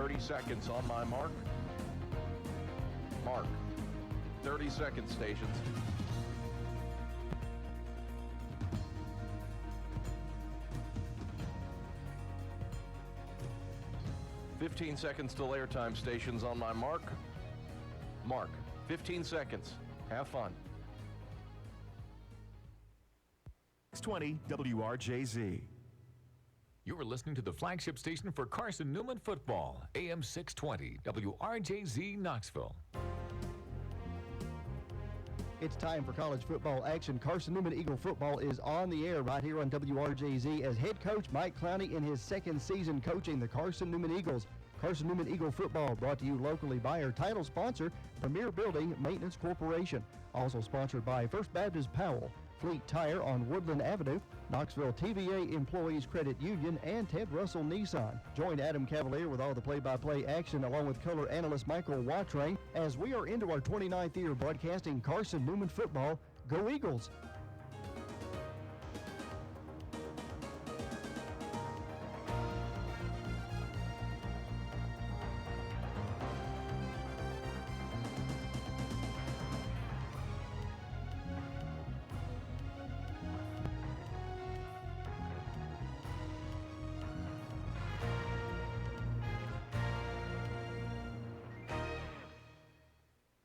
30 seconds on my mark. Mark. 30 seconds, stations. "15 seconds till airtime, stations on my mark. Mark. 15 seconds. Have fun. 620 WRJZ. You are listening to the flagship station for Carson-Newman football, AM 620 WRJZ Knoxville. It's time for college football action. Carson-Newman Eagle football is on the air right here on WRJZ as head coach Mike Clowney in his second season coaching the Carson-Newman Eagles. Carson-Newman Eagle football brought to you locally by our title sponsor, Premier Building Maintenance Corporation. Also sponsored by First Baptist Powell, Fleet Tire on Woodland Avenue, Knoxville TVA Employees Credit Union, and Ted Russell Nissan. Join Adam Cavalier with all the play-by-play action along with color analyst Michael Watrain as we are into our 29th year broadcasting Carson-Newman football. Go Eagles!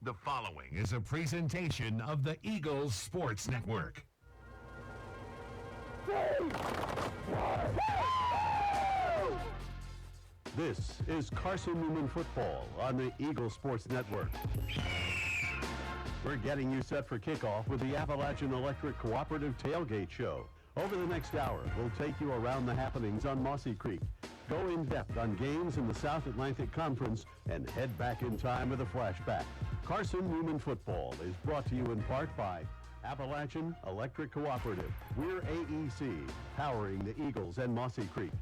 The following is a presentation of the Eagles Sports Network. This is Carson-Newman football on the Eagles Sports Network. We're getting you set for kickoff with the Appalachian Electric Cooperative Tailgate Show. Over the next hour, we'll take you around the happenings on Mossy Creek, go in depth on games in the South Atlantic Conference, and head back in time with a flashback. Carson-Newman football is brought to you in part by Appalachian Electric Cooperative. We're AEC, powering the Eagles and Mossy Creek.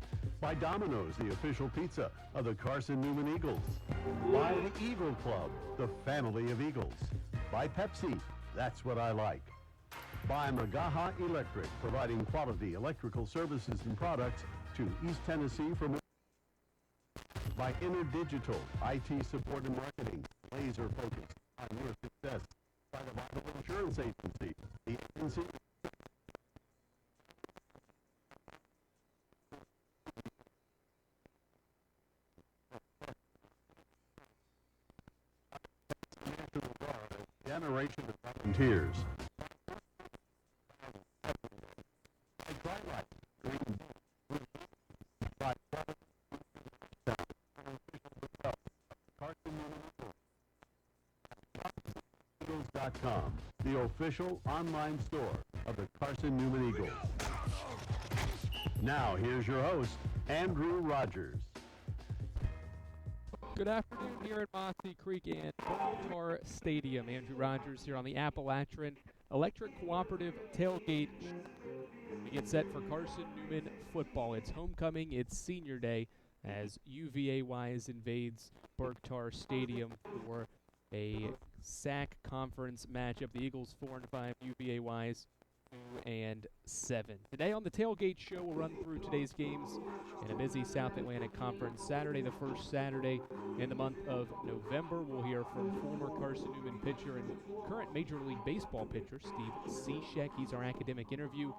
By Domino's, the official pizza of the Carson-Newman Eagles. By the Eagle Club, the family of Eagles. By Pepsi, that's what I like. By Magaha Electric, providing quality electrical services and products to East Tennessee from. By InterDigital, IT support and marketing, laser focused on your success. By the Bible Insurance Agency, the agency. Generation of volunteers. The official online store of the Carson-Newman Eagles. Now, here's your host, Andrew Rogers. Good afternoon here at Mossy Creek and Berkshire Stadium. Andrew Rogers here on the Appalachian Electric Cooperative Tailgate. We get set for Carson-Newman football. It's homecoming, it's senior day as UVA Wise invades Berkshire Stadium for a SAC conference matchup. The Eagles 4-5, UVA Wise 2-7. Today on the Tailgate Show, we'll run through today's games in a busy South Atlantic Conference Saturday, the first Saturday in the month of November. We'll hear from former Carson-Newman pitcher and current Major League Baseball pitcher Steve Cichek. He's our academic interview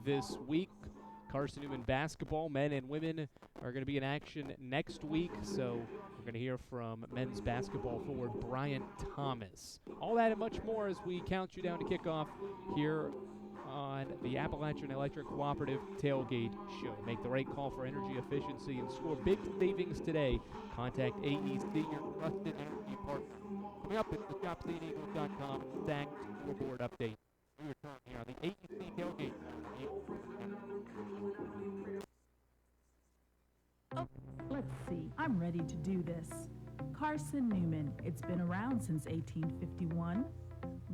this week. Carson-Newman basketball, men and women, are going to be in action next week, so we're going to hear from men's basketball forward Bryant Thomas. All that and much more as we count you down to kickoff here on the Appalachian Electric Cooperative Tailgate Show. Make the right call for energy efficiency and score big savings today. Contact AEC, your trusted energy partner. Coming up, it's the ShopCityEagles.com SAC scoreboard update. We return here on the AEC Tailgate. Oh, let's see. I'm ready to do this. Carson-Newman. It's been around since 1851.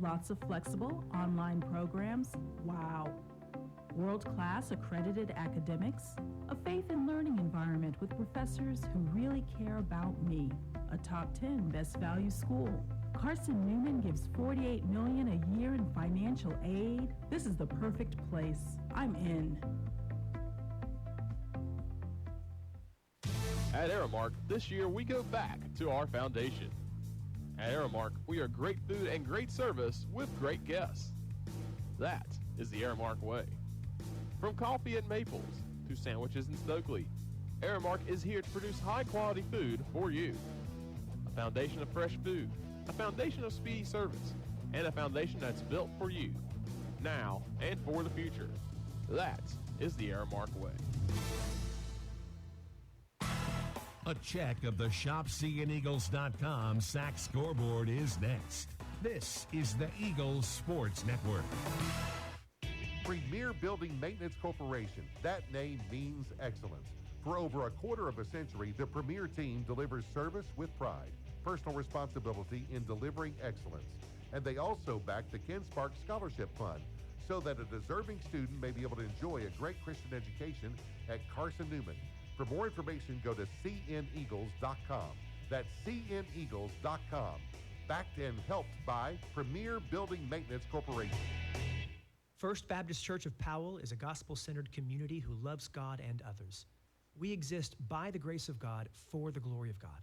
Lots of flexible online programs. Wow. World-class accredited academics. A faith and learning environment with professors who really care about me. A top 10 best value school. Carson-Newman gives $48 million a year in financial aid. This is the perfect place. I'm in. At Aramark, this year we go back to our foundation. At Aramark, we are great food and great service with great guests. That is the Aramark way. From coffee and Maples to sandwiches in Stokely, Aramark is here to produce high-quality food for you. A foundation of fresh food, a foundation of speedy service, and a foundation that's built for you, now and for the future. That is the Aramark way. A check of the ShopSeeingEagles.com sack scoreboard is next. This is the Eagles Sports Network. Premier Building Maintenance Corporation. That name means excellence. For over a quarter of a century, the Premier team delivers service with pride, personal responsibility in delivering excellence. And they also back the Ken Sparks Scholarship Fund so that a deserving student may be able to enjoy a great Christian education at Carson-Newman. For more information, go to cneagles.com. That's cneagles.com. Backed and helped by Premier Building Maintenance Corporation. First Baptist Church of Powell is a gospel-centered community who loves God and others. We exist by the grace of God for the glory of God,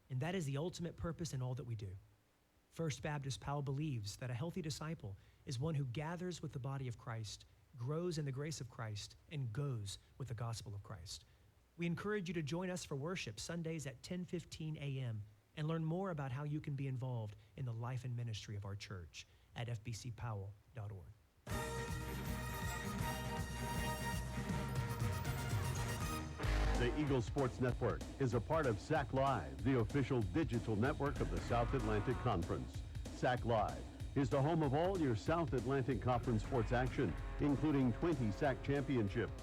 and that is the ultimate purpose in all that we do. First Baptist Powell believes that a healthy disciple is one who gathers with the body of Christ, grows in the grace of Christ, and goes with the gospel of Christ. We encourage you to join us for worship Sundays at 10:15 a.m. and learn more about how you can be involved in the life and ministry of our church at fbcpowell.org. The Eagles Sports Network is a part of SAC Live, the official digital network of the South Atlantic Conference. SAC Live is the home of all your South Atlantic Conference sports action, including 20 SAC championships.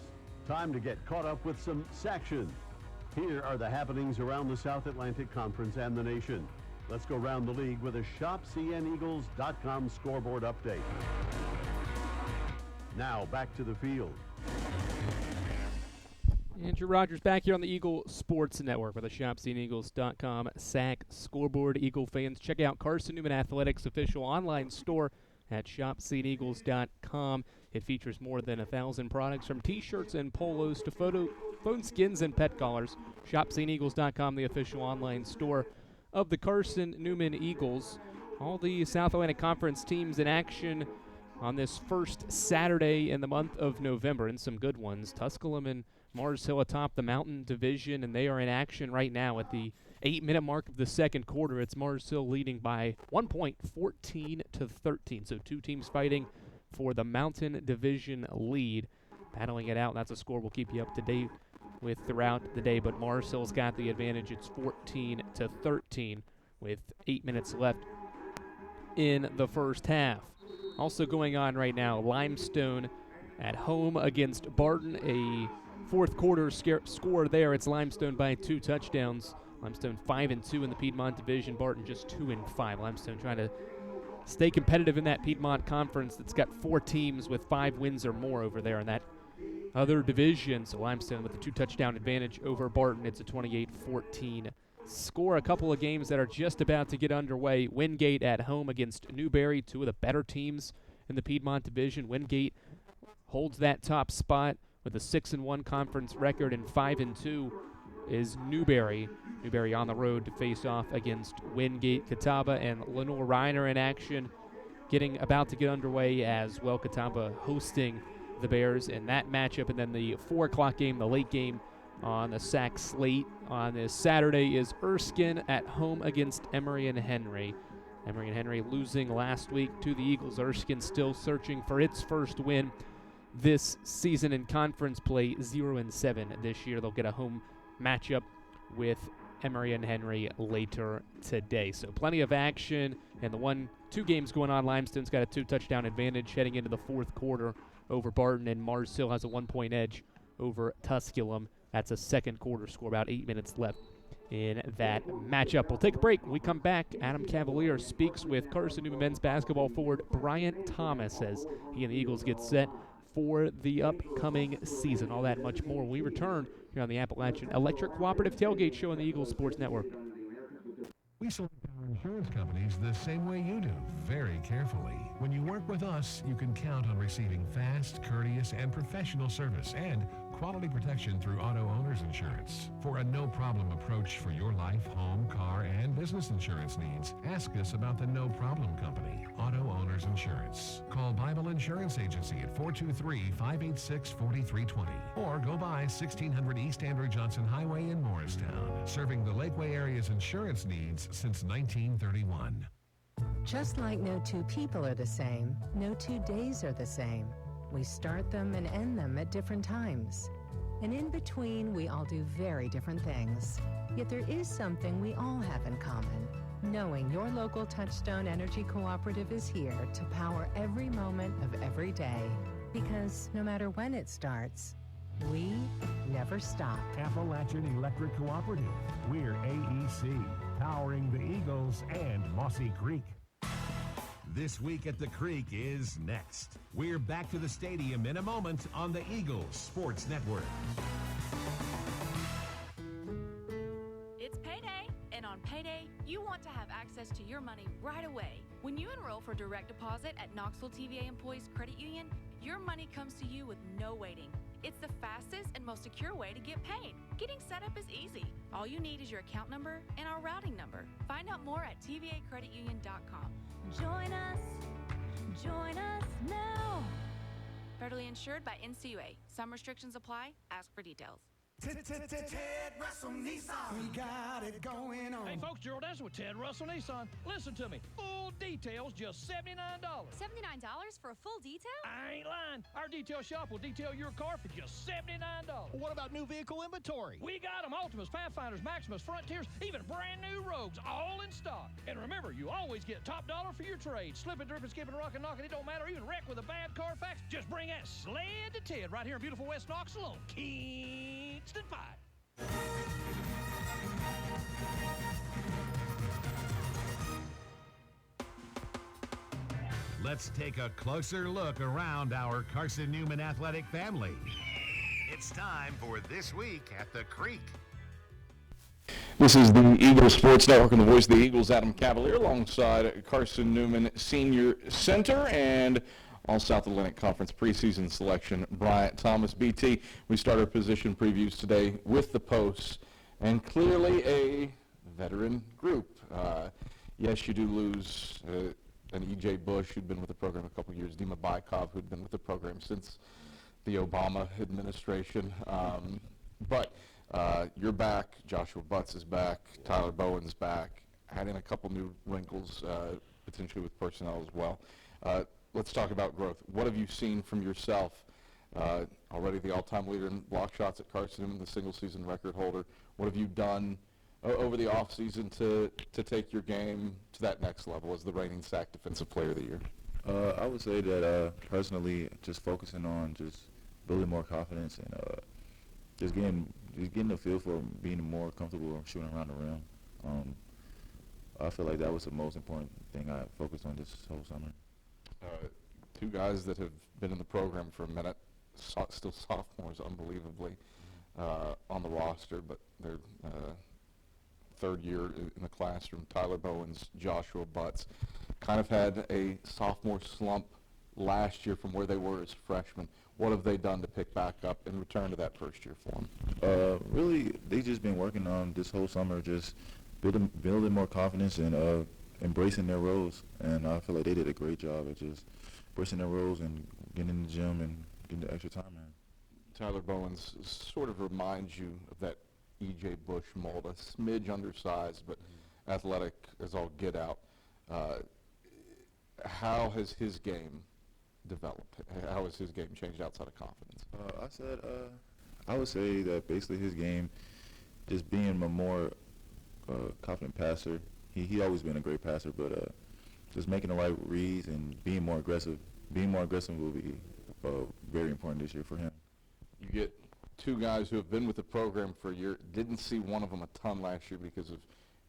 Time to get caught up with some SACtion. Here are the happenings around the South Atlantic Conference and the nation. Let's go around the league with a ShopCNEagles.com scoreboard update. Now back to the field. Andrew Rogers back here on the Eagle Sports Network with the ShopSeeingEagles.com SAC scoreboard. Eagle fans, check out Carson-Newman Athletics' official online store at ShopSeeingEagles.com. It features more than 1,000 products from T-shirts and polos to phone skins and pet collars. ShopSeeingEagles.com, the official online store of the Carson-Newman Eagles. All the South Atlantic Conference teams in action on this first Saturday in the month of November, and some good ones. Tusculum and Mars Hill atop the Mountain Division, and they are in action right now at the 8-minute mark of the second quarter. It's Mars Hill leading by 1 point, 14-13. So two teams fighting for the Mountain Division lead, battling it out. That's a score we'll keep you up to date with throughout the day, but Mars Hill's got the advantage. It's 14-13 with 8 minutes left in the first half. Also going on right now, Limestone at home against Barton. A fourth quarter score there. It's Limestone by 2 touchdowns. Limestone 5-2 in the Piedmont Division. Barton just 2-5. Limestone trying to stay competitive in that Piedmont Conference that's got 4 teams with 5 wins or more over there in that other division. So Limestone with a 2-touchdown advantage over Barton. It's a 28-14 score. A couple of games that are just about to get underway. Wingate at home against Newberry, two of the better teams in the Piedmont Division. Wingate holds that top spot with a 6-1 conference record, and 5-2 is Newberry. Newberry on the road to face off against Wingate. Catawba and Lenore Reiner in action, about to get underway as well. Catawba hosting the Bears in that matchup, and then the 4 o'clock game, the late game on the SAC slate on this Saturday is Erskine at home against Emory and Henry. Emory and Henry losing last week to the Eagles. Erskine still searching for its first win this season in conference play, 0-7 this year. They'll get a home matchup with Emory and Henry later today. So plenty of action, and the 2 games going on. Limestone's got a 2-touchdown advantage heading into the fourth quarter over Barton, and Mars Hill has a 1-point edge over Tusculum. That's a second quarter score, about 8 minutes left in that matchup. We'll take a break. When we come back, Adam Cavalier speaks with Carson-Newman men's basketball forward Bryant Thomas as he and the Eagles get set for the upcoming season. All that much more when we return here on the Appalachian Electric Cooperative Tailgate Show on the Eagles Sports Network. We select our insurance companies the same way you do, very carefully. When you work with us, you can count on receiving fast, courteous, and professional service and quality protection through Auto Owners Insurance. For a no-problem approach for your life, home, car, and business insurance needs, ask us about the No Problem Company, Auto Owners Insurance. Call Bible Insurance Agency at 423-586-4320 or go by 1600 East Andrew Johnson Highway in Morristown, serving the Lakeway area's insurance needs since 1931. Just like no two people are the same, no 2 days are the same. We start them and end them at different times. And in between, we all do very different things. Yet there is something we all have in common. Knowing your local Touchstone Energy Cooperative is here to power every moment of every day. Because no matter when it starts, we never stop. Appalachian Electric Cooperative. We're AEC, powering the Eagles and Mossy Creek. This Week at the Creek is next. We're back to the stadium in a moment on the Eagles Sports Network. It's payday, and on payday, you want to have access to your money right away. When you enroll for direct deposit at Knoxville TVA Employees Credit Union, your money comes to you with no waiting. It's the fastest and most secure way to get paid. Getting set up is easy. All you need is your account number and our routing number. Find out more at tvacreditunion.com. Join us now. Federally insured by NCUA. Some restrictions apply. Ask for details. Ted Russell Nissan. We got it going on. Hey, folks, Gerald Denson with Ted Russell Nissan. Listen to me. Full details, just $79. $79 for a full detail? I ain't lying. Our detail shop will detail your car for just $79. What about new vehicle inventory? We got them. Ultimas, Pathfinders, Maximus, Frontiers, even brand new Rogues, all in stock. And remember, you always get top dollar for your trade. Slipping, dripping, skipping, rocking, knocking, it don't matter. Even wreck with a bad Carfax. Just bring that sled to Ted right here in beautiful West Knoxville on Kingston 5. Let's take a closer look around our Carson-Newman athletic family. It's time for This Week at the Creek. This is the Eagles Sports Network and the voice of the Eagles, Adam Cavalier, alongside Carson-Newman Senior Center and All-South Atlantic Conference preseason selection, Bryant Thomas. BT, we start our position previews today with the Posts, and clearly a veteran group. Yes, you do lose an E.J. Bush, who'd been with the program a couple years, Dima Baikov, who'd been with the program since the Obama administration. But you're back. Joshua Butts is back. Tyler Bowen's back. Adding a couple new wrinkles, potentially with personnel as well. Let's talk about growth. What have you seen from yourself? Already the all-time leader in block shots at Carson, the single-season record holder. What have you done over the offseason to take your game to that next level as the reigning SAC Defensive Player of the Year? I would say that personally, just focusing on just building more confidence and just getting a feel for being more comfortable shooting around the rim. I feel like that was the most important thing I focused on this whole summer. Two guys that have been in the program for a minute, still sophomores, unbelievably, on the roster, but they're third year in the classroom. Tyler Bowen's, Joshua Butts, kind of had a sophomore slump last year from where they were as freshmen. What have they done to pick back up and return to that first year form? Really, they just been working on this whole summer, just building more confidence and embracing their roles. And I feel like they did a great job at just embracing their roles and getting in the gym and getting the extra time in. Tyler Bowen's sort of reminds you of that E.J. Bush mold, a smidge undersized, but athletic as all get out. How has his game developed? How has his game changed outside of confidence? I would say that basically his game, just being a more confident passer. He always been a great passer, but just making the right reads and being more aggressive. Being more aggressive will be very important this year for him. You get two guys who have been with the program for a year. Didn't see one of them a ton last year because of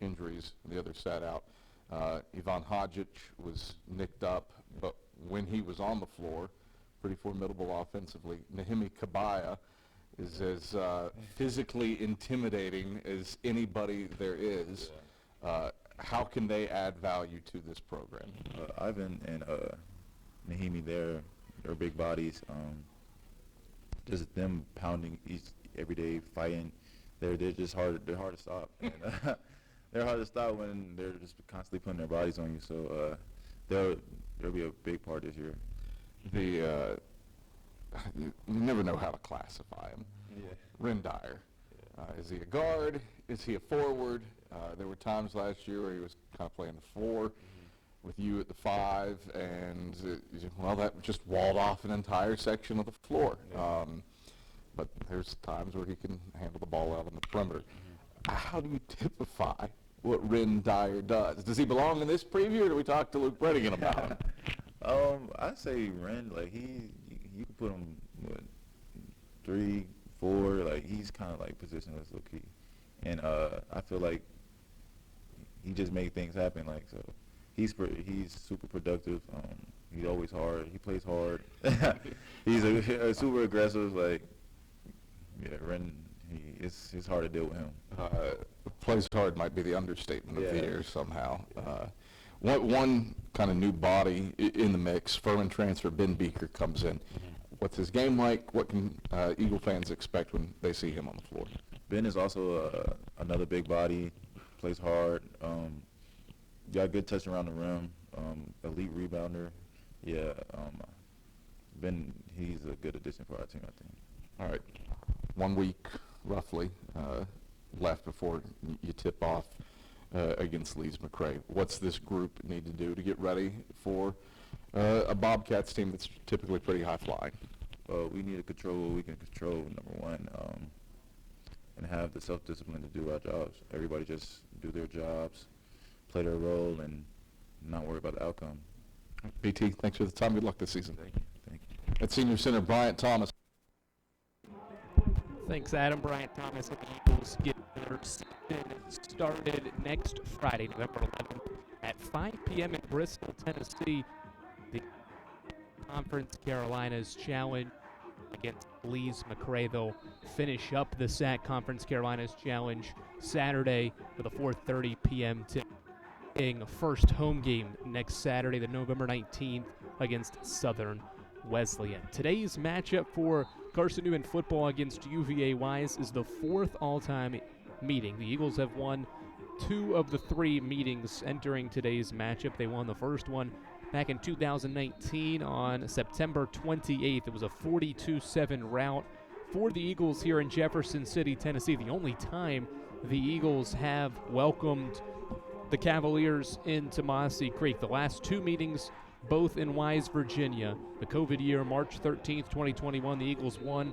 injuries, and the other sat out. Ivan Hodgic was nicked up, but when he was on the floor, pretty formidable offensively. Nahimi Kabaya is as physically intimidating as anybody there is. How can they add value to this program? Ivan and Nahimi, they're big bodies. just them pounding every day, fighting. They're just hard. They're hard to stop. And, they're hard to stop when they're just constantly putting their bodies on you. So there'll be a big part this year. You never know how to classify him. Yeah. Ren Dyer. Is he a guard? Is he a forward? There were times last year where he was kind of playing the 4 with you at the 5, and that just walled off an entire section of the floor. Yeah. But there's times where he can handle the ball out on the perimeter. How do you typify what Ren Dyer does? Does he belong in this preview, or do we talk to Luke Pregame about him? I'd say Ren, you can put him 3, 4, he's kind of positionless, low key, and I feel like he just made things happen. So he's super productive. He's always hard. He plays hard. He's a super aggressive. Ren. It's hard to deal with him. Plays hard might be the understatement of the year somehow. One kind of new body in the mix, Furman transfer Ben Beaker comes in. What's his game like? What can Eagle fans expect when they see him on the floor? Ben is also another big body, plays hard, got good touch around the rim, elite rebounder. Ben, he's a good addition for our team, I think. All right, 1 week roughly left before you tip off against Leeds McRae. What's this group need to do to get ready for a Bobcats team that's typically pretty high flying? We need to control what we can control, number one, and have the self-discipline to do our jobs. Everybody just do their jobs, play their role, and not worry about the outcome. BT, thanks for the time. Good luck this season. Thank you. At senior center, Bryant Thomas. Thanks, Adam. Bryant Thomas and the Eagles get their season started next Friday, November 11th at 5 p.m. in Bristol, Tennessee. The Conference Carolinas Challenge against Leeds McRae. They'll finish up the SAC Conference Carolinas Challenge Saturday with a 4:30 p.m. tip. First home game next Saturday, the November 19th, against Southern Wesleyan. Today's matchup for Carson-Newman football against UVA Wise is the 4th all-time meeting. The Eagles have won 2 of the 3 meetings entering today's matchup. They won the first one back in 2019 on September 28th. It was a 42-7 rout for the Eagles here in Jefferson City, Tennessee. The only time the Eagles have welcomed the Cavaliers into Mossy Creek. The last 2 meetings, both in Wise, Virginia. The COVID year, March 13th, 2021, the Eagles won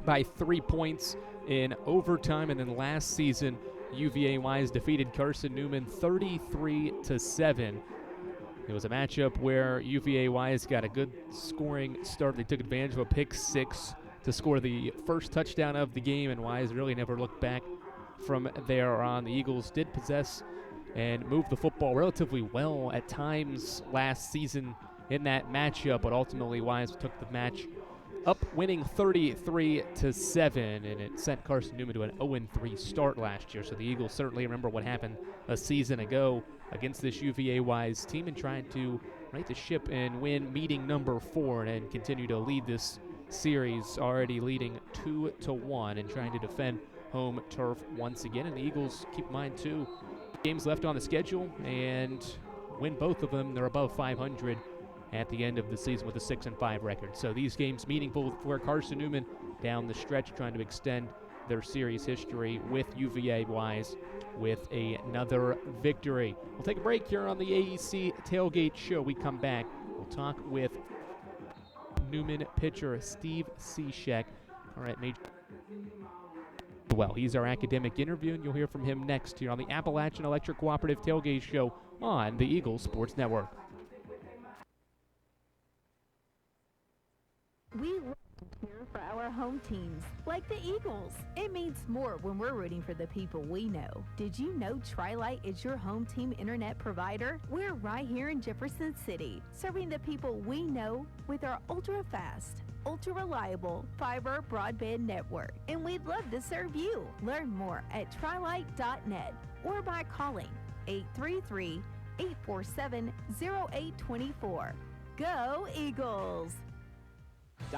by 3 points in overtime. And then last season, UVA Wise defeated Carson-Newman 33-7. It was a matchup where UVA Wise got a good scoring start. They took advantage of a pick 6 to score the first touchdown of the game, and Wise really never looked back from there on. The Eagles did possess and move the football relatively well at times last season in that matchup, but ultimately Wise took the match up, winning 33-7, and it sent Carson-Newman to an 0-3 start last year. So the Eagles certainly remember what happened a season ago against this UVA Wise team and trying to right the ship and win meeting number 4 and continue to lead this series, already leading 2-1 and trying to defend home turf once again. And the Eagles, keep in mind too, games left on the schedule, and win both of them, they're above 500 at the end of the season with a 6-5 record. So these games meaningful for Carson-Newman down the stretch, trying to extend their series history with UVA Wise with another victory. We'll take a break here on the AEC Tailgate Show. We come back, we'll talk with Newman pitcher Steve Cichek. All right, Major. Well, he's our academic interview, and you'll hear from him next here on the Appalachian Electric Cooperative Tailgate Show on the Eagles Sports Network. We love to cheer for our home teams, like the Eagles. It means more when we're rooting for the people we know. Did you know Tri-Lite is your home team internet provider? We're right here in Jefferson City, serving the people we know with our ultra-fast, ultra-reliable fiber broadband network, and we'd love to serve you. Learn more at trilite.net or by calling 833-847-0824. Go Eagles!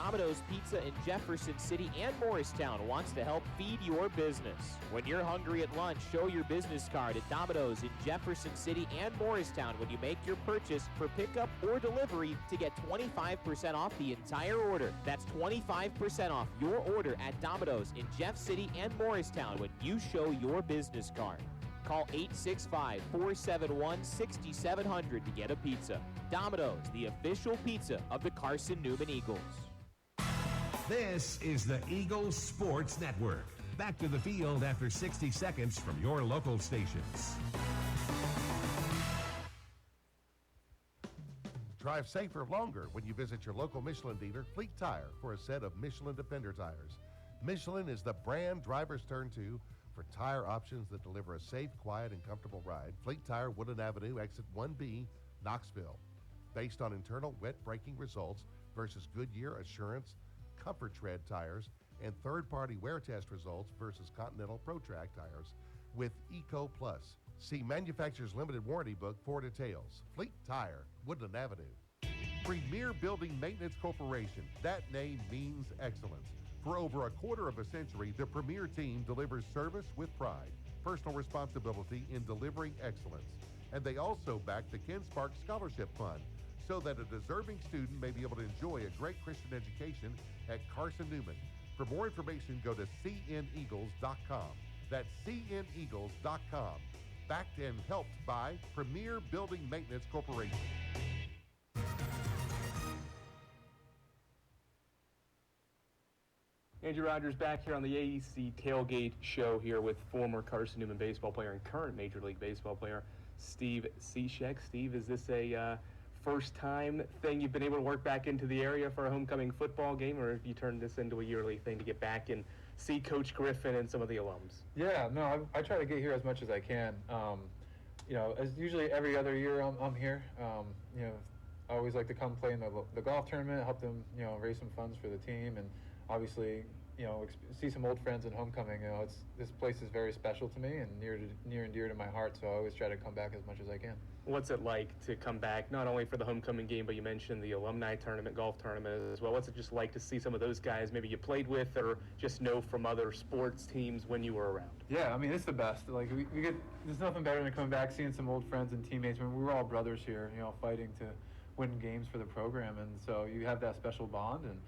Domino's Pizza in Jefferson City and Morristown wants to help feed your business. When you're hungry at lunch, show your business card at Domino's in Jefferson City and Morristown when you make your purchase for pickup or delivery to get 25% off the entire order. That's 25% off your order at Domino's in Jeff City and Morristown when you show your business card. Call 865-471-6700 to get a pizza. Domino's, the official pizza of the Carson-Newman Eagles. This is the Eagles Sports Network. Back to the field after 60 seconds from your local stations. Drive safer longer when you visit your local Michelin dealer, Fleet Tire, for a set of Michelin Defender tires. Michelin is the brand drivers turn to for tire options that deliver a safe, quiet, and comfortable ride. Fleet Tire, Woodland Avenue, exit 1B, Knoxville. Based on internal wet braking results versus Goodyear, Assurance, Comfort Tread tires, and third-party wear test results versus Continental ProTrack tires with Eco Plus. See manufacturer's limited warranty book for details. Fleet Tire, Woodland Avenue. Premier Building Maintenance Corporation. That name means excellence. For over a quarter of a century, the Premier team delivers service with pride, personal responsibility in delivering excellence. And they also back the Ken Sparks Scholarship Fund so that a deserving student may be able to enjoy a great Christian education at Carson-Newman. For more information, go to cneagles.com. That's cneagles.com. Backed and helped by Premier Building Maintenance Corporation. Andrew Rogers back here on the AEC Tailgate show here with former Carson-Newman baseball player and current Major League Baseball player Steve Cichek. Steve, is this a first-time thing you've been able to work back into the area for a homecoming football game, or have you turned this into a yearly thing to get back and see Coach Griffin and some of the alums? Yeah, no, I try to get here as much as I can. You know, as usually every other year I'm here. You know, I always like to come play in the golf tournament, help them, you know, raise some funds for the team, and obviously, you know, see some old friends in homecoming. You know, this place is very special to me and near and dear to my heart, so I always try to come back as much as I can. What's it like to come back, not only for the homecoming game, but you mentioned the alumni tournament, golf tournament as well. What's it just like to see some of those guys maybe you played with or just know from other sports teams when you were around? Yeah, I mean, it's the best. Like, we get, there's nothing better than coming back, seeing some old friends and teammates. I mean, we were all brothers here, you know, fighting to win games for the program, and so you have that special bond, and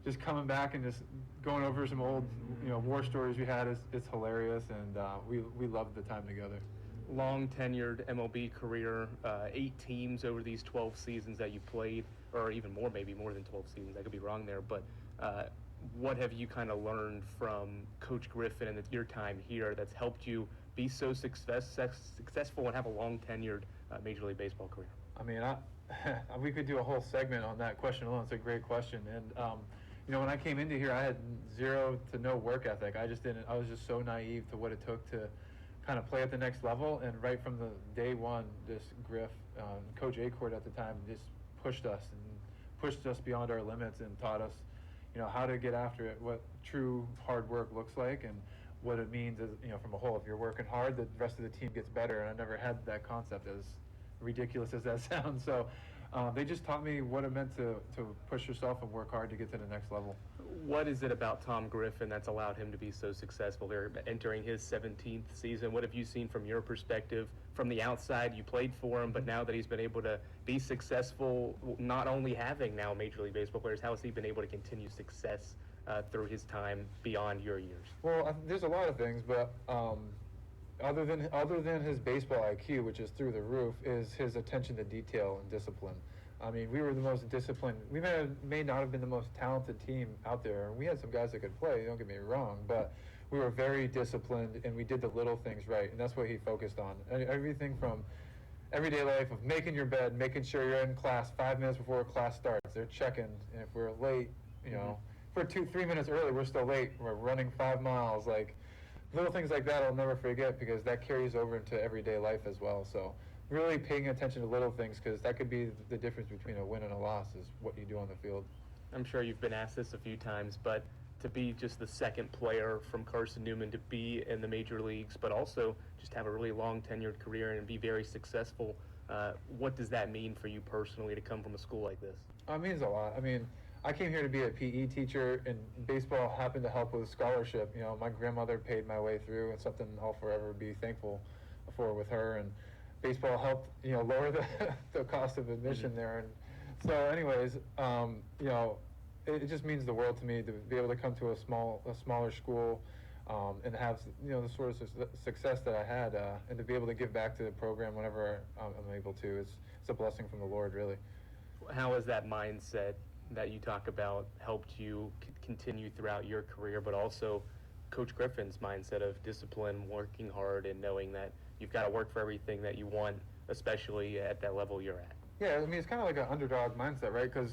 just coming back and just going over some old, you know, war stories we had, it's hilarious, and we loved the time together. Long tenured MLB career, 8 teams over these 12 seasons that you played, or even more, maybe more than 12 seasons. I could be wrong there, but what have you kind of learned from Coach Griffin and your time here that's helped you be so successful and have a long tenured Major League Baseball career? I mean, we could do a whole segment on that question alone. It's a great question, and you know, when I came into here, I had zero to no work ethic. I was just so naive to what it took to kind of play at the next level. And right from the day one, this Griff, Coach Acord at the time, just pushed us beyond our limits and taught us, you know, how to get after it, what true hard work looks like, and what it means is, you know, from a whole, if you're working hard, the rest of the team gets better. And I never had that concept, as ridiculous as that sounds. So they just taught me what it meant to push yourself and work hard to get to the next level. What is it about Tom Griffin that's allowed him to be so successful here, entering his 17th season? What have you seen from your perspective? From the outside, you played for him, but now that he's been able to be successful, not only having now Major League Baseball players, how has he been able to continue success through his time beyond your years? Well, there's a lot of things, but other than his baseball IQ, which is through the roof, is his attention to detail and discipline. I mean, we were the most disciplined. We may not have been the most talented team out there, and we had some guys that could play, don't get me wrong, but we were very disciplined, and we did the little things right, and that's what he focused on. And everything from everyday life of making your bed, making sure you're in class 5 minutes before class starts. They're checking, and if we're late, you know, if we're 2-3 minutes early, we're still late. We're running 5 miles. Like, little things like that I'll never forget, because that carries over into everyday life as well. So really paying attention to little things, because that could be the difference between a win and a loss, is what you do on the field. I'm sure you've been asked this a few times, but to be just the second player from Carson-Newman to be in the major leagues, but also just have a really long tenured career and be very successful, what does that mean for you personally to come from a school like this? It means a lot. I mean, I came here to be a PE teacher, and baseball happened to help with scholarship. You know, my grandmother paid my way through, and something I'll forever be thankful for with her. And baseball helped, you know, lower the cost of admission there. And so, anyways, you know, it just means the world to me to be able to come to a smaller school and have, you know, the sort of success that I had, and to be able to give back to the program whenever I'm able to. It's a blessing from the Lord, really. How has that mindset that you talk about helped you continue throughout your career, but also Coach Griffin's mindset of discipline, working hard, and knowing that you've got to work for everything that you want, especially at that level you're at? Yeah, I mean, it's kind of like an underdog mindset, right? Because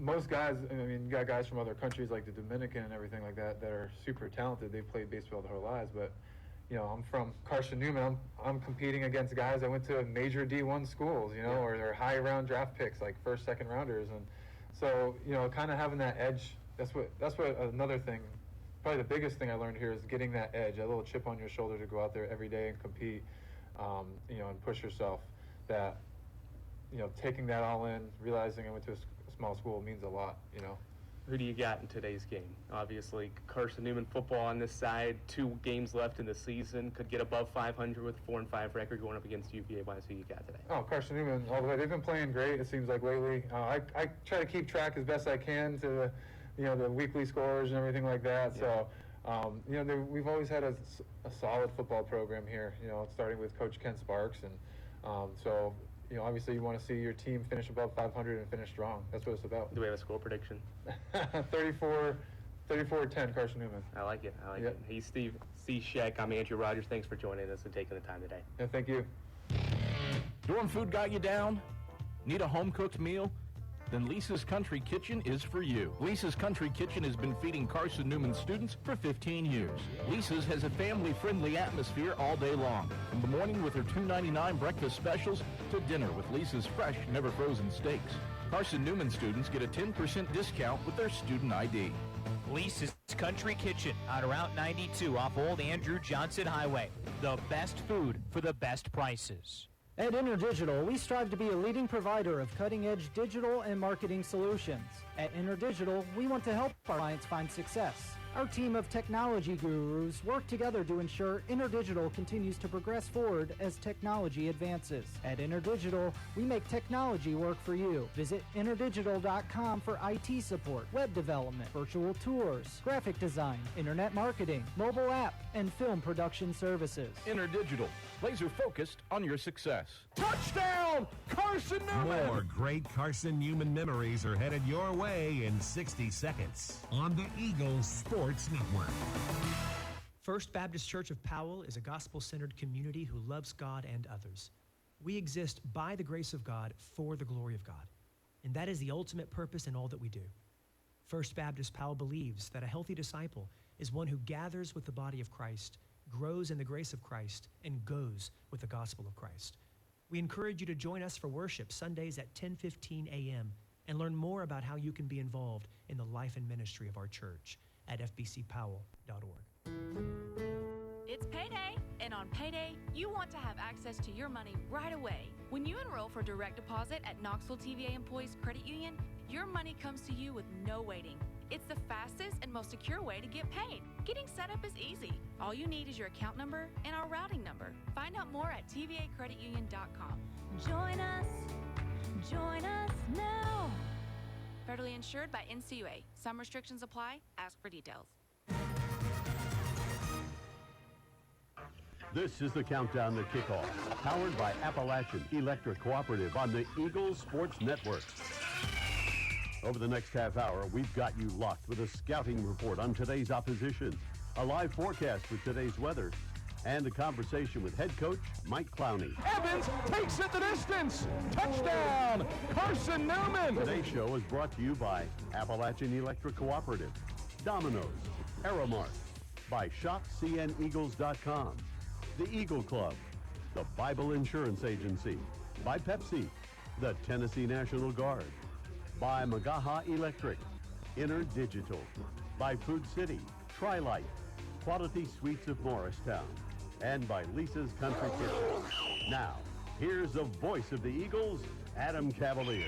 most guys, I mean, you got guys from other countries like the Dominican and everything like that that are super talented. They've played baseball their whole lives, but you know, I'm from Carson-Newman. I'm competing against guys that went to major D1 schools, you know, or they're high round draft picks, like first, second rounders, and so, you know, kind of having that edge. That's what another thing, probably the biggest thing I learned here is getting that edge, that little chip on your shoulder to go out there every day and compete, you know, and push yourself. That, you know, taking that all in, realizing I went to a small school means a lot, you know. Who do you got in today's game? Obviously, Carson-Newman football on this side, 2 games left in the season, could get above 500 with a 4-5 record going up against UVA. Who you got today? Oh, Carson-Newman, all the way. They've been playing great, it seems like, lately. I try to keep track as best I can to the, you know, the weekly scores and everything like that. Yeah. So, you know, we've always had a solid football program here, you know, starting with Coach Ken Sparks. And so, you know, obviously you want to see your team finish above 500 and finish strong. That's what it's about. Do we have a score prediction? 34-10, Carson-Newman. I like it. He's Steve Cichek. I'm Andrew Rogers. Thanks for joining us and taking the time today. Yeah, thank you. Dorm food got you down? Need a home-cooked meal? Then Lisa's Country Kitchen is for you. Lisa's Country Kitchen has been feeding Carson-Newman students for 15 years. Lisa's has a family-friendly atmosphere all day long. From the morning with her $2.99 breakfast specials to dinner with Lisa's fresh, never-frozen steaks. Carson-Newman students get a 10% discount with their student ID. Lisa's Country Kitchen on Route 92 off Old Andrew Johnson Highway. The best food for the best prices. At InterDigital, we strive to be a leading provider of cutting-edge digital and marketing solutions. At InterDigital, we want to help our clients find success. Our team of technology gurus work together to ensure InterDigital continues to progress forward as technology advances. At InterDigital, we make technology work for you. Visit interdigital.com for IT support, web development, virtual tours, graphic design, internet marketing, mobile app, and film production services. InterDigital, laser focused on your success. Touchdown, Carson-Newman! More great Carson-Newman memories are headed your way in 60 seconds on the Eagles Sports Network. First Baptist Church of Powell is a gospel-centered community who loves God and others. We exist by the grace of God for the glory of God, and that is the ultimate purpose in all that we do. First Baptist Powell believes that a healthy disciple is one who gathers with the body of Christ, grows in the grace of Christ, and goes with the gospel of Christ. We encourage you to join us for worship Sundays at 10:15 a.m. and learn more about how you can be involved in the life and ministry of our church at fbcpowell.org. It's payday, and on payday, you want to have access to your money right away. When you enroll for direct deposit at Knoxville TVA Employees Credit Union, your money comes to you with no waiting. It's the fastest and most secure way to get paid. Getting set up is easy. All you need is your account number and our routing number. Find out more at tvacreditunion.com. Join us now. Federally insured by NCUA. Some restrictions apply. Ask for details. This is the countdown to kickoff, powered by Appalachian Electric Cooperative on the Eagles Sports Network. Over the next half hour, we've got you locked with a scouting report on today's opposition, a live forecast for today's weather, and a conversation with head coach Mike Clowney. Evans takes it the distance. Touchdown, Carson-Newman. Today's show is brought to you by Appalachian Electric Cooperative, Domino's, Aramark, by ShopCNEagles.com, the Eagle Club, the Bible Insurance Agency, by Pepsi, the Tennessee National Guard, by Magaha Electric, InterDigital, by Food City, Tri-Light, Quality Suites of Morristown, and by Lisa's Country Kitchen. Now, here's the voice of the Eagles, Adam Cavalier.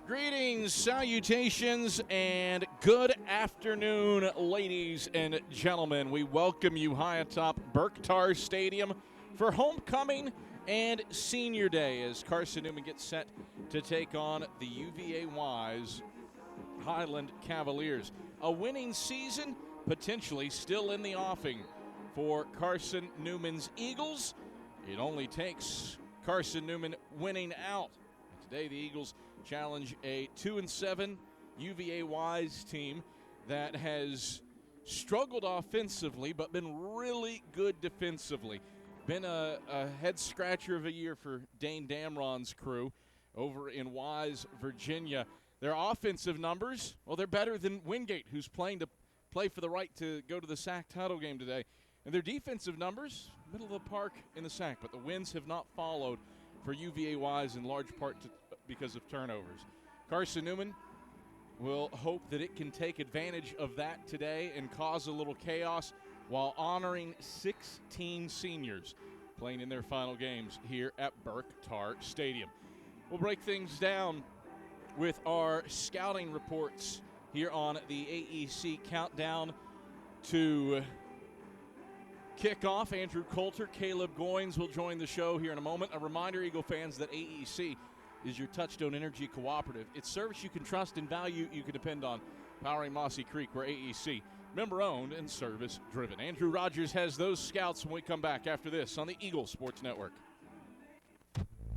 Greetings, salutations, and good afternoon, ladies and gentlemen. We welcome you high atop Berktar Stadium for homecoming and senior day as Carson-Newman gets set to take on the UVA-wise Highland Cavaliers. A winning season potentially still in the offing for Carson-Newman's Eagles. It only takes Carson-Newman winning out. Today the Eagles challenge a 2-7 UVA-wise team that has struggled offensively but been really good defensively. Been a head-scratcher of a year for Dane Damron's crew over in Wise, Virginia. Their offensive numbers, well, they're better than Wingate, who's play for the right to go to the SAC title game today. And their defensive numbers, middle of the park in the SAC, but the wins have not followed for UVA-wise in large part because of turnovers. Carson-Newman will hope that it can take advantage of that today and cause a little chaos while honoring 16 seniors playing in their final games here at Berktar Stadium. We'll break things down with our scouting reports here on the AEC Countdown to Kickoff. Andrew Coulter, Caleb Goins will join the show here in a moment. A reminder, Eagle fans, that AEC is your Touchstone Energy Cooperative. It's service you can trust and value you can depend on. Powering Mossy Creek, where AEC, member-owned and service-driven. Andrew Rogers has those scouts when we come back after this on the Eagle Sports Network.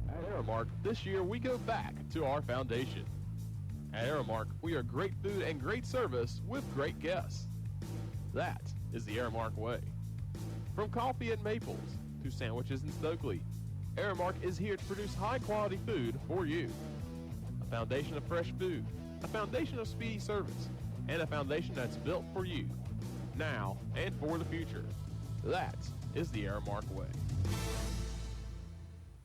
At Aramark, this year we go back to our foundation. At Aramark, we are great food and great service with great guests. That is the Aramark way. From coffee at Maples to sandwiches in Stokely, Aramark is here to produce high-quality food for you. A foundation of fresh food, a foundation of speedy service, and a foundation that's built for you, now and for the future. That is the Aramark way.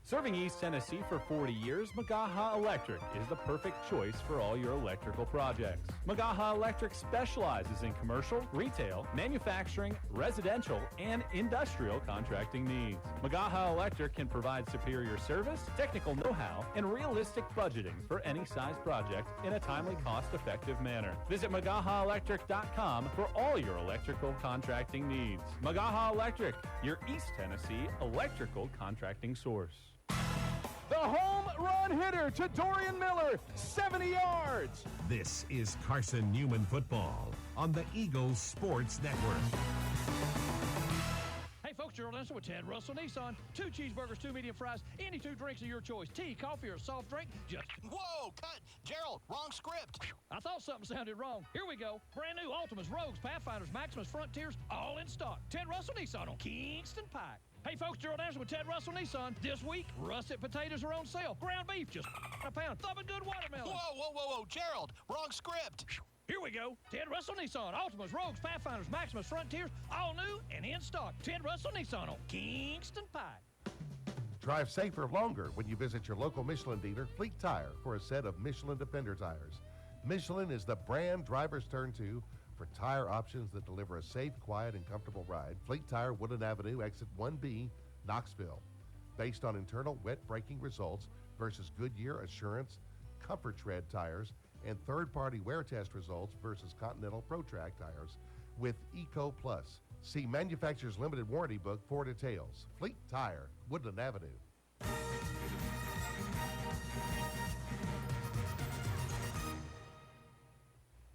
Serving East Tennessee for 40 years, Magaha Electric is the perfect choice for all your electrical projects. Magaha Electric specializes in commercial, retail, manufacturing, residential, and industrial contracting needs. Magaha Electric can provide superior service, technical know-how, and realistic budgeting for any size project in a timely, cost-effective manner. Visit MagahaElectric.com for all your electrical contracting needs. Magaha Electric, your East Tennessee electrical contracting source. The home run hitter to Dorian Miller, 70 yards. This is Carson-Newman football on the Eagles Sports Network. Hey folks, Gerald Ensign with Ted Russell Nissan. 2 cheeseburgers, 2 medium fries, any 2 drinks of your choice. Tea, coffee, or soft drink. Just Whoa, cut! Gerald, wrong script. I thought something sounded wrong. Here we go. Brand new Altimas, Rogues, Pathfinders, Maximus, Frontiers, all in stock. Ted Russell Nissan on Kingston Pike. Hey folks, Gerald Anderson with Ted Russell Nissan. This week, russet potatoes are on sale. Ground beef, just a pound. Thumping good watermelon. Whoa, Gerald, wrong script. Here we go. Ted Russell Nissan. Altimas, Rogues, Pathfinders, Maximus, Frontiers, all new and in stock. Ted Russell Nissan on Kingston Pike. Drive safer longer when you visit your local Michelin dealer, Fleet Tire, for a set of Michelin Defender tires. Michelin is the brand drivers turn to for tire options that deliver a safe, quiet, and comfortable ride. Fleet Tire, Woodland Avenue, exit 1B, Knoxville. Based on internal wet braking results versus Goodyear Assurance Comfort Tread tires and third-party wear test results versus Continental ProTrack tires with Eco Plus. See manufacturer's limited warranty book for details. Fleet Tire, Woodland Avenue.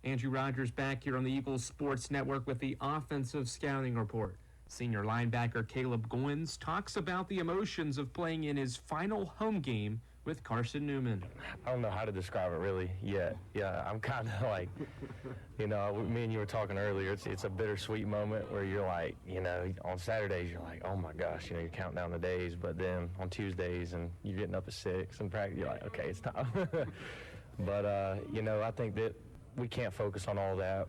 Andrew Rogers back here on the Eagles Sports Network with the offensive scouting report. Senior linebacker Caleb Goins talks about the emotions of playing in his final home game with Carson-Newman. I don't know how to describe it really yet. Yeah, I'm kind of like, me and you were talking earlier, it's a bittersweet moment where you're like, on Saturdays you're like, oh my gosh, you're counting down the days, but then on Tuesdays and you're getting up at 6 and practice, you're like, okay, it's time. But, I think that we can't focus on all that.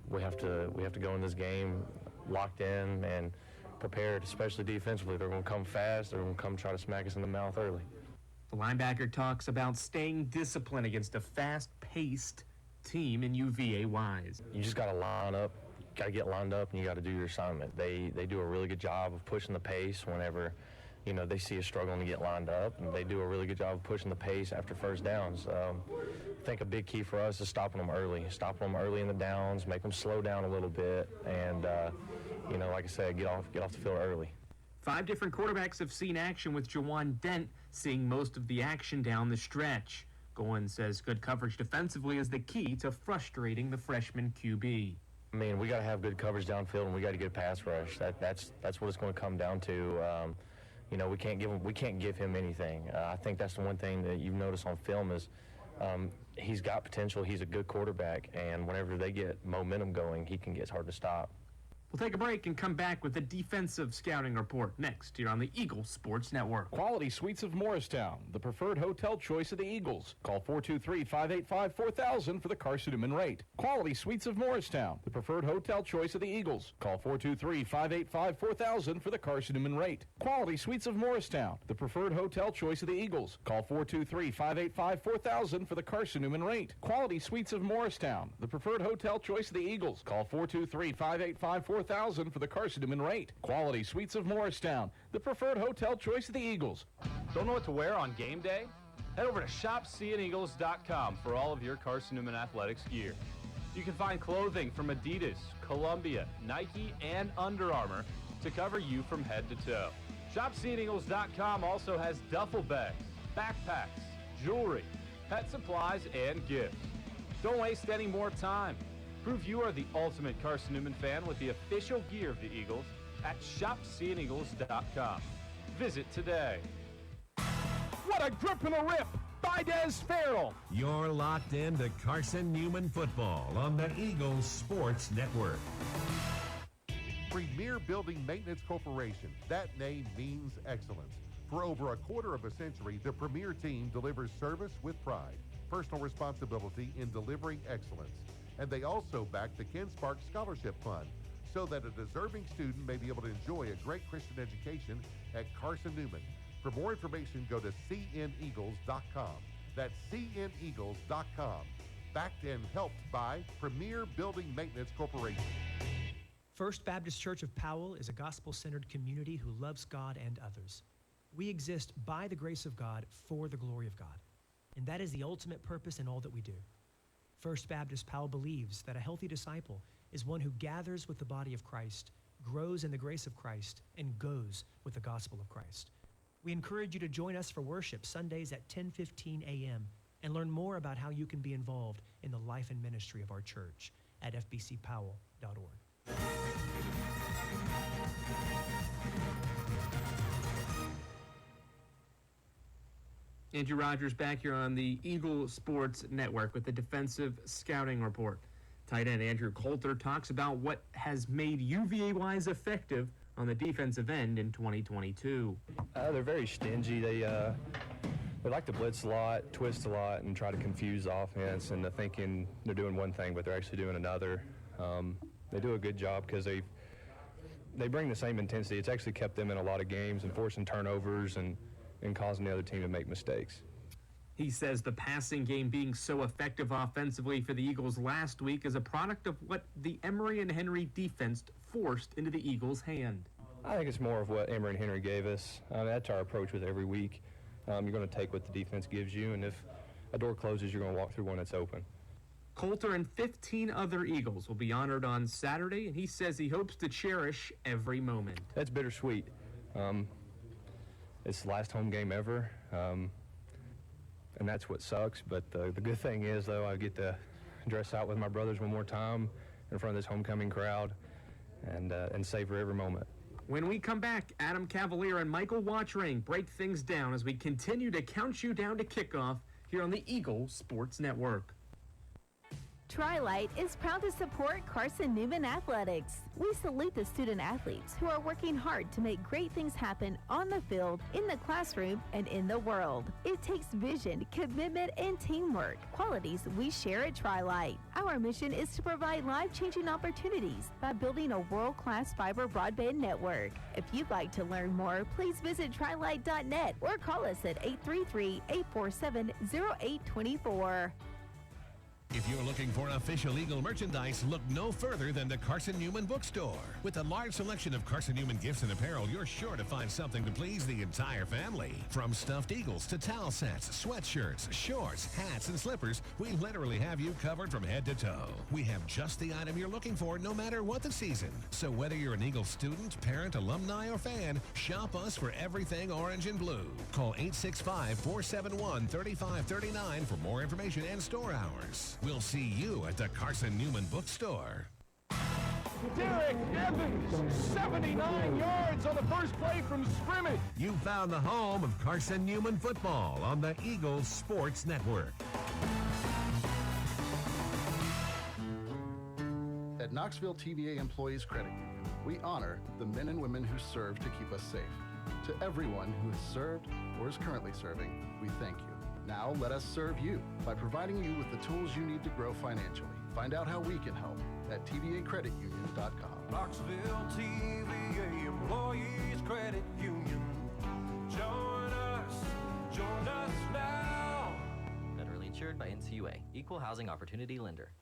We have to go in this game locked in and prepared, especially defensively. They're going to come fast. They're going to come try to smack us in the mouth early. The linebacker talks about staying disciplined against a fast-paced team in UVA-wise. You just got to line up. Got to get lined up, and you got to do your assignment. They do a really good job of pushing the pace whenever they see us struggling to get lined up, and they do a really good job of pushing the pace after first downs. I think a big key for us is stopping them early in the downs, make them slow down a little bit, and like I said, get off the field early. 5 different quarterbacks have seen action, with Jawan Dent seeing most of the action down the stretch. Goins says good coverage defensively is the key to frustrating the freshman QB. I mean, we got to have good coverage downfield, and we got to get a pass rush. That's what it's going to come down to. We can't give him anything. I think that's the one thing that you've noticed on film is he's got potential. He's a good quarterback, and whenever they get momentum going, it's hard to stop. We'll take a break and come back with the defensive scouting report next here on the Eagles Sports Network. Quality Suites of Morristown, the preferred hotel choice of the Eagles. Call 423-585-4000 for the Carson-Newman rate. Quality Suites of Morristown, the preferred hotel choice of the Eagles. Call 423-585-4000 for the Carson-Newman rate. Quality Suites of Morristown, the preferred hotel choice of the Eagles. Call 423-585-4000 for the Carson-Newman rate. Quality Suites of Morristown, the preferred hotel choice of the Eagles. Call 423-585-4000 for the Carson-Newman rate. Quality Suites of Morristown, the preferred hotel choice of the Eagles. Don't know what to wear on game day? Head over to shopseeandeagles.com for all of your Carson-Newman athletics gear. You can find clothing from Adidas, Columbia, Nike, and Under Armour to cover you from head to toe. ShopSeeAndEagles.com also has duffel bags, backpacks, jewelry, pet supplies, and gifts. Don't waste any more time. Prove you are the ultimate Carson-Newman fan with the official gear of the Eagles at ShopSeeAndEagles.com. Visit today. What a grip and a rip by Des Farrell. You're locked into Carson-Newman football on the Eagles Sports Network. Premier Building Maintenance Corporation. That name means excellence. For over a quarter of a century, the Premier team delivers service with pride, personal responsibility in delivering excellence. And they also back the Ken Sparks Scholarship Fund so that a deserving student may be able to enjoy a great Christian education at Carson-Newman. For more information, go to cneagles.com. That's cneagles.com. Backed and helped by Premier Building Maintenance Corporation. First Baptist Church of Powell is a gospel-centered community who loves God and others. We exist by the grace of God for the glory of God. And that is the ultimate purpose in all that we do. First Baptist Powell believes that a healthy disciple is one who gathers with the body of Christ, grows in the grace of Christ, and goes with the gospel of Christ. We encourage you to join us for worship Sundays at 10:15 a.m. and learn more about how you can be involved in the life and ministry of our church at fbcpowell.org. Andrew Rogers back here on the Eagle Sports Network with the defensive scouting report. Tight end Andrew Coulter talks about what has made UVA-wise effective on the defensive end in 2022. They're very stingy. They like to blitz a lot, twist a lot, and try to confuse the offense into thinking they're doing one thing, but they're actually doing another. They do a good job because they bring the same intensity. It's actually kept them in a lot of games and forcing turnovers and causing the other team to make mistakes. He says the passing game being so effective offensively for the Eagles last week is a product of what the Emery and Henry defense forced into the Eagles' hand. I think it's more of what Emery and Henry gave us. That's our approach with every week. You're going to take what the defense gives you, and if a door closes, you're going to walk through one that's open. Coulter and 15 other Eagles will be honored on Saturday, and he says he hopes to cherish every moment. That's bittersweet. It's the last home game ever, and that's what sucks. But the good thing is, though, I get to dress out with my brothers one more time in front of this homecoming crowd and savor every moment. When we come back, Adam Cavalier and Michael Watchring break things down as we continue to count you down to kickoff here on the Eagle Sports Network. Tri-Light is proud to support Carson-Newman Athletics. We salute the student athletes who are working hard to make great things happen on the field, in the classroom, and in the world. It takes vision, commitment, and teamwork, qualities we share at Tri-Light. Our mission is to provide life-changing opportunities by building a world-class fiber broadband network. If you'd like to learn more, please visit trilight.net or call us at 833-847-0824. If you're looking for official Eagle merchandise, look no further than the Carson-Newman bookstore. With a large selection of Carson-Newman gifts and apparel, you're sure to find something to please the entire family. From stuffed eagles to towel sets, sweatshirts, shorts, hats, and slippers, we literally have you covered from head to toe. We have just the item you're looking for no matter what the season. So whether you're an Eagle student, parent, alumni, or fan, shop us for everything orange and blue. Call 865-471-3539 for more information and store hours. We'll see you at the Carson-Newman bookstore. Derek Evans, 79 yards on the first play from scrimmage. You found the home of Carson-Newman football on the Eagles Sports Network. At Knoxville TVA Employees Credit Union, we honor the men and women who serve to keep us safe. To everyone who has served or is currently serving, we thank you. Now let us serve you by providing you with the tools you need to grow financially. Find out how we can help at tvacreditunion.com. Knoxville TVA Employees Credit Union. Join us now. Federally insured by NCUA, Equal Housing Opportunity Lender.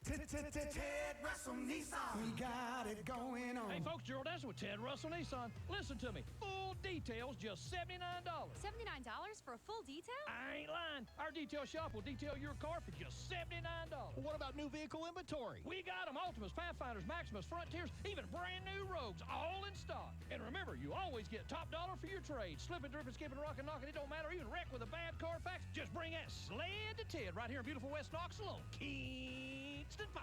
Ted Russell Nissan. We got it going on. Hey, folks, Gerald, that's with Ted Russell Nissan. Listen to me. Full details, just $79. $79 for a full detail? I ain't lying. Our detail shop will detail your car for just $79. What about new vehicle inventory? We got them. Altimas, Pathfinders, Maximus, Frontiers, even brand new Rogues, all in stock. And remember, you always get top dollar for your trade. Slipping, dripping, skipping, rocking, knocking, it don't matter. Even wreck with a bad Carfax. Just bring that sled to Ted right here in beautiful West Knoxville on Kingston Pike.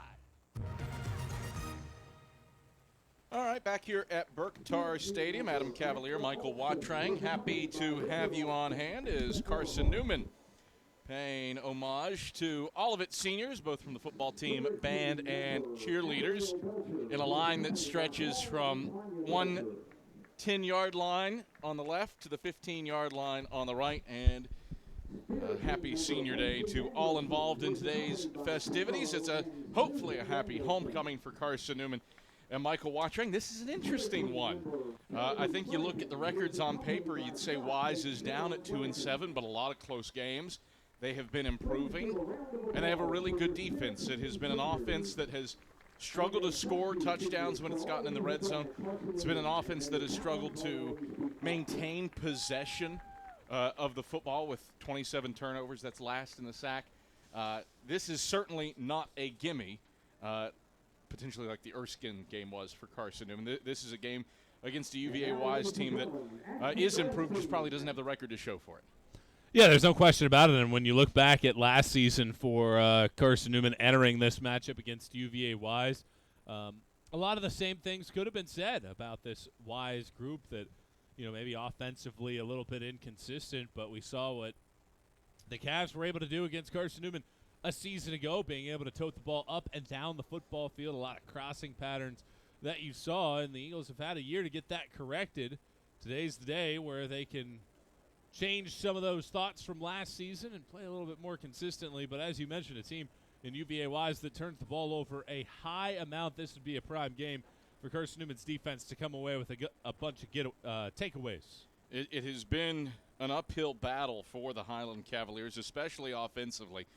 All right, back here at Berktar Stadium, Adam Cavalier, Michael Watrang, happy to have you on hand as Carson-Newman paying homage to all of its seniors, both from the football team, band, and cheerleaders, in a line that stretches from one 10-yard line on the left to the 15-yard line on the right, and happy senior day to all involved in today's festivities. It's hopefully a happy homecoming for Carson-Newman. And Michael Watrang, this is an interesting one. I think you look at the records on paper, you'd say Wise is down at 2-7, but a lot of close games. They have been improving, and they have a really good defense. It has been an offense that has struggled to score touchdowns when it's gotten in the red zone. It's been an offense that has struggled to maintain possession of the football with 27 turnovers. That's last in the sack. This is certainly not a gimme, potentially like the Erskine game was for Carson-Newman. This is a game against a UVA Wise team that is improved, just probably doesn't have the record to show for it. Yeah, there's no question about it. And when you look back at last season for Carson-Newman entering this matchup against UVA Wise, a lot of the same things could have been said about this Wise group that, you know, maybe offensively a little bit inconsistent, but we saw what the Cavs were able to do against Carson-Newman a season ago, being able to tote the ball up and down the football field, a lot of crossing patterns that you saw, and the Eagles have had a year to get that corrected. Today's the day where they can change some of those thoughts from last season and play a little bit more consistently. But as you mentioned, a team in UVA Wise that turns the ball over a high amount. This would be a prime game for Carson-Newman's defense to come away with a bunch of takeaways. It has been an uphill battle for the Highland Cavaliers, especially offensively.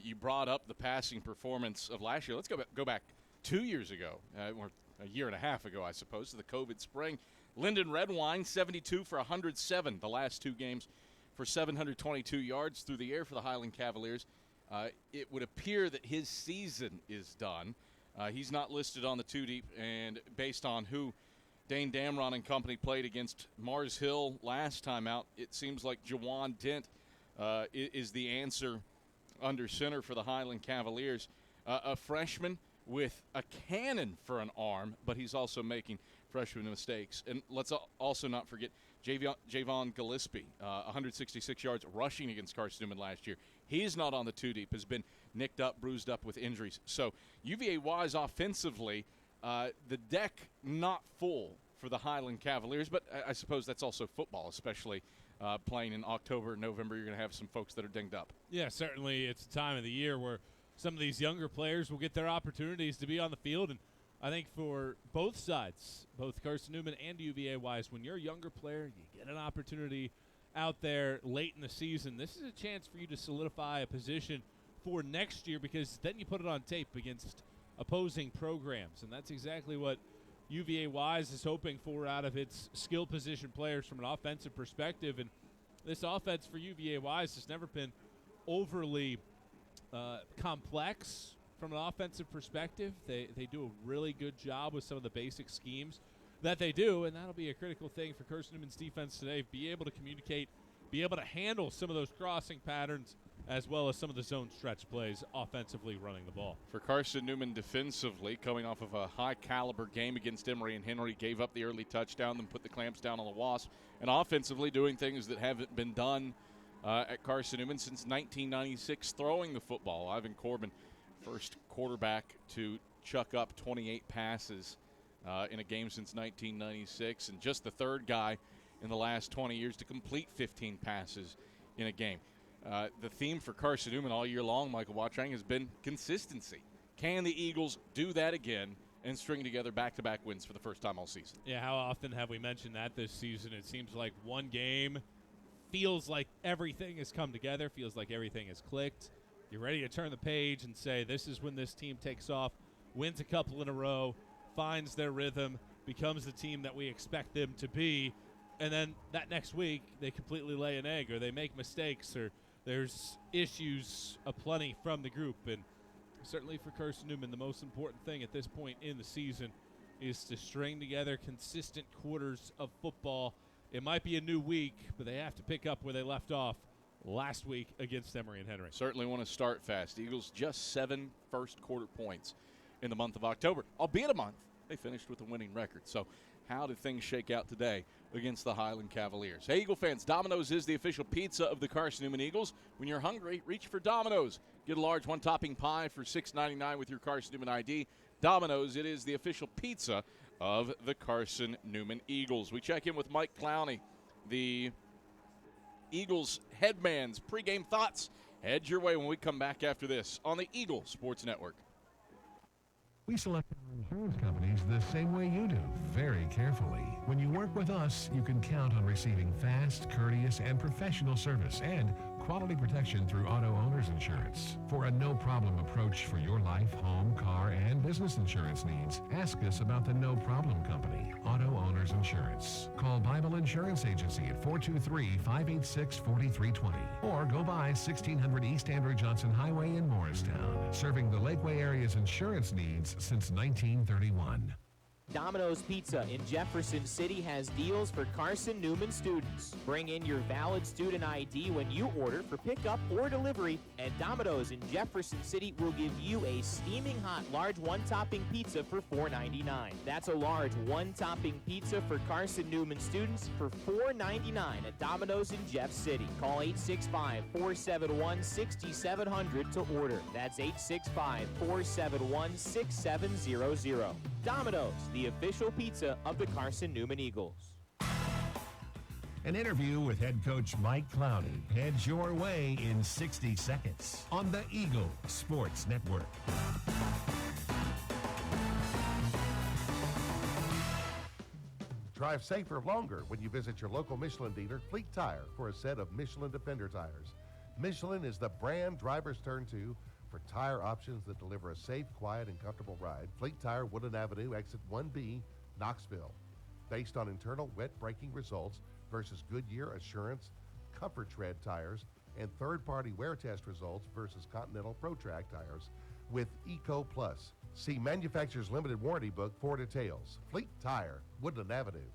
You brought up the passing performance of last year. Let's go back 2 years ago, or a year and a half ago, I suppose, to the COVID spring. Lyndon Redwine, 72 for 107 the last two games for 722 yards through the air for the Highland Cavaliers. It would appear that his season is done. He's not listed on the two deep, and based on who Dane Damron and company played against Mars Hill last time out, it seems like Jawan Dent is the answer under center for the Highland Cavaliers. A freshman with a cannon for an arm, but he's also making freshman mistakes. And let's also not forget Javon Gillespie, 166 yards rushing against Carson-Newman last year. He's not on the two deep, has been nicked up, bruised up with injuries. So UVA Wise offensively, the deck not full for the Highland Cavaliers, but I suppose that's also football, especially playing in October, November. You're going to have some folks that are dinged up. Yeah, certainly it's a time of the year where some of these younger players will get their opportunities to be on the field. And I think for both sides, both Carson-Newman and UVA Wise, when you're a younger player, you get an opportunity out there late in the season. This is a chance for you to solidify a position for next year, because then you put it on tape against opposing programs, and that's exactly what UVA Wise is hoping for out of its skill position players from an offensive perspective. And this offense for UVA Wise has never been overly complex from an offensive perspective. They do a really good job with some of the basic schemes that they do, and that'll be a critical thing for Carson-Newman's defense today. Be able to communicate, be able to handle some of those crossing patterns, as well as some of the zone stretch plays offensively running the ball. For Carson-Newman defensively, coming off of a high-caliber game against Emory and Henry, gave up the early touchdown, then put the clamps down on the Wasp, and offensively doing things that haven't been done at Carson-Newman since 1996, throwing the football. Ivan Corbin, first quarterback to chuck up 28 passes in a game since 1996, and just the third guy in the last 20 years to complete 15 passes in a game. The theme for Carson-Newman all year long, Michael Watrang, has been consistency. Can the Eagles do that again and string together back-to-back wins for the first time all season? Yeah, how often have we mentioned that this season? It seems like one game feels like everything has come together, feels like everything has clicked. You're ready to turn the page and say, this is when this team takes off, wins a couple in a row, finds their rhythm, becomes the team that we expect them to be, and then that next week they completely lay an egg, or they make mistakes, or there's issues aplenty from the group. And certainly for Carson-Newman, the most important thing at this point in the season is to string together consistent quarters of football. It might be a new week, but they have to pick up where they left off last week against Emory and Henry. Certainly want to start fast. Eagles just 7 first-quarter points in the month of October. Albeit a month, they finished with a winning record. So how did things shake out today against the Highland Cavaliers? Hey, Eagle fans, Domino's is the official pizza of the Carson-Newman Eagles. When you're hungry, reach for Domino's. Get a large one-topping pie for $6.99 with your Carson-Newman ID. Domino's, it is the official pizza of the Carson-Newman Eagles. We check in with Mike Clowney, the Eagles headman's pregame thoughts. Head your way when we come back after this on the Eagle Sports Network. We select our insurance companies the same way you do, very carefully. When you work with us, you can count on receiving fast, courteous, and professional service and quality protection through auto owner's insurance. For a no-problem approach for your life, home, car, and business insurance needs, ask us about the No Problem Company, Auto Owner's Insurance. Call Bible Insurance Agency at 423-586-4320 or go by 1600 East Andrew Johnson Highway in Morristown, serving the Lakeway area's insurance needs since 1931. Domino's Pizza in Jefferson City has deals for Carson-Newman students. Bring in your valid student ID when you order for pickup or delivery, and Domino's in Jefferson City will give you a steaming hot large one-topping pizza for $4.99. That's a large one-topping pizza for Carson-Newman students for $4.99 at Domino's in Jeff City. Call 865-471-6700 to order. That's 865-471-6700. Domino's, the official pizza of the Carson-Newman Eagles. An interview with head coach Mike Clowney heads your way in 60 seconds on the Eagle Sports Network. Drive safer longer when you visit your local Michelin dealer, Fleet Tire, for a set of Michelin Defender tires. Michelin is the brand drivers turn to for tire options that deliver a safe, quiet, and comfortable ride. Fleet Tire, Woodland Avenue, Exit 1B, Knoxville. Based on internal wet braking results versus Goodyear Assurance Comfort Tread tires and third-party wear test results versus Continental ProTrack tires with Eco Plus. See manufacturer's limited warranty book for details. Fleet Tire, Woodland Avenue.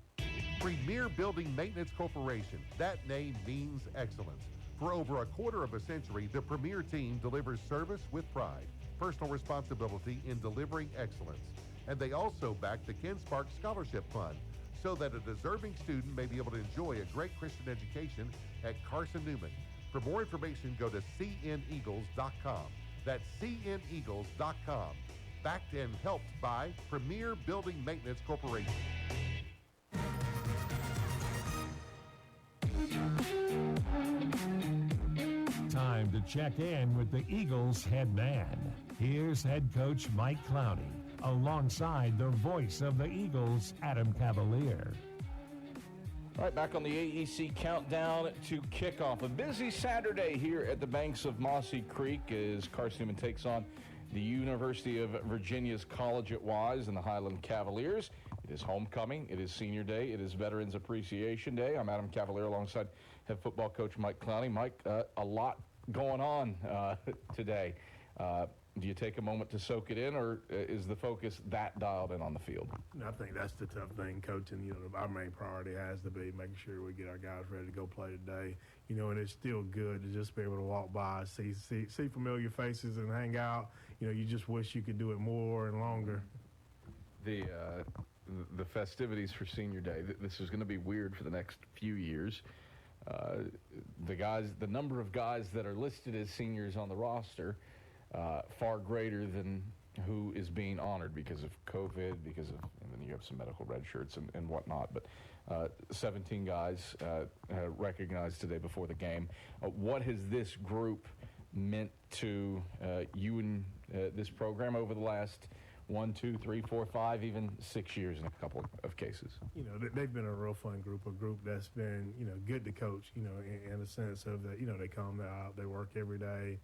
Premier Building Maintenance Corporation. That name means excellence. For over a quarter of a century, the Premier team delivers service with pride, personal responsibility in delivering excellence. And they also back the Ken Sparks Scholarship Fund so that a deserving student may be able to enjoy a great Christian education at Carson-Newman. For more information, go to cneagles.com. That's cneagles.com. Backed and helped by Premier Building Maintenance Corporation. Time to check in with the Eagles head man. Here's head coach Mike Clowney, alongside the voice of the Eagles, Adam Cavalier. All right, back on the AEC countdown to kickoff. A busy Saturday here at the banks of Mossy Creek as Carson-Newman takes on the University of Virginia's College at Wise and the Highland Cavaliers. It is homecoming. It is senior day. It is Veterans Appreciation Day. I'm Adam Cavalier alongside head football coach Mike Clowney. Mike, a lot going on today. Do you take a moment to soak it in, or is the focus that dialed in on the field? I think that's the tough thing, coaching. Our main priority has to be making sure we get our guys ready to go play today. And it's still good to just be able to walk by, see familiar faces and hang out. You just wish you could do it more and longer. The festivities for Senior Day, this is going to be weird for the next few years. The number of guys that are listed as seniors on the roster, far greater than who is being honored because of COVID, and then you have some medical red shirts and whatnot. But 17 guys recognized today before the game. What has this group meant to you and this program over the last 1, 2, 3, 4, 5, even 6 years in a couple of cases? They've been a real fun group, that's been, good to coach, in a sense of that, they come out, they work every day.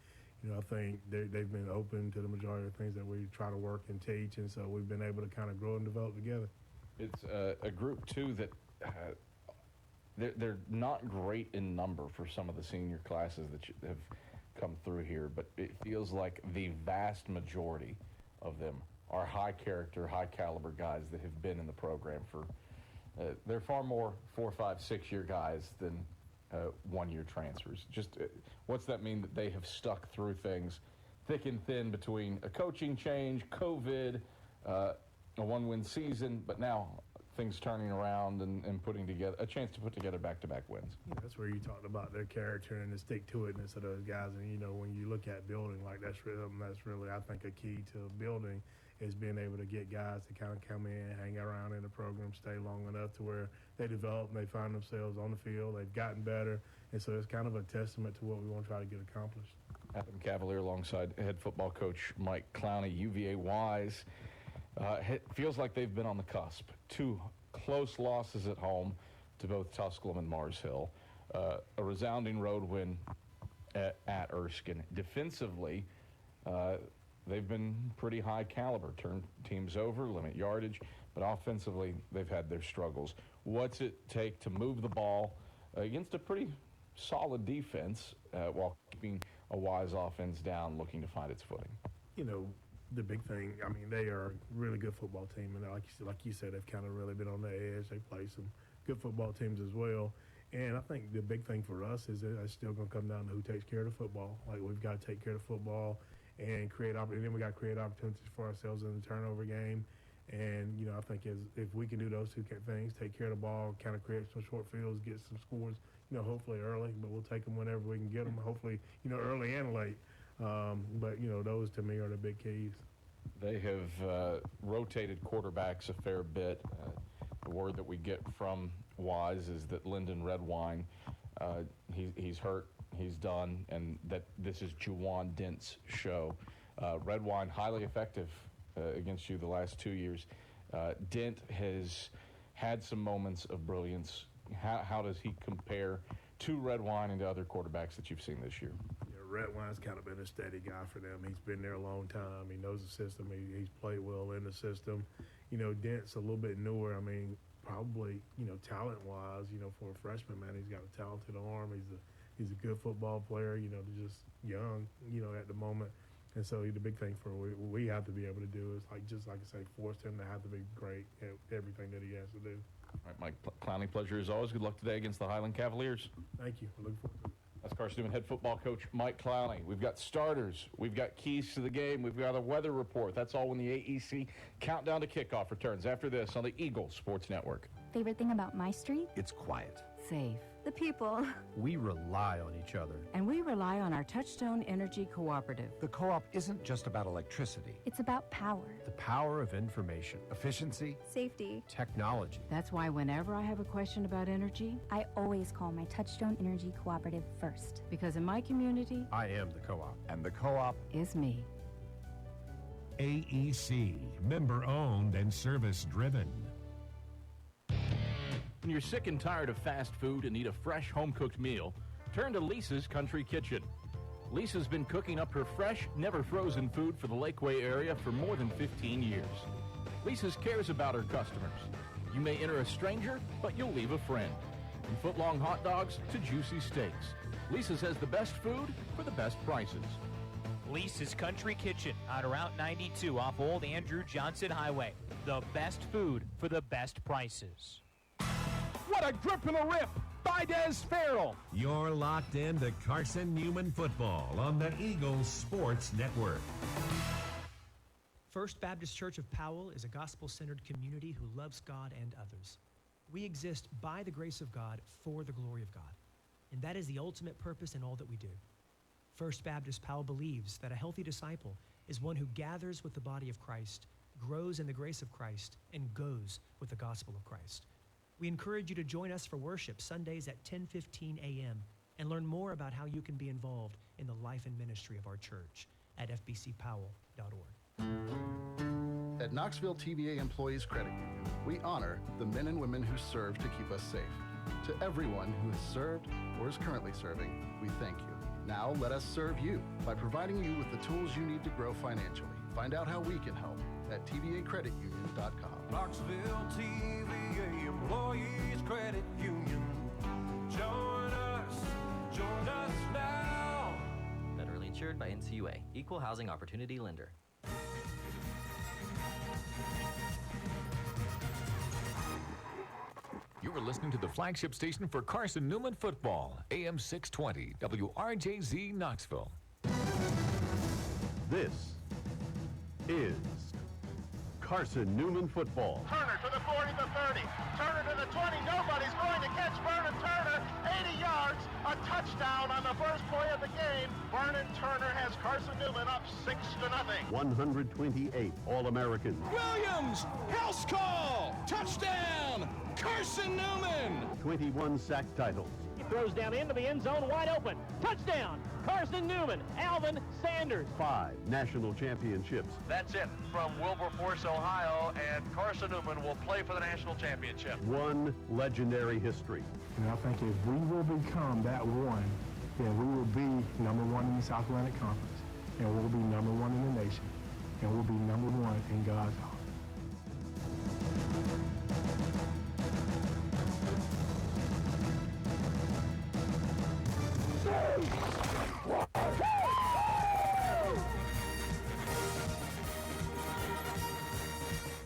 I think they've been open to the majority of things that we try to work and teach, and so we've been able to kind of grow and develop together. It's a group, too, that they're not great in number for some of the senior classes that have come through here, but it feels like the vast majority of them are high-character, high-caliber guys that have been in the program for they're far more 4, 5, 6-year guys than one-year transfers. What's that mean that they have stuck through things thick and thin between a coaching change, COVID, a one-win season, but now things turning around and putting together a chance to put together back-to-back wins? That's where you talked about their character and the stick-to-itness of those guys. And, when you look at building, that's really, I think, a key to building is being able to get guys to kind of come in, hang around in the program, stay long enough to where they develop and they find themselves on the field. They've gotten better. And so it's kind of a testament to what we want to try to get accomplished. Adam Cavalier alongside head football coach Mike Clowney, UVA Wise. It feels like they've been on the cusp. 2 close losses at home to both Tusculum and Mars Hill. A resounding road win at Erskine. Defensively, they've been pretty high caliber, turn teams over, limit yardage, but offensively they've had their struggles. What's it take to move the ball against a pretty solid defense while keeping a Wise offense down, looking to find its footing? The big thing, they are a really good football team, and like you said, they've kind of really been on the edge. They play some good football teams as well. And I think the big thing for us is that it's still going to come down to who takes care of the football. We've got to take care of the football and create opportunities. Then we got to create opportunities for ourselves in the turnover game. And, I think if we can do those 2 things, take care of the ball, kind of create some short fields, get some scores, hopefully early, but we'll take them whenever we can get them, hopefully, early and late. But, those to me are the big keys. They have rotated quarterbacks a fair bit. The word that we get from Wise is that Lyndon Redwine, he's hurt, he's done, and that this is Juwan Dent's show. Redwine, highly effective against you the last 2 years. Dent has had some moments of brilliance. How does he compare to Redwine and to other quarterbacks that you've seen this year? Redwine's kind of been a steady guy for them. He's been there a long time. He knows the system. He's played well in the system. Dent's a little bit newer. Probably, talent-wise, for a freshman, man, he's got a talented arm. He's a good football player, just young, at the moment. And so the big thing for we have to be able to do is, just like I say, force him to have to be great at everything that he has to do. All right, Mike Clowney, pleasure as always. Good luck today against the Highland Cavaliers. Thank you. We're looking forward to it. That's Carson-Newman head football coach Mike Clowney. We've got starters. We've got keys to the game. We've got a weather report. That's all when the AEC countdown to kickoff returns after this on the Eagle Sports Network. Favorite thing about my street? It's quiet. Safe. The people. We rely on each other. And we rely on our Touchstone Energy Cooperative. The co-op isn't just about electricity. It's about power. The power of information, efficiency, safety, technology. That's why whenever I have a question about energy, I always call my Touchstone Energy Cooperative first. Because in my community, I am the co-op. And the co-op is me. AEC, member-owned and service-driven. When you're sick and tired of fast food and need a fresh home-cooked meal, turn to Lisa's Country Kitchen. Lisa's been cooking up her fresh, never-frozen food for the Lakeway area for more than 15 years. Lisa's cares about her customers. You may enter a stranger, but you'll leave a friend. From foot-long hot dogs to juicy steaks, Lisa's has the best food for the best prices. Lisa's Country Kitchen on Route 92 off Old Andrew Johnson Highway. The best food for the best prices. What a grip and a rip by Des Farrell. You're locked into Carson-Newman football on the Eagles Sports Network. First Baptist Church of Powell is a gospel-centered community who loves God and others. We exist by the grace of God for the glory of God. And that is the ultimate purpose in all that we do. First Baptist Powell believes that a healthy disciple is one who gathers with the body of Christ, grows in the grace of Christ, and goes with the gospel of Christ. We encourage you to join us for worship Sundays at 10:15 a.m. and learn more about how you can be involved in the life and ministry of our church at fbcpowell.org. At Knoxville TVA Employees Credit Union, we honor the men and women who serve to keep us safe. To everyone who has served or is currently serving, we thank you. Now let us serve you by providing you with the tools you need to grow financially. Find out how we can help at tvacreditunion.com. Knoxville TVA Employees Credit Union. Join us now. Federally insured by NCUA. Equal housing opportunity lender. You are listening to the flagship station for Carson-Newman football, AM 620, WRJZ Knoxville. This is Carson-Newman football. Turner to the 40, the 30. Turner to the 20. Nobody's going to catch Vernon Turner. 80 yards. A touchdown on the first play of the game. Vernon Turner has Carson-Newman up 6-0. 128 All-Americans. Williams, house call, touchdown, Carson-Newman. 21 sack titles. He throws down into the end zone, wide open. Touchdown, Carson-Newman, Alvin Sanders. 5 national championships. That's it from Wilberforce, Ohio, and Carson-Newman will play for the national championship. 1 legendary history. And I think if we will become that one, then we will be number one in the South Atlantic Conference, and we'll be number one in the nation, and we'll be number one in God's heart.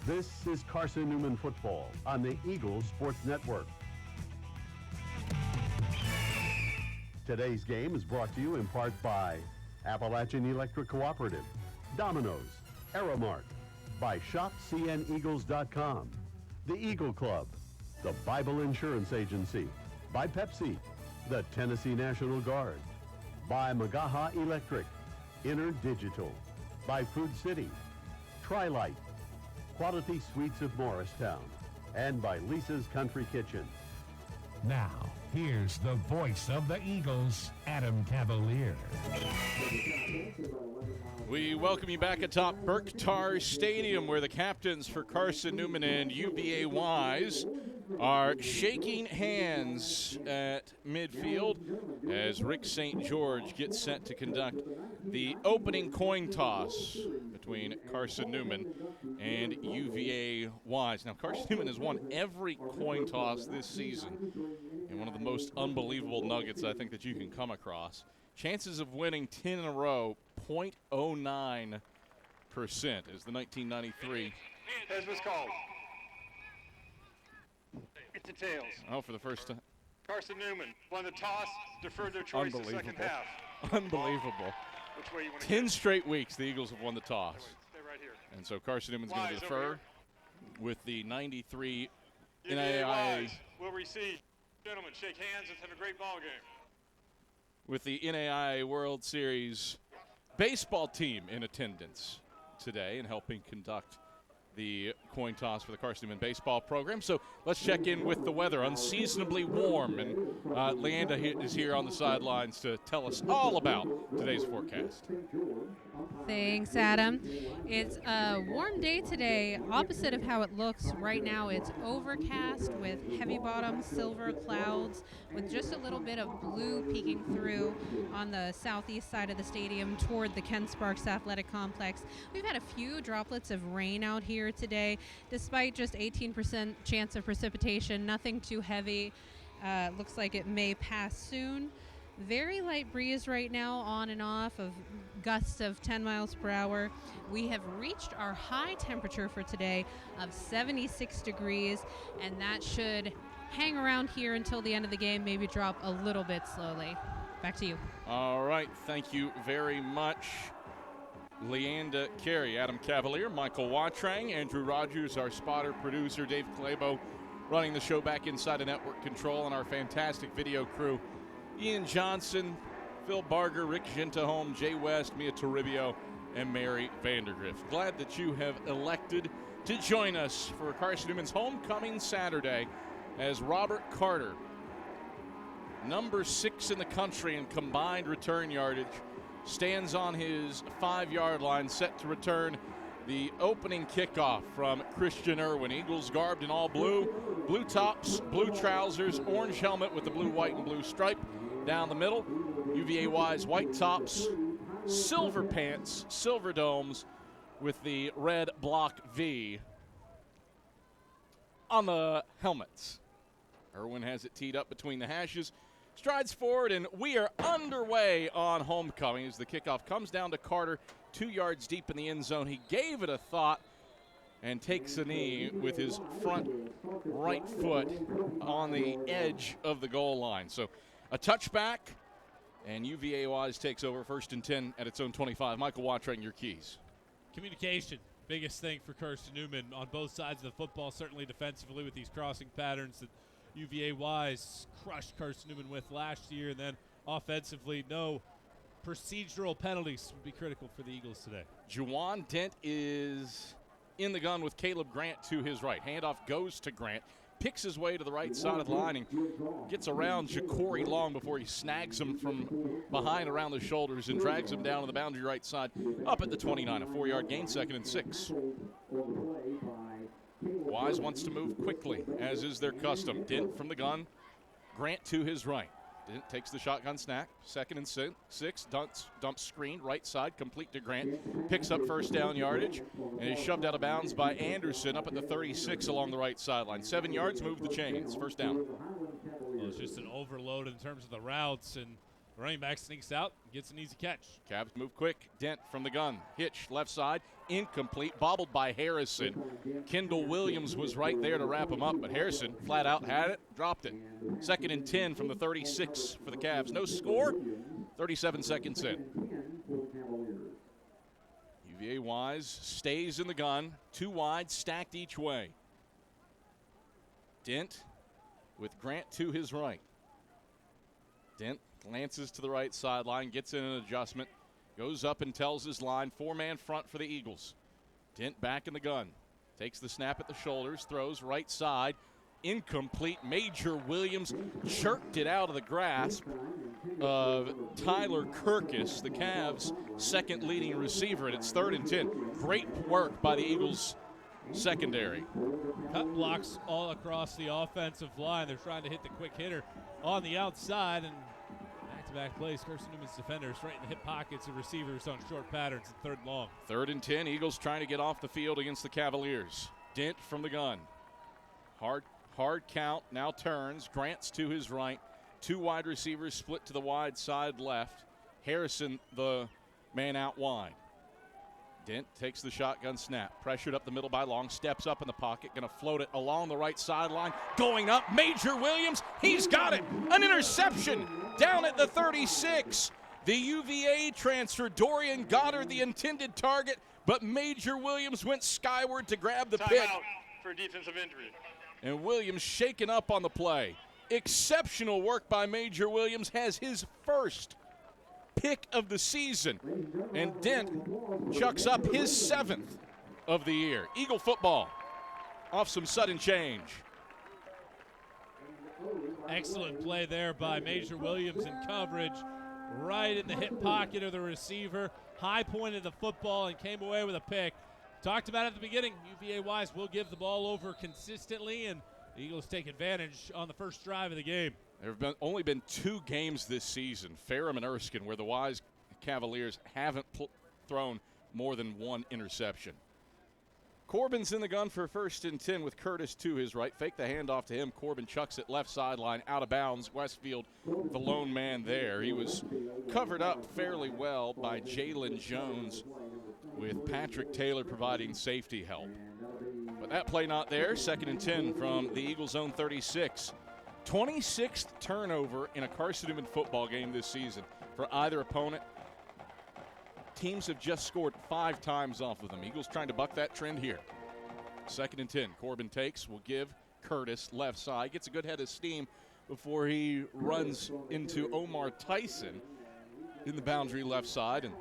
This is Carson-Newman football on the Eagles Sports Network. Today's game is brought to you in part by Appalachian Electric Cooperative, Domino's, Aramark, by ShopCNEagles.com, the Eagle Club, the Bible Insurance Agency, by Pepsi, the Tennessee National Guard, by Magaha Electric, Inner Digital, by Food City, Tri-Light, Quality Sweets of Morristown, and by Lisa's Country Kitchen. Now, here's the voice of the Eagles, Adam Cavalier. We welcome you back atop Berktar Stadium, where the captains for Carson-Newman and UVA Wise are shaking hands at midfield as Rick St. George gets set to conduct the opening coin toss between Carson-Newman and UVA Wise. Now, Carson-Newman has won every coin toss this season, and one of the most unbelievable nuggets I think that you can come across. Chances of winning 10 in a row, 0.09% is the 1993. Here's what's called. It's a tails. Oh, for the first time. Carson-Newman won the toss, deferred their choice the second half. Unbelievable. Which way you want to 10 straight weeks the Eagles have won the toss. Stay right here. And so Carson-Newman's going to Wise defer over with the 93 UVA NAIA. Wise will receive. Gentlemen, shake hands. It's been a great ball game. With the NAIA World Series baseball team in attendance today and helping conduct the coin toss for the Carson-Newman baseball program. So let's check in with the weather. Unseasonably warm, and Leanda is here on the sidelines to tell us all about today's forecast. Thanks, Adam. It's a warm day today, opposite of how it looks right now. It's overcast with heavy bottom silver clouds with just a little bit of blue peeking through on the southeast side of the stadium toward the Ken Sparks Athletic Complex. We've had a few droplets of rain out here today, despite just 18% chance of precipitation. Nothing too heavy. Looks like it may pass soon. Very light breeze right now, on and off, of gusts of 10 miles per hour. We have reached our high temperature for today of 76 degrees, and that should hang around here until the end of the game, maybe drop a little bit slowly. Back to you. All right, thank you very much, Leanda Carey. Adam Cavalier, Michael Watrang, Andrew Rogers, our spotter, producer, Dave Clabo, running the show back inside the network control, and our fantastic video crew, Ian Johnson, Phil Barger, Rick Gentahome, Jay West, Mia Toribio, and Mary Vandergrift. Glad that you have elected to join us for Carson-Newman's homecoming Saturday as Robert Carter, number 6 in the country in combined return yardage, stands on his 5-yard line, set to return the opening kickoff from Christian Irwin. Eagles garbed in all blue, blue tops, blue trousers, orange helmet with the blue, white, and blue stripe down the middle. UVA-wise white tops, silver pants, silver domes with the red block V on the helmets. Irwin has it teed up between the hashes, strides forward, and we are underway on homecoming as the kickoff comes down to Carter, 2 yards deep in the end zone. He gave it a thought and takes a knee with his front right foot on the edge of the goal line. So a touchback, and UVA-wise takes over 1st and 10 at its own 25. Michael Watrang, your keys. Communication, biggest thing for Carson-Newman on both sides of the football, certainly defensively with these crossing patterns that UVA-wise crushed Carson-Newman with last year, and then offensively, no procedural penalties would be critical for the Eagles today. Juwan Dent is in the gun with Caleb Grant to his right. Handoff goes to Grant, picks his way to the right side of the line, and gets around Ja'Cory Long before he snags him from behind around the shoulders and drags him down to the boundary right side up at the 29. A 4-yard gain, 2nd and 6. Wise wants to move quickly, as is their custom. Dent from the gun, Grant to his right. Dent takes the shotgun snap, 2nd and 6, dumps screen, right side, complete to Grant. Picks up 1st down yardage, and is shoved out of bounds by Anderson up at the 36 along the right sideline. 7 yards, move the chains, 1st down. Well, it's just an overload in terms of the routes, and the running back sneaks out and gets an easy catch. Cavs move quick. Dent from the gun. Hitch, left side, incomplete, bobbled by Harrison. Kendall Williams was right there to wrap him up, but Harrison flat out had it, dropped it. 2nd and 10 from the 36 for the Cavs. No score, 37 seconds in. UVA-wise stays in the gun. 2 wide, stacked each way. Dent with Grant to his right. Dent glances to the right sideline, gets in an adjustment, goes up and tells his line, 4-man front for the Eagles. Dent back in the gun, takes the snap at the shoulders, throws right side, incomplete. Major Williams jerked it out of the grasp of Tyler Kirkus, the Cavs' second leading receiver, and it's 3rd and 10. Great work by the Eagles secondary. Cut blocks all across the offensive line. They're trying to hit the quick hitter on the outside, and back-to-back plays. Carson-Newman's defenders right in the hip pockets of receivers on short patterns and 3rd and long. 3rd and 10. Eagles trying to get off the field against the Cavaliers. Dent from the gun. Hard count. Now turns. Grant's to his right. 2 wide receivers split to the wide side left. Harrison, the man out wide. Dent takes the shotgun snap. Pressured up the middle by Long. Steps up in the pocket. Going to float it along the right sideline. Going up. Major Williams. He's got it. An interception down at the 36. The UVA transfer, Dorian Goddard, the intended target, but Major Williams went skyward to grab the pick. Timeout for defensive injury. And Williams shaken up on the play. Exceptional work by Major Williams. Has his first pick of the season. And Dent chucks up his 7th of the year. Eagle football off some sudden change. Excellent play there by Major Williams in coverage, right in the hip pocket of the receiver. High pointed the football and came away with a pick. Talked about it at the beginning, UVA Wise will give the ball over consistently, and the Eagles take advantage on the first drive of the game. There have only been 2 games this season, Ferrum and Erskine, where the Wise Cavaliers haven't thrown more than 1 interception. Corbin's in the gun for 1st and 10 with Curtis to his right. Fake the handoff to him. Corbin chucks it left sideline, out of bounds. Westfield, the lone man there. He was covered up fairly well by Jalen Jones, with Patrick Taylor providing safety help. But that play not there. 2nd and 10 from the Eagles' own 36. 26th turnover in a Carson-Newman football game this season for either opponent. Teams have just scored 5 times off of them. Eagles trying to buck that trend here. 2nd and 10. Corbin takes, will give Curtis left side. Gets a good head of steam before he runs into Omar Tyson in the boundary left side and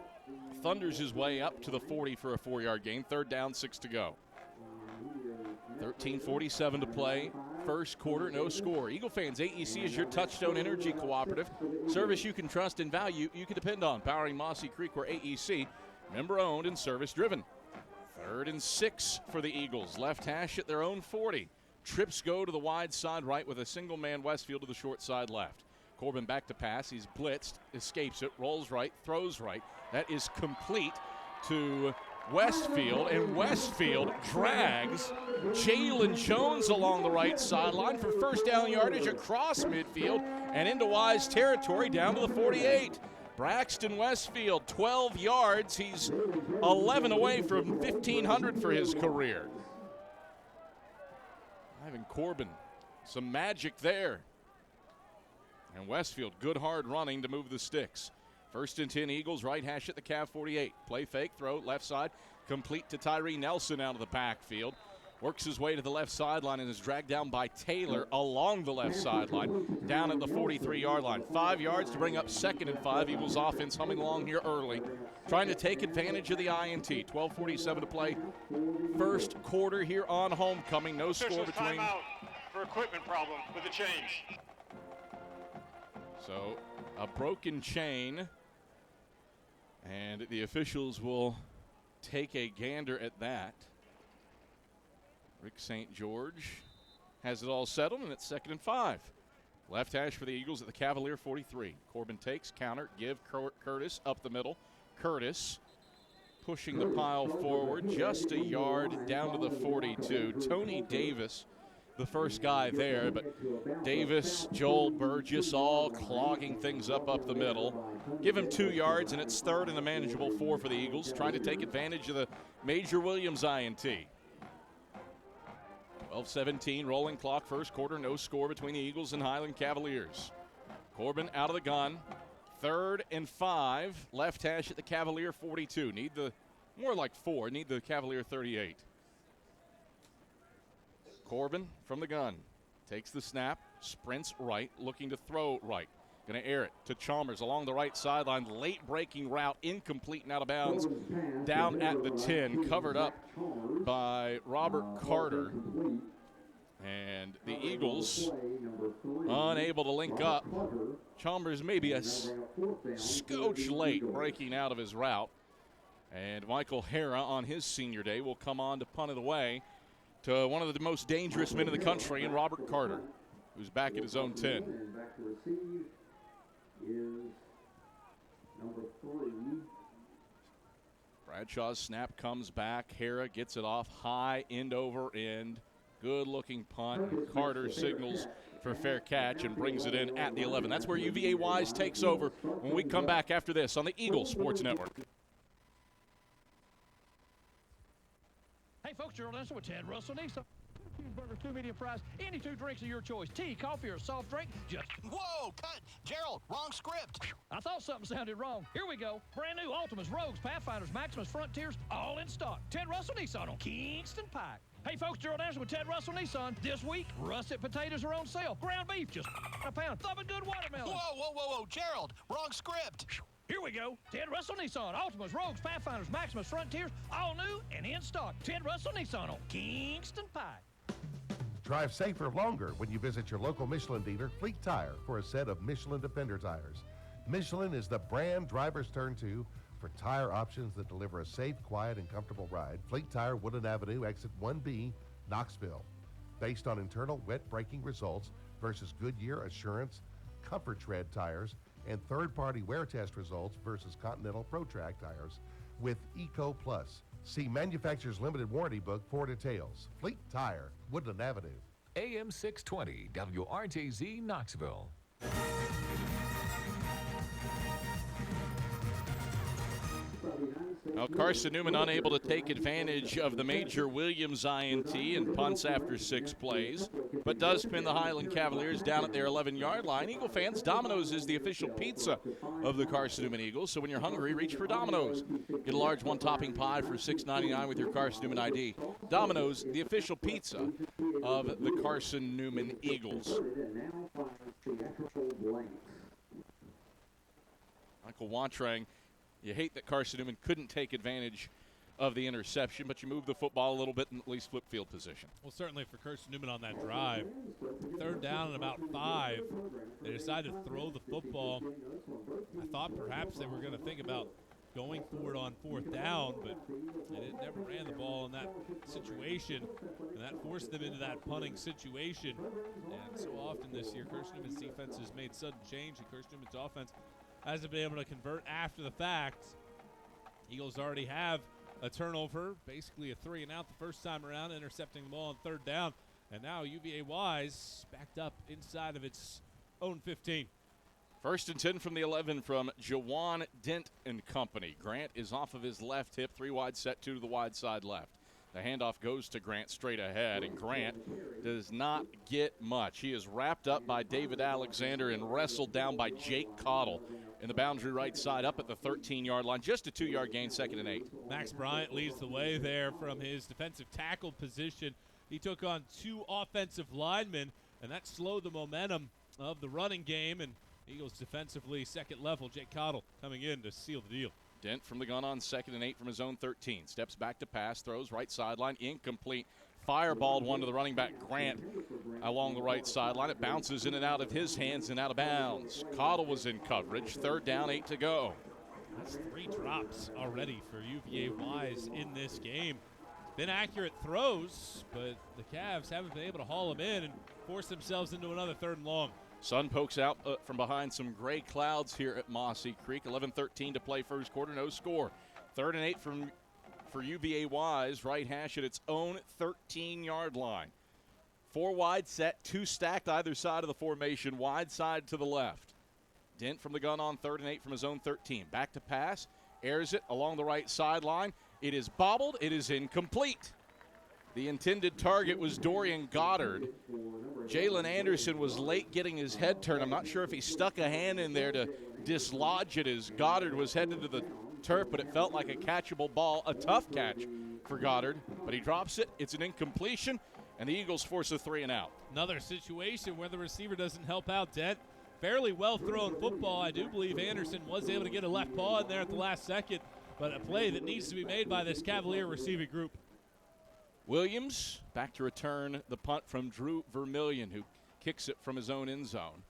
thunders his way up to the 40 for a 4-yard gain. 3rd down, 6 to go. 13:47 to play. First quarter, no score. Eagle fans, AEC is your Touchstone Energy Cooperative. Service you can trust and value you can depend on. Powering Mossy Creek, where AEC, member-owned and service-driven. 3rd and 6 for the Eagles. Left hash at their own 40. Trips go to the wide side right with a single-man Westfield to the short side left. Corbin back to pass. He's blitzed, escapes it, rolls right, throws right. That is complete to Westfield, and Westfield drags Jalen Jones along the right sideline for 1st down yardage across midfield and into Wise territory down to the 48. Braxton Westfield, 12 yards. He's 11 away from 1,500 for his career. Ivan Corbin, some magic there. And Westfield, good hard running to move the sticks. 1st and 10 Eagles, right hash at the Cav 48. Play fake, throw left side, complete to Tyree Nelson out of the backfield. Works his way to the left sideline and is dragged down by Taylor along the left sideline, down at the 43-yard line. 5 yards to bring up 2nd and 5. Eagles offense humming along here early, trying to take advantage of the INT. 12:47 to play. First quarter here on homecoming. No score between. Timeout for equipment problem with the change. So a broken chain. And the officials will take a gander at that. Rick St. George has it all settled, and it's 2nd and 5. Left hash for the Eagles at the Cavalier 43. Corbin takes, counter, give Curtis up the middle. Curtis pushing the pile forward just a yard down to the 42. Tony Davis, the first guy there, but Davis, Joel Burgess all clogging things up the middle. Give him 2 yards, and it's 3rd and a manageable 4 for the Eagles, trying to take advantage of the Major Williams INT. 12:17, rolling clock, first quarter, no score between the Eagles and Highland Cavaliers. Corbin out of the gun, 3rd and 5, left hash at the Cavalier 42. Need the, more like 4, need the Cavalier 38. Corbin from the gun, takes the snap, sprints right, looking to throw right. Going to air it to Chalmers along the right sideline. Late breaking route, incomplete and out of bounds. Down at the 10, covered up by Robert Carter. And the Eagles unable to link up. Chalmers maybe a scotch late breaking out of his route. And Michael Hara on his senior day will come on to punt it away to one of the most dangerous men in the country, and Robert Carter, who's back at his own 10. Back to receive is number 3. Bradshaw's snap comes back. Hara gets it off high, end over end. Good-looking punt. And Carter signals for fair catch and brings it in at the 11. That's where UVA Wise takes over when we come back after this on the Eagle Sports Network. Hey, folks, Gerald Ensign with Ted Russell Nissan. Cheeseburger, 2 medium fries, any 2 drinks of your choice. Tea, coffee, or soft drink, just... Whoa, cut! Gerald, wrong script. I thought something sounded wrong. Here we go. Brand new Altimas, Rogues, Pathfinders, Maximus, Frontiers, all in stock. Ted Russell Nissan on Kingston Pike. Hey, folks, Gerald Anderson with Ted Russell Nissan. This week, russet potatoes are on sale. Ground beef, just a pound. Thumping good watermelon. Whoa, Gerald, wrong script. Here we go. Ted Russell Nissan. Altimas, Rogues, Pathfinders, Maximus, Frontiers, all new and in stock. Ted Russell Nissan on Kingston Pike. Drive safer longer when you visit your local Michelin dealer, Fleet Tire, for a set of Michelin Defender tires. Michelin is the brand drivers turn to for tire options that deliver a safe, quiet, and comfortable ride. Fleet Tire, Woodland Avenue, exit 1B, Knoxville. Based on internal wet braking results versus Goodyear Assurance Comfort Tread tires and third-party wear test results versus Continental ProTrack tires with Eco Plus. See manufacturer's limited warranty book for details. Fleet Tire, Woodland Avenue. AM 620, WRJZ, Knoxville. Well, Carson-Newman unable to take advantage of the Major Williams INT and punts after 6 plays, but does pin the Highland Cavaliers down at their 11-yard line. Eagle fans, Domino's is the official pizza of the Carson-Newman Eagles, so when you're hungry, reach for Domino's. Get a large one-topping pie for $6.99 with your Carson-Newman ID. Domino's, the official pizza of the Carson-Newman Eagles. Michael Wantrang, you hate that Carson-Newman couldn't take advantage of the interception, but you move the football a little bit and at least flip field position. Well, certainly for Carson-Newman on that drive. 3rd down and about 5. They decided to throw the football. I thought perhaps they were going to think about going for it on 4th down, but they never ran the ball in that situation, and that forced them into that punting situation. And so often this year, Carson-Newman's defense has made sudden change, and Carson-Newman's offense hasn't been able to convert after the fact. Eagles already have a turnover, basically a 3-and-out the first time around, intercepting the ball on 3rd down. And now UVA Wise backed up inside of its own 15. 1st and 10 from the 11 from Jawan Dent and company. Grant is off of his left hip, 3 wide set, 2 to the wide side left. The handoff goes to Grant straight ahead, and Grant does not get much. He is wrapped up by David Alexander and wrestled down by Jake Cottle in the boundary right side up at the 13-yard line. Just a 2-yard gain, 2nd and 8. Max Bryant leads the way there from his defensive tackle position. He took on 2 offensive linemen, and that slowed the momentum of the running game. And Eagles defensively, 2nd level, Jake Cottle coming in to seal the deal. Dent from the gun on 2nd and 8 from his own 13. Steps back to pass, throws right sideline, incomplete. Fireballed one to the running back, Grant, along the right sideline. It bounces in and out of his hands and out of bounds. Cottle was in coverage. 3rd down, 8 to go. That's 3 drops already for UVA Wise in this game. Been accurate throws, but the Cavs haven't been able to haul them in and force themselves into another 3rd and long. Sun pokes out from behind some gray clouds here at Mossy Creek. 11:13 to play first quarter, no score. 3rd and 8 for UVA Wise, right hash at its own 13-yard line. 4 wide set, 2 stacked either side of the formation, wide side to the left. Dent from the gun on 3rd and 8 from his own 13. Back to pass, airs it along the right sideline. It is bobbled, it is incomplete. The intended target was Dorian Goddard. Jalen Anderson was late getting his head turned. I'm not sure if he stuck a hand in there to dislodge it as Goddard was headed to the turf, but it felt like a catchable ball, a tough catch for Goddard, but he drops it. It's an incompletion, and the Eagles force a 3-and-out. Another situation where the receiver doesn't help out Dent. Fairly well-thrown football. I do believe Anderson was able to get a left paw in there at the last second, but a play that needs to be made by this Cavalier receiving group. Williams back to return the punt from Drew Vermillion, who kicks it from his own end zone.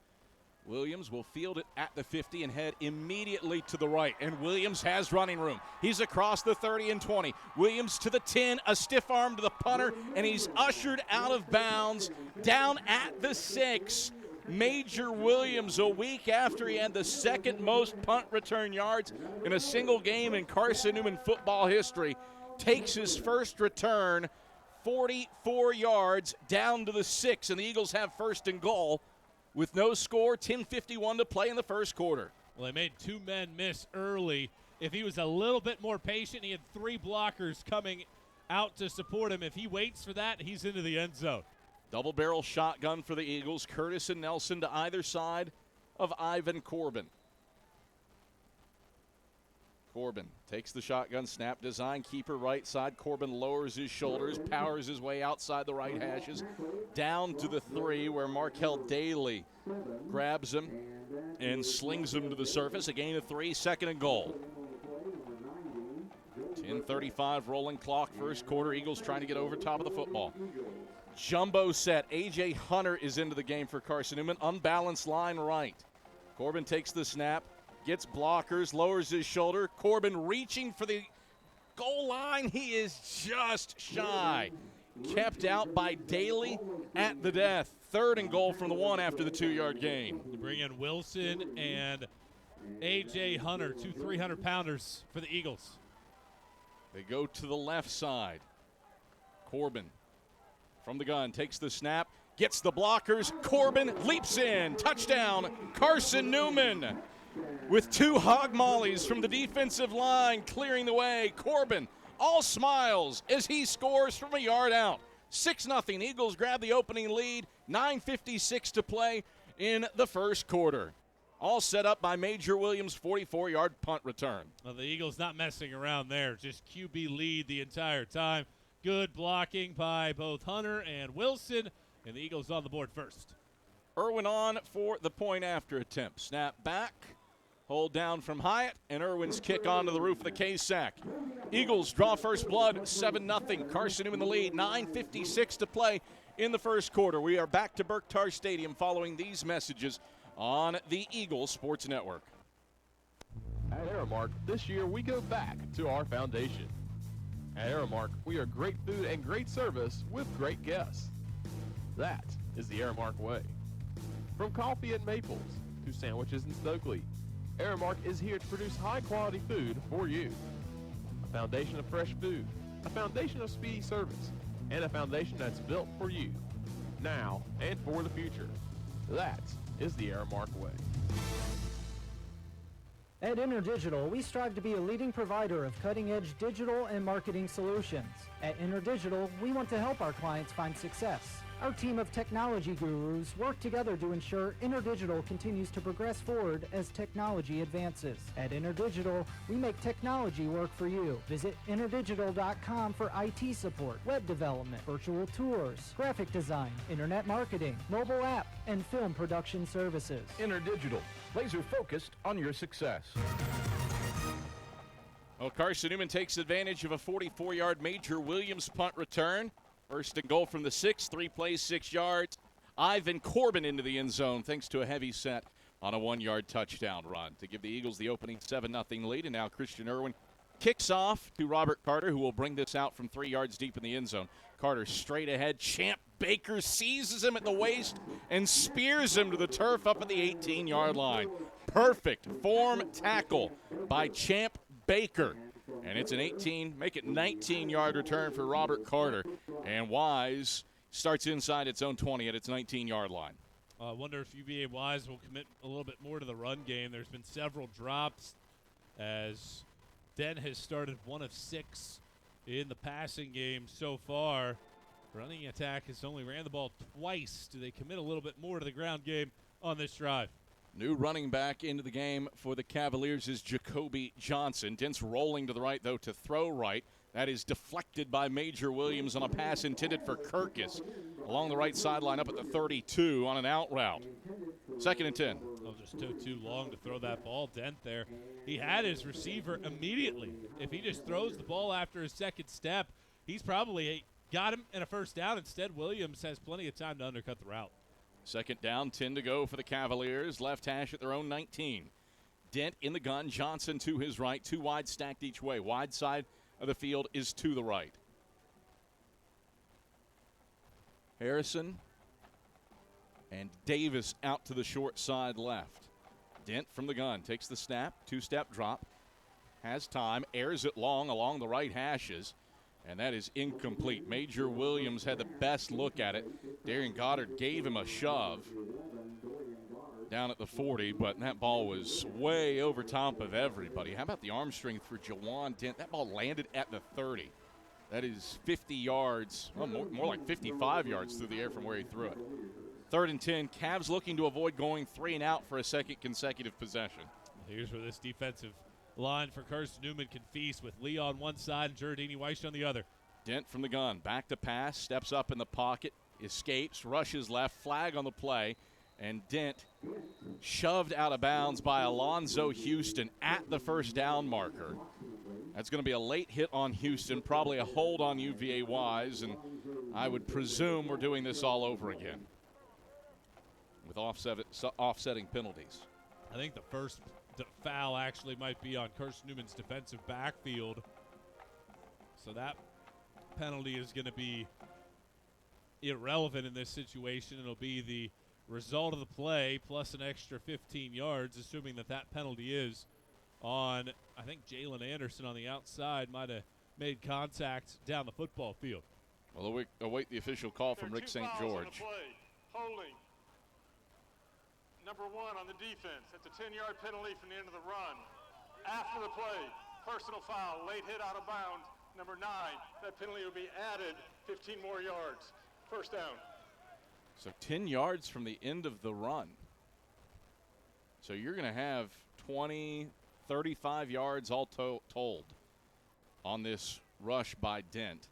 Williams will field it at the 50 and head immediately to the right. And Williams has running room. He's across the 30 and 20. Williams to the 10, a stiff arm to the punter, and he's ushered out of bounds down at the 6. Major Williams, a week after he had the second most punt return yards in a single game in Carson-Newman football history, takes his first return 44 yards down to the 6, and the Eagles have 1st and goal. With no score, 10:51 to play in the first quarter. Well, they made 2 men miss early. If he was a little bit more patient, he had 3 blockers coming out to support him. If he waits for that, he's into the end zone. Double-barrel shotgun for the Eagles. Curtis and Nelson to either side of Ivan Corbin. Corbin takes the shotgun snap, design keeper right side. Corbin lowers his shoulders, powers his way outside the right hashes, down to the 3 where Markel Daly grabs him and slings him to the surface. A gain of 3, 2nd and goal. 10:35 rolling clock, first quarter. Eagles trying to get over top of the football. Jumbo set. A.J. Hunter is into the game for Carson-Newman. Unbalanced line right. Corbin takes the snap, gets blockers, lowers his shoulder. Corbin reaching for the goal line. He is just shy. Kept out by Daly at the death. 3rd and goal from the 1 after the 2-yard gain. You bring in Wilson and A.J. Hunter, 2 300-pounders for the Eagles. They go to the left side. Corbin from the gun takes the snap, gets the blockers. Corbin leaps in. Touchdown, Carson-Newman. With 2 hog mollies from the defensive line clearing the way. Corbin all smiles as he scores from a yard out. 6-0. Eagles grab the opening lead. 9:56 to play in the first quarter. All set up by Major Williams' 44-yard punt return. Well, the Eagles not messing around there. Just QB lead the entire time. Good blocking by both Hunter and Wilson, and the Eagles on the board first. Irwin on for the point after attempt. Snap back, hold down from Hyatt, and Irwin's kick onto the roof of the K-Sack. Eagles draw first blood, 7-0. Carson-Newman the lead, 9:56 to play in the first quarter. We are back to Berktar Stadium following these messages on the Eagles Sports Network. At Aramark, this year we go back to our foundation. At Aramark, we are great food and great service with great guests. That is the Aramark way. From coffee and Maples to sandwiches in Stokely, Aramark is here to produce high-quality food for you. A foundation of fresh food, a foundation of speedy service, and a foundation that's built for you, now and for the future. That is the Aramark way. At InterDigital, we strive to be a leading provider of cutting-edge digital and marketing solutions. At InterDigital, we want to help our clients find success. Our team of technology gurus work together to ensure InterDigital continues to progress forward as technology advances. At InterDigital, we make technology work for you. Visit interdigital.com for IT support, web development, virtual tours, graphic design, internet marketing, mobile app, and film production services. InterDigital, laser focused on your success. Well, Carson-Newman takes advantage of a 44-yard Major Williams punt return. First and goal from the 6, 3 plays, 6 yards. Ivan Corbin into the end zone thanks to a heavy set on a 1-yard touchdown run to give the Eagles the opening 7-0 lead. And now Christian Irwin kicks off to Robert Carter, who will bring this out from 3 yards deep in the end zone. Carter straight ahead. Champ Baker seizes him at the waist and spears him to the turf up at the 18-yard line. Perfect form tackle by Champ Baker. And it's an 19-yard return for Robert Carter. And Wise starts inside its own 20 at its 19-yard line. I wonder if UVA Wise will commit a little bit more to the run game. There's been several drops as Den has started 1 of 6 in the passing game so far. Running attack has only ran the ball twice. Do they commit a little bit more to the ground game on this drive? New running back into the game for the Cavaliers is Jacoby Johnson. Dent's rolling to the right, though, to throw right. That is deflected by Major Williams on a pass intended for Kirkus along the right sideline up at the 32 on an out route. 2nd and 10. Oh, just took too long to throw that ball. Dent there. He had his receiver immediately. If he just throws the ball after his second step, he's probably got him in a first down. Instead, Williams has plenty of time to undercut the route. 2nd down, 10 to go for the Cavaliers. Left hash at their own 19. Dent in the gun. Johnson to his right. 2 wide stacked each way. Wide side of the field is to the right. Harrison and Davis out to the short side left. Dent from the gun takes the snap. 2-step drop. Has time. Airs it long along the right hashes. And that is incomplete. Major Williams had the best look at it. Darian Goddard gave him a shove down at the 40, but that ball was way over top of everybody. How about the arm strength for Jawan Dent? That ball landed at the 30. That is 50 yards, well, more like 55 yards through the air from where he threw it. 3rd and 10. Cavs looking to avoid going 3 and out for a second consecutive possession. Here's where this defensive line for Carson-Newman can feast with Lee on one side and Giardini Weiss on the other. Dent from the gun. Back to pass. Steps up in the pocket. Escapes. Rushes left. Flag on the play. And Dent shoved out of bounds by Alonzo Houston at the first down marker. That's going to be a late hit on Houston, probably a hold on UVA Wise, and I would presume we're doing this all over again with offsetting penalties. I think the first foul actually might be on Carson-Newman's defensive backfield. So that penalty is going to be irrelevant in this situation. It'll be the result of the play plus an extra 15 yards, assuming that penalty is on, I think Jalen Anderson on the outside might have made contact down the football field. Well, we await the official call from Rick St. George. Holding. Number 1 on the defense. That's a 10-yard penalty from the end of the run. After the play, personal foul, late hit out of bounds. Number 9, that penalty will be added 15 more yards. First down. So 10 yards from the end of the run. So you're going to have 20, 35 yards all told on this rush by Dent.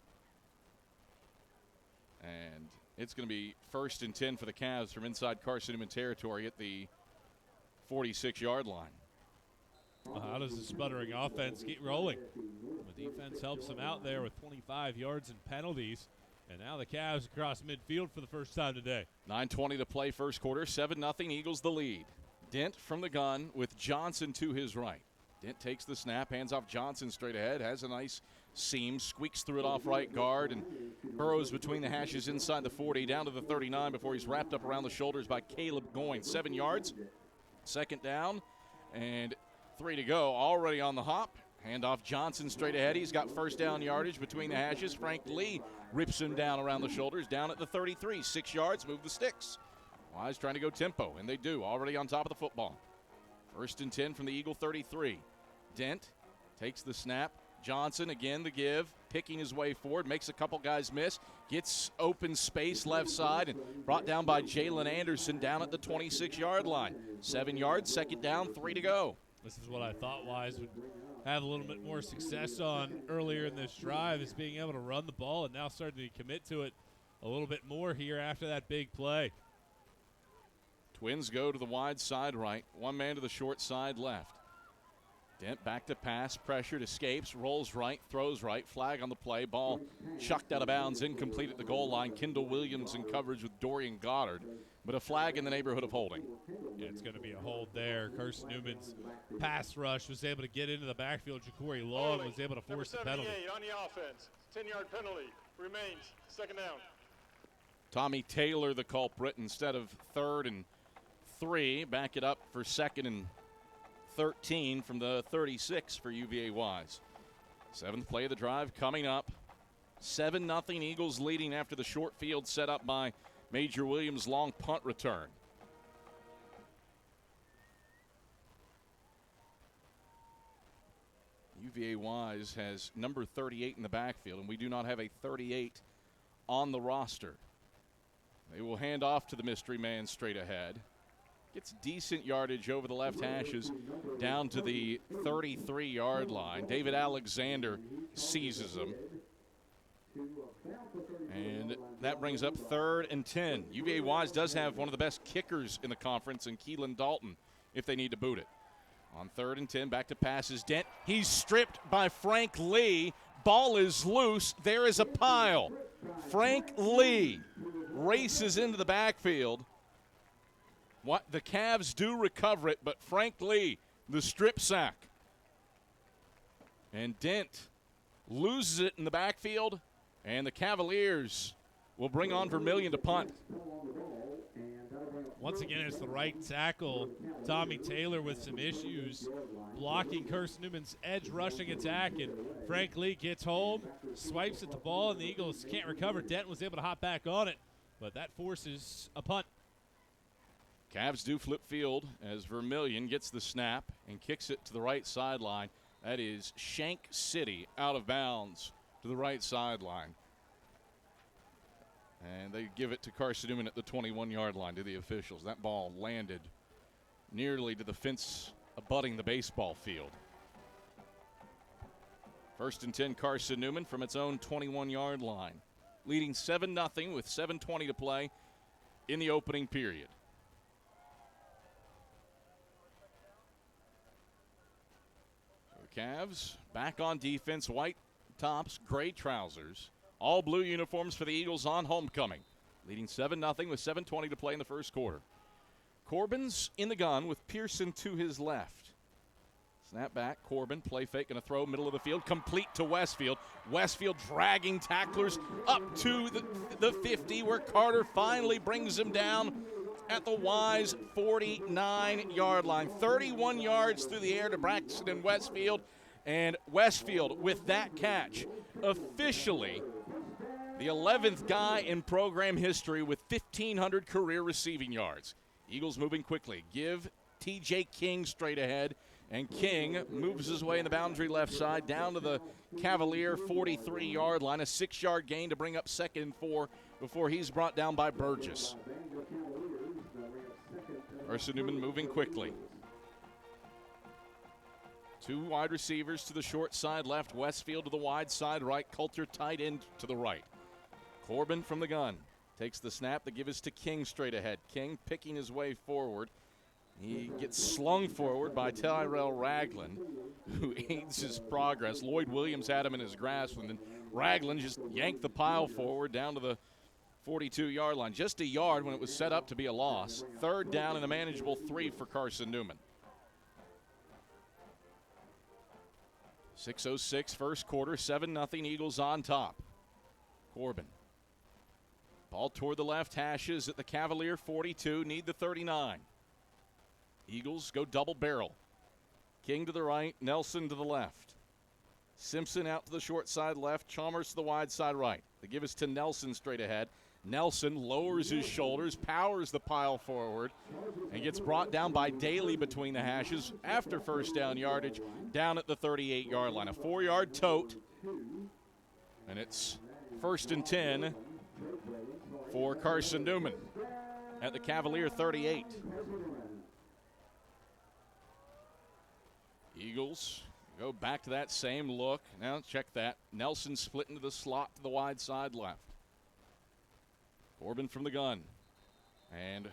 And it's going to be 1st and 10 for the Cavs from inside Carson-Newman territory at the 46-yard line. Well, how does the sputtering offense get rolling? The defense helps them out there with 25 yards and penalties. And now the Cavs across midfield for the first time today. 9:20 to play first quarter. 7-0 Eagles the lead. Dent from the gun with Johnson to his right. Dent takes the snap, hands off Johnson straight ahead, has a nice seam, squeaks through it off right guard, and burrows between the hashes inside the 40, down to the 39 before he's wrapped up around the shoulders by Caleb Goins. 7 yards, second down, and 3 to go. Already on the hop. Hand off Johnson straight ahead. He's got first down yardage between the hashes. Frank Lee rips him down around the shoulders, down at the 33. 6 yards, move the sticks. Wise trying to go tempo, and they do, already on top of the football. 1st and 10 from the Eagle 33. Dent takes the snap. Johnson, again the give, picking his way forward, makes a couple guys miss, gets open space left side, and brought down by Jalen Anderson down at the 26-yard line. 7 yards, second down, 3 to go. This is what I thought Wise would have a little bit more success on earlier in this drive, is being able to run the ball and now starting to commit to it a little bit more here after that big play. Twins go to the wide side right, one man to the short side left. Dent back to pass, pressured, escapes, rolls right, throws right, flag on the play, ball chucked out of bounds, incomplete at the goal line. Kendall Williams in coverage with Dorian Goddard, but a flag in the neighborhood of holding. Yeah, it's going to be a hold there. Carson-Newman's pass rush was able to get into the backfield. Ja'Cory Long was able to force the penalty. On the offense, 10-yard penalty remains, second down. Tommy Taylor the culprit instead of 3rd and 3. Back it up for 2nd and 13 from the 36 for UVA Wise. 7th play of the drive coming up. 7-0 Eagles leading after the short field set up by Major Williams' long punt return. UVA Wise has number 38 in the backfield, and we do not have a 38 on the roster. They will hand off to the mystery man straight ahead. Gets decent yardage over the left hashes down to the 33-yard line. David Alexander seizes him. And that brings up 3rd and 10. UVA Wise does have one of the best kickers in the conference in Keelan Dalton if they need to boot it. On 3rd and 10, back to passes. Dent, he's stripped by Frank Lee. Ball is loose. There is a pile. Frank Lee races into the backfield. What the Cavs do recover it, but Frank Lee, the strip sack. And Dent loses it in the backfield, and the Cavaliers will bring on Vermillion to punt. Once again, it's the right tackle, Tommy Taylor, with some issues blocking Carson-Newman's edge rushing attack, and Frank Lee gets home, swipes at the ball, and the Eagles can't recover. Dent was able to hop back on it, but that forces a punt. Cavs do flip field as Vermillion gets the snap and kicks it to the right sideline. That is Shank City out of bounds to the right sideline. And they give it to Carson-Newman at the 21-yard line to the officials. That ball landed nearly to the fence abutting the baseball field. 1st and 10 Carson-Newman from its own 21-yard line. Leading 7-0 with 7:20 to play in the opening period. Cavs back on defense, white tops, gray trousers. All blue uniforms for the Eagles on homecoming. Leading 7-0 with 7:20 to play in the first quarter. Corbin's in the gun with Pearson to his left. Snap back, Corbin, play fake, going to throw middle of the field, complete to Westfield. Westfield dragging tacklers up to the 50, where Carter finally brings him down at the Wise 49-yard line. 31 yards through the air to Braxton and Westfield. And Westfield, with that catch, officially the 11th guy in program history with 1,500 career receiving yards. Eagles moving quickly. Give T.J. King straight ahead. And King moves his way in the boundary left side down to the Cavalier 43-yard line. A 6-yard gain to bring up 2nd and 4 before he's brought down by Burgess. Carson-Newman moving quickly. 2 wide receivers to the short side left. Westfield to the wide side right. Coulter tight end to the right. Corbin from the gun. Takes the snap. The give is to King straight ahead. King picking his way forward. He gets slung forward by Tyrell Ragland, who aids his progress. Lloyd Williams had him in his grasp, and then Ragland just yanked the pile forward down to the 42-yard line. Just a yard when it was set up to be a loss. 3rd down and a manageable 3 for Carson-Newman. 6:06 first quarter, 7-0 Eagles on top. Corbin. Ball toward the left hashes at the Cavalier 42, need the 39. Eagles go double barrel. King to the right, Nelson to the left. Simpson out to the short side left, Chalmers to the wide side right. The give is to Nelson straight ahead. Nelson lowers his shoulders, powers the pile forward, and gets brought down by Daly between the hashes after first down yardage down at the 38-yard line. A 4-yard tote, and it's 1st and 10 for Carson-Newman at the Cavalier 38. Eagles go back to that same look. Now check that. Nelson split into the slot to the wide side left. Corbin from the gun. And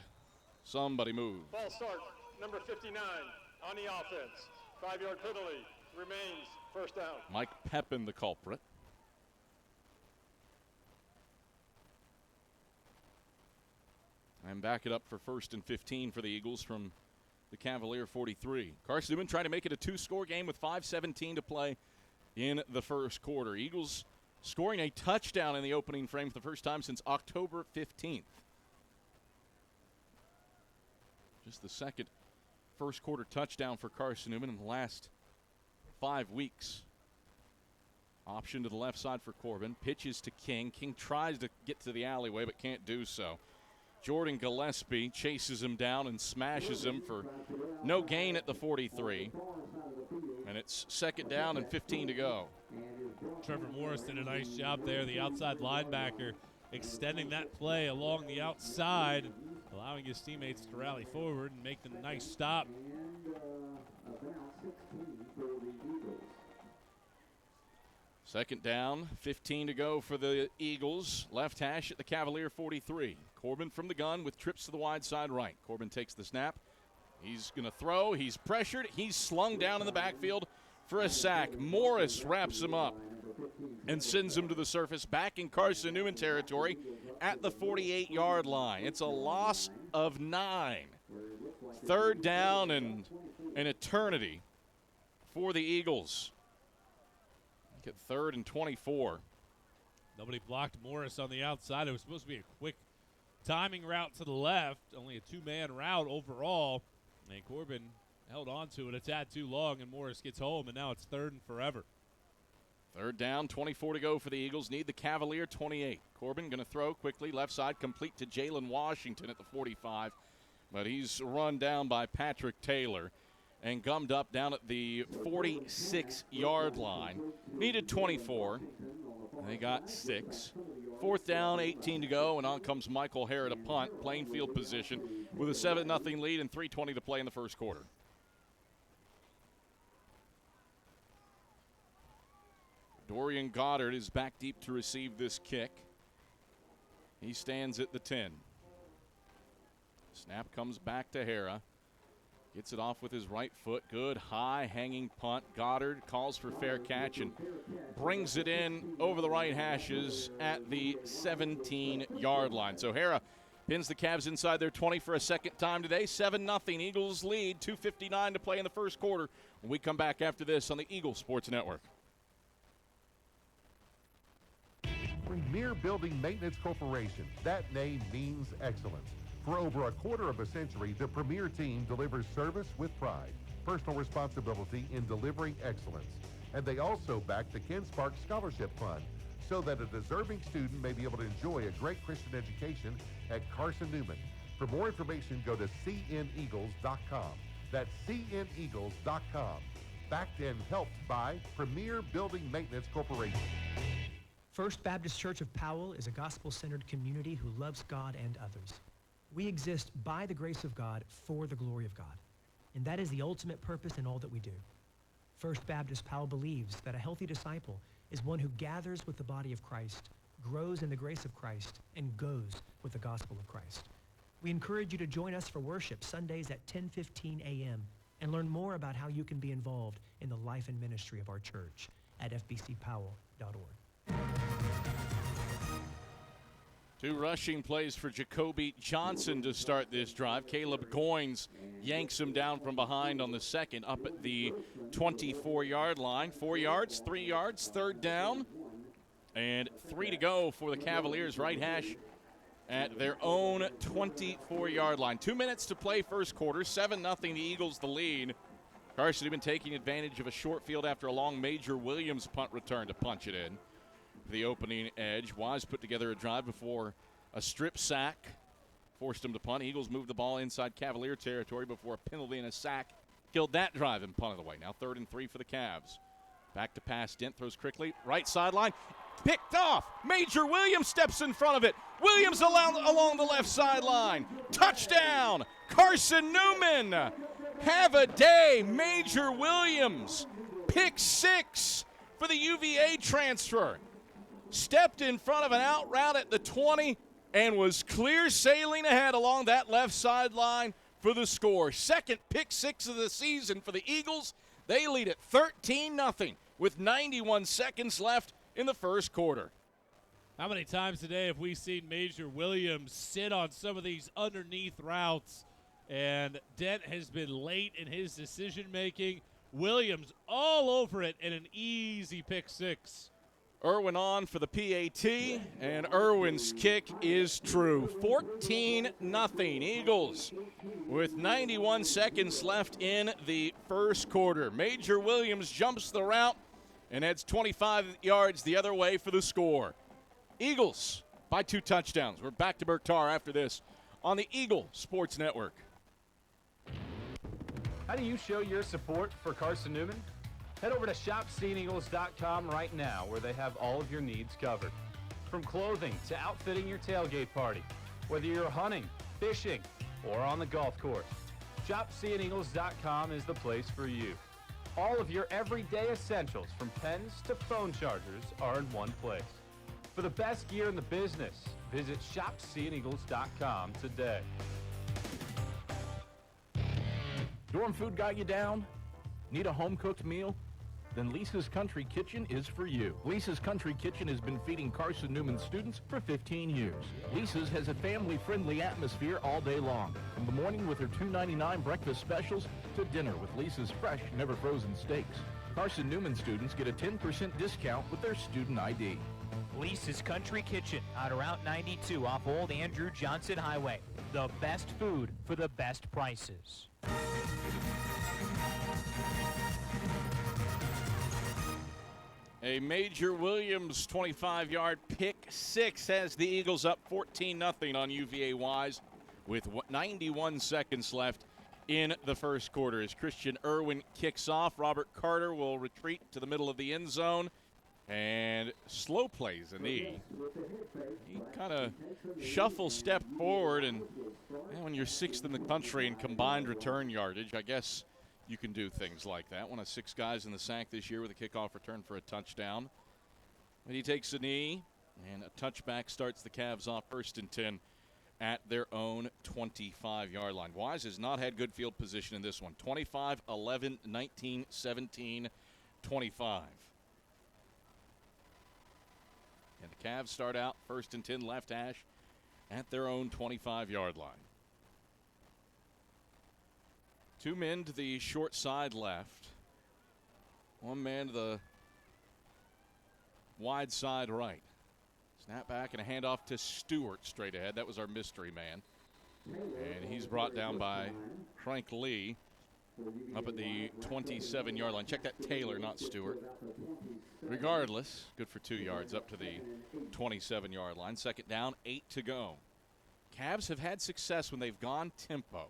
somebody moved. Ball start, number 59 on the offense. 5-yard penalty remains, first down. Mike Pepin the culprit. And back it up for 1st and 15 for the Eagles from the Cavalier 43. Carson-Newman trying to make it a 2-score game with 5:17 to play in the first quarter. Eagles scoring a touchdown in the opening frame for the first time since October 15th. Just the second first quarter touchdown for Carson-Newman in the last 5 weeks. Option to the left side for Corbin. Pitches to King. King tries to get to the alleyway but can't do so. Jordan Gillespie chases him down and smashes him for no gain at the 43. And it's 2nd down and 15 to go. Trevor Morris did a nice job there, the outside linebacker, extending that play along the outside, allowing his teammates to rally forward and make the nice stop. Second down, 15 to go for the Eagles. Left hash at the Cavalier 43. Corbin from the gun with trips to the wide side right. Corbin takes the snap. He's going to throw. He's pressured. He's slung down in the backfield for a sack. Morris wraps him up and sends him to the surface back in Carson-Newman territory at the 48-yard line. It's a loss of 9. 3rd down and an eternity for the Eagles. At 3rd and 24. Nobody blocked Morris on the outside. It was supposed to be a quick timing route to the left, only a 2-man route overall. And Corbin held on to it a tad too long, and Morris gets home, and now it's 3rd and forever. 3rd down, 24 to go for the Eagles. Need the Cavalier 28. Corbin going to throw quickly, left side, complete to Jalen Washington at the 45. But he's run down by Patrick Taylor and gummed up down at the 46-yard line. Needed 24. They got 6. 4th down, 18 to go, and on comes Michael Hare to punt, playing field position, with a 7-0 lead and 3:20 to play in the first quarter. Dorian Goddard is back deep to receive this kick. He stands at the 10. Snap comes back to Hara. Gets it off with his right foot. Good high hanging punt. Goddard calls for fair catch and brings it in over the right hashes at the 17-yard line. So Hara pins the Cavs inside their 20 for a second time today. 7-0. Eagles lead. 2:59 to play in the first quarter. When we come back after this on the Eagle Sports Network. Premier Building Maintenance Corporation. That name means excellence. For over a quarter of a century, the Premier team delivers service with pride, personal responsibility in delivering excellence. And they also back the Ken Sparks Scholarship Fund so that a deserving student may be able to enjoy a great Christian education at Carson-Newman. For more information, go to cneagles.com. That's cneagles.com. Backed and helped by Premier Building Maintenance Corporation. First Baptist Church of Powell is a gospel-centered community who loves God and others. We exist by the grace of God for the glory of God, and that is the ultimate purpose in all that we do. First Baptist Powell believes that a healthy disciple is one who gathers with the body of Christ, grows in the grace of Christ, and goes with the gospel of Christ. We encourage you to join us for worship Sundays at 10:15 a.m. and learn more about how you can be involved in the life and ministry of our church at fbcpowell.org. 2 rushing plays for Jacoby Johnson to start this drive. Caleb Goins yanks him down from behind on the second, up at the 24-yard line. 4 yards, 3 yards, third down, and 3 to go for the Cavaliers. Right hash at their own 24-yard line. 2 minutes to play first quarter. 7-0, the Eagles the lead. Carson-Newman taking advantage of a short field after a long Major Williams punt return to punch it in. The opening edge. Wise put together a drive before a strip sack forced him to punt. Eagles moved the ball inside Cavalier territory before a penalty and a sack killed that drive and punted away. Now 3rd and 3 for the Cavs. Back to pass. Dent throws quickly. Right sideline. Picked off. Major Williams steps in front of it. Williams along the left sideline. Touchdown. Carson-Newman. Have a day. Major Williams. Pick 6 for the UVA transfer. Stepped in front of an out route at the 20 and was clear sailing ahead along that left sideline for the score. Second pick 6 of the season for the Eagles. They lead at 13-0 with 91 seconds left in the first quarter. How many times today have we seen Major Williams sit on some of these underneath routes, and Dent has been late in his decision-making. Williams all over it and an easy pick 6. Irwin on for the PAT, and Irwin's kick is true. 14-0 Eagles with 91 seconds left in the first quarter. Major Williams jumps the route and heads 25 yards the other way for the score. Eagles by 2 touchdowns. We're back to Berktar after this on the Eagle Sports Network. How do you show your support for Carson-Newman? Head over to shopseeandeagles.com right now, where they have all of your needs covered. From clothing to outfitting your tailgate party, whether you're hunting, fishing, or on the golf course, shopseeandeagles.com is the place for you. All of your everyday essentials, from pens to phone chargers, are in one place. For the best gear in the business, visit shopseeandeagles.com today. Dorm food got you down? Need a home-cooked meal? Then Lisa's Country Kitchen is for you. Lisa's Country Kitchen has been feeding Carson-Newman students for 15 years. Lisa's has a family-friendly atmosphere all day long, from the morning with her $2.99 breakfast specials to dinner with Lisa's fresh, never-frozen steaks. Carson-Newman students get a 10% discount with their student ID. Lisa's Country Kitchen on Route 92 off Old Andrew Johnson Highway. The best food for the best prices. A Major Williams 25-yard pick 6 has the Eagles up 14-0 on UVA Wise with 91 seconds left in the first quarter. As Christian Irwin kicks off, Robert Carter will retreat to the middle of the end zone and slow plays a knee. He kind of shuffle stepped forward, and when you're 6th in the country in combined return yardage, I guess you can do things like that. One of 6 guys in the sack this year with a kickoff return for a touchdown. But he takes a knee, and a touchback starts the Cavs off 1st and 10 at their own 25-yard line. Wise has not had good field position in this one. 25, 11, 19, 17, 25. And the Cavs start out 1st and 10 left hash at their own 25-yard line. 2 men to the short side left. 1 man to the wide side right. Snap back and a handoff to Stewart straight ahead. That was our mystery man. And he's brought down by Frank Lee up at the 27-yard line. Check that, Taylor, not Stewart. Regardless, good for 2 yards up to the 27-yard line. 2nd down, 8 to go. Cavs have had success when they've gone tempo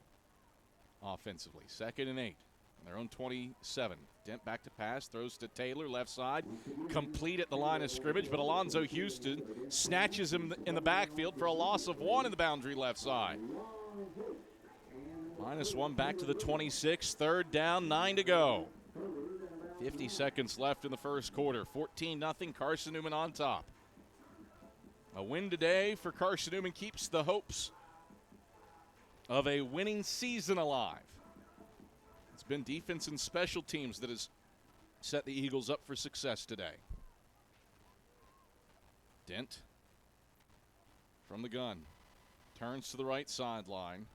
offensively. 2nd and 8 on their own 27. Dent back to pass, throws to Taylor, left side. Complete at the line of scrimmage, but Alonzo Houston snatches him in the backfield for a loss of 1 in the boundary left side. -1 back to the 26. 3rd down, 9 to go. 50 seconds left in the first quarter. 14-0, Carson-Newman on top. A win today for Carson-Newman keeps the hopes of a winning season alive. It's been defense and special teams that has set the Eagles up for success today. Dent from the gun. Turns to the right sideline.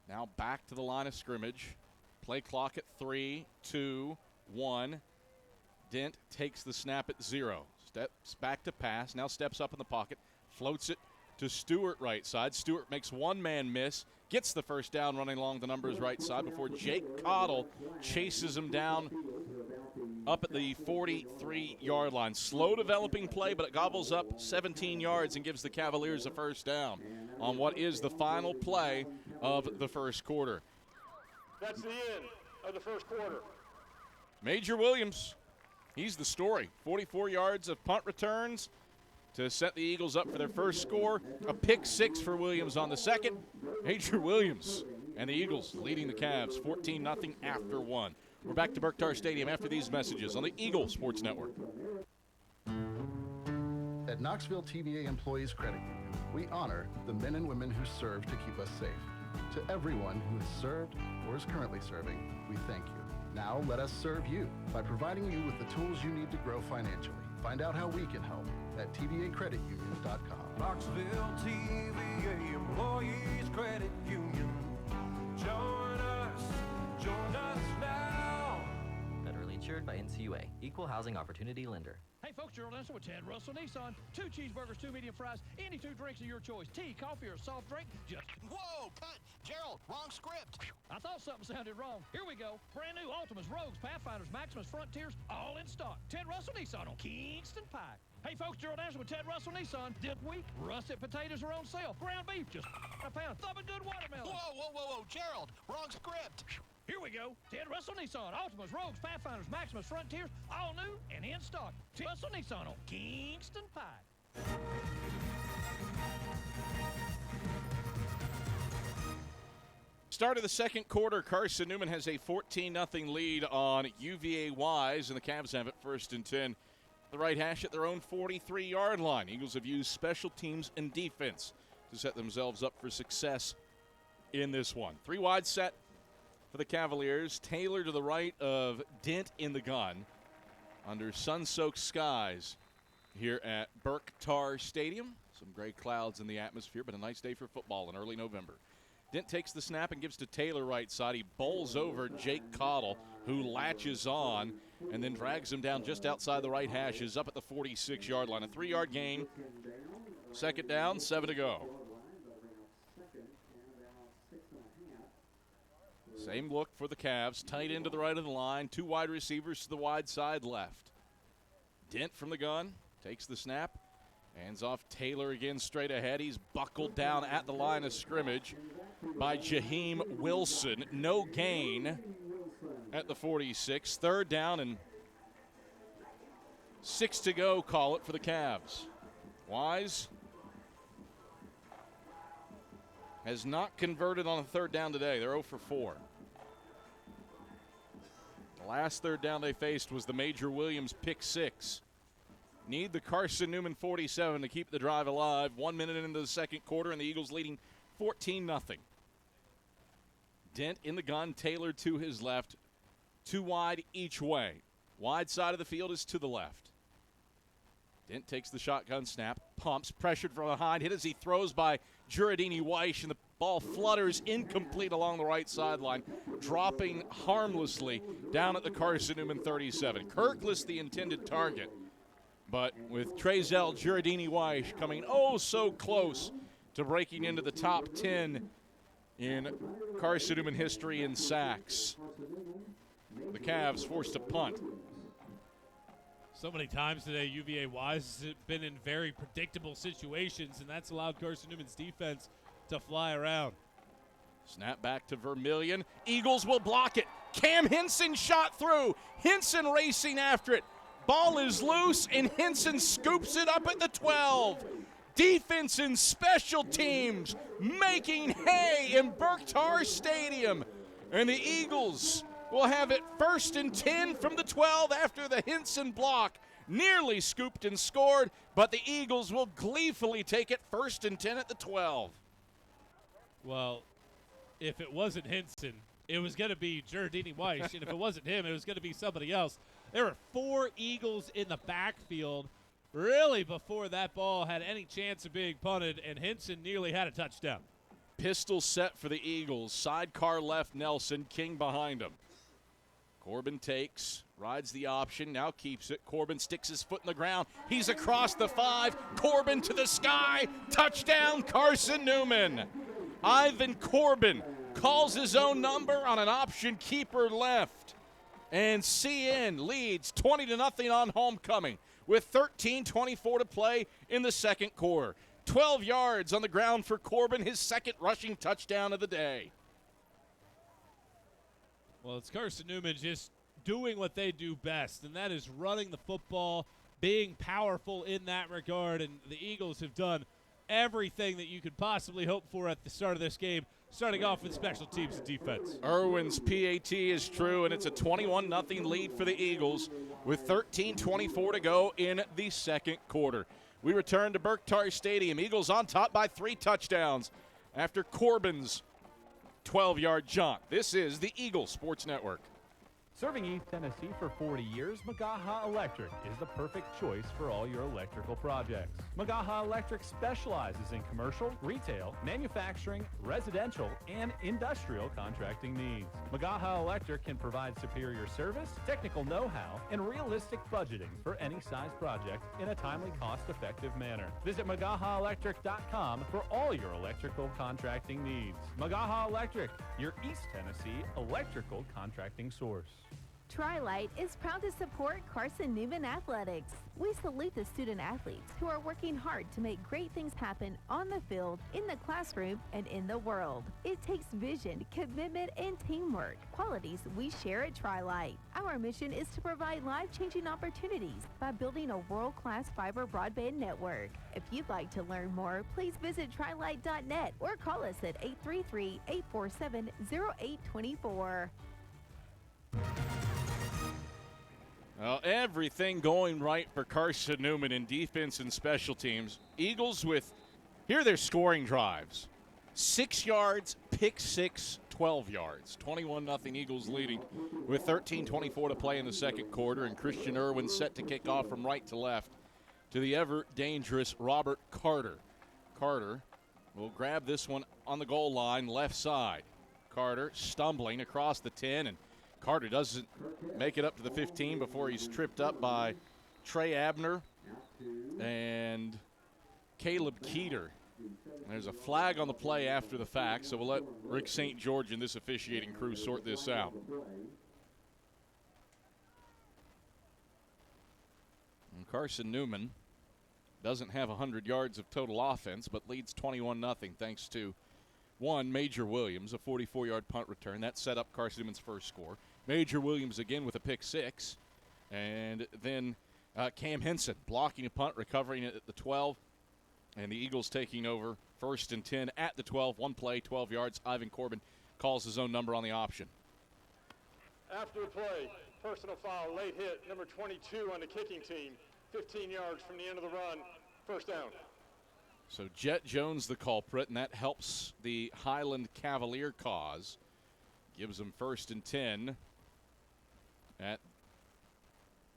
Now back to the line of scrimmage. Play clock at 3, 2, 1. Dent takes the snap at 0. Steps back to pass. Now steps up in the pocket. Floats it to Stewart right side. Stewart makes 1 man miss. Gets the first down running along the numbers right side before Jake Cottle chases him down up at the 43-yard line. Slow developing play, but it gobbles up 17 yards and gives the Cavaliers a first down on what is the final play of the first quarter. That's the end of the first quarter. Major Williams, he's the story. 44 yards of punt returns to set the Eagles up for their first score. A pick 6 for Williams on the second. Major Williams and the Eagles leading the Cavs 14-0 after 1. We're back to Berktar Stadium after these messages on the Eagle Sports Network. At Knoxville TVA Employees Credit Union, we honor the men and women who serve to keep us safe. To everyone who has served or is currently serving, we thank you. Now let us serve you by providing you with the tools you need to grow financially. Find out how we can help at tvacreditunion.com. Knoxville TVA Employees Credit Union. Join us now. Federally insured by NCUA. Equal housing opportunity lender. Hey folks, Gerald Ansel with Ted Russell Nissan. 2 cheeseburgers, 2 medium fries, any 2 drinks of your choice. Tea, coffee, or a soft drink. Just Whoa, cut! Gerald, wrong script. I thought something sounded wrong. Here we go. Brand new Altimas, Rogues, Pathfinders, Maximus, Frontiers, all in stock. Ted Russell Nissan on Kingston Pike. Hey folks, Gerald Ansel with Ted Russell Nissan. This week, russet potatoes are on sale. Ground beef, just a pound. Thumping good watermelon. Whoa, Gerald, wrong script. Here we go. Ted Russell Nissan, Altimas, Rogues, Pathfinders, Maximus, Frontiers, all new and in stock. Ted Russell Nissan on Kingston Pike. Start of the second quarter, Carson-Newman has a 14-0 lead on UVA Wise, and the Cavs have it 1st and 10. The right hash at their own 43-yard line. Eagles have used special teams and defense to set themselves up for success in this one. 3 wide set for the Cavaliers. Taylor to the right of Dent in the gun under sun-soaked skies here at Berktar Stadium. Some gray clouds in the atmosphere, but a nice day for football in early November. Dent takes the snap and gives to Taylor right side. He bowls over Jake Cottle, who latches on and then drags him down just outside the right hashes up at the 46-yard line. A 3-yard gain. 2nd down, 7 to go. Same look for the Cavs. Tight end to the right of the line. 2 wide receivers to the wide side left. Dent from the gun. Takes the snap. Hands off Taylor again straight ahead. He's buckled down at the line of scrimmage by Jaheim Wilson. No gain at the 46. 3rd down and 6 to go, call it, for the Cavs. Wise has not converted on a 3rd down today. They're 0 for 4. The last 3rd down they faced was the Major Williams pick 6. Need the Carson-Newman 47 to keep the drive alive. 1 minute into the second quarter, and the Eagles leading 14-0. Dent in the gun, Taylor to his left. 2 wide each way. Wide side of the field is to the left. Dent takes the shotgun snap, pumps, pressured from behind, hit as he throws by Giardini Weish, and the ball flutters incomplete along the right sideline, dropping harmlessly down at the Carson-Newman 37. Kirkless the intended target, but with Trezell Giardini Weish coming so close to breaking into the top 10 in Carson-Newman history in sacks. The Cavs forced to punt. So many times today, UVA Wise has been in very predictable situations, and that's allowed Carson-Newman's defense to fly around. Snap back to Vermillion. Eagles will block it. Cam Hinson shot through. Hinson racing after it. Ball is loose, and Hinson scoops it up at the 12. Defense and special teams making hay in Berktar Stadium. And the Eagles will have it 1st and 10 from the 12 after the Hinson block. Nearly scooped and scored, but the Eagles will gleefully take it 1st and 10 at the 12. Well, if it wasn't Hinson, it was going to be Giardini Weish, and if it wasn't him, it was going to be somebody else. There were 4 Eagles in the backfield really before that ball had any chance of being punted, and Hinson nearly had a touchdown. Pistol set for the Eagles. Sidecar left Nelson, King behind him. Corbin takes, rides the option, now keeps it. Corbin sticks his foot in the ground. He's across the 5. Corbin to the sky. Touchdown, Carson-Newman. Ivan Corbin calls his own number on an option keeper left. And CN leads 20-0 on homecoming with 13:24 to play in the second quarter. 12 yards on the ground for Corbin, his second rushing touchdown of the day. Well, it's Carson-Newman just doing what they do best, and that is running the football, being powerful in that regard, and the Eagles have done everything that you could possibly hope for at the start of this game, starting off with special teams and defense. Irwin's PAT is true, and it's a 21-0 lead for the Eagles with 13:24 to go in the second quarter. We return to Berktar Stadium. Eagles on top by 3 touchdowns after Corbin's 12-yard jaunt. This is the Eagle Sports Network. Serving East Tennessee for 40 years, Magaha Electric is the perfect choice for all your electrical projects. Magaha Electric specializes in commercial, retail, manufacturing, residential, and industrial contracting needs. Magaha Electric can provide superior service, technical know-how, and realistic budgeting for any size project in a timely, cost-effective manner. Visit MagahaElectric.com for all your electrical contracting needs. Magaha Electric, your East Tennessee electrical contracting source. Tri-Light is proud to support Carson-Newman Athletics. We salute the student athletes who are working hard to make great things happen on the field, in the classroom, and in the world. It takes vision, commitment, and teamwork, qualities we share at Tri-Light. Our mission is to provide life-changing opportunities by building a world-class fiber broadband network. If you'd like to learn more, please visit trilight.net or call us at 833-847-0824. Well, everything going right for Carson-Newman in defense and special teams. Eagles here are their scoring drives. 6 yards, pick 6, 12 yards. 21-0 Eagles leading with 13:24 to play in the second quarter, and Christian Irwin set to kick off from right to left to the ever-dangerous Robert Carter. Carter will grab this one on the goal line, left side. Carter stumbling across the 10, and Carter doesn't make it up to the 15 before he's tripped up by Trey Abner and Caleb Keeter. There's a flag on the play after the fact, so we'll let Rick St. George and this officiating crew sort this out. And Carson-Newman doesn't have 100 yards of total offense, but leads 21-0 thanks to one, Major Williams, a 44-yard punt return. That set up Carson-Newman's first score. Major Williams again with a pick 6. And then Cam Hinson blocking a punt, recovering it at the 12. And the Eagles taking over 1st and 10 at the 12. One play, 12 yards. Ivan Corbin calls his own number on the option. After the play, personal foul, late hit, number 22 on the kicking team. 15 yards from the end of the run, first down. So Jet Jones the culprit, and that helps the Highland Cavalier cause. Gives them 1st and 10 at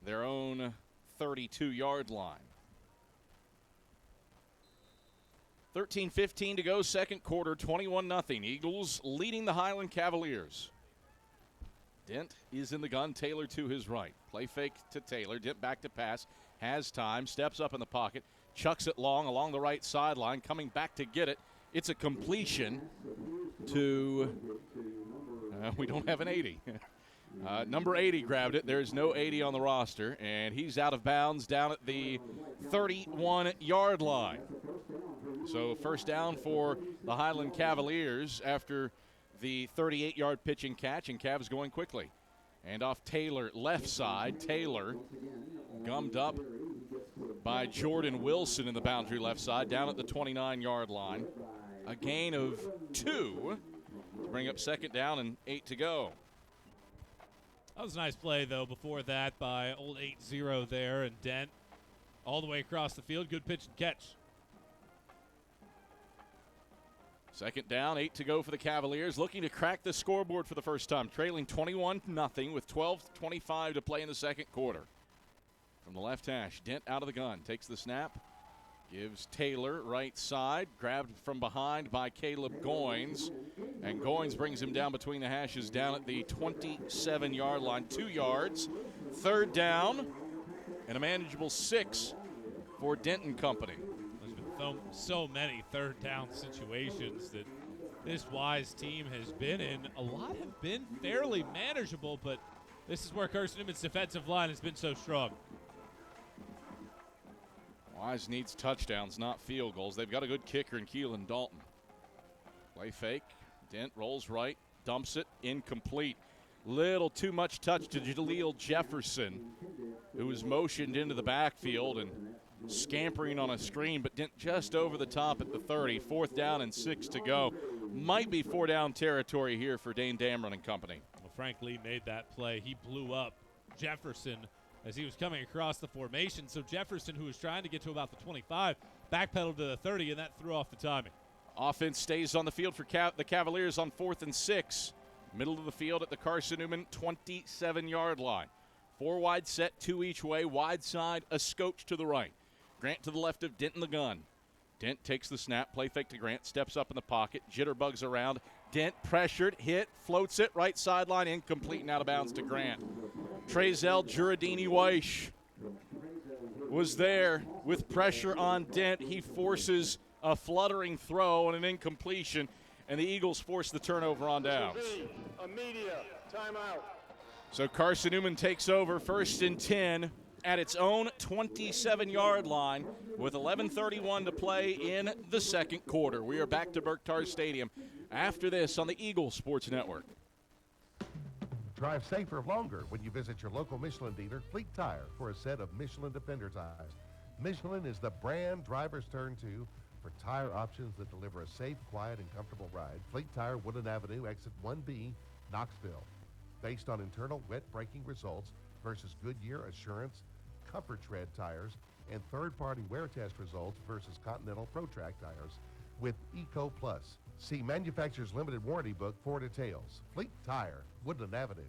their own 32-yard line. 13:15 to go, second quarter, 21-0. Eagles leading the Highland Cavaliers. Dent is in the gun, Taylor to his right. Play fake to Taylor, Dent back to pass, has time, steps up in the pocket, chucks it long along the right sideline, coming back to get it. It's a completion to, we don't have an 80. Number 80 grabbed it. There's no 80 on the roster, and he's out of bounds down at the 31-yard line. So first down for the Highland Cavaliers after the 38-yard pitch and catch, and Cavs going quickly. And off Taylor, left side. Taylor gummed up by Jordan Wilson in the boundary left side, down at the 29-yard line. A gain of 2 to bring up second down and 8 to go. That was a nice play, though, before that by old 8-0 there, and Dent all the way across the field. Good pitch and catch. Second down, 8 to go for the Cavaliers, looking to crack the scoreboard for the first time, trailing 21-0 with 12:25 to play in the second quarter. From the left hash, Dent out of the gun, takes the snap, gives Taylor right side, grabbed from behind by Caleb Goins, and Goins brings him down between the hashes down at the 27-yard line, 2 yards. Third down, and a manageable 6 for Denton Company. So many third down situations that this Wise team has been in. A lot have been fairly manageable, but this is where Carson-Newman's defensive line has been so strong. Wise needs touchdowns, not field goals. They've got a good kicker in Keelan Dalton. Play fake. Dent rolls right, dumps it, incomplete. Little too much touch to Jaleel Jefferson, who was motioned into the backfield and scampering on a screen, but Dent just over the top at the 30. 4th down and 6 to go. Might be 4-down territory here for Dane Damron and company. Well, Frank Lee made that play. He blew up Jefferson as he was coming across the formation. So Jefferson, who was trying to get to about the 25, backpedaled to the 30, and that threw off the timing. Offense stays on the field for the Cavaliers on 4th and 6. Middle of the field at the Carson-Newman 27-yard line. 4 wide set, 2 each way. Wide side, a scotch to the right. Grant to the left of Dent in the gun. Dent takes the snap, play fake to Grant, steps up in the pocket, jitterbugs around. Dent pressured, hit, floats it, right sideline, incomplete and out of bounds to Grant. Trezell Juradini-Weish was there with pressure on Dent. He forces a fluttering throw and an incompletion, and the Eagles force the turnover on downs. Immediate timeout. So Carson-Newman takes over 1st and 10 at its own 27-yard line with 11:31 to play in the second quarter. We are back to Berktar Stadium after this on the Eagles Sports Network. Drive safer longer when you visit your local Michelin dealer, Fleet Tire, for a set of Michelin Defender tires. Michelin is the brand drivers turn to for tire options that deliver a safe, quiet, and comfortable ride. Fleet Tire, Woodland Avenue, exit 1B, Knoxville. Based on internal wet braking results versus Goodyear, Assurance, Comfort Tread tires, and third-party wear test results versus Continental ProTrack tires with Eco Plus. See manufacturer's limited warranty book for details. Fleet Tire, Woodland Avenue.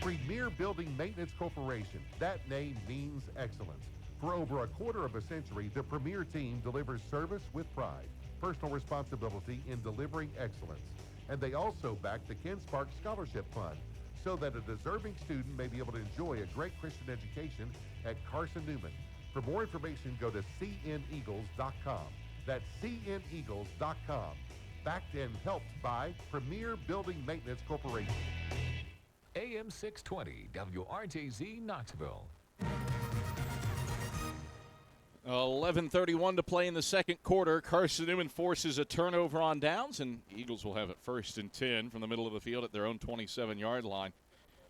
Premier Building Maintenance Corporation. That name means excellence. For over a quarter of a century, the Premier team delivers service with pride, personal responsibility in delivering excellence. And they also back the Ken Sparks Scholarship Fund, so that a deserving student may be able to enjoy a great Christian education at Carson-Newman. For more information, go to cneagles.com. That's cneagles.com. Backed and helped by Premier Building Maintenance Corporation. AM 620, WRJZ Knoxville. 11:31 to play in the second quarter. Carson-Newman forces a turnover on downs, and Eagles will have it 1st and 10 from the middle of the field at their own 27-yard line.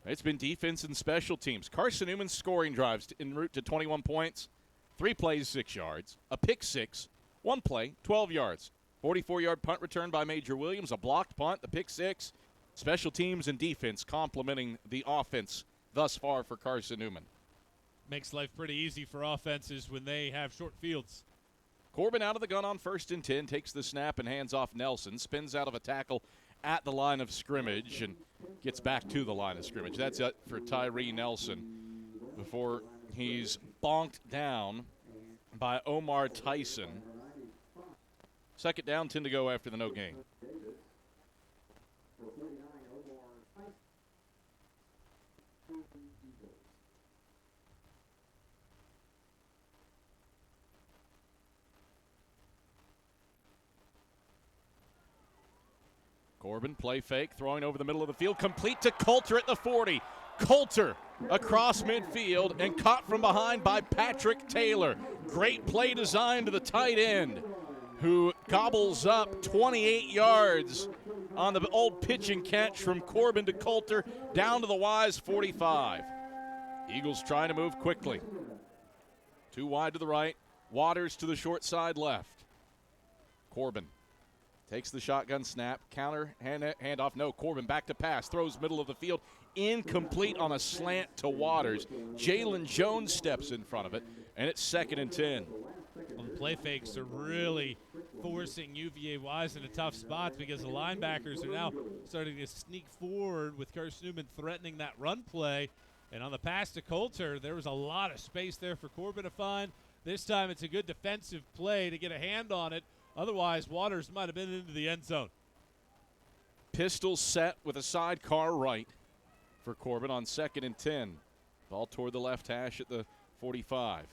It's been defense and special teams. Carson-Newman's scoring drives en route to 21 points, 3 plays, 6 yards, a pick 6, 1 play, 12 yards, 44-yard punt return by Major Williams, a blocked punt, the pick 6, special teams and defense complementing the offense thus far for Carson-Newman. Makes life pretty easy for offenses when they have short fields. Corbin out of the gun on 1st and 10, takes the snap and hands off Nelson, spins out of a tackle at the line of scrimmage and gets back to the line of scrimmage. That's it for Tyree Nelson before he's bonked down by Omar Tyson. 2nd down, 10 to go after the no gain. Corbin, play fake, throwing over the middle of the field, complete to Coulter at the 40. Coulter across midfield and caught from behind by Patrick Taylor. Great play design to the tight end, who gobbles up 28 yards on the old pitch and catch from Corbin to Coulter down to the Wise 45. Eagles trying to move quickly. 2 wide to the right, Waters to the short side left. Corbin takes the shotgun snap, counter, handoff, no. Corbin back to pass, throws middle of the field, incomplete on a slant to Waters. Jalen Jones steps in front of it, and it's 2nd and 10. Well, the play fakes are really forcing UVA Wise into tough spots because the linebackers are now starting to sneak forward with Carson-Newman threatening that run play. And on the pass to Coulter, there was a lot of space there for Corbin to find. This time it's a good defensive play to get a hand on it. Otherwise, Waters might have been into the end zone. Pistol set with a sidecar right for Corbin on 2nd and 10. Ball toward the left hash at the 45.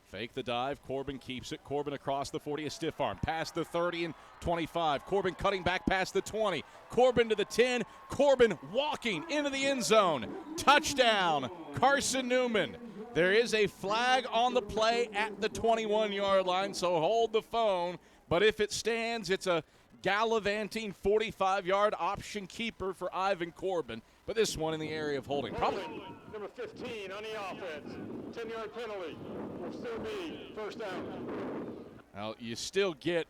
Fake the dive. Corbin keeps it. Corbin across the 40, a stiff arm. Past the 30 and 25. Corbin cutting back past the 20. Corbin to the 10. Corbin walking into the end zone. Touchdown, Carson-Newman. There is a flag on the play at the 21-yard line, so hold the phone. But if it stands, it's a gallivanting 45-yard option keeper for Ivan Corbin. But this one in the area of holding. Probably Number 15 on the offense. 10-yard penalty. Will still be 1st down. Well, you still get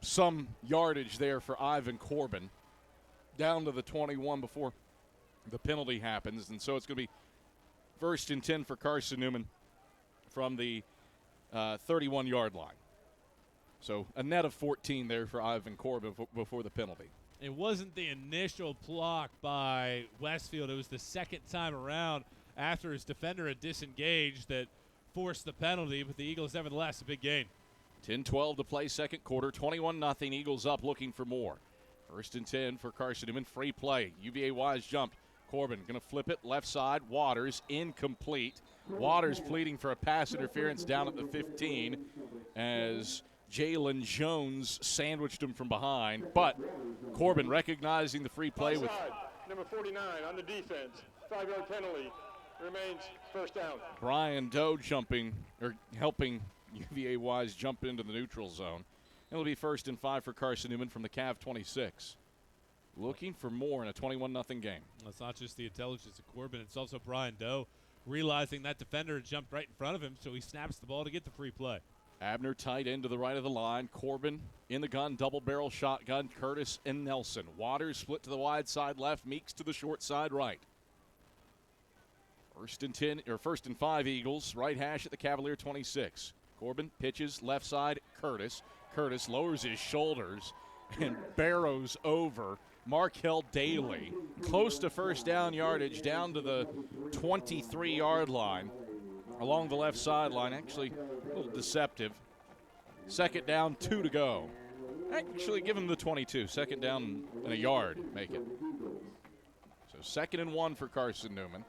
some yardage there for Ivan Corbin down to the 21 before the penalty happens. And so it's going to be 1st and 10 for Carson-Newman from the 31-yard line. So a net of 14 there for Ivan Corbin before the penalty. It wasn't the initial block by Westfield. It was the second time around after his defender had disengaged that forced the penalty. But the Eagles, nevertheless, a big gain. 10-12 to play 2nd quarter. 21-0. Eagles up looking for more. 1st and 10 for Carson-Newman. Free play. UVA Wise jumped. Corbin going to flip it left side. Waters incomplete. Waters pleading for a pass interference down at the 15 as Jalen Jones sandwiched him from behind, but Corbin recognizing the free play with number 49 on the defense. 5-yard penalty. Remains 1st down. Brian Doe helping UVA Wise jump into the neutral zone. It'll be 1st and 5 for Carson-Newman from the Cav 26. Looking for more in a 21-0 game. It's not just the intelligence of Corbin, it's also Brian Doe realizing that defender had jumped right in front of him, so he snaps the ball to get the free play. Abner tight end to the right of the line. Corbin in the gun, double barrel shotgun. Curtis and Nelson. Waters split to the wide side left. Meeks to the short side right. 1st and 5 Eagles. Right hash at the Cavalier 26. Corbin pitches left side. Curtis. Curtis lowers his shoulders and barrows over Markel Daly. Close to 1st down yardage, down to the 23-yard line. Along the left sideline, actually a little deceptive. 2nd down, 2 to go. Actually, give him the 22. 2nd down and a yard, make it. So 2nd and 1 for Carson-Newman.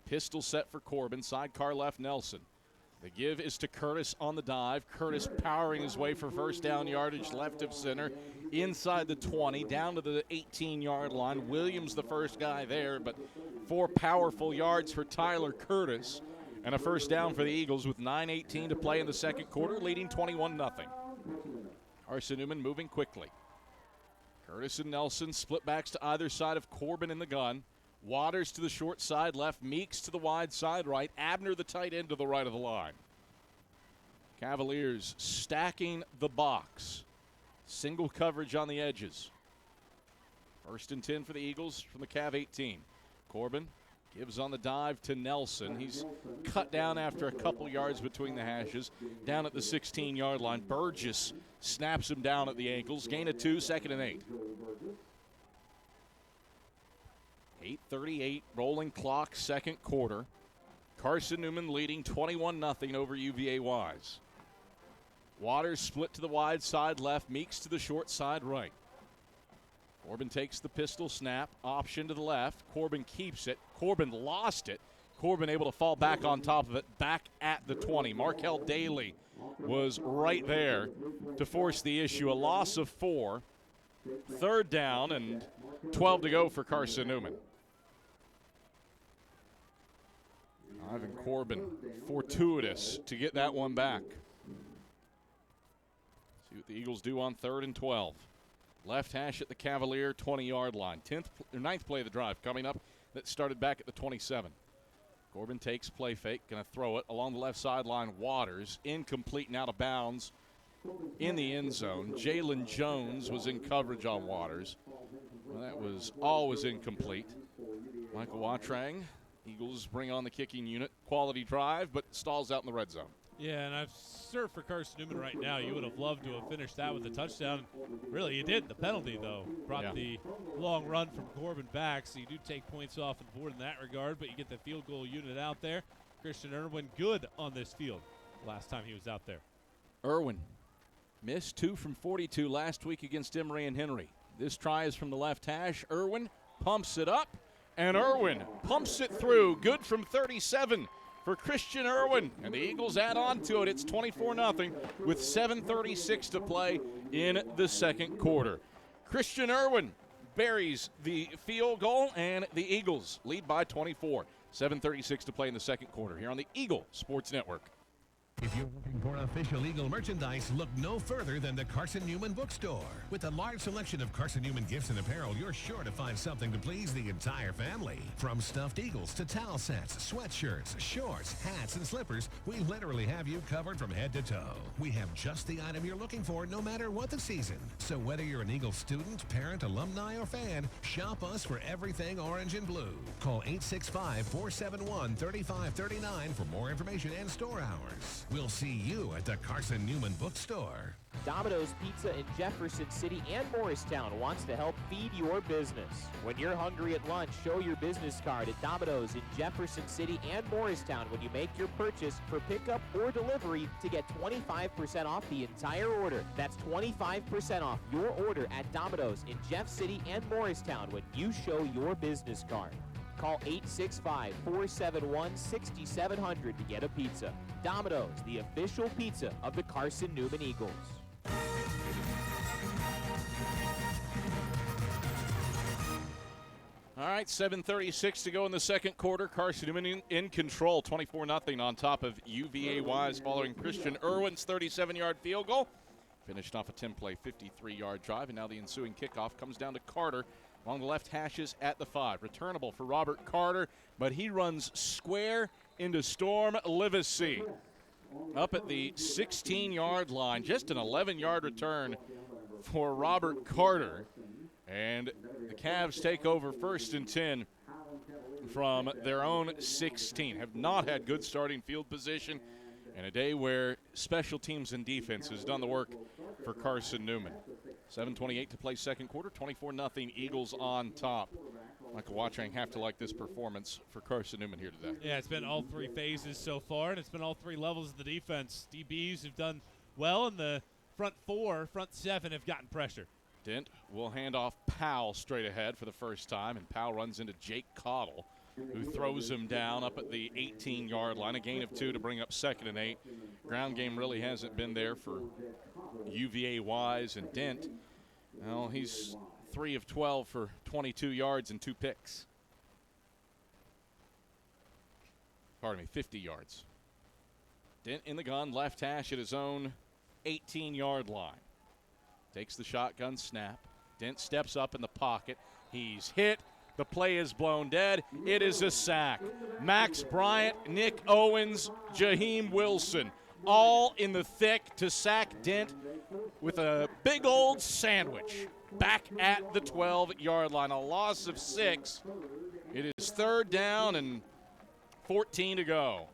Pistol set for Corbin. Sidecar left, Nelson. The give is to Curtis on the dive. Curtis powering his way for 1st down yardage left of center. Inside the 20, down to the 18-yard line. Williams the first guy there, but 4 powerful yards for Tyler Curtis. And a 1st down for the Eagles with 9:18 to play in the 2nd quarter, leading 21-0. Carson-Newman moving quickly. Curtis and Nelson split backs to either side of Corbin in the gun. Waters to the short side left. Meeks to the wide side right. Abner the tight end to the right of the line. Cavaliers stacking the box. Single coverage on the edges. 1st and 10 for the Eagles from the Cav 18. Corbin Gives on the dive to Nelson. He's cut down after a couple yards between the hashes. Down at the 16-yard line. Burgess snaps him down at the ankles. Gain of 2, 2nd and 8. 8:38 rolling clock, second quarter. Carson-Newman leading 21-0 over UVA Wise. Waters split to the wide side left. Meeks to the short side right. Corbin takes the pistol snap. Option to the left. Corbin keeps it. Corbin lost it. Corbin able to fall back on top of it. Back at the 20. Markel Daly was right there to force the issue. A loss of 4. Third down and 12 to go for Carson-Newman. Ivan Corbin, fortuitous to get that one back. See what the Eagles do on 3rd and 12. Left hash at the Cavalier 20-yard line. 9th play of the drive coming up that started back at the 27. Corbin takes play fake, going to throw it along the left sideline. Waters, incomplete and out of bounds in the end zone. Jalen Jones was in coverage on Waters. Well, that was always incomplete. Michael Watrang, Eagles bring on the kicking unit. Quality drive, but stalls out in the red zone. Yeah, and I've served for Carson-Newman right now. You would have loved to have finished that with a touchdown. Really, you did. The penalty, though, brought the long run from Corbin back, so you do take points off the board in that regard, but you get the field goal unit out there. Christian Irwin good on this field last time he was out there. Irwin missed 2 from 42 last week against Emory and Henry. This try is from the left hash. Irwin pumps it up, and Irwin pumps it through. Good from 37. For Christian Irwin, and the Eagles add on to it. It's 24-0 with 7:36 to play in the second quarter. Christian Irwin buries the field goal, and the Eagles lead by 24. 7:36 to play in the second quarter here on the Eagle Sports Network. If you're looking for official Eagle merchandise, look no further than the Carson-Newman Bookstore. With a large selection of Carson-Newman gifts and apparel, you're sure to find something to please the entire family. From stuffed eagles to towel sets, sweatshirts, shorts, hats, and slippers, we literally have you covered from head to toe. We have just the item you're looking for no matter what the season. So whether you're an Eagle student, parent, alumni, or fan, shop us for everything orange and blue. Call 865-471-3539 for more information and store hours. We'll see you at the Carson-Newman Bookstore. Domino's Pizza in Jefferson City and Morristown wants to help feed your business. When you're hungry at lunch, show your business card at Domino's in Jefferson City and Morristown when you make your purchase for pickup or delivery to get 25% off the entire order. That's 25% off your order at Domino's in Jeff City and Morristown when you show your business card. Call 865-471-6700 to get a pizza. Domino's, the official pizza of the Carson-Newman Eagles. All right, 7:36 to go in the second quarter. Carson-Newman in control, 24-0 on top of UVA Wise following Christian Irwin's 37-yard field goal. Finished off a 10-play, 53-yard drive, and now the ensuing kickoff comes down to Carter along the left hashes at the 5. Returnable for Robert Carter, but he runs square into Storm Livesey. Up at the 16-yard line, just an 11-yard return for Robert Carter. And the Cavs take over 1st and 10 from their own 16. Have not had good starting field position, and a day where special teams and defense has done the work for Carson-Newman. 7:28 to play second quarter, 24-0 Eagles on top. Michael Watrang have to like this performance for Carson-Newman here today. Yeah, it's been all 3 phases so far, and it's been all 3 levels of the defense. DBs have done well, and the front 7 have gotten pressure. Dent will hand off Powell straight ahead for the first time, and Powell runs into Jake Cottle, who throws him down up at the 18-yard line. A gain of 2 to bring up 2nd and 8. Ground game really hasn't been there for UVA Wise, and Dent, well, he's 3 of 12 for 22 yards and 2 picks. Pardon me, 50 yards. Dent in the gun, left hash at his own 18-yard line. Takes the shotgun snap. Dent steps up in the pocket. He's hit. The play is blown dead. It is a sack. Max Bryant, Nick Owens, Jaheim Wilson, all in the thick to sack Dent with a big old sandwich back at the 12-yard line. A loss of 6 It is 3rd down and 14 to go.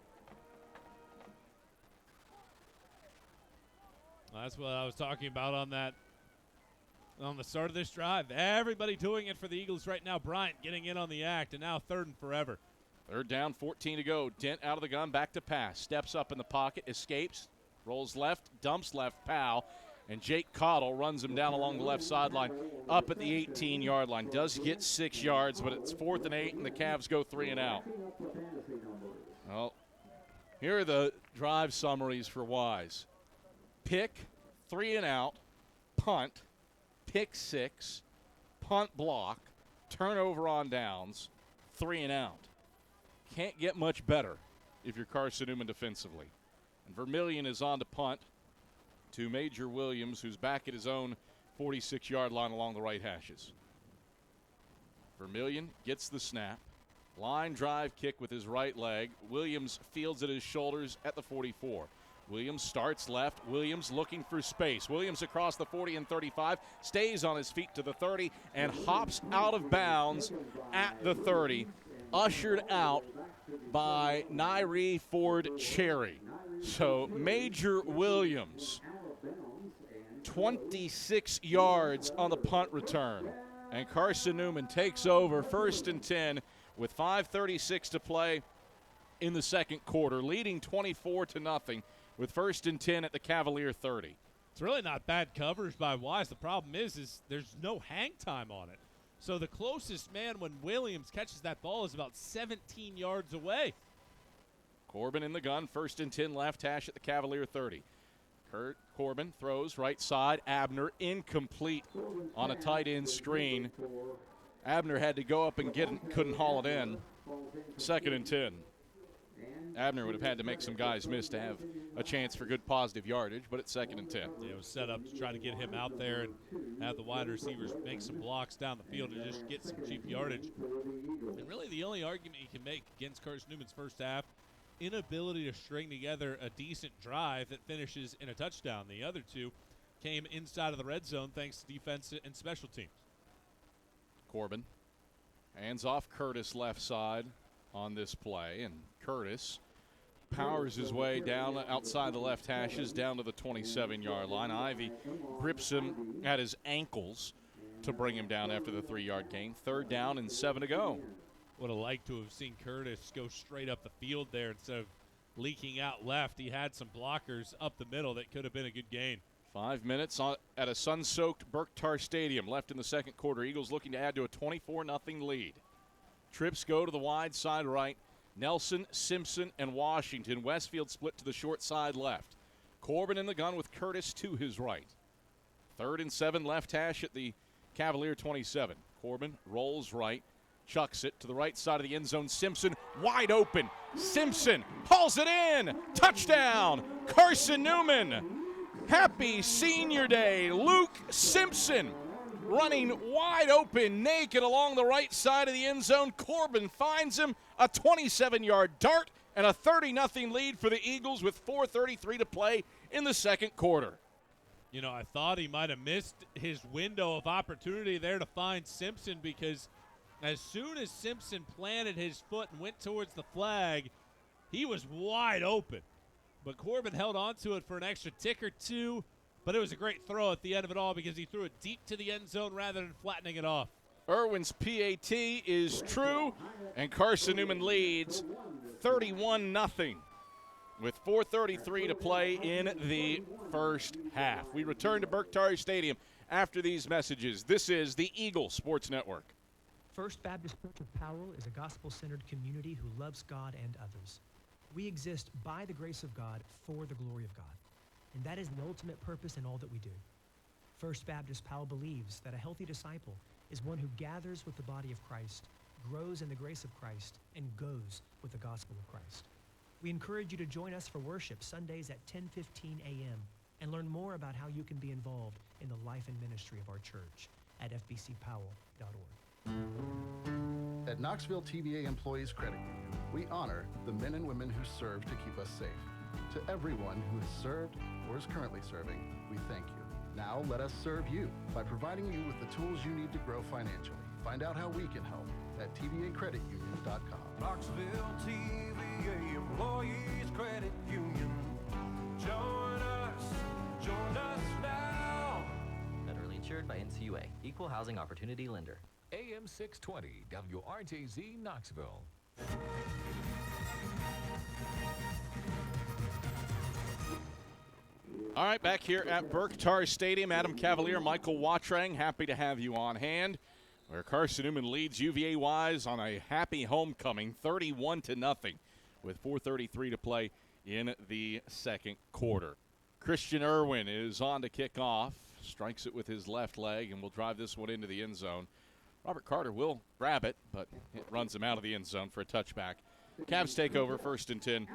That's what I was talking about on the start of this drive. Everybody doing it for the Eagles right now. Bryant getting in on the act, and now 3rd and forever. 3rd down, 14 to go. Dent out of the gun, back to pass. Steps up in the pocket, escapes, rolls left, dumps left, Powell. And Jake Cottle runs him down along the left sideline up at the 18-yard line. Does get 6 yards, but it's 4th and 8, and the Cavs go 3 and out. Well, here are the drive summaries for Wise. Pick, 3 and out, punt, pick 6, punt block, turnover on downs, 3 and out. Can't get much better if you're Carson-Newman defensively. And Vermillion is on to punt to Major Williams, who's back at his own 46-yard line along the right hashes. Vermillion gets the snap. Line drive kick with his right leg. Williams fields at his shoulders at the 44. Williams starts left. Williams looking for space. Williams across the 40 and 35, stays on his feet to the 30, and hops out of bounds at the 30, ushered out by Nyree Ford Cherry. So Major Williams, 26 yards on the punt return. And Carson-Newman takes over 1st and 10 with 5:36 to play in the second quarter, leading 24-0 with 1st and 10 at the Cavalier 30. It's really not bad coverage by Wise. The problem is there's no hang time on it. So the closest man when Williams catches that ball is about 17 yards away. Corbin in the gun, 1st and 10 left hash at the Cavalier 30. Kurt Corbin throws right side. Abner incomplete on a tight end screen. Abner had to go up and get it, couldn't haul it in. 2nd and 10. Abner would have had to make some guys miss to have a chance for good positive yardage, but it's 2nd and 10. Yeah, it was set up to try to get him out there and have the wide receivers make some blocks down the field to just get some cheap yardage. And really the only argument you can make against Carson-Newman's first half, inability to string together a decent drive that finishes in a touchdown. The other two came inside of the red zone thanks to defense and special teams. Corbin hands off Curtis left side on this play, and Curtis powers his way down outside the left hashes down to the 27-yard line. Ivy grips him at his ankles to bring him down after the 3-yard gain. 3rd down and 7 to go. Would have liked to have seen Curtis go straight up the field there instead of leaking out left. He had some blockers up the middle that could have been a good gain. 5 minutes at a sun-soaked Berktar Stadium left in the second quarter. Eagles looking to add to a 24-0 lead. Trips go to the wide side right. Nelson, Simpson, and Washington. Westfield split to the short side left. Corbin in the gun with Curtis to his right. 3rd and 7 left hash at the Cavalier 27. Corbin rolls right, chucks it to the right side of the end zone. Simpson wide open. Simpson hauls it in. Touchdown, Carson-Newman. Happy senior day, Luke Simpson. Running wide open, naked along the right side of the end zone. Corbin finds him, a 27-yard dart, and a 30-0 lead for the Eagles with 4:33 to play in the second quarter. You know, I thought he might have missed his window of opportunity there to find Simpson, because as soon as Simpson planted his foot and went towards the flag, he was wide open. But Corbin held on to it for an extra tick or two. But it was a great throw at the end of it all because he threw it deep to the end zone rather than flattening it off. Irwin's PAT is true, and Carson-Newman leads 31-0 with 4:33 to play in the first half. We return to Berktar Stadium after these messages. This is the Eagle Sports Network. First Baptist Church of Powell is a gospel-centered community who loves God and others. We exist by the grace of God for the glory of God. And that is the ultimate purpose in all that we do. First Baptist Powell believes that a healthy disciple is one who gathers with the body of Christ, grows in the grace of Christ, and goes with the gospel of Christ. We encourage you to join us for worship Sundays at 10:15 a.m. and learn more about how you can be involved in the life and ministry of our church at fbcpowell.org. At Knoxville TVA Employees Credit Union, we honor the men and women who serve to keep us safe. To everyone who has served or is currently serving, we thank you. Now let us serve you by providing you with the tools you need to grow financially. Find out how we can help at tvacreditunion.com. Knoxville TVA Employees Credit Union. Join us now. Federally insured by NCUA. Equal housing opportunity lender. AM 620 WRJZ Knoxville. All right, back here at Berktar Stadium, Adam Cavalier, Michael Watrang, happy to have you on hand, where Carson-Newman leads UVA Wise on a happy homecoming, 31-0, with 4:33 to play in the second quarter. Christian Irwin is on to kick off, strikes it with his left leg, and will drive this one into the end zone. Robert Carter will grab it, but it runs him out of the end zone for a touchback. Cavs take over 1st and 10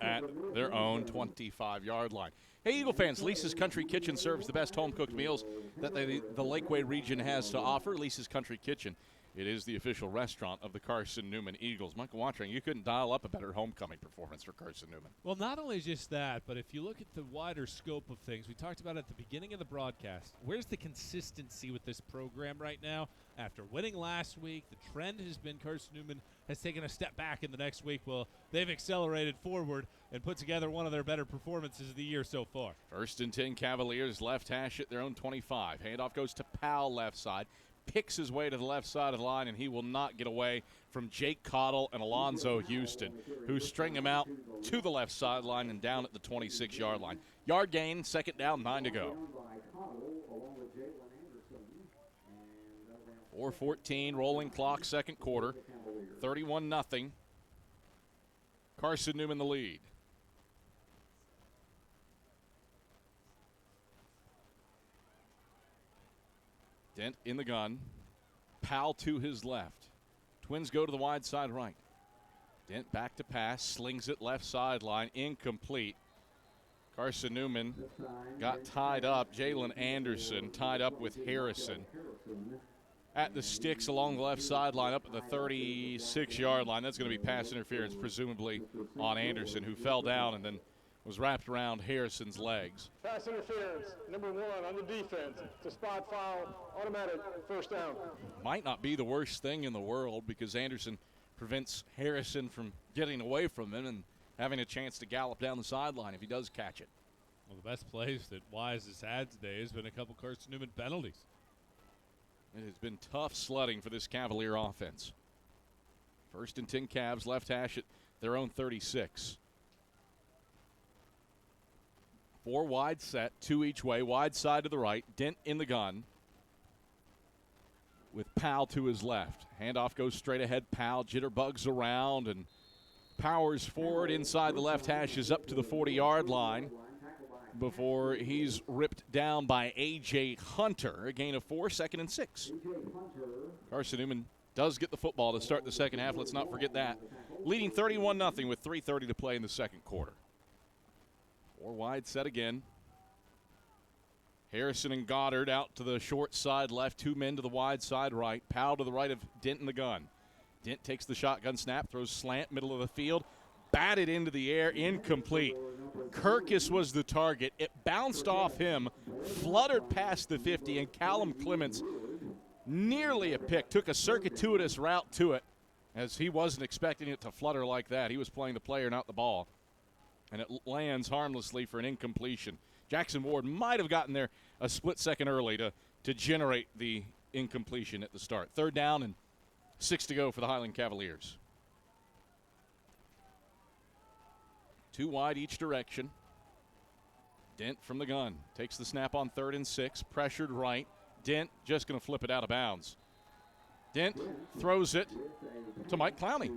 at their own 25-yard line. Hey, Eagle fans, Lisa's Country Kitchen serves the best home-cooked meals that the Lakeway region has to offer. Lisa's Country Kitchen, it is the official restaurant of the Carson-Newman Eagles. Michael Watrang, you couldn't dial up a better homecoming performance for Carson-Newman. Well, not only just that, but if you look at the wider scope of things, we talked about at the beginning of the broadcast, where's the consistency with this program right now? After winning last week, the trend has been Carson-Newman has taken a step back in the next week. Well, they've accelerated forward and put together one of their better performances of the year so far. 1st and 10, Cavaliers left hash at their own 25. Handoff goes to Powell left side. Picks his way to the left side of the line, and he will not get away from Jake Cottle and Alonzo Houston, who string him out to the left sideline and down at the 26-yard line. Yard gain, 2nd down, 9 to go. 4:14, rolling clock, second quarter, 31-0. Carson-Newman the lead. Dent in the gun. Powell to his left. Twins go to the wide side right. Dent back to pass, slings it left sideline, incomplete. Carson-Newman got tied up. Jalen Anderson tied up with Harrison at the sticks along the left sideline up at the 36-yard line. That's going to be pass interference, presumably on Anderson, who fell down and then was wrapped around Harrison's legs. Pass interference, number 1 on the defense. It's a spot foul, automatic first down. Might not be the worst thing in the world because Anderson prevents Harrison from getting away from him and having a chance to gallop down the sideline if he does catch it. Well, the best plays that Wise has had today has been a couple Carson-Newman penalties. It has been tough sledding for this Cavalier offense. 1st and 10, Cavs left hash at their own 36. 4 wide set, 2 each way, wide side to the right. Dent in the gun with Powell to his left. Handoff goes straight ahead. Powell jitterbugs around and powers forward inside the left hash, is up to the 40-yard line before he's ripped down by A.J. Hunter. A gain of 4, 2nd and 6. Carson-Newman does get the football to start the second half. Let's not forget that. Leading 31-0 with 3:30 to play in the second quarter. 4 wide set again. Harrison and Goddard out to the short side left. 2 men to the wide side right. Powell to the right of Dent in the gun. Dent takes the shotgun snap, throws slant, middle of the field. Batted into the air, incomplete. Kirkus was the target. It bounced off him, fluttered past the 50, and Callum Clements, nearly a pick, took a circuitous route to it as he wasn't expecting it to flutter like that. He was playing the player, not the ball. And it lands harmlessly for an incompletion. Jackson Ward might have gotten there a split second early to generate the incompletion at the start. 3rd down and 6 to go for the Highland Cavaliers. 2 wide each direction. Dent from the gun. Takes the snap on 3rd and 6. Pressured right. Dent just going to flip it out of bounds. Dent throws it to Mike Clowney.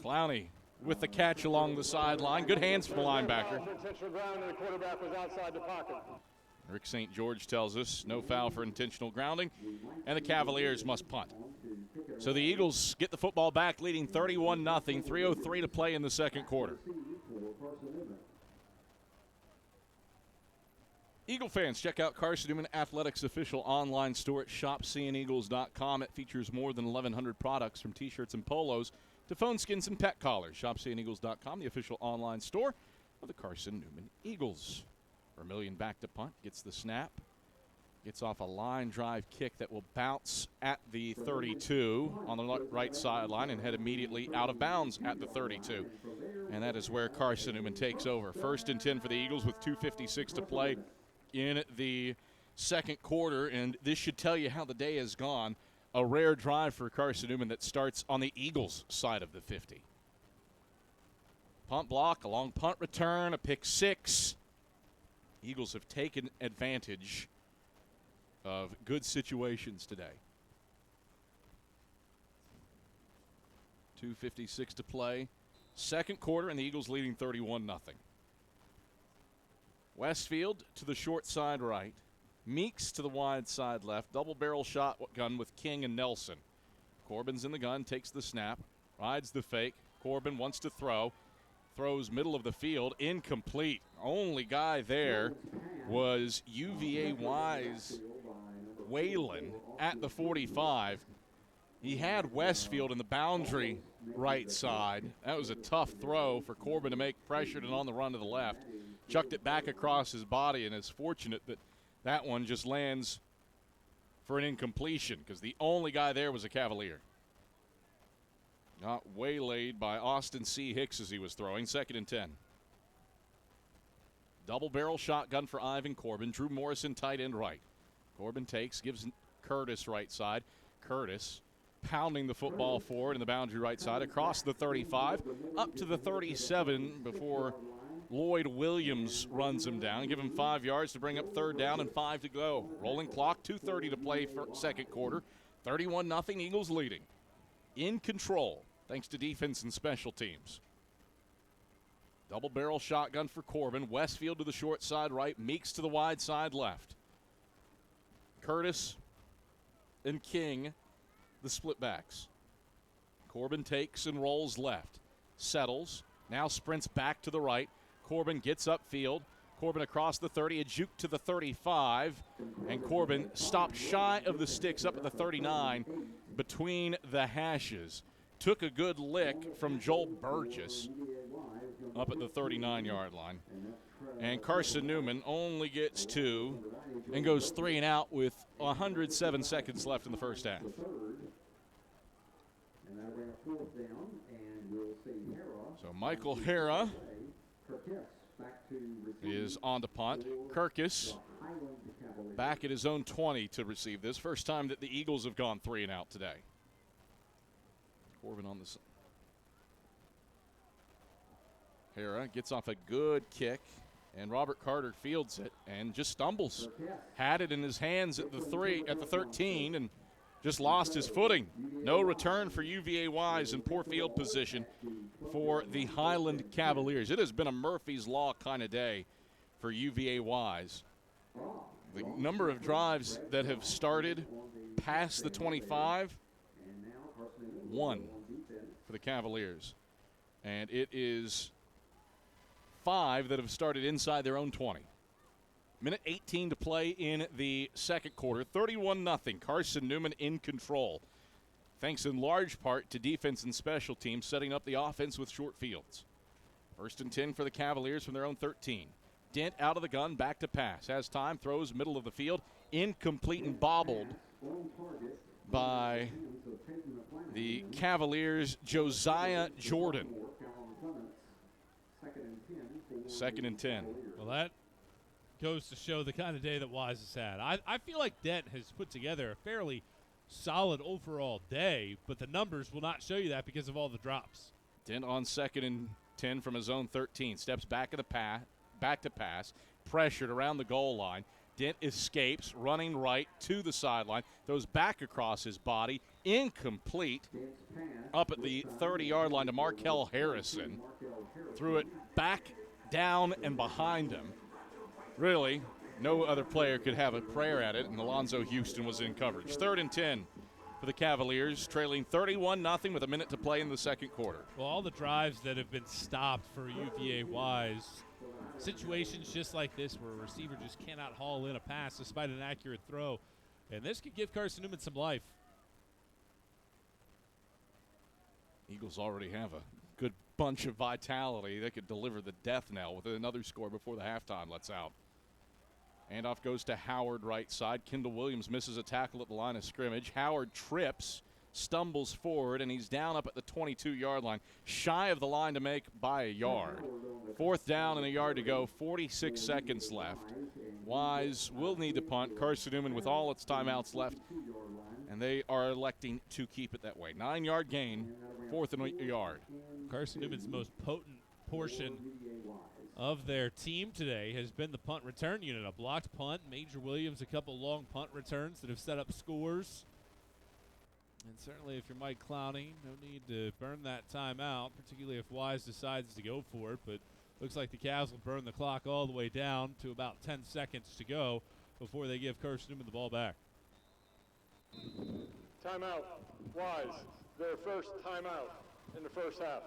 Clowney with the catch along the sideline. Good hands from the linebacker. Intentional ground and the quarterback was outside the pocket. Rick St. George tells us no foul for intentional grounding, and the Cavaliers must punt. So the Eagles get the football back, leading 31-0, 3:03 to play in the second quarter. Eagle fans, check out Carson-Newman Athletics' official online store at shopseeandeagles.com. It features more than 1,100 products from T-shirts and polos to phone skins and pet collars. Shopseeandeagles.com, the official online store of the Carson-Newman Eagles. Vermillion back to punt, gets the snap. Gets off a line drive kick that will bounce at the 32 on the right sideline and head immediately out of bounds at the 32. And that is where Carson-Newman takes over. 1st and 10 for the Eagles with 2:56 to play in the second quarter. And this should tell you how the day has gone. A rare drive for Carson-Newman that starts on the Eagles' side of the 50. Punt block, a long punt return, a pick six. Eagles have taken advantage of good situations today. 2:56 to play. Second quarter, and the Eagles leading 31-0. Westfield to the short side right. Meeks to the wide side left. Double barrel shotgun with King and Nelson. Corbin's in the gun, takes the snap, rides the fake. Corbin wants to throw. Throws middle of the field, incomplete. Only guy there was UVA Wise Whalen at the 45. He had Westfield in the boundary right side. That was a tough throw for Corbin to make, pressured and on the run to the left. Chucked it back across his body, and is fortunate that that one just lands for an incompletion because the only guy there was a Cavalier. Got waylaid by Austin C. Hicks as he was throwing. 2nd and 10. Double barrel shotgun for Ivan Corbin. Drew Morrison tight end right. Corbin takes, gives Curtis right side. Curtis pounding the football forward in the boundary right side across the 35 up to the 37 before Lloyd Williams runs him down. Give him 5 yards to bring up 3rd down and 5 to go. Rolling clock, 2:30 to play for second quarter. 31-0, Eagles leading. In control, thanks to defense and special teams. Double barrel shotgun for Corbin. Westfield to the short side right. Meeks to the wide side left. Curtis and King, the split backs. Corbin takes and rolls left. Settles. Now sprints back to the right. Corbin gets upfield. Corbin across the 30, a juke to the 35. And Corbin stopped shy of the sticks up at the 39 between the hashes. Took a good lick from Joel Burgess up at the 39-yard line. And Carson-Newman only gets 2 and goes 3 and out with 107 seconds left in the first half. So Michael Hara is on to punt. Kirkus back at his own 20 to receive this. First time that the Eagles have gone 3 and out today. Corbin on the side. Hara gets off a good kick, and Robert Carter fields it and just stumbles. Had it in his hands at the 13, and just lost his footing. No return for UVA Wise in poor field position for the Highland Cavaliers. It has been a Murphy's Law kind of day for UVA Wise. The number of drives that have started past the 25, 1 for the Cavaliers. And it is 5 that have started inside their own 20. Minute 18 to play in the second quarter. 31-0. Carson-Newman in control. Thanks in large part to defense and special teams setting up the offense with short fields. 1st and 10 for the Cavaliers from their own 13. Dent out of the gun, back to pass. Has time, throws middle of the field. Incomplete and bobbled by the Cavaliers' Josiah Jordan. 2nd and 10. Well, that goes to show the kind of day that Wise has had. I feel like Dent has put together a fairly solid overall day, but the numbers will not show you that because of all the drops. Dent on 2nd and 10 from his own 13. Steps back to pass. Pressured around the goal line. Dent escapes, running right to the sideline. Throws back across his body. Incomplete. Up at the 30-yard line to Markel Harrison. Threw it back, down, and behind him. Really, no other player could have a prayer at it, and Alonzo Houston was in coverage. 3rd and 10 for the Cavaliers, trailing 31-0 with a minute to play in the second quarter. Well, all the drives that have been stopped for UVA Wise, situations just like this where a receiver just cannot haul in a pass despite an accurate throw, and this could give Carson-Newman some life. Eagles already have a good bunch of vitality. They could deliver the death knell with another score before the halftime lets out. Handoff goes to Howard right side. Kendall Williams misses a tackle at the line of scrimmage. Howard trips, stumbles forward, and he's down up at the 22-yard line, shy of the line to make by a yard. 4th down and a yard to go, 46 seconds left. Wise will need to punt. Carson-Newman with all its timeouts left, and they are electing to keep it that way. 9-yard gain, 4th and a yard. Carson-Newman's most potent portion of their team today has been the punt return unit. A blocked punt, Major Williams, a couple long punt returns that have set up scores. And certainly if you're Mike Clowney, no need to burn that timeout, particularly if Wise decides to go for it. But looks like the Cavs will burn the clock all the way down to about 10 seconds to go before they give Carson-Newman the ball back. Timeout. Wise. Their first timeout in the first half.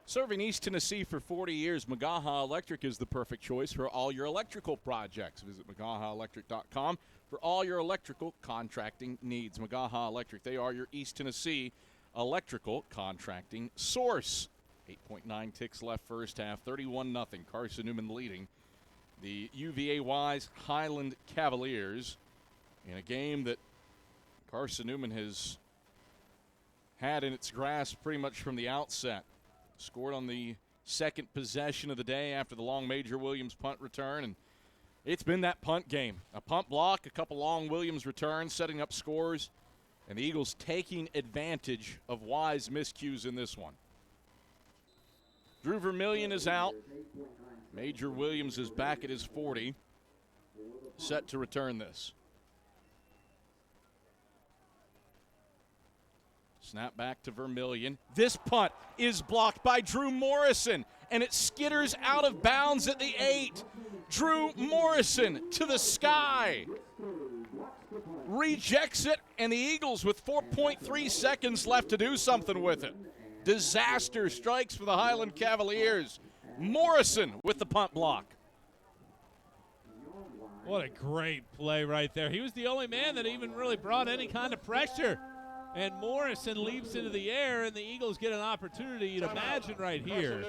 Serving East Tennessee for 40 years, Magaha Electric is the perfect choice for all your electrical projects. Visit MagahaElectric.com for all your electrical contracting needs. Magaha Electric, they are your East Tennessee electrical contracting source. 8.9 ticks left first half, 31-0. Carson-Newman leading the UVA Wise Highland Cavaliers in a game that Carson-Newman has had in its grasp pretty much from the outset. Scored on the second possession of the day after the long Major Williams punt return, and it's been that punt game. A punt block, a couple long Williams returns, setting up scores, and the Eagles taking advantage of Wise miscues in this one. Drew Vermillion is out. Major Williams is back at his 40, set to return this. Snap back to Vermillion. This punt is blocked by Drew Morrison, and it skitters out of bounds at the 8. Drew Morrison to the sky. Rejects it, and the Eagles with 4.3 seconds left to do something with it. Disaster strikes for the Highland Cavaliers. Morrison with the punt block. What a great play right there. He was the only man that even really brought any kind of pressure. And Morrison leaps into the air, and the Eagles get an opportunity. You'd imagine right here,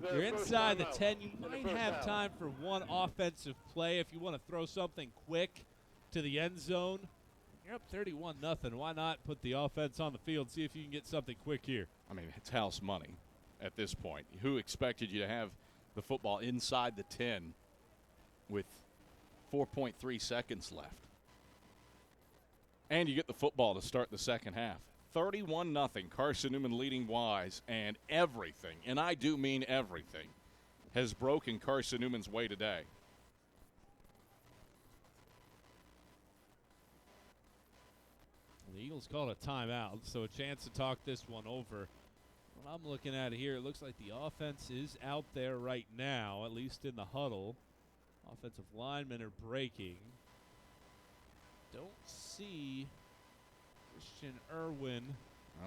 you're inside the 10. You might have time for one offensive play if you want to throw something quick to the end zone. You're up 31-0. Why not put the offense on the field, see if you can get something quick here? I mean, it's house money at this point. Who expected you to have the football inside the 10 with 4.3 seconds left? And you get the football to start the second half. 31-0. Carson-Newman leading Wise, and everything, and I do mean everything, has broken Carson-Newman's way today. The Eagles called a timeout, so a chance to talk this one over. What I'm looking at here, it looks like the offense is out there right now, at least in the huddle. Offensive linemen are breaking. Don't see Christian Irwin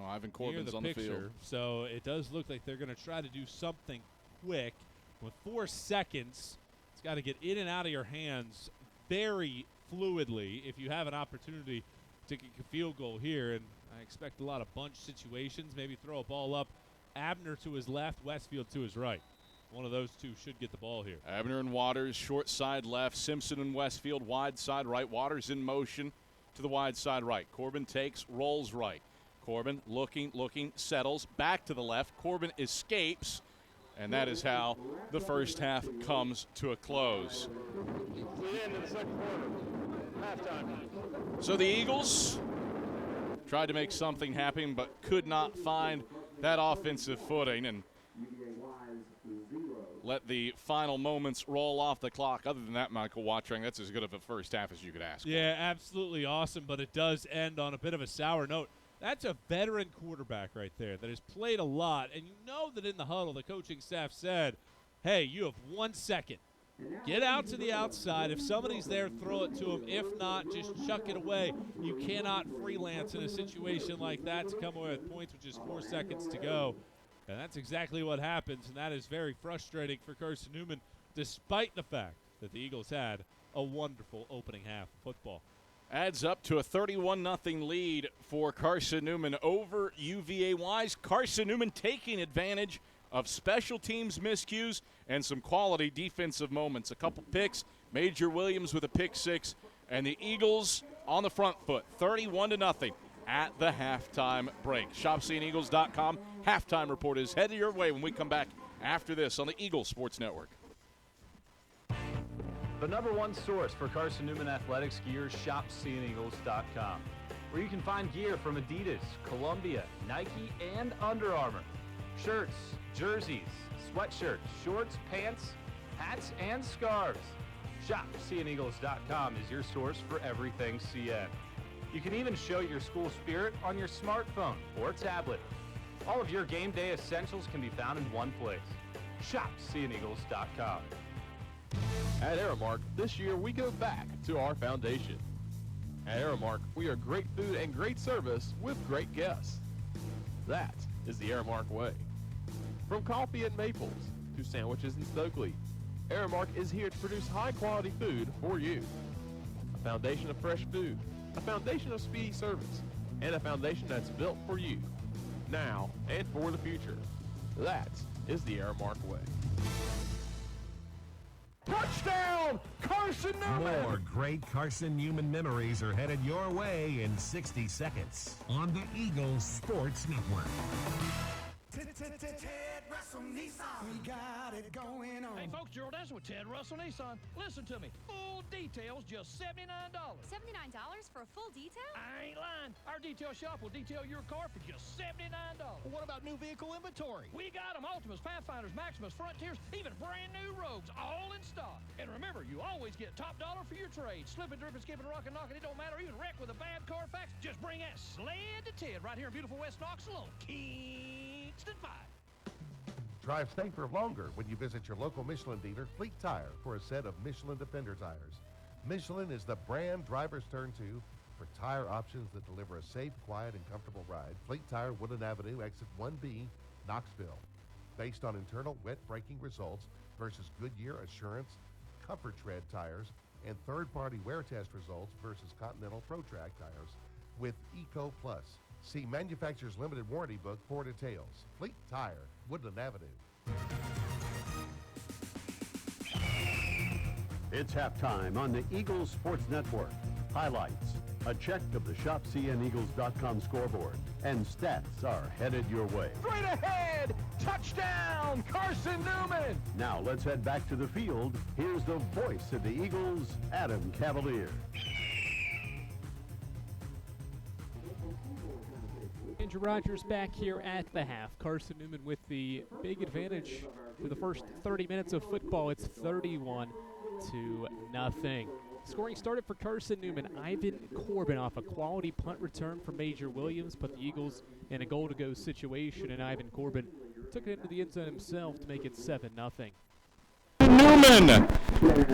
Ivan near Corbin's the on picture, the field. so it does look like they're going to try to do something quick. With 4 seconds, it's got to get in and out of your hands very fluidly if you have an opportunity to kick a field goal here, and I expect a lot of bunch situations, maybe throw a ball up. Abner to his left, Westfield to his right. One of those two should get the ball here. Abner and Waters, short side left. Simpson and Westfield, wide side right. Waters in motion to the wide side right. Corbin takes, rolls right. Corbin looking, settles, back to the left. Corbin escapes, and that is how the first half comes to a close. The end of the second quarter. Halftime. So the Eagles tried to make something happen, but could not find that offensive footing, and let the final moments roll off the clock. Other than that, Michael Watring, that's as good of a first half as you could ask for. Yeah, absolutely awesome, but it does end on a bit of a sour note. That's a veteran quarterback right there that has played a lot, and you know that in the huddle the coaching staff said, hey, you have 1 second. Get out to the outside. If somebody's there, throw it to them. If not, just chuck it away. You cannot freelance in a situation like that to come away with points with just 4 seconds to go. And that's exactly what happens, and that is very frustrating for Carson-Newman, despite the fact that the Eagles had a wonderful opening half of football. Adds up to a 31-0 lead for Carson-Newman over UVA Wise. Carson-Newman taking advantage of special teams miscues and some quality defensive moments. A couple picks Major Williams with a pick six, and the Eagles on the front foot, 31-0 at the halftime break. ShopSeeingEagles.com halftime report is headed your way when we come back after this on the Eagles Sports Network. The number one source for Carson-Newman athletics gear is ShopSeeingEagles.com, where you can find gear from Adidas, Columbia, Nike, and Under Armour. Shirts, jerseys, sweatshirts, shorts, pants, hats, and scarves. ShopSeeingEagles.com is your source for everything CN. You can even show your school spirit on your smartphone or tablet. All of your game day essentials can be found in one place. ShopSeeingEagles.com. At Aramark, this year we go back to our foundation. At Aramark, we are great food and great service with great guests. That is the Aramark way. From coffee at Maples to sandwiches in Stokely, Aramark is here to produce high-quality food for you. A foundation of fresh food, a foundation of speedy service, and a foundation that's built for you, now and for the future. That is the Aramark way. Touchdown, Carson-Newman! More great Carson-Newman memories are headed your way in 60 seconds on the Eagles Sports Network. Ted Russell Nissan. We got it going on. Hey, folks, Gerald Dancer with Ted Russell Nissan. Listen to me. Full details, just $79. $79 for a full detail? I ain't lying. Our detail shop will detail your car for just $79. Well, what about new vehicle inventory? We got them. Altimas, Pathfinders, Maximas, Frontiers, even brand new Rogues, all in stock. And remember, you always get top dollar for your trade. Slipping, dripping, skipping, rocking, knocking, it don't matter. Even wreck with a bad Carfax. Just bring that sled to Ted right here in beautiful West Knoxville on Kingston 5. Drive safer longer when you visit your local Michelin dealer, Fleet Tire, for a set of Michelin Defender tires. Michelin is the brand drivers turn to for tire options that deliver a safe, quiet, and comfortable ride. Fleet Tire, Woodland Avenue, exit 1B, Knoxville. Based on internal wet braking results versus Goodyear Assurance Comfort Tread tires and third-party wear test results versus Continental ProTrack tires with Eco Plus. See manufacturer's limited warranty book for details. Fleet Tire, Woodland Avenue. It's halftime on the Eagles Sports Network. Highlights, a check of the ShopSeeingEagles.com scoreboard, and stats are headed your way. Straight ahead! Touchdown, Carson-Newman! Now let's head back to the field. Here's the voice of the Eagles, Adam Cavalier. Andrew Rogers back here at the half. Carson-Newman with the big advantage for the first 30 minutes of football. It's 31-0. Scoring started for Carson-Newman. Ivan Corbin off a quality punt return for Major Williams, put the Eagles in a goal-to-go situation, and Ivan Corbin took it into the end zone himself to make it 7-0. Newman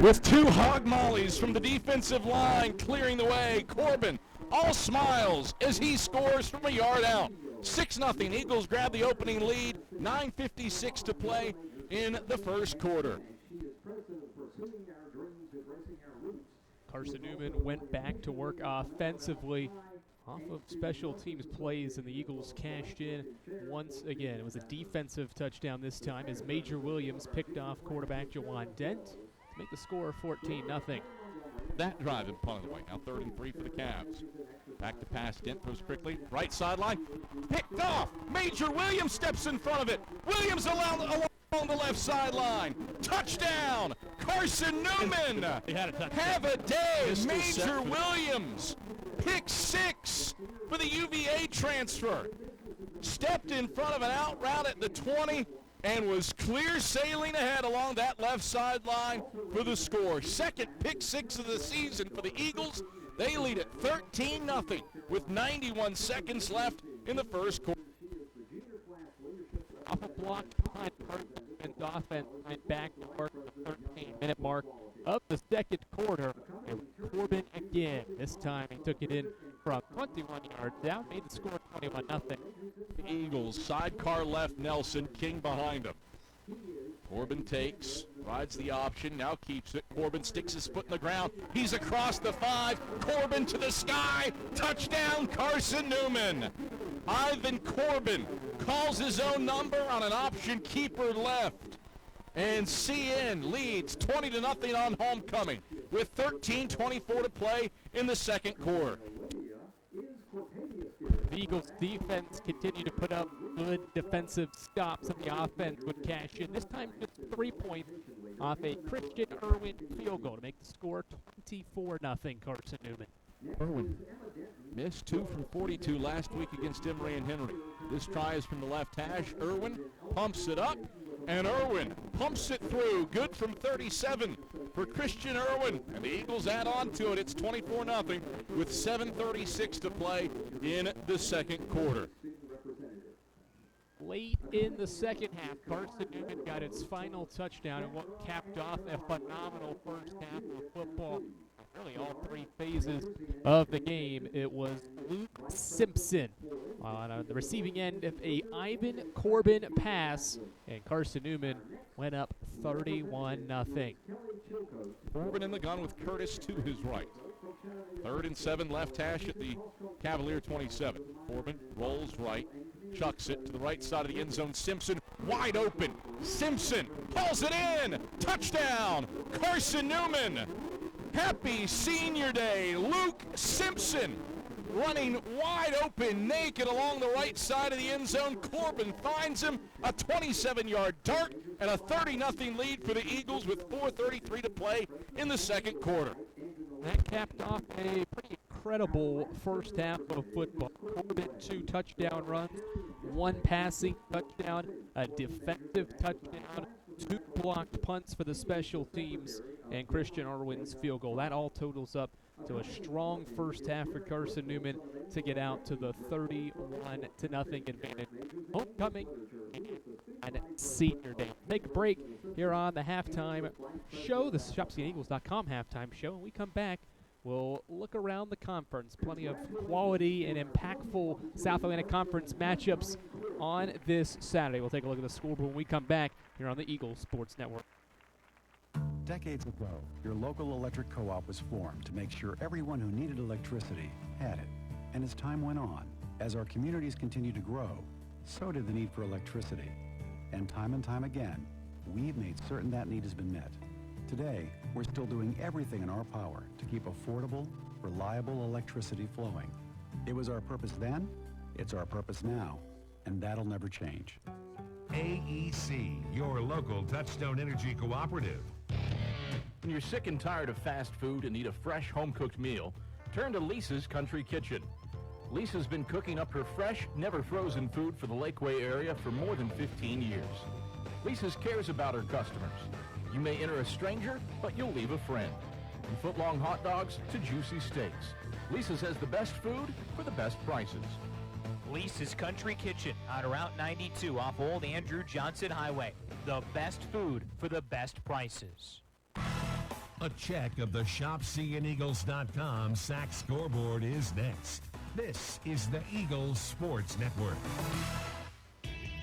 with two hog mollies from the defensive line clearing the way. Corbin all smiles as he scores from a yard out. 6-0. Eagles grab the opening lead. 9:56 to play in the first quarter. Carson-Newman went back to work offensively off of special teams plays, and the Eagles cashed in once again. It was a defensive touchdown this time as Major Williams picked off quarterback Jawan Dent to make the score 14-0. That drive and punted away. Now 3rd and 3 for the Cavs. Back to pass. Dent throws quickly. Right sideline. Picked off. Major Williams steps in front of it. Williams along the left sideline. Touchdown. Carson-Newman. Have a day. Major Williams. Pick 6 for the UVA transfer. Stepped in front of an out route at the 20 and was clear sailing ahead along that left sideline for the score. Second pick 6 of the season for the Eagles. They lead at 13-0 with 91 seconds left in the first quarter. Off a block behind Carson-Newman's offense, back to work the 13-minute mark of the second quarter. And Corbin again. This time he took it in from 21 yards out, made the score 21-0. The Eagles sidecar left, Nelson, King behind him. Corbin takes, rides the option, now keeps it. Corbin sticks his foot in the ground. He's across the 5. Corbin to the sky. Touchdown, Carson-Newman. Ivan Corbin calls his own number on an option keeper left. And CN leads 20-0 on homecoming with 13:24 to play in the second quarter. The Eagles defense continued to put up good defensive stops, and the offense would cash in. This time just 3 points off a Christian Irwin field goal to make the score 24-0 Carson-Newman. Irwin missed 2 from 42 last week against Emory and Henry. This try is from the left hash. Irwin pumps it up, and Irwin pumps it through. Good from 37 for Christian Irwin. And the Eagles add on to it. It's 24-0 with 7:36 to play in the second quarter. Late in the second half, Carson-Newman got its final touchdown in what capped off a phenomenal first half of football. Really all three phases of the game. It was Luke Simpson on the receiving end of a Ivan Corbin pass, and Carson-Newman went up 31-0. Corbin in the gun with Curtis to his right. 3rd and 7 left hash at the Cavalier 27. Corbin rolls right, chucks it to the right side of the end zone. Simpson wide open. Simpson pulls it in. Touchdown, Carson-Newman. Happy senior day, Luke Simpson running wide open, naked along the right side of the end zone. Corbin finds him, a 27-yard dart, and a 30-0 lead for the Eagles with 4:33 to play in the second quarter. That capped off a pretty incredible first half of football. Corbin 2 touchdown runs, 1 passing touchdown, a defensive touchdown, 2 blocked punts for the special teams, and Christian Irwin's field goal. That all totals up to a strong first half for Carson-Newman to get out to the 31-0 advantage. Homecoming and senior day. Take a break here on the halftime show, the ShopCNEagles.com halftime show. When we come back, we'll look around the conference. Plenty of quality and impactful South Atlantic Conference matchups on this Saturday. We'll take a look at the scoreboard when we come back here on the Eagles Sports Network. Decades ago, your local electric co-op was formed to make sure everyone who needed electricity had it. And as time went on, as our communities continued to grow, so did the need for electricity. And time again, we've made certain that need has been met. Today, we're still doing everything in our power to keep affordable, reliable electricity flowing. It was our purpose then, it's our purpose now, and that'll never change. AEC, your local Touchstone Energy Cooperative. When you're sick and tired of fast food and need a fresh home-cooked meal, turn to Lisa's Country Kitchen. Lisa's been cooking up her fresh, never-frozen food for the Lakeway area for more than 15 years. Lisa's cares about her customers. You may enter a stranger, but you'll leave a friend. From foot-long hot dogs to juicy steaks, Lisa's has the best food for the best prices. Lisa's Country Kitchen on Route 92 off Old Andrew Johnson Highway. The best food for the best prices. A check of the ShopCNEagles.com sack scoreboard is next. This is the Eagles Sports Network.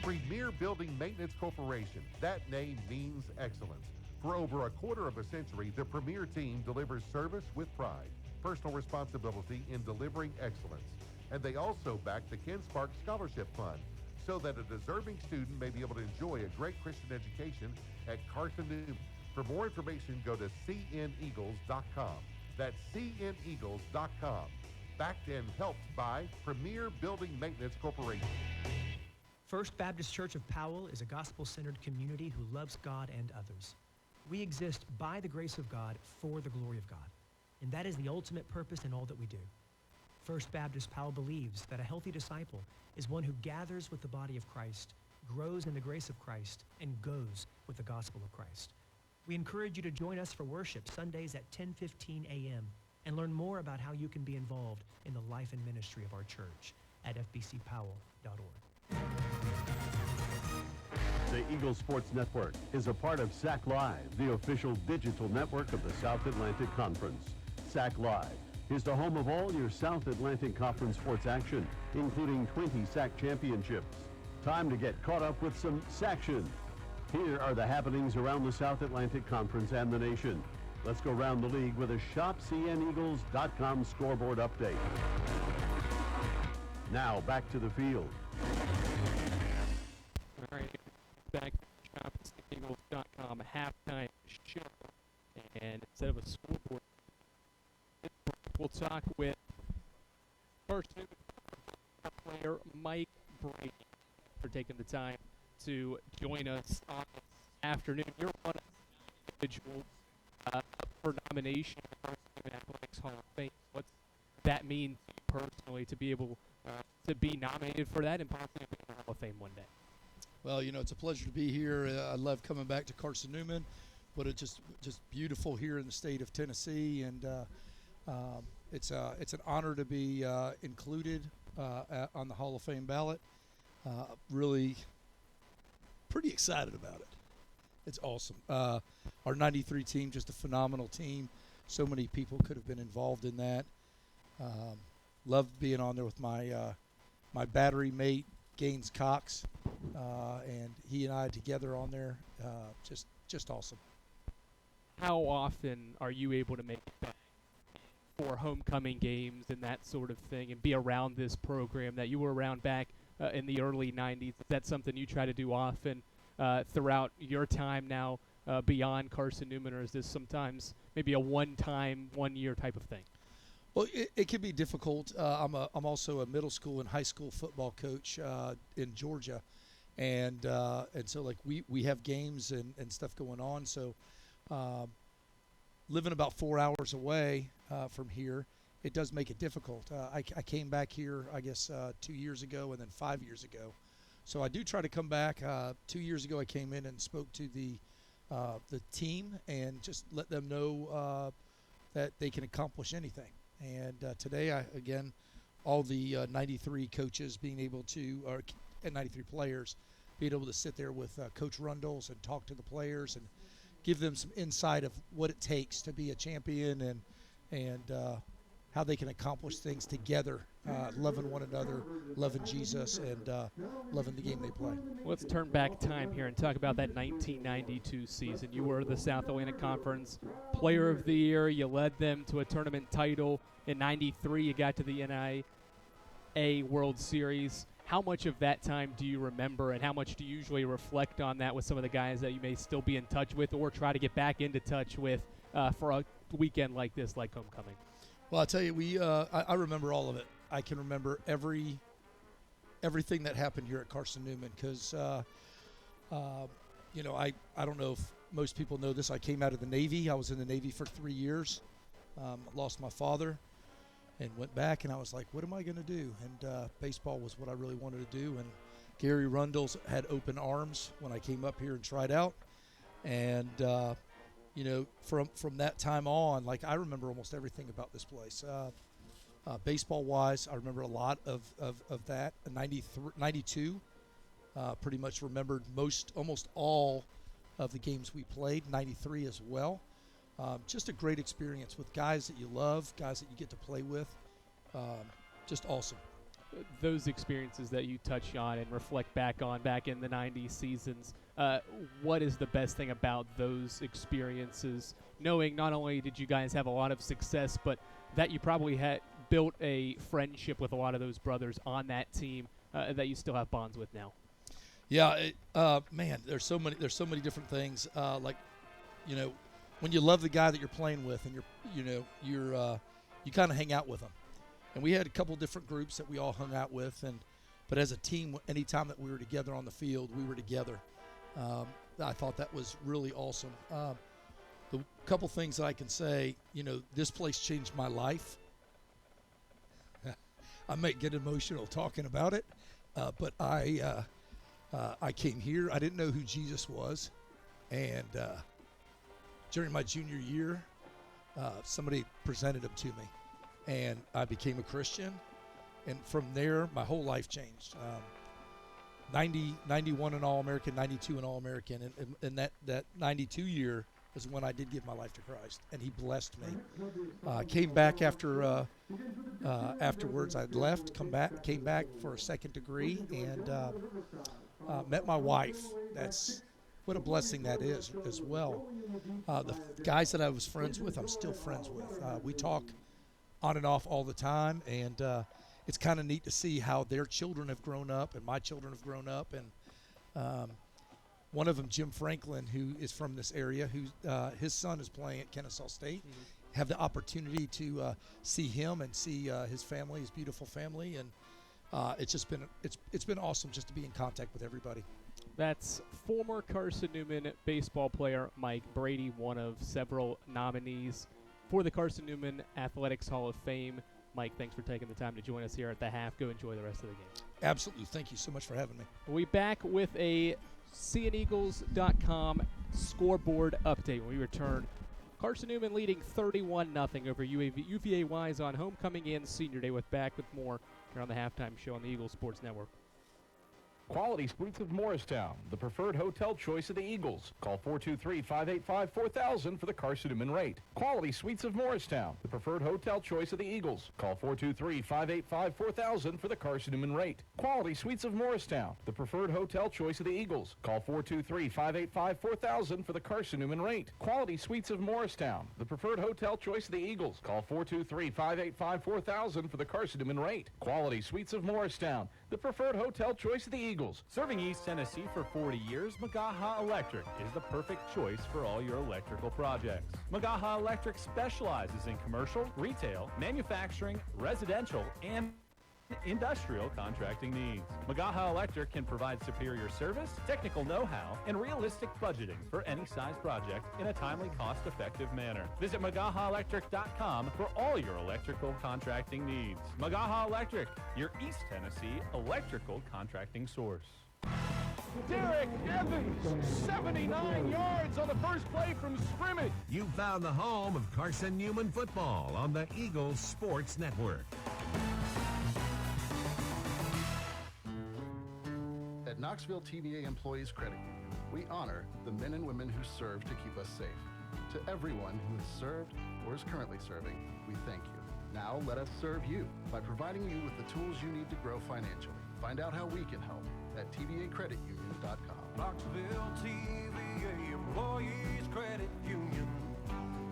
Premier Building Maintenance Corporation. That name means excellence. For over a quarter of a century, the Premier team delivers service with pride, personal responsibility in delivering excellence. And they also back the Ken Sparks Scholarship Fund so that a deserving student may be able to enjoy a great Christian education at Carson-Newman. For more information, go to cneagles.com. That's cneagles.com. Backed and helped by Premier Building Maintenance Corporation. First Baptist Church of Powell is a gospel-centered community who loves God and others. We exist by the grace of God for the glory of God, and that is the ultimate purpose in all that we do. First Baptist Powell believes that a healthy disciple is one who gathers with the body of Christ, grows in the grace of Christ, and goes with the gospel of Christ. We encourage you to join us for worship Sundays at 10:15 a.m. and learn more about how you can be involved in the life and ministry of our church at fbcpowell.org. The Eagles Sports Network is a part of SAC Live, the official digital network of the South Atlantic Conference. SAC Live is the home of all your South Atlantic Conference sports action, including 20 SAC championships. Time to get caught up with some SACtion. Here are the happenings around the South Atlantic Conference and the nation. Let's go around the league with a ShopCNEagles.com scoreboard update. Now back to the field. All right, back to ShopCNEagles.com. Pregame halftime show. And instead of a scoreboard, we'll talk with Carson player Mike Brady for taking the time to join us on this afternoon. You're one of the individuals up for nomination for the Athletics Hall of Fame. What's that mean to you personally to be able to be nominated for that and possibly be in the Hall of Fame one day? Well, you know, it's a pleasure to be here. I love coming back to Carson-Newman, but it's just beautiful here in the state of Tennessee, and it's an honor to be included on the Hall of Fame ballot. Really pretty excited about it. It's awesome. Our 93 team, just a phenomenal team. So many people could have been involved in that. Loved being on there with my battery mate, Gaines Cox, and he and I together on there. Just awesome. How often are you able to make it back for homecoming games and that sort of thing and be around this program that you were around back in the early 90s? Is that something you try to do often throughout your time now beyond Carson-Newman, or is this sometimes maybe a one-time, one-year type of thing? Well, it can be difficult. I'm also a middle school and high school football coach in Georgia, and so like we have games and stuff going on. So living about 4 hours away from here, it does make it difficult. I came back here, I guess, 2 years ago and then 5 years ago. So I do try to come back. 2 years ago, I came in and spoke to the team and just let them know that they can accomplish anything. And today, again, all the 93 coaches being able to, and 93 players, being able to sit there with Coach Rundles and talk to the players and give them some insight of what it takes to be a champion and how they can accomplish things together, loving one another, loving Jesus, and loving the game they play. Let's turn back time here and talk about that 1992 season. You were the South Atlantic Conference Player of the Year. You led them to a tournament title. In 93, you got to the NIA World Series. How much of that time do you remember, and how much do you usually reflect on that with some of the guys that you may still be in touch with or try to get back into touch with for a weekend like this, like homecoming? Well, I'll tell you, I remember all of it. I can remember everything that happened here at Carson-Newman because, you know, I don't know if most people know this. I came out of the Navy. I was in the Navy for 3 years. Lost my father and went back, and I was like, what am I going to do? And baseball was what I really wanted to do. And Gary Rundles had open arms when I came up here and tried out. And you know, from that time on, like I remember almost everything about this place. Baseball-wise, I remember a lot of that. 92, pretty much remembered almost all of the games we played. 93 as well. Just a great experience with guys that you love, guys that you get to play with. Just awesome. Those experiences that you touch on and reflect back on back in the 90s seasons, what is the best thing about those experiences, knowing not only did you guys have a lot of success, but that you probably had built a friendship with a lot of those brothers on that team that you still have bonds with now? Yeah, man, there's so many different things. Like, you know, when you love the guy that you're playing with, and you kind of hang out with them. And we had a couple different groups that we all hung out with, but as a team, anytime that we were together on the field, we were together. I thought that was really awesome. The couple things that I can say, you know, this place changed my life. I might get emotional talking about it, but I came here. I didn't know who Jesus was, and during my junior year, somebody presented him to me. And I became a Christian, and from there, my whole life changed. 91 an All-American, 92 an All-American, and that 92 year was when I did give my life to Christ, and He blessed me. Came back afterwards. I'd left, came back for a second degree, and met my wife. That's what a blessing that is as well. The guys that I was friends with, I'm still friends with. We talk on and off all the time, and it's kind of neat to see how their children have grown up and my children have grown up, and One of them, Jim Franklin, who is from this area, who his son is playing at Kennesaw State. Have the opportunity to see him and see his family, his beautiful family, and it's just been it's been awesome just to be in contact with everybody. That's former Carson-Newman baseball player Mike Brady, one of several nominees for the Carson-Newman Athletics Hall of Fame. Mike, thanks for taking the time to join us here at the half. Go enjoy the rest of the game. Absolutely. Thank you so much for having me. We'll be back with a CNEagles.com scoreboard update when we return. Carson-Newman leading 31-0 over UVA Wise on homecoming and senior day. Back with more here on the halftime show on the Eagles Sports Network. Quality Suites of Morristown, the preferred hotel choice of the Eagles. Call 423-585-4000 for the Carson-Newman rate. Quality Suites of Morristown, the preferred hotel choice of the Eagles. Call 423-585-4000 for the Carson-Newman rate. Quality Suites of Morristown, the preferred hotel choice of the Eagles. Call 423-585-4000 for the Carson-Newman rate. Quality Suites of Morristown, the preferred hotel choice of the Eagles. Call 423-585-4000 for the Carson-Newman rate. Quality Suites of Morristown, the preferred hotel choice of the Eagles. Serving East Tennessee for 40 years, Magaha Electric is the perfect choice for all your electrical projects. Magaha Electric specializes in commercial, retail, manufacturing, residential, and industrial contracting needs. Magaha Electric can provide superior service, technical know-how, and realistic budgeting for any size project in a timely, cost-effective manner. Visit MagahaElectric.com for all your electrical contracting needs. Magaha Electric, your East Tennessee electrical contracting source. Derek Evans, 79 yards on the first play from scrimmage. You found the home of Carson-Newman football on the Eagles Sports Network. At Knoxville TVA Employees Credit Union, we honor the men and women who serve to keep us safe. To everyone who has served or is currently serving, we thank you. Now let us serve you by providing you with the tools you need to grow financially. Find out how we can help at tvacreditunion.com. Knoxville TVA Employees Credit Union.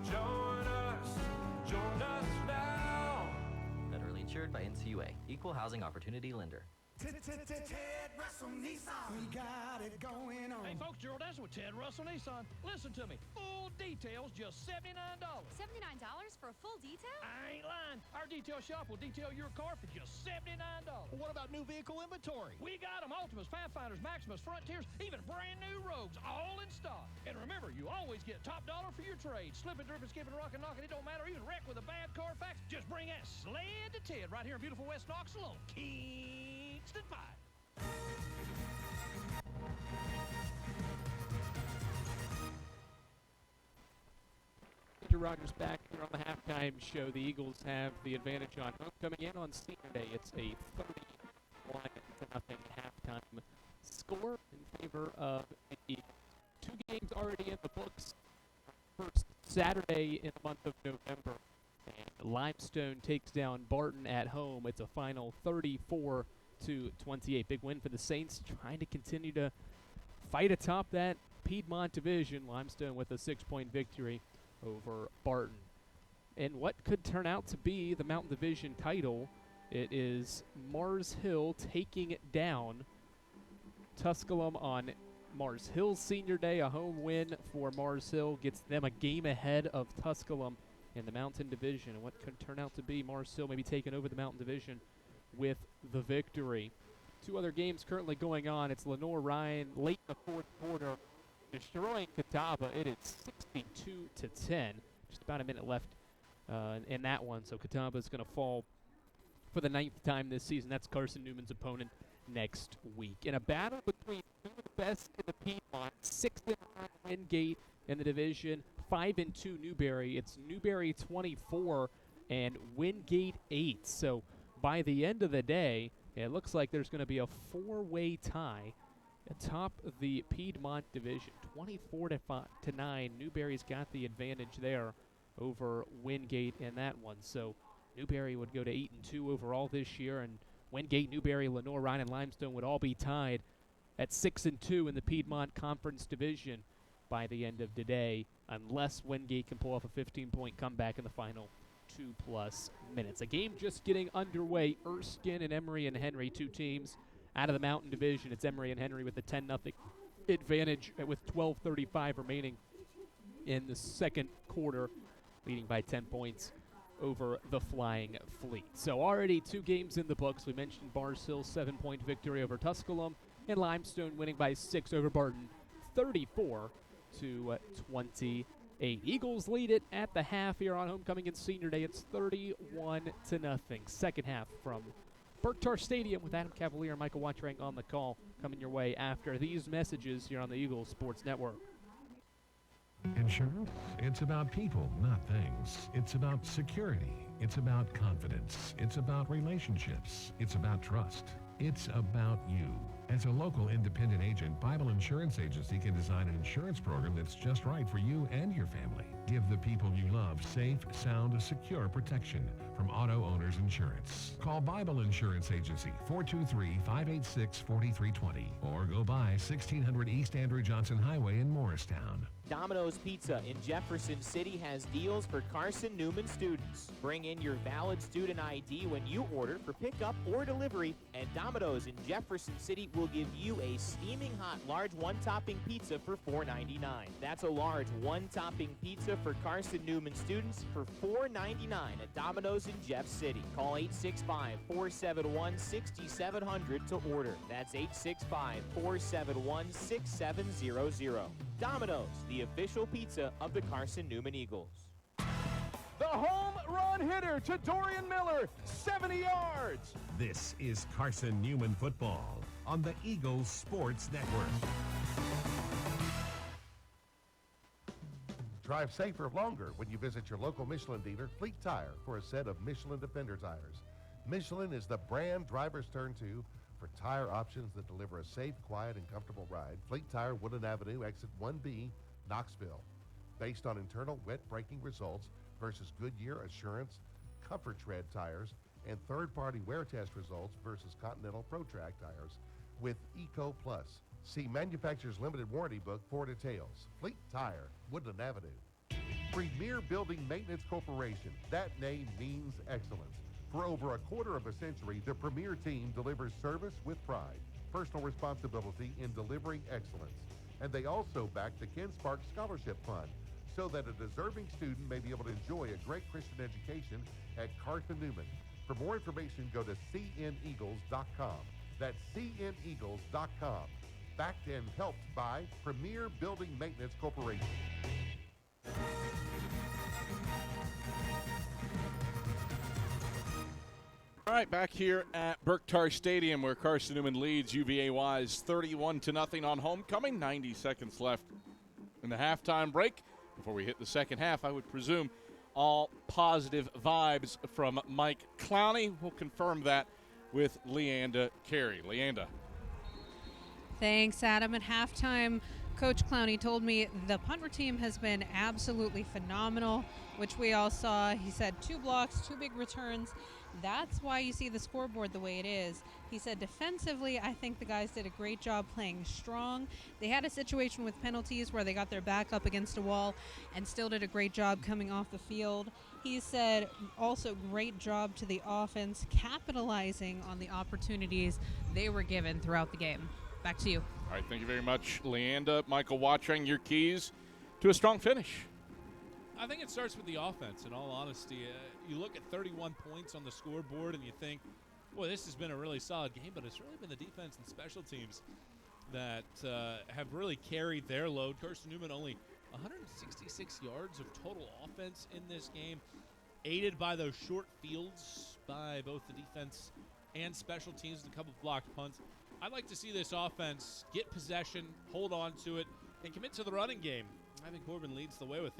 Join us now. Federally insured by NCUA. Equal housing opportunity lender. Ted Russell Nissan. We got it going on. Hey, folks, Gerald Dancer with Ted Russell Nissan. Listen to me. Full details, just $79. $79 for a full detail? I ain't lying. Our detail shop will detail your car for just $79. What about new vehicle inventory? We got them. Ultimas, Pathfinders, Maximus, Frontiers, even brand new Rogues, all in stock. And remember, you always get top dollar for your trade. Slipping, dripping, skipping, rocking, knocking, it don't matter. Even wreck with a bad Carfax. Just bring that sled to Ted right here in beautiful West Knoxville on Kingston Pike. Andrew Rogers back here on the halftime show. The Eagles have the advantage on home coming in on senior day. It's a 31-0 halftime score in favor of the Eagles. 2 games already in the books. First Saturday in the month of November. And Limestone takes down Barton at home. It's a final 34-28. Big win for the Saints, trying to continue to fight atop that Piedmont division. Limestone with a 6-point victory over Barton. And what could turn out to be the Mountain Division title, it is Mars Hill taking down Tusculum on Mars Hill's senior day. A home win for Mars Hill gets them a game ahead of Tusculum in the Mountain Division. And what could turn out to be Mars Hill maybe taking over the Mountain Division with the victory. 2 other games currently going on. It's Lenore-Ryan late in the 4th quarter, destroying Catawba. It is 62-10. Just about a minute left in that one. So Catawba is going to fall for the 9th time this season. That's Carson-Newman's opponent next week. In a battle between 2 of the best in the Piedmont, 6-9 Wingate in the division, 5-2 Newberry. It's Newberry 24 and Wingate 8. So by the end of the day, it looks like there's going to be a 4-way tie atop the Piedmont division. 24-9. Newberry's got the advantage there over Wingate in that one. So Newberry would go to 8-2 overall this year, and Wingate, Newberry, Lenore-Ryan, and Limestone would all be tied at 6-2 in the Piedmont Conference division by the end of today, unless Wingate can pull off a 15-point comeback in the final 2+ minutes. A game just getting underway. Erskine and Emory and Henry, 2 teams out of the Mountain Division. It's Emory and Henry with the 10-0 advantage with 12:35 remaining in the second quarter, leading by 10 points over the Flying Fleet. So already 2 games in the books. We mentioned Bars Hill's 7-point victory over Tusculum, and Limestone winning by 6 over Barton, 34-28. Eagles lead it at the half here on homecoming and senior day. It's 31-0. Second half from Berktar Stadium with Adam Cavalier and Michael Watchrank on the call, coming your way after these messages here on the Eagles Sports Network. Insurance? It's about people, not things. It's about security. It's about confidence. It's about relationships. It's about trust. It's about you. As a local independent agent, Bible Insurance Agency can design an insurance program that's just right for you and your family. Give the people you love safe, sound, secure protection from Auto Owners Insurance. Call Bible Insurance Agency, 423-586-4320, or go by 1600 East Andrew Johnson Highway in Morristown. Domino's Pizza in Jefferson City has deals for Carson-Newman students. Bring in your valid student ID when you order for pickup or delivery, and Domino's in Jefferson City will give you a steaming hot large one-topping pizza for $4.99. That's a large one-topping pizza for Carson-Newman students for $4.99 at Domino's in Jeff City. Call 865-471-6700 to order. That's 865-471-6700. Domino's, the official pizza of the Carson-Newman Eagles. The home run hitter to Dorian Miller, 70 yards. This is Carson-Newman football on the Eagles Sports Network. Drive safer longer when you visit your local Michelin dealer, Fleet Tire, for a set of Michelin Defender tires. Michelin is the brand drivers turn to for tire options that deliver a safe, quiet, and comfortable ride. Fleet Tire, Woodland Avenue, exit 1B, Knoxville. Based on internal wet braking results versus Goodyear Assurance Comfort Tread tires and third-party wear test results versus Continental ProTrack tires with Eco Plus. See manufacturer's limited warranty book for details. Fleet Tire, Woodland Avenue. Premier Building Maintenance Corporation. That name means excellence. For over a quarter of a century, the Premier team delivers service with pride, personal responsibility in delivering excellence. And they also back the Ken Sparks Scholarship Fund so that a deserving student may be able to enjoy a great Christian education at Carson-Newman. For more information, go to cneagles.com. That's cneagles.com. Backed and helped by Premier Building Maintenance Corporation. All right, back here at Berktar Stadium where Carson-Newman leads UVA-wise 31-0 on homecoming. 90 seconds left in the halftime break. Before we hit the second half, I would presume all positive vibes from Mike Clowney. We'll confirm that with Leanda Carey. Leanda. Thanks, Adam. At halftime, Coach Clowney told me the punt team has been absolutely phenomenal, which we all saw. He said 2 blocks, 2 big returns. That's why you see the scoreboard the way it is. He said defensively, I think the guys did a great job playing strong. They had a situation with penalties where they got their back up against a wall and still did a great job coming off the field. He said also great job to the offense capitalizing on the opportunities they were given throughout the game. Back to you. All right, thank you very much, Leanda. Michael Watchang, your keys to a strong finish. I think it starts with the offense, in all honesty. You look at 31 points on the scoreboard and you think, boy, this has been a really solid game, but it's really been the defense and special teams that have really carried their load. Carson-Newman only 166 yards of total offense in this game, aided by those short fields by both the defense and special teams and a couple of blocked punts. I'd like to see this offense get possession, hold on to it, and commit to the running game. I think Corbin leads the way with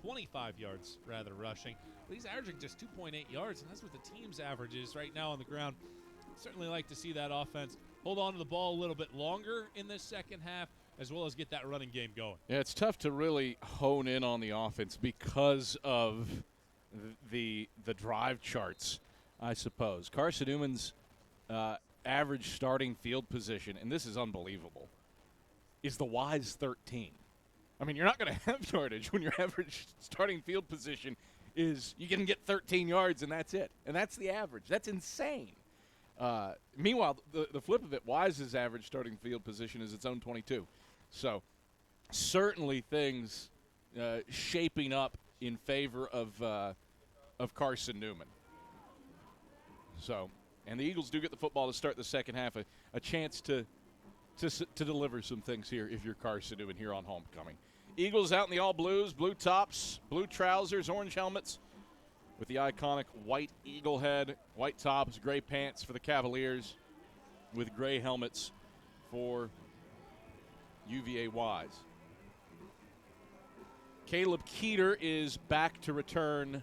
25 yards rather rushing. But he's averaging just 2.8 yards, and that's what the team's average is right now on the ground. Certainly like to see that offense hold on to the ball a little bit longer in this second half, as well as get that running game going. Yeah, it's tough to really hone in on the offense because of the drive charts, I suppose. Carson-Newman's average starting field position, and this is unbelievable, is the wise 13. I mean, you're not going to have yardage when your average starting field position is you can get 13 yards and that's it. And that's the average. That's insane. Meanwhile, the flip of it, Wise's average starting field position is its own 22. So certainly things shaping up in favor of Carson-Newman. So, and the Eagles do get the football to start the second half, a chance to deliver some things here if you're Carson-Newman here on homecoming. Eagles out in the all blues, blue tops, blue trousers, orange helmets with the iconic white eagle head, white tops, gray pants for the Cavaliers with gray helmets for UVA Wise. Caleb Keeter is back to return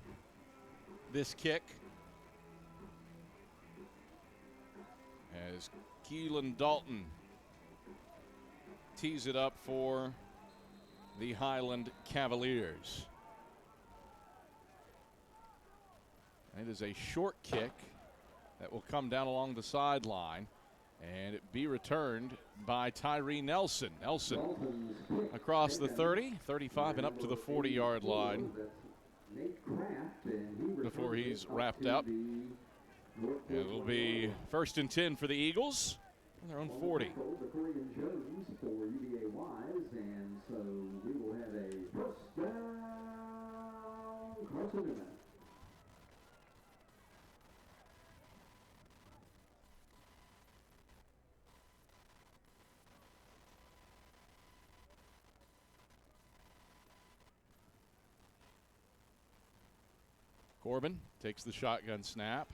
this kick as Keelan Dalton tees it up for the Highland Cavaliers. It is a short kick that will come down along the sideline and it be returned by Tyree Nelson. Nelson across the 30, 35, and up to the 40-yard line before he's wrapped up. It will be 1st and 10 for the Eagles on their own 40. Corbin takes the shotgun snap,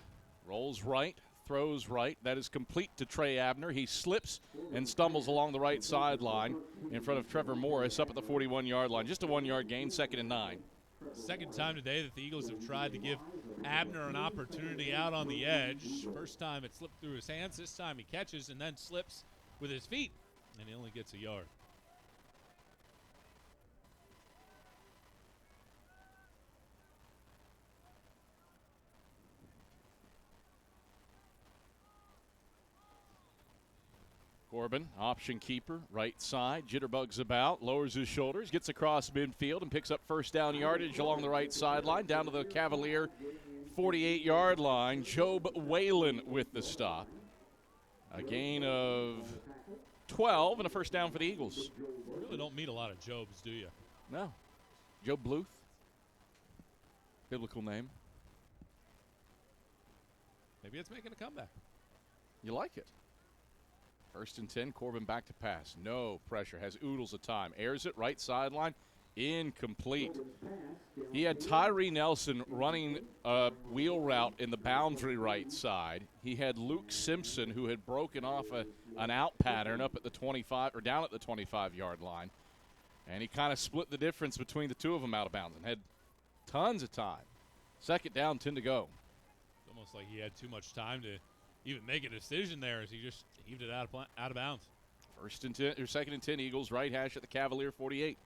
rolls right, throws right. That is complete to Trey Abner. He slips and stumbles along the right sideline in front of Trevor Morris up at the 41-yard line. Just a 1-yard gain, 2nd and 9. Second time today that the Eagles have tried to give Abner an opportunity out on the edge. First time it slipped through his hands. This time he catches and then slips with his feet, and he only gets a yard. Corbin, option keeper, right side, jitterbugs about, lowers his shoulders, gets across midfield and picks up first down yardage along the right sideline, down to the Cavalier 48-yard line. Job Whalen with the stop. A gain of 12 and a first down for the Eagles. You really don't meet a lot of Jobs, do you? No. Job Bluth, biblical name. Maybe it's making a comeback. You like it. 1st and 10, Corbin back to pass. No pressure, has oodles of time. Airs it, right sideline, incomplete. He had Tyree Nelson running a wheel route in the boundary right side. He had Luke Simpson, who had broken off an out pattern up at the 25, or down at the 25-yard line. And he kind of split the difference between the two of them out of bounds and had tons of time. 2nd down, 10 to go. It's almost like he had too much time to even make a decision there as he just heaved it out of bounds. 1st and 10, or 2nd and 10, Eagles right hash at the Cavalier 48.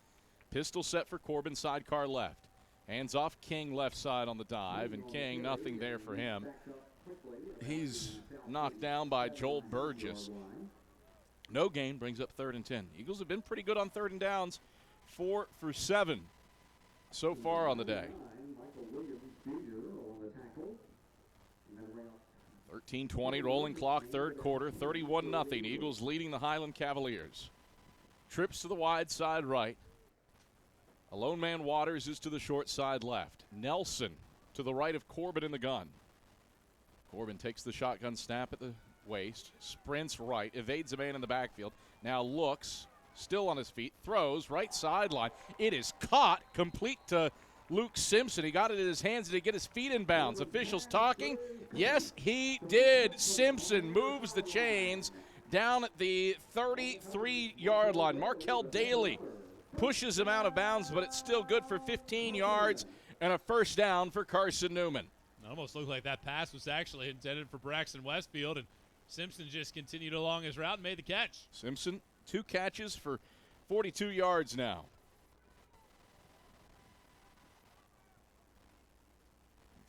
Pistol set for Corbin, sidecar left. Hands off King left side on the dive, and King, nothing there for him. He's knocked down by Joel Burgess. No gain, brings up 3rd and 10. Eagles have been pretty good on 3rd and downs, 4 for 7 so far on the day. 13-20, rolling clock, 3rd quarter, 31-0. Eagles leading the Highland Cavaliers. Trips to the wide side right. A lone man Waters is to the short side left. Nelson to the right of Corbin in the gun. Corbin takes the shotgun snap at the waist, sprints right, evades a man in the backfield, now looks, still on his feet, throws, right sideline. It is caught, complete to Luke Simpson. He got it in his hands. Did he get his feet in bounds? Officials talking? Yes, he did. Simpson moves the chains down at the 33-yard line. Markel Daly pushes him out of bounds, but it's still good for 15 yards and a first down for Carson-Newman. It almost looked like that pass was actually intended for Braxton Westfield, and Simpson just continued along his route and made the catch. Simpson, 2 catches for 42 yards now.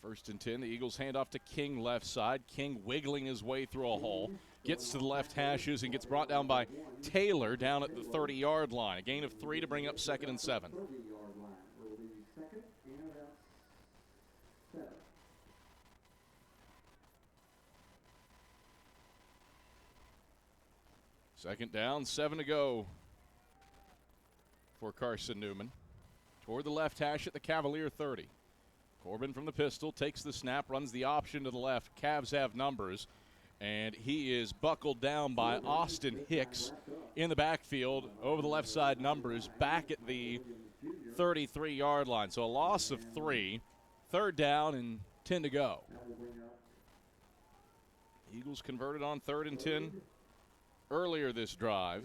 First and 10, the Eagles hand off to King left side. King wiggling his way through a hole. Gets to the left hashes and gets brought down by Taylor down at the 30-yard line. A gain of 3 to bring up 2nd and 7. Second down, 7 to go for Carson-Newman. Toward the left hash at the Cavalier 30. Corbin from the pistol takes the snap, runs the option to the left. Cavs have numbers, and he is buckled down by Austin Hicks in the backfield over the left side numbers back at the 33-yard line. So a loss of 3, 3rd down and 10 to go. Eagles converted on 3rd and 10 earlier this drive.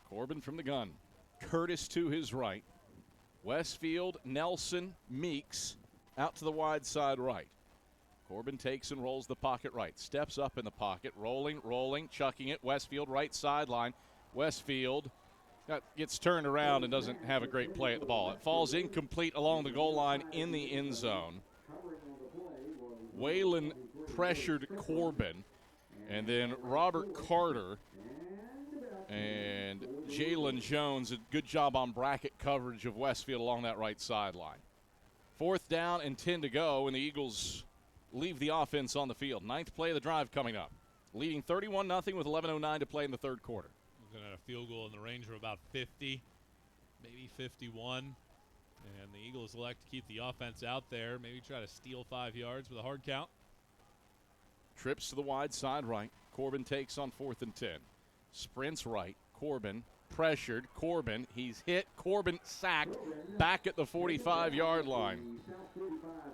Corbin from the gun. Curtis to his right. Westfield, Nelson, Meeks out to the wide side right. Corbin takes and rolls the pocket right. Steps up in the pocket. Rolling, chucking it. Westfield right sideline. Westfield gets turned around and doesn't have a great play at the ball. It falls incomplete along the goal line in the end zone. Whalen pressured Corbin. And then Robert Carter and Jalen Jones, a good job on bracket coverage of Westfield along that right sideline. 4th down and 10 to go, and the Eagles leave the offense on the field. 9th play of the drive coming up. Leading 31-0 with 11:09 to play in the 3rd quarter. Looking at a field goal in the range of about 50, maybe 51. And the Eagles elect to keep the offense out there, maybe try to steal 5 yards with a hard count. Trips to the wide side right. Corbin takes on 4th and 10. Sprints right. Corbin pressured. Corbin, he's hit. Corbin sacked back at the 45-yard line.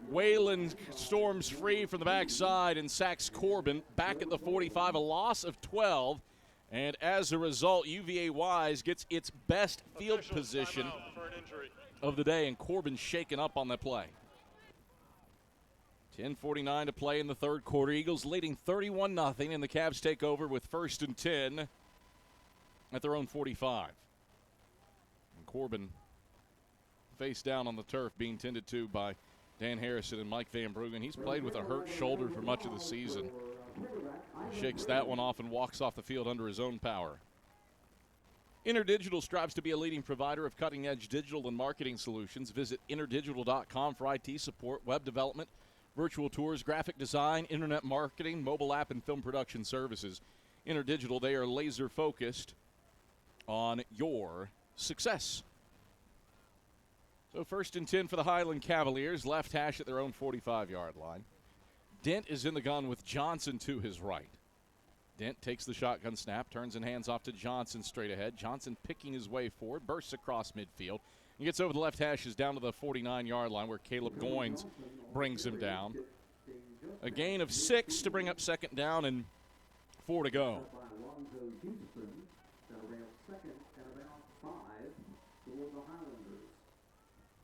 Whalen storms free from the backside and sacks Corbin back at the 45, a loss of 12. And as a result, UVA Wise gets its best field position of the day, and Corbin shaken up on that play. 10:49 to play in the 3rd quarter. Eagles leading 31-0, and the Cavs take over with 1st and 10 at their own 45. And Corbin face down on the turf, being tended to by Dan Harrison and Mike Van Bruggen. He's played with a hurt shoulder for much of the season. He shakes that one off and walks off the field under his own power. InterDigital strives to be a leading provider of cutting-edge digital and marketing solutions. Visit interdigital.com for IT support, web development, virtual tours, graphic design, internet marketing, mobile app, and film production services. InterDigital, they are laser-focused on your success. So 1st and 10 for the Highland Cavaliers, left hash at their own 45-yard line. Dent is in the gun with Johnson to his right. Dent takes the shotgun snap, turns and hands off to Johnson straight ahead. Johnson picking his way forward, bursts across midfield. He gets over the left hashes down to the 49-yard line where Caleb Goins brings him down. A gain of 6 to bring up 2nd down and 4 to go.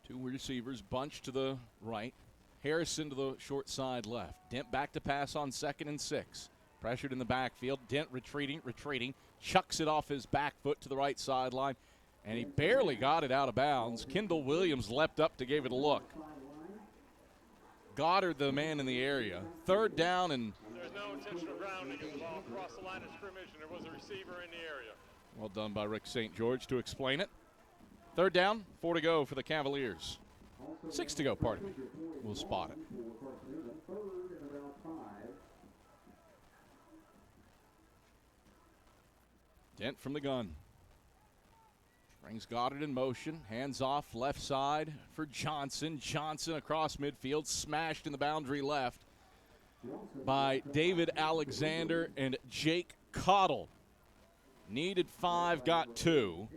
Two receivers bunched to the right. Harrison to the short side left. Dent back to pass on 2nd and 6. Pressured in the backfield. Dent retreating. Chucks it off his back foot to the right sideline. And he barely got it out of bounds. Kendall Williams leapt up to give it a look. Goddard, the man in the area. 3rd down and... There's no intentional grounding of the ball across the line of scrimmage, and there was a receiver in the area. Well done by Rick St. George to explain it. 3rd down, 4 to go for the Cavaliers. 6 to go, pardon me. We'll spot it. Dent from the gun. Brings Goddard in motion. Hands off left side for Johnson. Johnson across midfield. Smashed in the boundary left by David Alexander and Jake Cottle. Needed 5, got 2.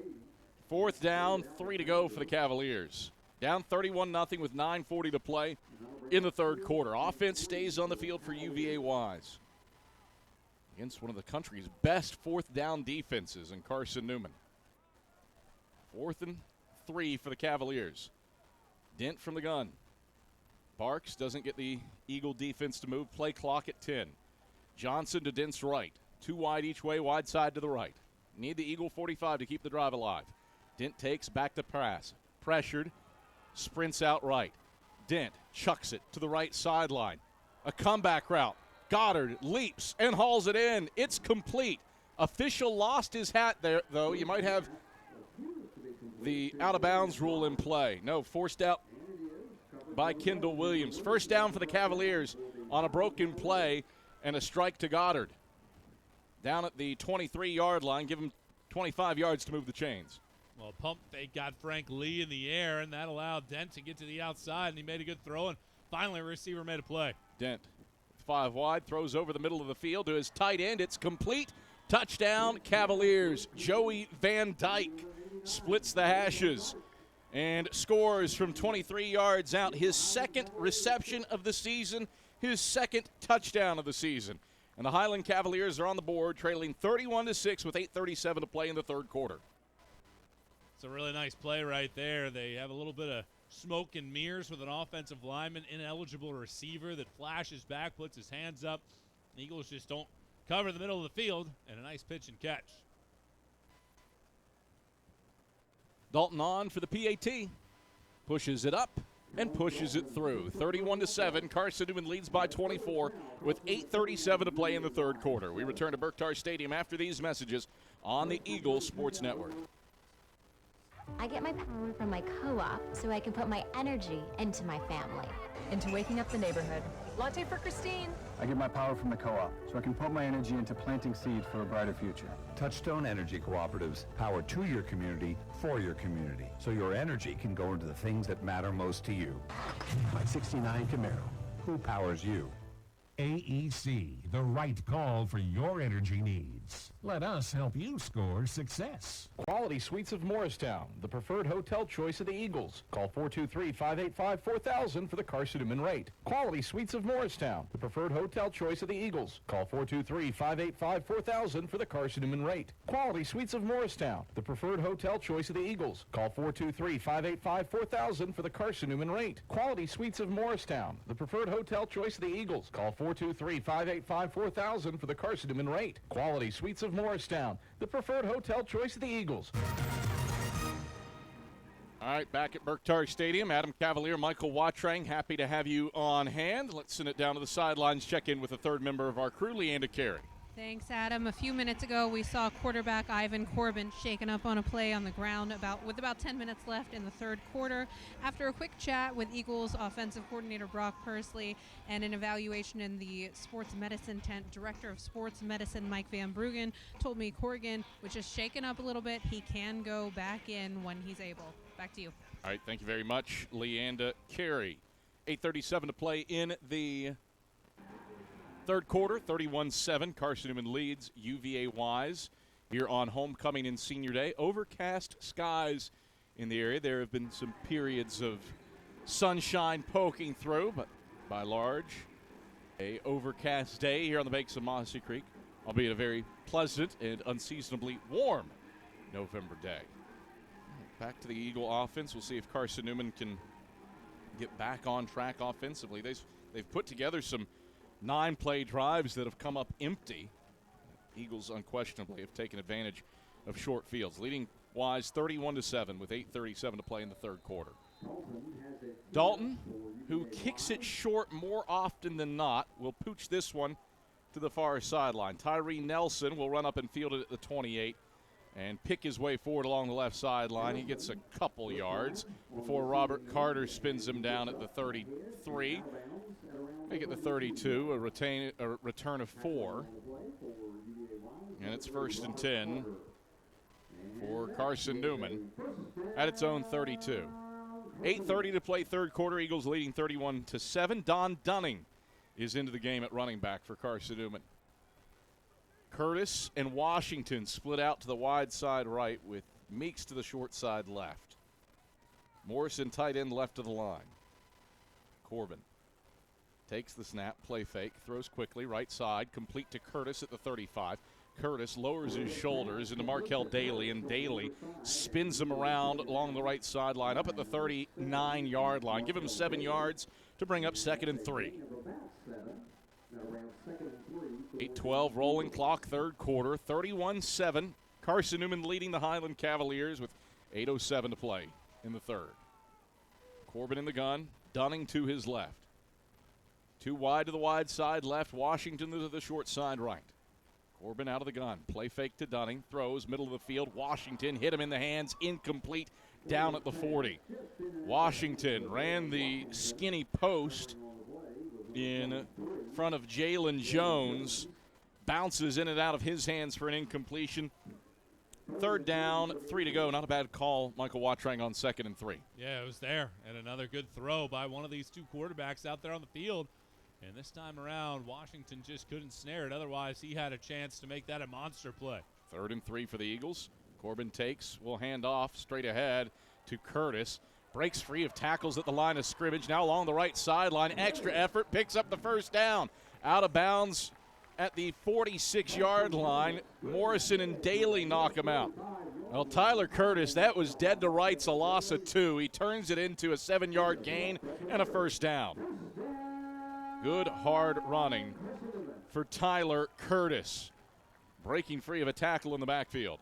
4th down, 3 to go for the Cavaliers. Down 31-0 with 9:40 to play in the 3rd quarter. Offense stays on the field for UVA Wise against one of the country's best 4th down defenses in Carson-Newman. 4th and 3 for the Cavaliers. Dent from the gun. Barks doesn't get the Eagle defense to move. Play clock at 10. Johnson to Dent's right. 2 wide each way, wide side to the right. Need the Eagle 45 to keep the drive alive. Dent takes back to pass. Pressured. Sprints out right. Dent chucks it to the right sideline. A comeback route. Goddard leaps and hauls it in. It's complete. Official lost his hat there, though. You might have the out-of-bounds rule in play. No, forced out by Kendall Williams. 1st down for the Cavaliers on a broken play and a strike to Goddard. Down at the 23-yard line, give him 25 yards to move the chains. Well, pump fake got Frank Lee in the air, and that allowed Dent to get to the outside, and he made a good throw, and finally a receiver made a play. Dent, 5 wide, throws over the middle of the field to his tight end. It's complete. Touchdown, Cavaliers. Joey Van Dyke splits the hashes and scores from 23 yards out. His second reception of the season, his second touchdown of the season. And the Highland Cavaliers are on the board, trailing 31-6 with 8:37 to play in the third quarter. It's a really nice play right there. They have a little bit of smoke and mirrors with an offensive lineman, ineligible receiver that flashes back, puts his hands up. The Eagles just don't cover the middle of the field, and a nice pitch and catch. Dalton on for the PAT. Pushes it up and pushes it through. 31-7. Carson-Newman leads by 24 with 8:37 to play in the third quarter. We return to Berktar Stadium after these messages on the Eagle Sports Network. I get my power from my co-op so I can put my energy into my family. Into waking up the neighborhood. Latte for Christine. I get my power from the co-op so I can put my energy into planting seeds for a brighter future. Touchstone Energy Cooperatives, power to your community, for your community, so your energy can go into the things that matter most to you. Like 69 Camaro, who powers you? AEC, the right call for your energy needs. Let us help you score success. Quality Suites of Morristown, the preferred hotel choice of the Eagles. Call 423-585-4000 for the Carson-Newman rate. Quality Suites of Morristown, the preferred hotel choice of the Eagles. Call 423-585-4000 for the Carson-Newman rate. Quality Suites of Morristown, the preferred hotel choice of the Eagles. Call 423-585-4000 for the Carson-Newman rate. Quality Suites of Morristown, the preferred hotel choice of the Eagles. Call 423-585-4000 for the Carson-Newman rate. Quality Suites of Morristown, the preferred hotel choice of the Eagles. All right, back at Berktar Stadium, Adam Cavalier, Michael Watrang, happy to have you on hand. Let's send it down to the sidelines, check in with the third member of our crew, Leanda Carey. Thanks, Adam. A few minutes ago, we saw quarterback Ivan Corbin shaken up on a play on the ground with about 10 minutes left in the third quarter. After a quick chat with Eagles offensive coordinator Brock Pursley and an evaluation in the sports medicine tent, director of sports medicine Mike Van Bruggen told me Corrigan was just shaken up a little bit. He can go back in when he's able. Back to you. All right, thank you very much, Leanda Carey. 8:37 to play in the third quarter, 31-7. Carson-Newman leads UVA-wise here on homecoming and senior day. Overcast skies in the area. There have been some periods of sunshine poking through, but by large, a overcast day here on the banks of Mossy Creek, albeit a very pleasant and unseasonably warm November day. Back to the Eagle offense. We'll see if Carson-Newman can get back on track offensively. They've put together some 9-play drives that have come up empty. Eagles unquestionably have taken advantage of short fields, leading Wise 31-7 with 8:37 to play in the third quarter. Dalton, who kicks it short more often than not, will pooch this one to the far sideline. Tyree Nelson will run up and field it at the 28 and pick his way forward along the left sideline. He gets a couple yards before Robert Carter spins him down at the 33. Make it the 32, a return of 4. And it's 1st and 10 for Carson-Newman at its own 32. 8:30 to play third quarter. Eagles leading 31-7. Don Dunning is into the game at running back for Carson-Newman. Curtis and Washington split out to the wide side right with Meeks to the short side left. Morrison tight end left of the line. Corbin takes the snap, play fake, throws quickly, right side, complete to Curtis at the 35. Curtis lowers his shoulders into Markel Daly, and Daly spins him around along the right sideline up at the 39-yard line. Give him 7 yards to bring up 2nd and 3. 8:12 rolling clock, third quarter, 31-7. Carson-Newman leading the Highland Cavaliers with 8:07 to play in the third. Corbin in the gun, Dunning to his left. 2 wide to the wide side left, Washington to the short side right. Corbin out of the gun, play fake to Dunning, throws, middle of the field, Washington hit him in the hands, incomplete, down at the 40. Washington ran the skinny post in front of Jalen Jones. Bounces in and out of his hands for an incompletion. Third down, 3 to go. Not a bad call, Michael Wattrang, on 2nd and 3. Yeah, it was there. And another good throw by one of these two quarterbacks out there on the field. And this time around, Washington just couldn't snare it. Otherwise, he had a chance to make that a monster play. 3rd and 3 for the Eagles. Corbin takes, will hand off straight ahead to Curtis. Breaks free of tackles at the line of scrimmage. Now along the right sideline. Extra effort. Picks up the first down. Out of bounds at the 46-yard line. Morrison and Daly knock him out. Well, Tyler Curtis, that was dead to rights, a loss of 2. He turns it into a 7-yard gain and a first down. Good hard running for Tyler Curtis. Breaking free of a tackle in the backfield.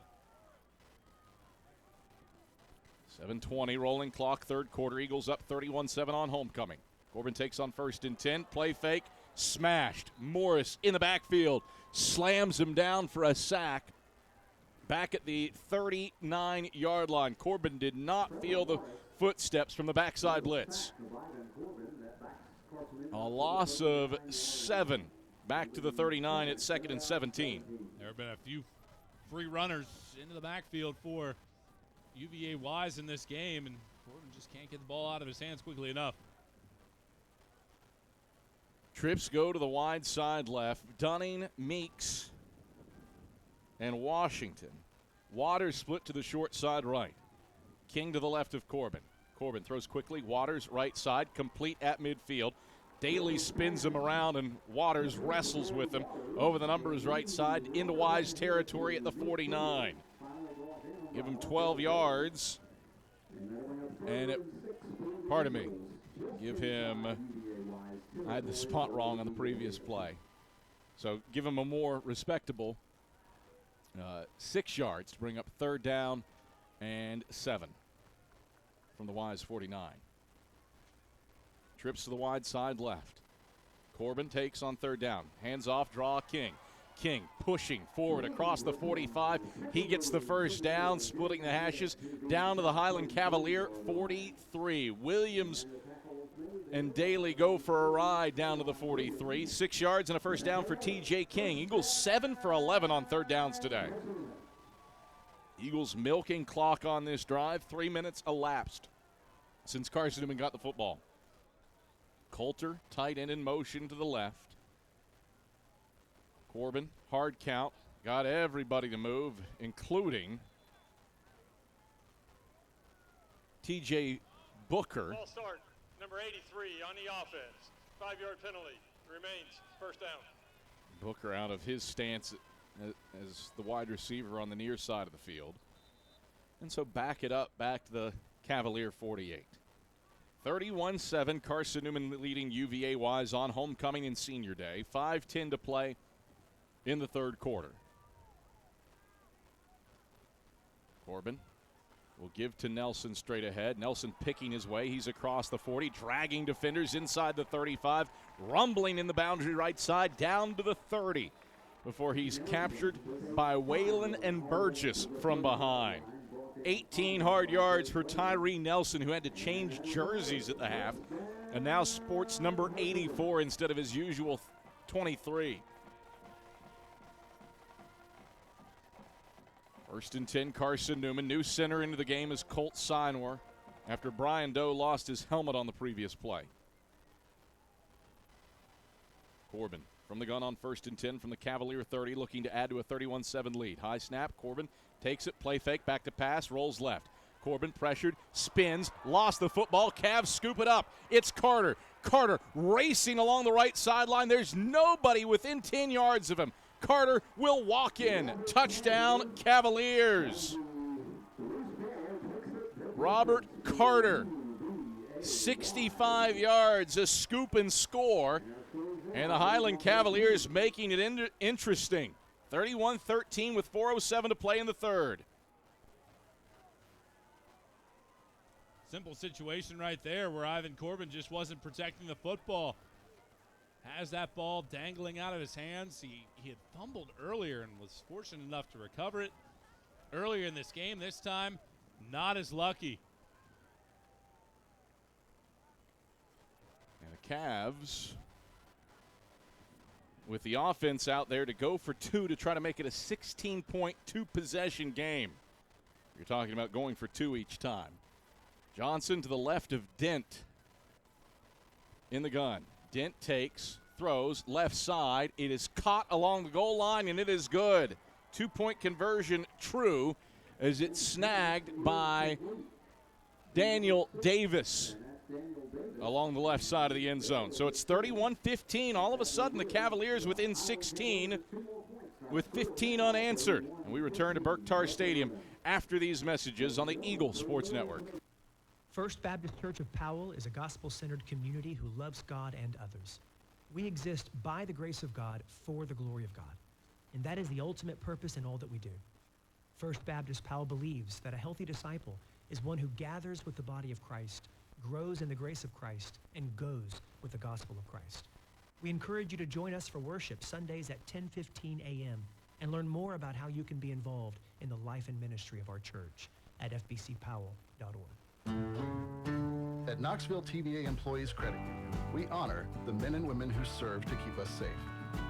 7:20 rolling clock, third quarter. Eagles up 31-7 on homecoming. Corbin takes on 1st and 10. Play fake. Smashed. Morris in the backfield. Slams him down for a sack. Back at the 39-yard line. Corbin did not feel the footsteps from the backside blitz. A loss of 7. Back to the 39 at 2nd and 17. There have been a few free runners into the backfield for UVA Wise in this game, and Corbin just can't get the ball out of his hands quickly enough. Trips go to the wide side left. Dunning, Meeks, and Washington. Waters split to the short side right. King to the left of Corbin. Corbin throws quickly. Waters right side, complete at midfield. Daly spins him around, and Waters wrestles with him over the numbers right side into Wise territory at the 49. Give him 12 yards. And give him, I had the spot wrong on the previous play. So give him a more respectable 6 yards to bring up 3rd down and 7 from the Wise 49. Trips to the wide side left. Corbin takes on 3rd down. Hands off, draw King. King pushing forward across the 45. He gets the first down, splitting the hashes down to the Highland Cavalier 43. Williams and Daly go for a ride down to the 43. 6 yards and a first down for T.J. King. Eagles 7 for 11 on 3rd downs today. Eagles milking clock on this drive. 3 minutes elapsed since Carson-Newman got the football. Coulter, tight end in motion to the left. Corbin, hard count, got everybody to move, including T.J. Booker. Ball start, number 83 on the offense. 5-yard penalty remains, first down. Booker out of his stance as the wide receiver on the near side of the field. And so back it up, back to the Cavalier 48. 31-7, Carson-Newman leading UVA Wise on homecoming and senior day. 5:10 to play in the third quarter. Corbin will give to Nelson straight ahead. Nelson picking his way. He's across the 40, dragging defenders inside the 35, rumbling in the boundary right side down to the 30 before he's captured by Whalen and Burgess from behind. 18 hard yards for Tyree Nelson, who had to change jerseys at the half and now sports number 84 instead of his usual 23. 1st and 10, Carson-Newman. New center into the game is Colt Sinor after Brian Doe lost his helmet on the previous play. Corbin from the gun on 1st and 10 from the Cavalier 30, looking to add to a 31-7 lead. High snap, Corbin takes it, play fake, back to pass, rolls left. Corbin pressured, spins, lost the football. Cavs scoop it up. It's Carter. Carter racing along the right sideline. There's nobody within 10 yards of him. Carter will walk in. Touchdown, Cavaliers. Robert Carter, 65 yards, a scoop and score. And the Highland Cavaliers making it interesting. 31-13 with 4:07 to play in the third. Simple situation right there where Ivan Corbin just wasn't protecting the football. Has that ball dangling out of his hands. He had fumbled earlier and was fortunate enough to recover it earlier in this game. This time, not as lucky. And the Cavs with the offense out there to go for two to try to make it a 16-point, two-possession game. You're talking about going for two each time. Johnson to the left of Dent in the gun. Dent takes, throws, left side. It is caught along the goal line, and it is good. Two-point conversion true as it's snagged by Daniel Davis along the left side of the end zone. So it's 31-15. All of a sudden, the Cavaliers within 16 with 15 unanswered. And we return to Berktar Stadium after these messages on the Eagle Sports Network. First Baptist Church of Powell is a gospel-centered community who loves God and others. We exist by the grace of God for the glory of God. And that is the ultimate purpose in all that we do. First Baptist Powell believes that a healthy disciple is one who gathers with the body of Christ, grows in the grace of Christ, and goes with the gospel of Christ. We encourage you to join us for worship Sundays at 10:15 a.m. and learn more about how you can be involved in the life and ministry of our church at fbcpowell.org. At Knoxville TVA Employees Credit Union, we honor the men and women who serve to keep us safe.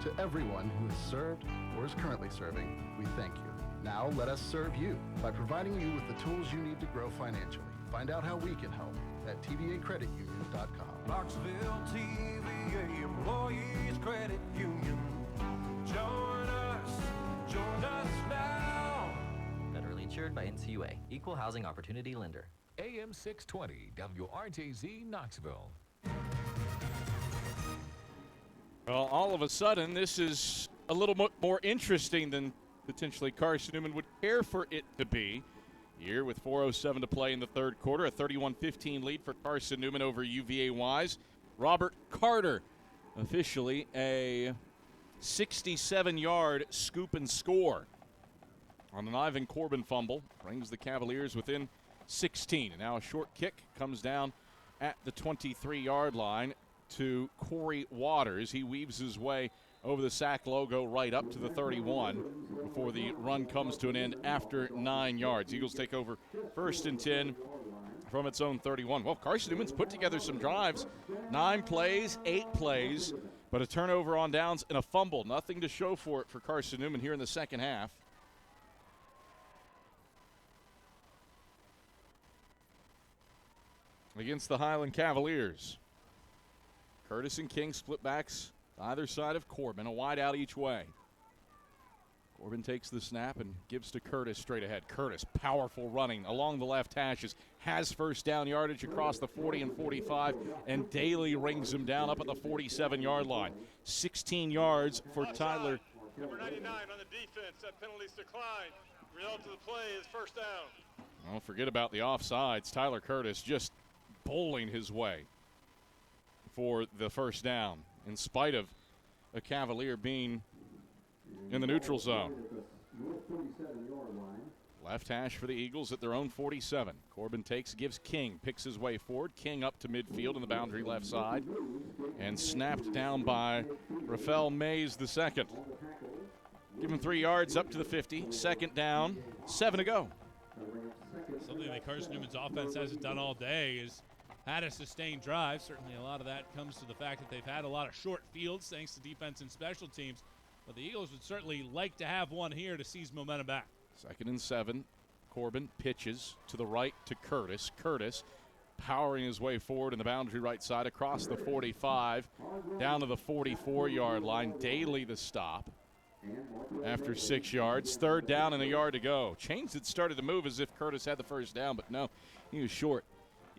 To everyone who has served or is currently serving, we thank you. Now let us serve you by providing you with the tools you need to grow financially. Find out how we can help at tvacreditunion.com. Knoxville TVA Employees Credit Union. Join us now. Federally insured by NCUA. Equal Housing Opportunity Lender. AM 620 WRJZ Knoxville. Well, all of a sudden, this is a little more interesting than potentially Carson-Newman would care for it to be. Here with 4:07 to play in the third quarter, a 31-15 lead for Carson-Newman over UVA Wise. Robert Carter, officially a 67-yard scoop and score on an Ivan Corbin fumble, brings the Cavaliers within 16. And now a short kick comes down at the 23-yard line to Corey Waters. He weaves his way over the SAC logo right up to the 31 before the run comes to an end after 9 yards. Eagles take over 1st and 10 from its own 31. Well, Carson-Newman's put together some drives. 9 plays, 8 plays, but a turnover on downs and a fumble. Nothing to show for it for Carson-Newman here in the second half. Against the Highland Cavaliers. Curtis and King split backs either side of Corbin, a wide out each way. Corbin takes the snap and gives to Curtis straight ahead. Curtis, powerful running along the left hashes, has first down yardage across the 40 and 45, and Daly rings him down up at the 47-yard line. 16 yards for Tyler. Number 99 on the defense. That penalty's declined. Result of the play is first down. Don't forget about the offsides. Tyler Curtis just bowling his way for the first down, in spite of a Cavalier being in the neutral zone. Left hash for the Eagles at their own 47. Corbin takes, gives King, picks his way forward. King up to midfield in the boundary left side, and snapped down by Rafael Mays II. Give him 3 yards up to the 50. Second down, 7 to go. Something that Carson-Newman's offense hasn't done all day is had a sustained drive. Certainly a lot of that comes to the fact that they've had a lot of short fields thanks to defense and special teams. But the Eagles would certainly like to have one here to seize momentum back. 2nd and 7. Corbin pitches to the right to Curtis. Curtis powering his way forward in the boundary right side across the 45 down to the 44-yard line. Daly the stop after 6 yards. 3rd down and a yard to go. Chains had started to move as if Curtis had the first down, but no, he was short.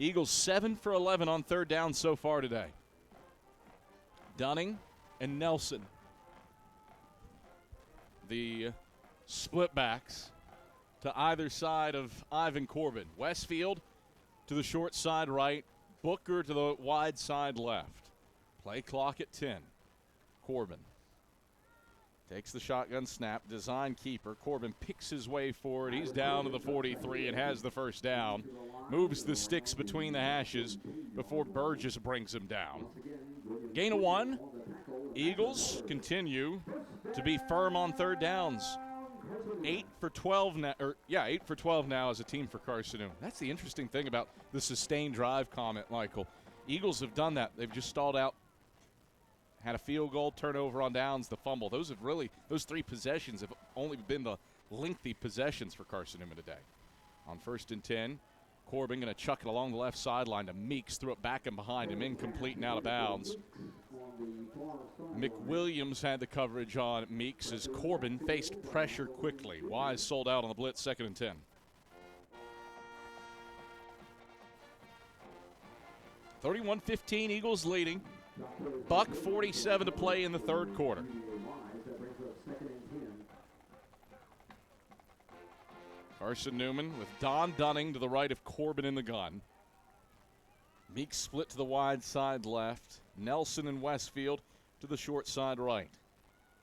Eagles 7 for 11 on 3rd down so far today. Dunning and Nelson, the split backs to either side of Ivan Corbin. Westfield to the short side right. Booker to the wide side left. Play clock at 10. Corbin takes the shotgun snap, design keeper. Corbin picks his way forward. He's down to the 43 and has the first down. Moves the sticks between the hashes before Burgess brings him down. Gain of 1. Eagles continue to be firm on 3rd downs. 8 for 12 now, 8 for 12 now as a team for Carson-Newman. That's the interesting thing about the sustained drive comment, Michael. Eagles have done that. They've just stalled out had a field goal, turnover on downs, the fumble. Those 3 possessions have only been the lengthy possessions for Carson-Newman today. On 1st and 10, Corbin going to chuck it along the left sideline to Meeks, threw it back and behind him, incomplete and out of bounds. McWilliams had the coverage on Meeks as Corbin faced pressure quickly. Wise sold out on the blitz, 2nd and 10. 31-15, Eagles leading. Buck 47 to play in the 3rd quarter. Carson-Newman with Don Dunning to the right of Corbin in the gun. Meeks split to the wide side left. Nelson and Westfield to the short side right.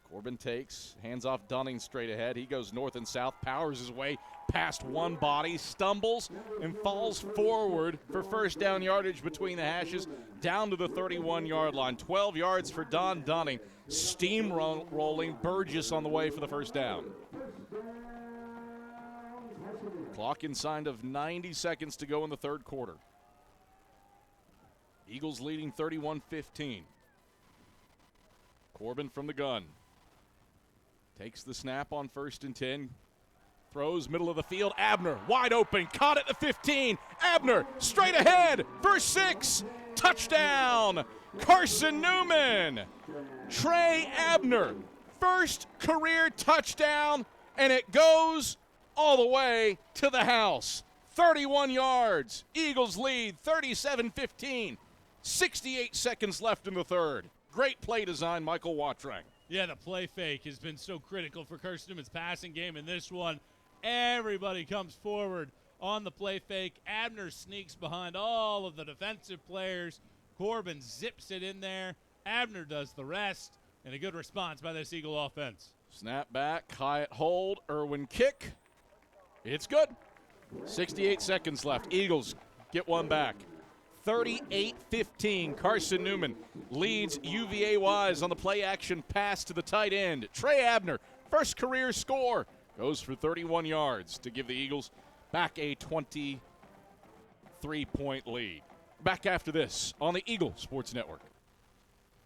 Corbin takes, hands off Dunning straight ahead. He goes north and south, powers his way past one body, stumbles and falls forward for first down yardage between the hashes down to the 31-yard line. 12 yards for Don Dunning. Steamrolling Burgess on the way for the first down. Clock inside of 90 seconds to go in the 3rd quarter. Eagles leading 31-15. Corbin from the gun. Takes the snap on 1st and 10. Throws middle of the field. Abner wide open. Caught at the 15. Abner straight ahead for 6. Touchdown. Carson-Newman. Trey Abner. First career touchdown. And it goes all the way to the house. 31 yards. Eagles lead 37-15. 68 seconds left in the 3rd. Great play design, Michael Watrang. Yeah, the play fake has been so critical for Carson-Newman's passing game in this one. Everybody comes forward on the play fake. Abner sneaks behind all of the defensive players. Corbin zips it in there. Abner does the rest, and a good response by this Eagle offense. Snap back, Hyatt hold, Irwin kick. It's good. 68 seconds left. Eagles get one back. 38-15, Carson-Newman leads UVA Wise on the play-action pass to the tight end. Trey Abner, first career score, goes for 31 yards to give the Eagles back a 23-point lead. Back after this on the Eagle Sports Network.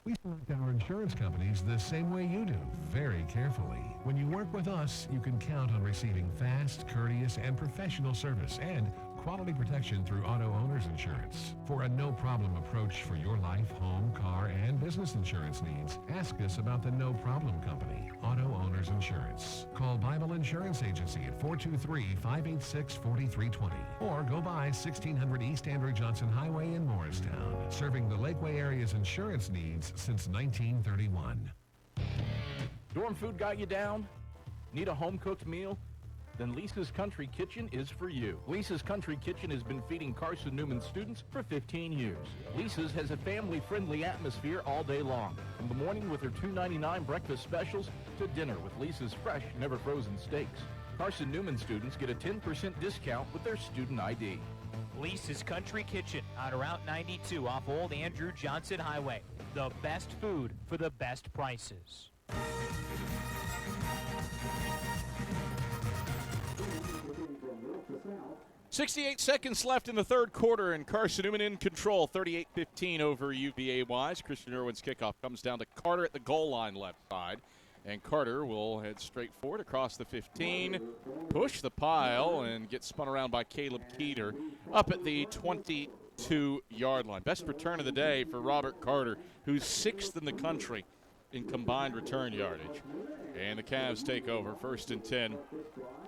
We select our insurance companies the same way you do, very carefully. When you work with us, you can count on receiving fast, courteous, and professional service and quality protection through Auto Owners Insurance. For a no-problem approach for your life, home, car, and business insurance needs, ask us about the No Problem Company, Auto Owners Insurance. Call Bible Insurance Agency at 423-586-4320 or go by 1600 East Andrew Johnson Highway in Morristown, serving the Lakeway area's insurance needs since 1931. Dorm food got you down? Need a home-cooked meal? Then Lisa's Country Kitchen is for you. Lisa's Country Kitchen has been feeding Carson-Newman students for 15 years. Lisa's has a family-friendly atmosphere all day long, from the morning with her $2.99 breakfast specials to dinner with Lisa's fresh, never-frozen steaks. Carson-Newman students get a 10% discount with their student ID. Lisa's Country Kitchen on Route 92 off Old Andrew Johnson Highway. The best food for the best prices. 68 seconds left in the 3rd quarter, and Carson-Newman in control, 38-15 over UVA Wise. Christian Irwin's kickoff comes down to Carter at the goal line left side, and Carter will head straight forward across the 15, push the pile, and get spun around by Caleb Keeter up at the 22-yard line. Best return of the day for Robert Carter, who's 6th in the country in combined return yardage. And the Cavs take over, 1st and 10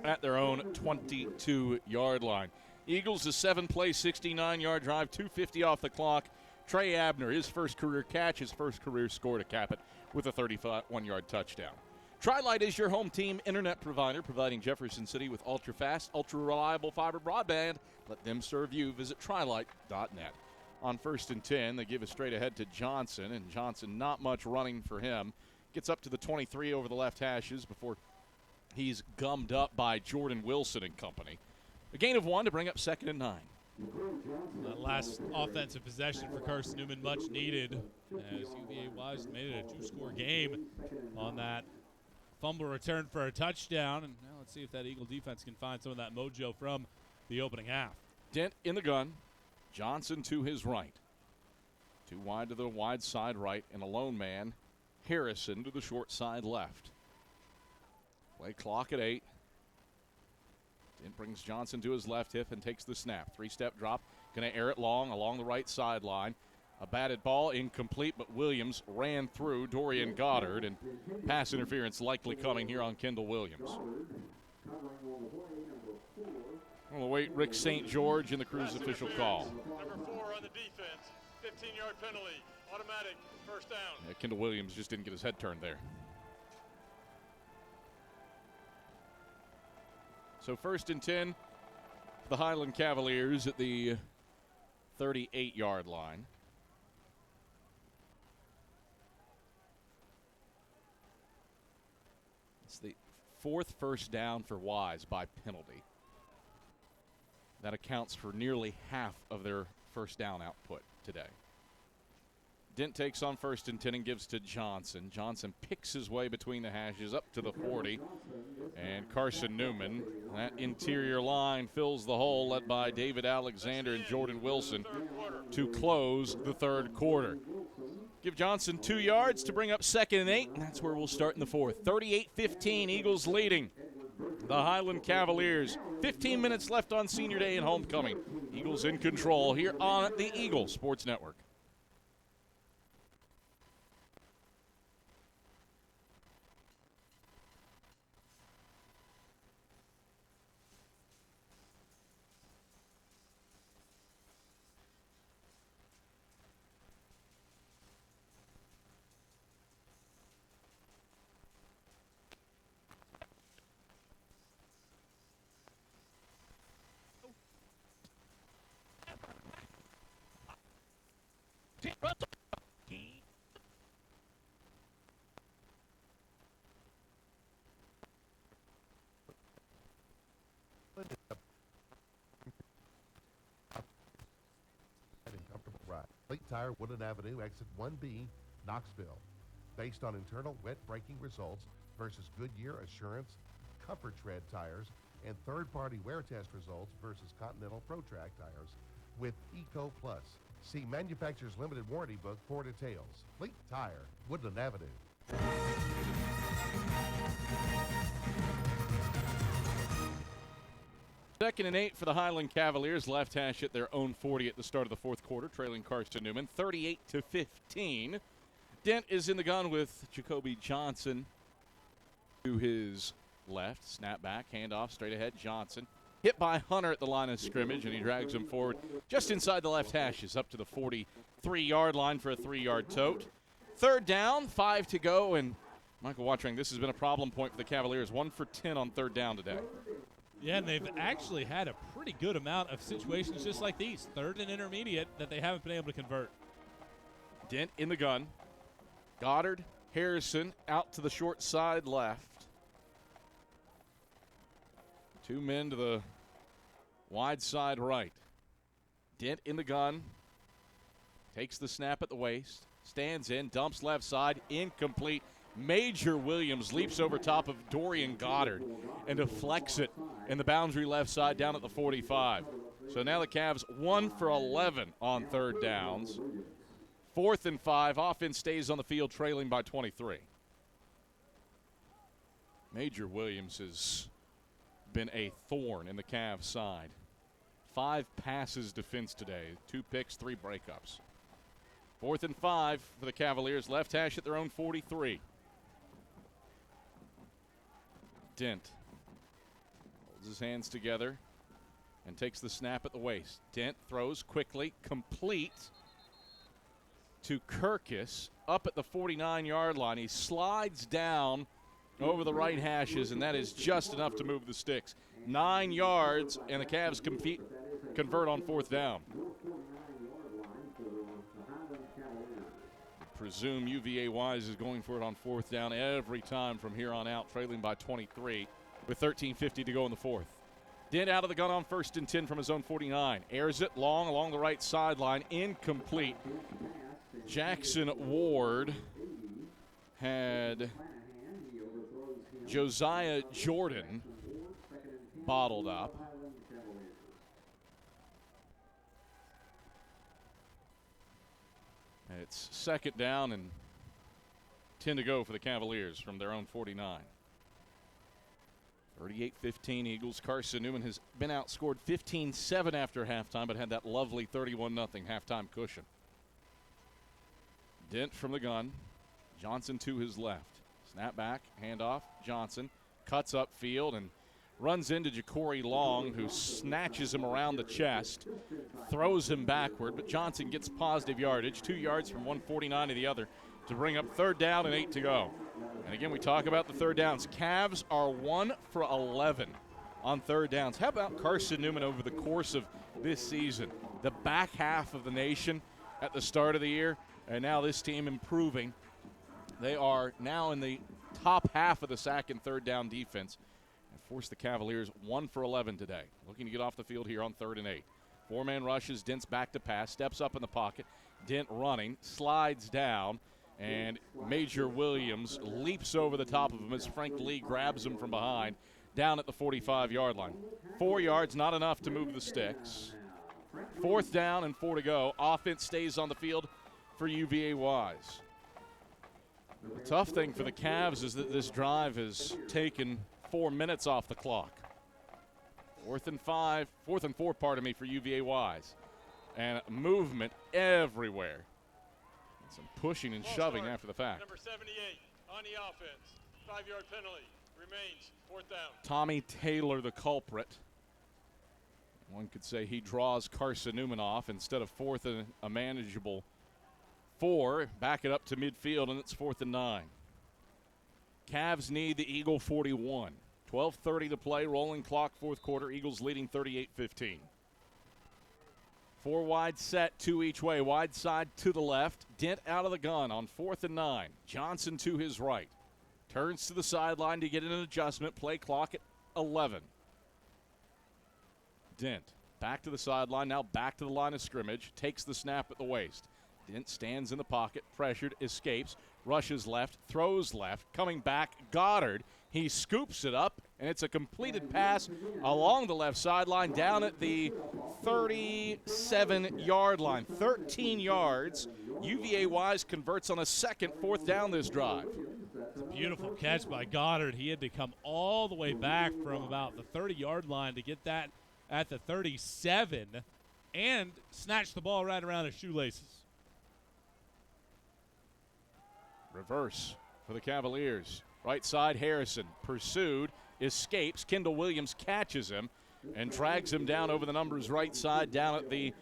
at their own 22-yard line. Eagles a 7-play, 69-yard drive, 2:50 off the clock. Trey Abner, his first career catch, his first career score to cap it with a 31-yard touchdown. Tri-Lite is your home team internet provider, providing Jefferson City with ultra-fast, ultra-reliable fiber broadband. Let them serve you. Visit trilite.net. On 1st and 10, they give a straight ahead to Johnson, and Johnson not much running for him. Gets up to the 23 over the left hashes before he's gummed up by Jordan Wilson and company. A gain of 1 to bring up 2nd and 9. That last offensive possession for Carson-Newman, much needed, as UVA Wise made it a 2-score game on that fumble return for a touchdown. And now let's see if that Eagle defense can find some of that mojo from the opening half. Dent in the gun. Johnson to his right. Too wide to the wide side right, and a lone man, Harrison, to the short side left. Play clock at 8. Dent brings Johnson to his left hip and takes the snap. 3-step drop, going to air it long along the right sideline. A batted ball, incomplete, but Williams ran through Dorian Goddard, and pass interference likely coming here on Kendall Williams. We'll await Rick St. George and the Crew's official call. Number 4 on the defense. 15-yard penalty. Automatic. First down. Yeah, Kendall Williams just didn't get his head turned there. So 1st and 10 for the Highland Cavaliers at the 38-yard line. It's the 4th first down for Wise by penalty. That accounts for nearly half of their first down output today. Dent takes on 1st and 10 and gives to Johnson. Johnson picks his way between the hashes up to the 40. And Carson-Newman, that interior line fills the hole, led by David Alexander and Jordan Wilson to close the 3rd quarter. Give Johnson 2 yards to bring up 2nd and 8, and that's where we'll start in the 4th. 38-15, Eagles leading the Highland Cavaliers. 15 minutes left on Senior Day and homecoming. Eagles in control here on the Eagle Sports Network. Fleet Tire, Woodland Avenue, exit 1B, Knoxville. Based on internal wet braking results versus Goodyear Assurance Comfort Tread tires and third-party wear test results versus Continental ProTrack tires with Eco Plus. See manufacturer's limited warranty book for details. Fleet Tire, Woodland Avenue. 2nd and 8 for the Highland Cavaliers. Left hash at their own 40 at the start of the 4th quarter, trailing Carson-Newman 38-15. Dent is in the gun with Jacoby Johnson to his left. Snap back, handoff, straight ahead. Johnson hit by Hunter at the line of scrimmage, and he drags him forward just inside the left hashes up to the 43-yard line for a 3-yard tote. 3rd down, 5 to go, and Michael Watring, this has been a problem point for the Cavaliers. 1 for 10 on 3rd down today. Yeah, and they've actually had a pretty good amount of situations just like these, 3rd and intermediate, that they haven't been able to convert. Dent in the gun. Goddard, Harrison out to the short side left. 2 men to the wide side right. Dent in the gun. Takes the snap at the waist. Stands in, dumps left side, incomplete. Major Williams leaps over top of Dorian Goddard and deflects it in the boundary left side down at the 45. So now the Cavs 1 for 11 on 3rd downs. 4th and 5. Offense stays on the field trailing by 23. Major Williams has been a thorn in the Cavs side. 5 passes defense today. 2 picks, 3 breakups. 4th and 5 for the Cavaliers. Left hash at their own 43. Dent holds his hands together and takes the snap at the waist. Dent throws quickly, complete to Kirkus up at the 49-yard line. He slides down over the right hashes, and that is just enough to move the sticks. 9 yards, and the Cavs convert on 4th down. Presume UVA Wise is going for it on 4th down every time from here on out, trailing by 23 with 13:50 to go in the 4th. Dent out of the gun on 1st and 10 from his own 49. Airs it long along the right sideline, incomplete. Jackson Ward had Josiah Jordan bottled up. It's second down and 10 to go for the Cavaliers from their own 49. 38-15 Eagles. Carson-Newman has been outscored 15-7 after halftime, but had that lovely 31-0 halftime cushion. Dent from the gun. Johnson to his left. Snap back, handoff. Johnson cuts up field and runs into Ja'Cory Long, who snatches him around the chest, throws him backward, but Johnson gets positive yardage, 2 yards from 149 to the other, to bring up third down and 8 to go. And again, we talk about the third downs. Cavs are 1 for 11 on third downs. How about Carson-Newman over the course of this season? The back half of the nation at the start of the year, and now this team improving. They are now in the top half of the sack and third down defense. Force the Cavaliers 1 for 11 today. Looking to get off the field here on 3rd and 8. 4-man rushes, Dent's back to pass, steps up in the pocket. Dent running, slides down, and Major Williams leaps over the top of him as Frank Lee grabs him from behind down at the 45-yard line. 4 yards, not enough to move the sticks. 4th down and 4 to go. Offense stays on the field for UVA Wise. The tough thing for the Cavs is that this drive has taken 4 minutes off the clock. 4th and 4 for UVA Wise. And movement everywhere. And some pushing and shoving after the fact. Number 78 on the offense. 5-yard penalty. Remains 4th down. Tommy Taylor, the culprit. One could say he draws Carson-Newman off instead of 4th and a manageable 4. Back it up to midfield, and it's 4th and 9. Cavs need the Eagle 41. 12:30 to play, rolling clock, 4th quarter. Eagles leading 38-15. 4 wide set, 2 each way. Wide side to the left. Dent out of the gun on 4th and 9. Johnson to his right. Turns to the sideline to get an adjustment. Play clock at 11. Dent back to the sideline, now back to the line of scrimmage. Takes the snap at the waist. Dent stands in the pocket, pressured, escapes, rushes left, throws left, coming back, Goddard. He scoops it up, and it's a completed pass along the left sideline down at the 37-yard line. 13 yards. UVA Wise converts on a second 4th down this drive. It's a beautiful catch by Goddard. He had to come all the way back from about the 30-yard line to get that at the 37 and snatch the ball right around his shoelaces. Reverse for the Cavaliers. Right side, Harrison pursued, escapes. Kendall Williams catches him and drags him down over the numbers right side down at the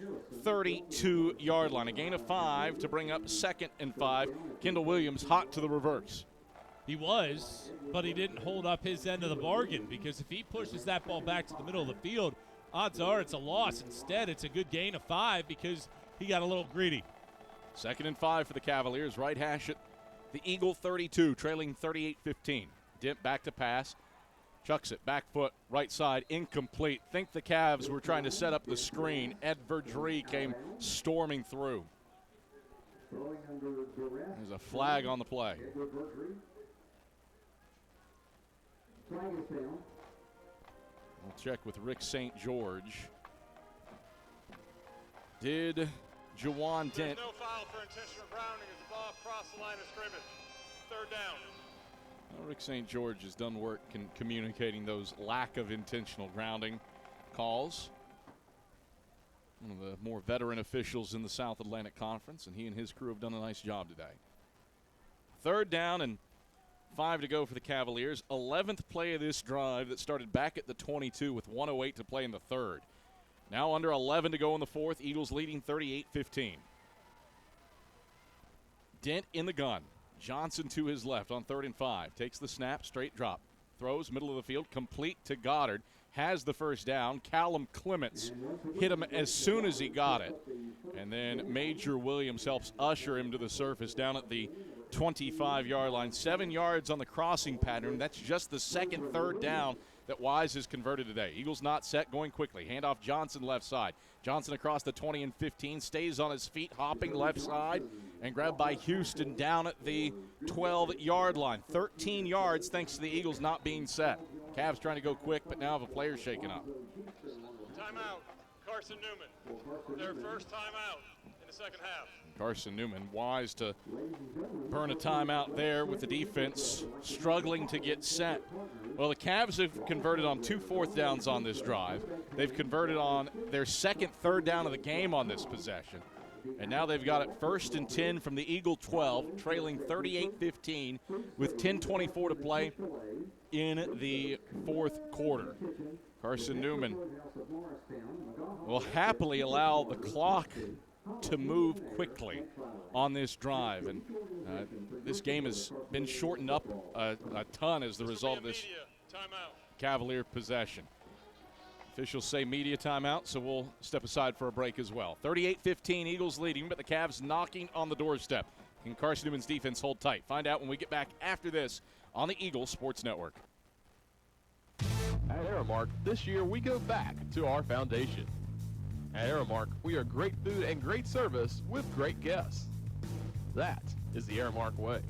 32-yard line. A gain of 5 to bring up 2nd and 5. Kendall Williams hot to the reverse. He was, but he didn't hold up his end of the bargain, because if he pushes that ball back to the middle of the field, odds are it's a loss. Instead, it's a good gain of 5 because he got a little greedy. 2nd and 5 for the Cavaliers. Right hash it. The Eagle 32, trailing 38-15. Dent back to pass. Chucks it, back foot, right side, incomplete. Think the Cavs were trying to set up the screen. Ed Verdree came storming through. There's a flag on the play. We'll check with Rick St. George. Did Jawan Dent... No foul for intentional grounding as the ball crossed the line of scrimmage. 3rd down. Well, Rick St. George has done work in communicating those lack of intentional grounding calls. One of the more veteran officials in the South Atlantic Conference, and he and his crew have done a nice job today. 3rd down and 5 to go for the Cavaliers. 11th play of this drive that started back at the 22 with 1:08 to play in the 3rd. Now under 11 to go in the 4th. Eagles leading 38-15. Dent in the gun. Johnson to his left on 3rd and 5. Takes the snap, straight drop. Throws middle of the field, complete to Goddard. Has the 1st down. Callum Clements hit him as soon as he got it. And then Major Williams helps usher him to the surface down at the 25-yard line. 7 yards on the crossing pattern. That's just the 2nd 3rd down that Wise has converted today. Eagles not set, going quickly. Handoff Johnson left side. Johnson across the 20 and 15, stays on his feet, hopping left side, and grabbed by Houston down at the 12-yard line. 13 yards thanks to the Eagles not being set. Cavs trying to go quick, but now have a player shaken up. Timeout. Carson-Newman. Their first timeout in the 2nd half. Carson-Newman wise to burn a timeout there with the defense struggling to get set. Well, the Cavs have converted on 2 fourth downs on this drive. They've converted on their second third down of the game on this possession. And now they've got it 1st and 10 from the Eagle 12, trailing 38-15 with 10:24 to play in the fourth quarter. Carson-Newman will happily allow the clock to move quickly on this drive. And this game has been shortened up a ton as the result of this Cavalier possession. Officials say media timeout, so we'll step aside for a break as well. 38-15, Eagles leading, but the Cavs knocking on the doorstep. Can Carson-Newman's defense hold tight? Find out when we get back after this on the Eagles Sports Network. At Aramark, this year we go back to our foundation. At Aramark, we are great food and great service with great guests. That is the Aramark way.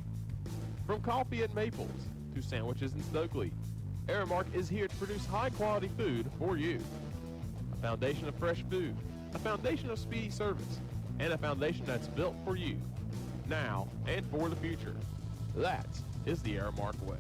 From coffee and Maples to sandwiches in Stokely, Aramark is here to produce high-quality food for you. A foundation of fresh food, a foundation of speedy service, and a foundation that's built for you, now and for the future. That is the Aramark way.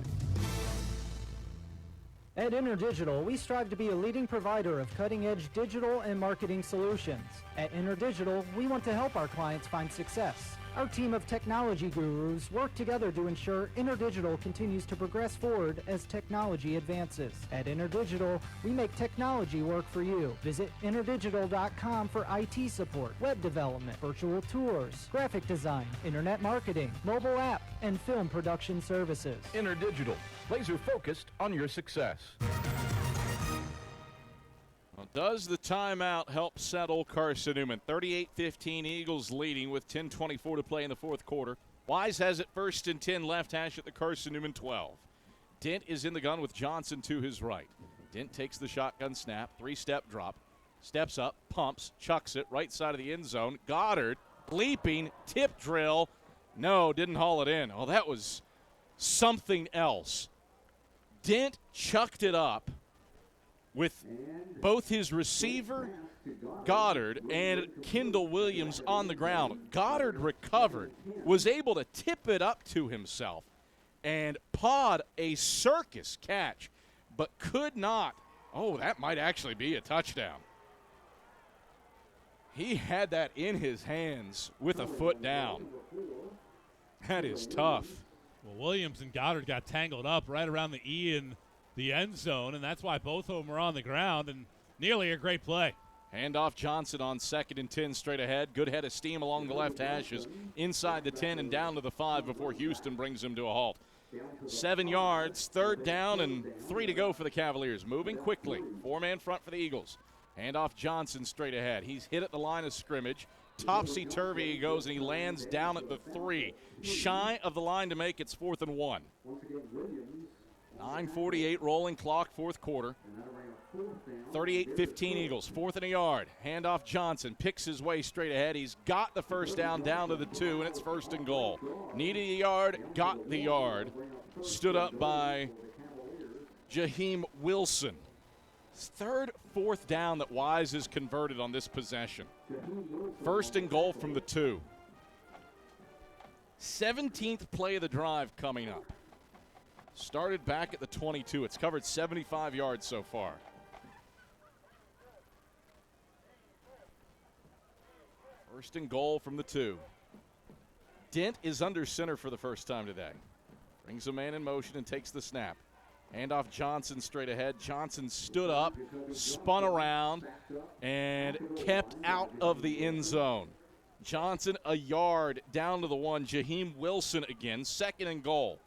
At InterDigital, we strive to be a leading provider of cutting-edge digital and marketing solutions. At InterDigital, we want to help our clients find success. Our team of technology gurus work together to ensure InterDigital continues to progress forward as technology advances. At InterDigital, we make technology work for you. Visit interdigital.com for IT support, web development, virtual tours, graphic design, internet marketing, mobile app, and film production services. InterDigital, laser focused on your success. Well, does the timeout help settle Carson-Newman? 38-15, Eagles leading with 10:24 to play in the fourth quarter. Wise has it 1st and 10 left hash at the Carson-Newman 12. Dent is in the gun with Johnson to his right. Dent takes the shotgun snap, 3-step drop, steps up, pumps, chucks it right side of the end zone. Goddard leaping, tip drill. No, didn't haul it in. Oh, that was something else. Dent chucked it up with both his receiver, Goddard, and Kendall Williams on the ground. Goddard recovered, was able to tip it up to himself, and pawed a circus catch, but could not. Oh, that might actually be a touchdown. He had that in his hands with a foot down. That is tough. Well, Williams and Goddard got tangled up right around the E in the end zone, and that's why both of them were on the ground, and nearly a great play. Handoff Johnson on 2nd and 10 straight ahead. Good head of steam along the left hashes, inside the 10 and down to the 5 before Houston brings him to a halt. 7 yards, 3rd down, and 3 to go for the Cavaliers. Moving quickly, 4-man front for the Eagles. Handoff Johnson straight ahead. He's hit at the line of scrimmage. Topsy-turvy he goes, and he lands down at the 3. Shy of the line to make it's 4th and 1. 9:48 rolling clock, fourth quarter. 38-15 Eagles, 4th and a yard. Handoff Johnson, picks his way straight ahead. He's got the first down to the 2, and it's 1st and goal. Needed a yard, got the yard. Stood up by Jaheim Wilson. 3rd, 4th down that Wise is converted on this possession. 1st and goal from the 2. 17th play of the drive coming up. Started back at the 22. It's covered 75 yards so far. First and goal from the 2. Dent is under center for the first time today. Brings a man in motion and takes the snap. Handoff Johnson straight ahead. Johnson stood up, spun around, and kept out of the end zone. Johnson a yard down to the 1. Jaheim Wilson again, 2nd and goal.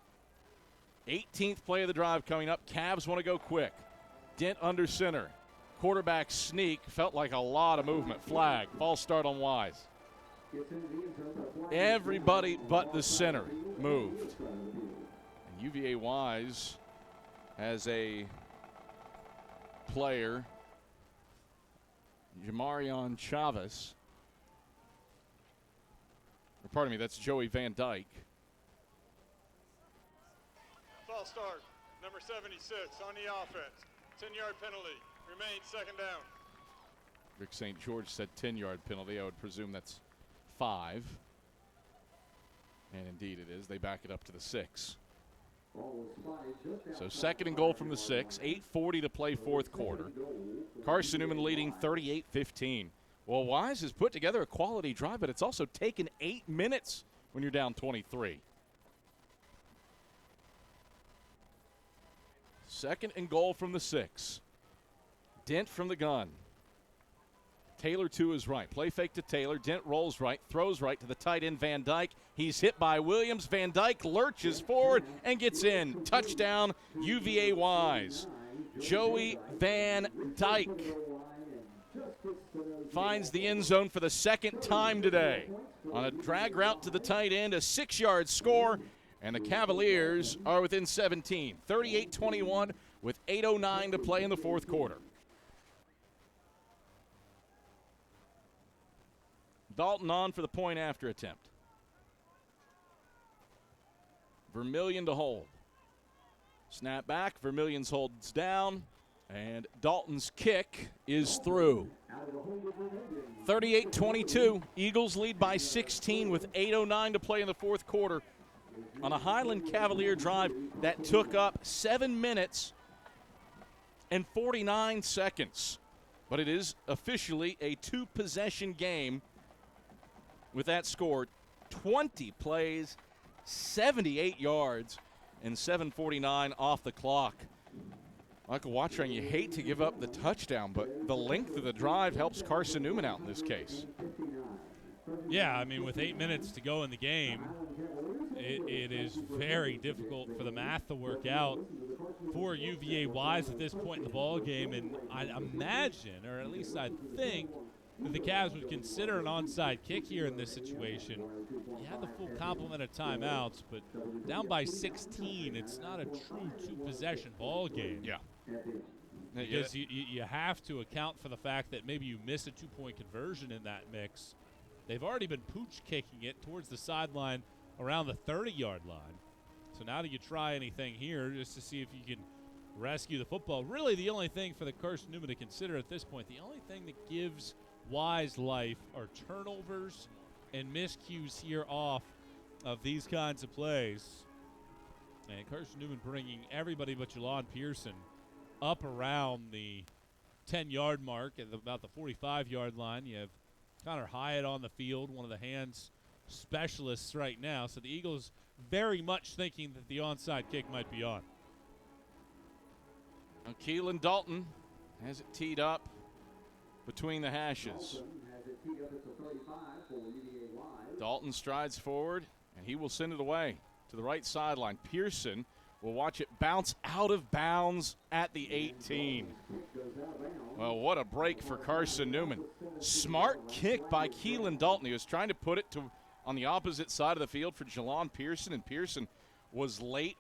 18th play of the drive coming up. Cavs want to go quick. Dent under center. Quarterback sneak. Felt like a lot of movement. Flag. False start on Wise. Everybody but the center moved. And UVA Wise has a player, Jamarion Chavez. Pardon me, that's Joey Van Dyke. False start, number 76 on the offense. 10-yard penalty, remains 2nd down. Rick St. George said 10-yard penalty. I would presume that's 5. And indeed it is. They back it up to the 6. So 2nd and goal from the 6. 8:40 to play fourth quarter. Carson-Newman leading 38-15. Well, Wise has put together a quality drive, but it's also taken 8 minutes when you're down 23. 2nd and goal from the 6. Dent from the gun. Taylor to his right. Play fake to Taylor. Dent rolls right, throws right to the tight end, Van Dyke. He's hit by Williams. Van Dyke lurches forward and gets in. Touchdown, UVA Wise. Joey Van Dyke finds the end zone for the 2nd time today. On a drag route to the tight end, a 6-yard score, and the Cavaliers are within 17. 38-21 with 8:09 to play in the fourth quarter. Dalton on for the point after attempt. Vermillion to hold. Snap back. Vermillion's holds down. And Dalton's kick is through. 38-22. Eagles lead by 16 with 8:09 to play in the fourth quarter on a Highland Cavalier drive that took up 7 minutes and 49 seconds. But it is officially a 2-possession game with that score. 20 plays, 78 yards, and 7:49 off the clock. Michael Watchung, you hate to give up the touchdown, but the length of the drive helps Carson-Newman out in this case. Yeah, I mean, with 8 minutes to go in the game, it is very difficult for the math to work out for UVA Wise at this point in the ball game. And I imagine, or at least I think, that the Cavs would consider an onside kick here in this situation. You have the full complement of timeouts, but down by 16, it's not a true 2-possession ball game. Yeah. Because you have to account for the fact that maybe you miss a 2-point conversion in that mix. They've already been pooch kicking it towards the sideline around the 30-yard line. So now do you try anything here just to see if you can rescue the football? Really the only thing for the Carson-Newman to consider at this point, the only thing that gives Wise life are turnovers and miscues here off of these kinds of plays. And Carson-Newman bringing everybody but Jelon Pearson up around the 10-yard mark at about the 45-yard line. You have Connor Hyatt on the field, one of the hands specialists right now. So the Eagles very much thinking that the onside kick might be on. Now Keelan Dalton has it teed up between the hashes. Dalton strides forward, and he will send it away to the right sideline. Pearson will watch it bounce out of bounds at the 18. Well, what a break for Carson-Newman. Smart kick by Keelan Dalton. He was trying to put it on the opposite side of the field for Jelon Pearson, and Pearson was late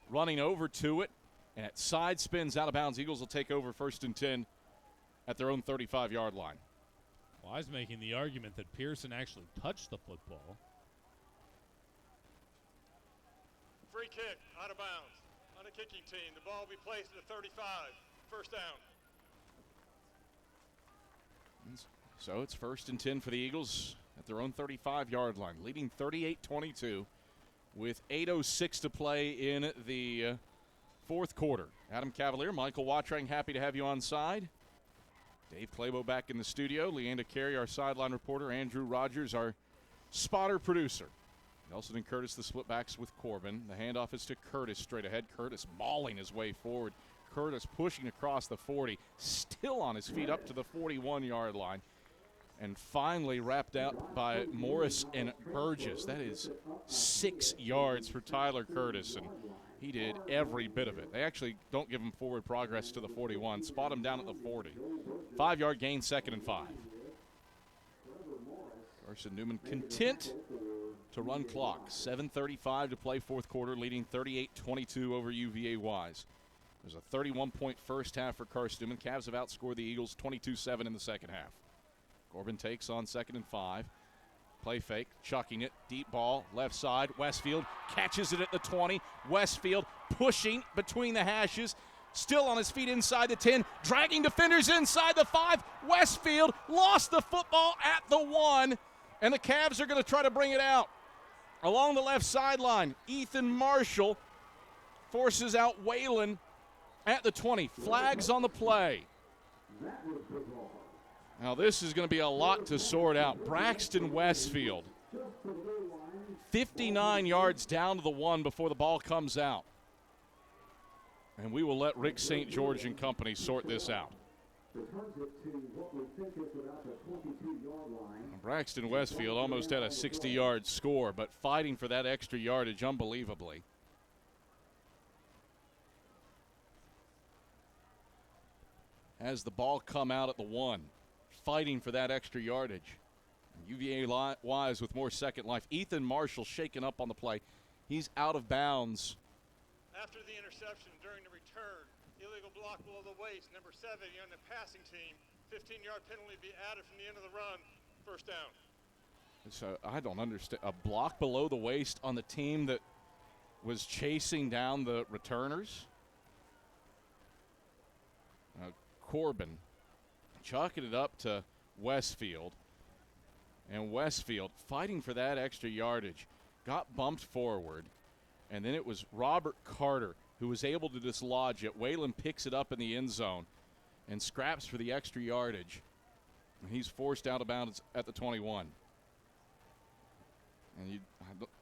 running over to it, and it side spins out of bounds. Eagles will take over 1st and 10 at their own 35-yard line. Wise making the argument that Pearson actually touched the football. Free kick, out of bounds. On the kicking team, the ball will be placed at the 35. First down. So it's 1st and 10 for the Eagles at their own 35-yard line, leading 38-22 with 8:06 to play in the fourth quarter. Adam Cavalier, Michael Watchung, happy to have you on side. Dave Clabo back in the studio. Leanda Carey, our sideline reporter. Andrew Rogers, our spotter producer. Nelson and Curtis, the split backs with Corbin. The handoff is to Curtis straight ahead. Curtis mauling his way forward. Curtis pushing across the 40, still on his feet up to the 41-yard line. And finally wrapped out by Morris and Burgess. That is 6 yards for Tyler Curtis, and he did every bit of it. They actually don't give him forward progress to the 41. Spot him down at the 40. 5-yard gain, 2nd and 5. Carson-Newman content to run clock. 7:35 to play fourth quarter, leading 38-22 over UVA Wise. There's a 31-point first half for Carson-Newman. Cavs have outscored the Eagles 22-7 in the second half. Corbin takes on 2nd and 5. Play fake, chucking it, deep ball, left side. Westfield catches it at the 20. Westfield pushing between the hashes, still on his feet inside the 10, dragging defenders inside the 5. Westfield lost the football at the 1, and the Cavs are going to try to bring it out Along the left sideline, Ethan Marshall forces out Whalen at the 20. Flags on the play. Now this is going to be a lot to sort out. Braxton Westfield, 59 yards down to the 1 before the ball comes out. And we will let Rick St. George and company sort this out. Braxton Westfield almost had a 60-yard score, but fighting for that extra yardage unbelievably. Has the ball come out at the 1, fighting for that extra yardage. UVA Wise with more second life. Ethan Marshall shaken up on the play. He's out of bounds. After the interception during the return, illegal block below the waist, number 7 on the passing team, 15-yard penalty be added from the end of the run, first down. So I don't understand. A block below the waist on the team that was chasing down the returners. Corbin chucking it up to Westfield. And Westfield fighting for that extra yardage. Got bumped forward. And then it was Robert Carter who was able to dislodge it. Whalen picks it up in the end zone and scraps for the extra yardage. And he's forced out of bounds at the 21. And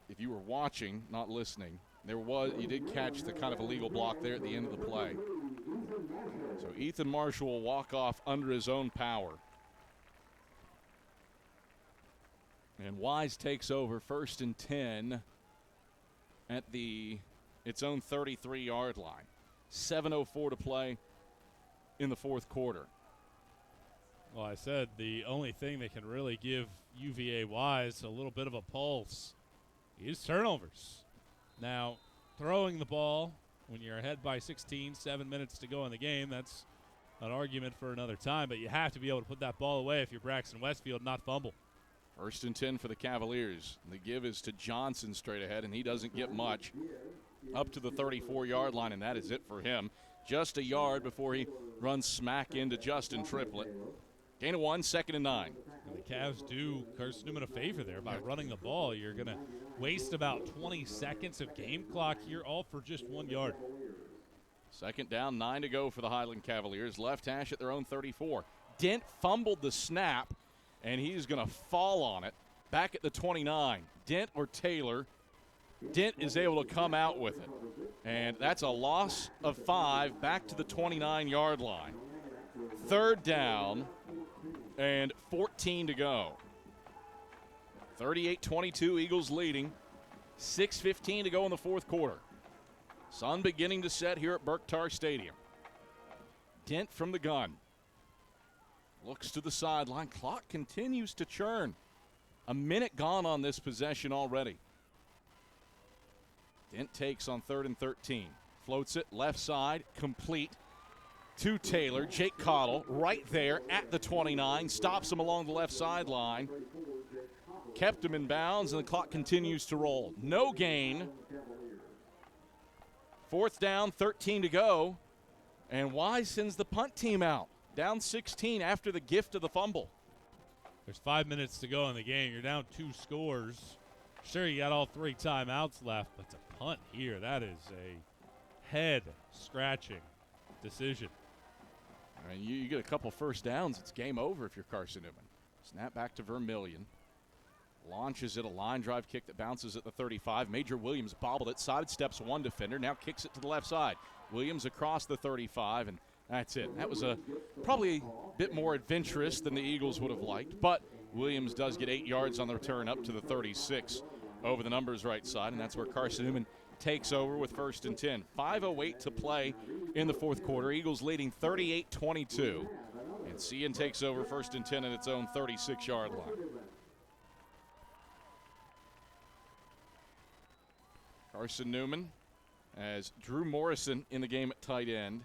if you were watching, not listening, you did catch the kind of illegal block there at the end of the play. So Ethan Marshall will walk off under his own power. And Wise takes over, 1st and 10 at its own 33-yard line. 7:04 to play in the fourth quarter. Well, I said the only thing that can really give UVA Wise a little bit of a pulse is turnovers. Now, throwing the ball when you're ahead by 16, 7 minutes to go in the game, that's an argument for another time, but you have to be able to put that ball away if you're Braxton Westfield, not fumble. 1st and 10 for the Cavaliers. The give is to Johnson straight ahead, and he doesn't get much. Up to the 34-yard line, and that is it for him. Just a yard before he runs smack into Justin Triplett. Gain of 1, 2nd and 9. And the Cavs do Carson-Newman a favor there by running the ball. You're going to waste about 20 seconds of game clock here, all for just 1 yard. 2nd down, 9 to go for the Highland Cavaliers. Left hash at their own 34. Dent fumbled the snap, and he's going to fall on it. Back at the 29. Dent or Taylor. Dent is able to come out with it. And that's a loss of 5 back to the 29-yard line. 3rd down and 14 to go. 38-22, Eagles leading. 6:15 to go in the fourth quarter. Sun beginning to set here at Berktar Stadium. Dent from the gun. Looks to the sideline. Clock continues to churn. A minute gone on this possession already. Dent takes on 3rd and 13. Floats it left side, complete to Taylor. Jake Cottle right there at the 29. Stops him along the left sideline. Kept him in bounds, and the clock continues to roll. No gain. 4th down, 13 to go. And Wise sends the punt team out. Down 16 after the gift of the fumble. There's 5 minutes to go in the game. You're down 2 scores. Sure, you got all 3 timeouts left, but it's a punt here. That is a head-scratching decision. I mean, you get a couple first downs, it's game over if you're Carson-Newman. Snap back to Vermillion. Launches it, a line drive kick that bounces at the 35. Major Williams bobbled it, sidesteps one defender, now kicks it to the left side. Williams across the 35, and that's it. That was probably a bit more adventurous than the Eagles would have liked, but Williams does get 8 yards on the return up to the 36 over the numbers right side, and that's where Carson-Newman takes over with 1st and 10. 5:08 to play in the fourth quarter. Eagles leading 38-22, and Cian takes over 1st and 10 at its own 36-yard line. Carson-Newman as Drew Morrison in the game at tight end.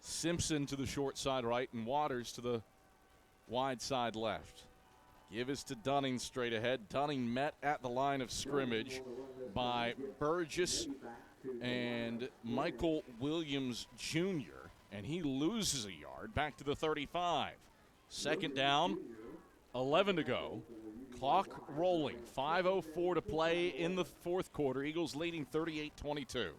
Simpson to the short side right and Waters to the wide side left. Give is to Dunning straight ahead. Dunning met at the line of scrimmage by Burgess and Michael Williams Jr., and he loses a yard back to the 35. 2nd down, 11 to go. Clock rolling. 5:04 to play in the fourth quarter. Eagles leading 38-22.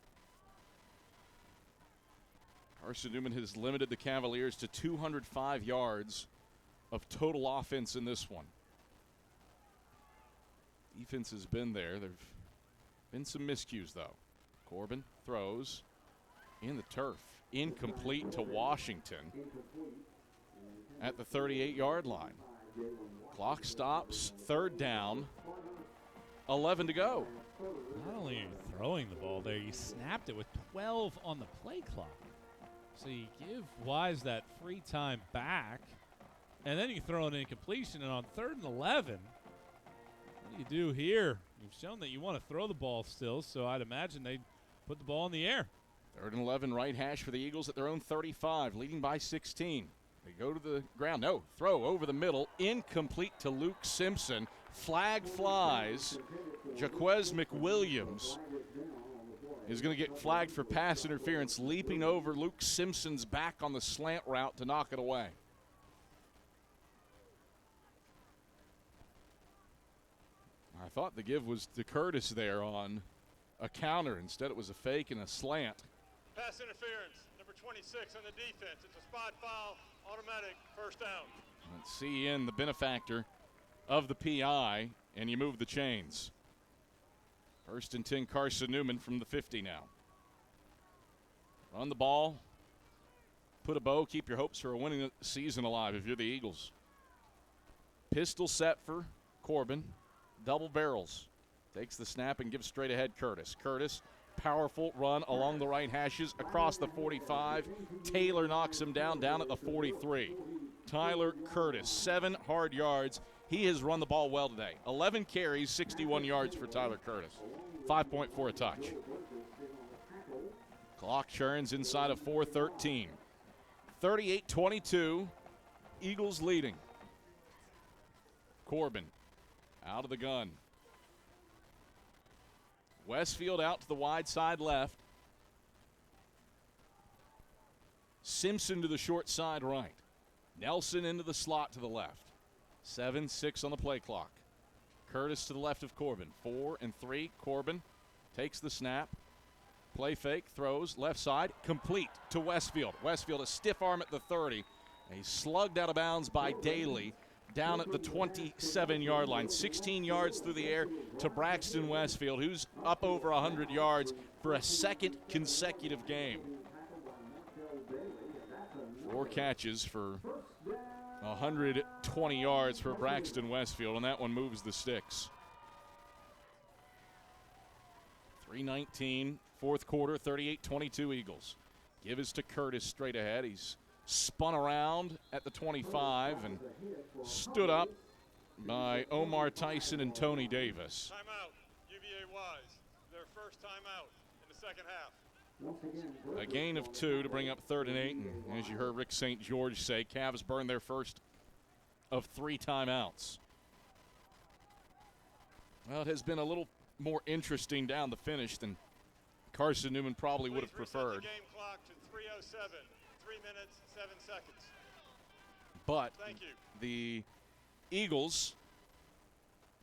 Carson-Newman has limited the Cavaliers to 205 yards of total offense in this one. Defense has been there. There have been some miscues, though. Corbin throws in the turf. Incomplete to Washington at the 38-yard line. Clock stops. Third down. 11 to go. Not only are you throwing the ball there, you snapped it with 12 on the play clock. So you give Wise that free time back, and then you throw an incompletion. And on 3rd and 11, what do you do here? You've shown that you want to throw the ball still, so I'd imagine they'd put the ball in the air. 3rd and 11, right hash for the Eagles at their own 35, leading by 16. They go to the ground. No, throw over the middle. Incomplete to Luke Simpson. Flag flies. Jaquez McWilliams is going to get flagged for pass interference, leaping over Luke Simpson's back on the slant route to knock it away. I thought the give was to Curtis there on a counter. Instead, it was a fake and a slant. Pass interference, number 26 on the defense. It's a spot foul, automatic, first down. Let's see in the benefactor of the PI, and you move the chains. 1st and 10, Carson-Newman from the 50 now. Run the ball, put a bow, keep your hopes for a winning season alive if you're the Eagles. Pistol set for Corbin. Double barrels. Takes the snap and gives straight ahead Curtis. Curtis, powerful run along the right hashes across the 45. Taylor knocks him down at the 43. Tyler Curtis, 7 hard yards. He has run the ball well today. 11 carries, 61 yards for Tyler Curtis. 5.4 a touch. Clock churns inside of 4:13. 38-22, Eagles leading. Corbin out of the gun. Westfield out to the wide side left. Simpson to the short side right. Nelson into the slot to the left. 7-6 on the play clock. Curtis to the left of Corbin. 4 and 3. Corbin takes the snap. Play fake, throws, left side, complete to Westfield. Westfield a stiff arm at the 30. And he's slugged out of bounds by Daly down at the 27-yard line. 16 yards through the air to Braxton Westfield, who's up over 100 yards for a second consecutive game. 4 catches for 120 yards for Braxton Westfield, and that one moves the sticks. 3:19, fourth quarter, 38-22 Eagles. Give is to Curtis straight ahead. He's spun around at the 25 and stood up by Omar Tyson and Tony Davis. Timeout, UVA Wise. Their first timeout in the second half. A gain of 2 to bring up 3rd and 8. And as you heard Rick St. George say, Cavs burned their first of 3 timeouts. Well, it has been a little more interesting down the finish than Carson-Newman probably would have preferred. The game clock to 3:07, 3 minutes, 7 seconds. But Thank you. The Eagles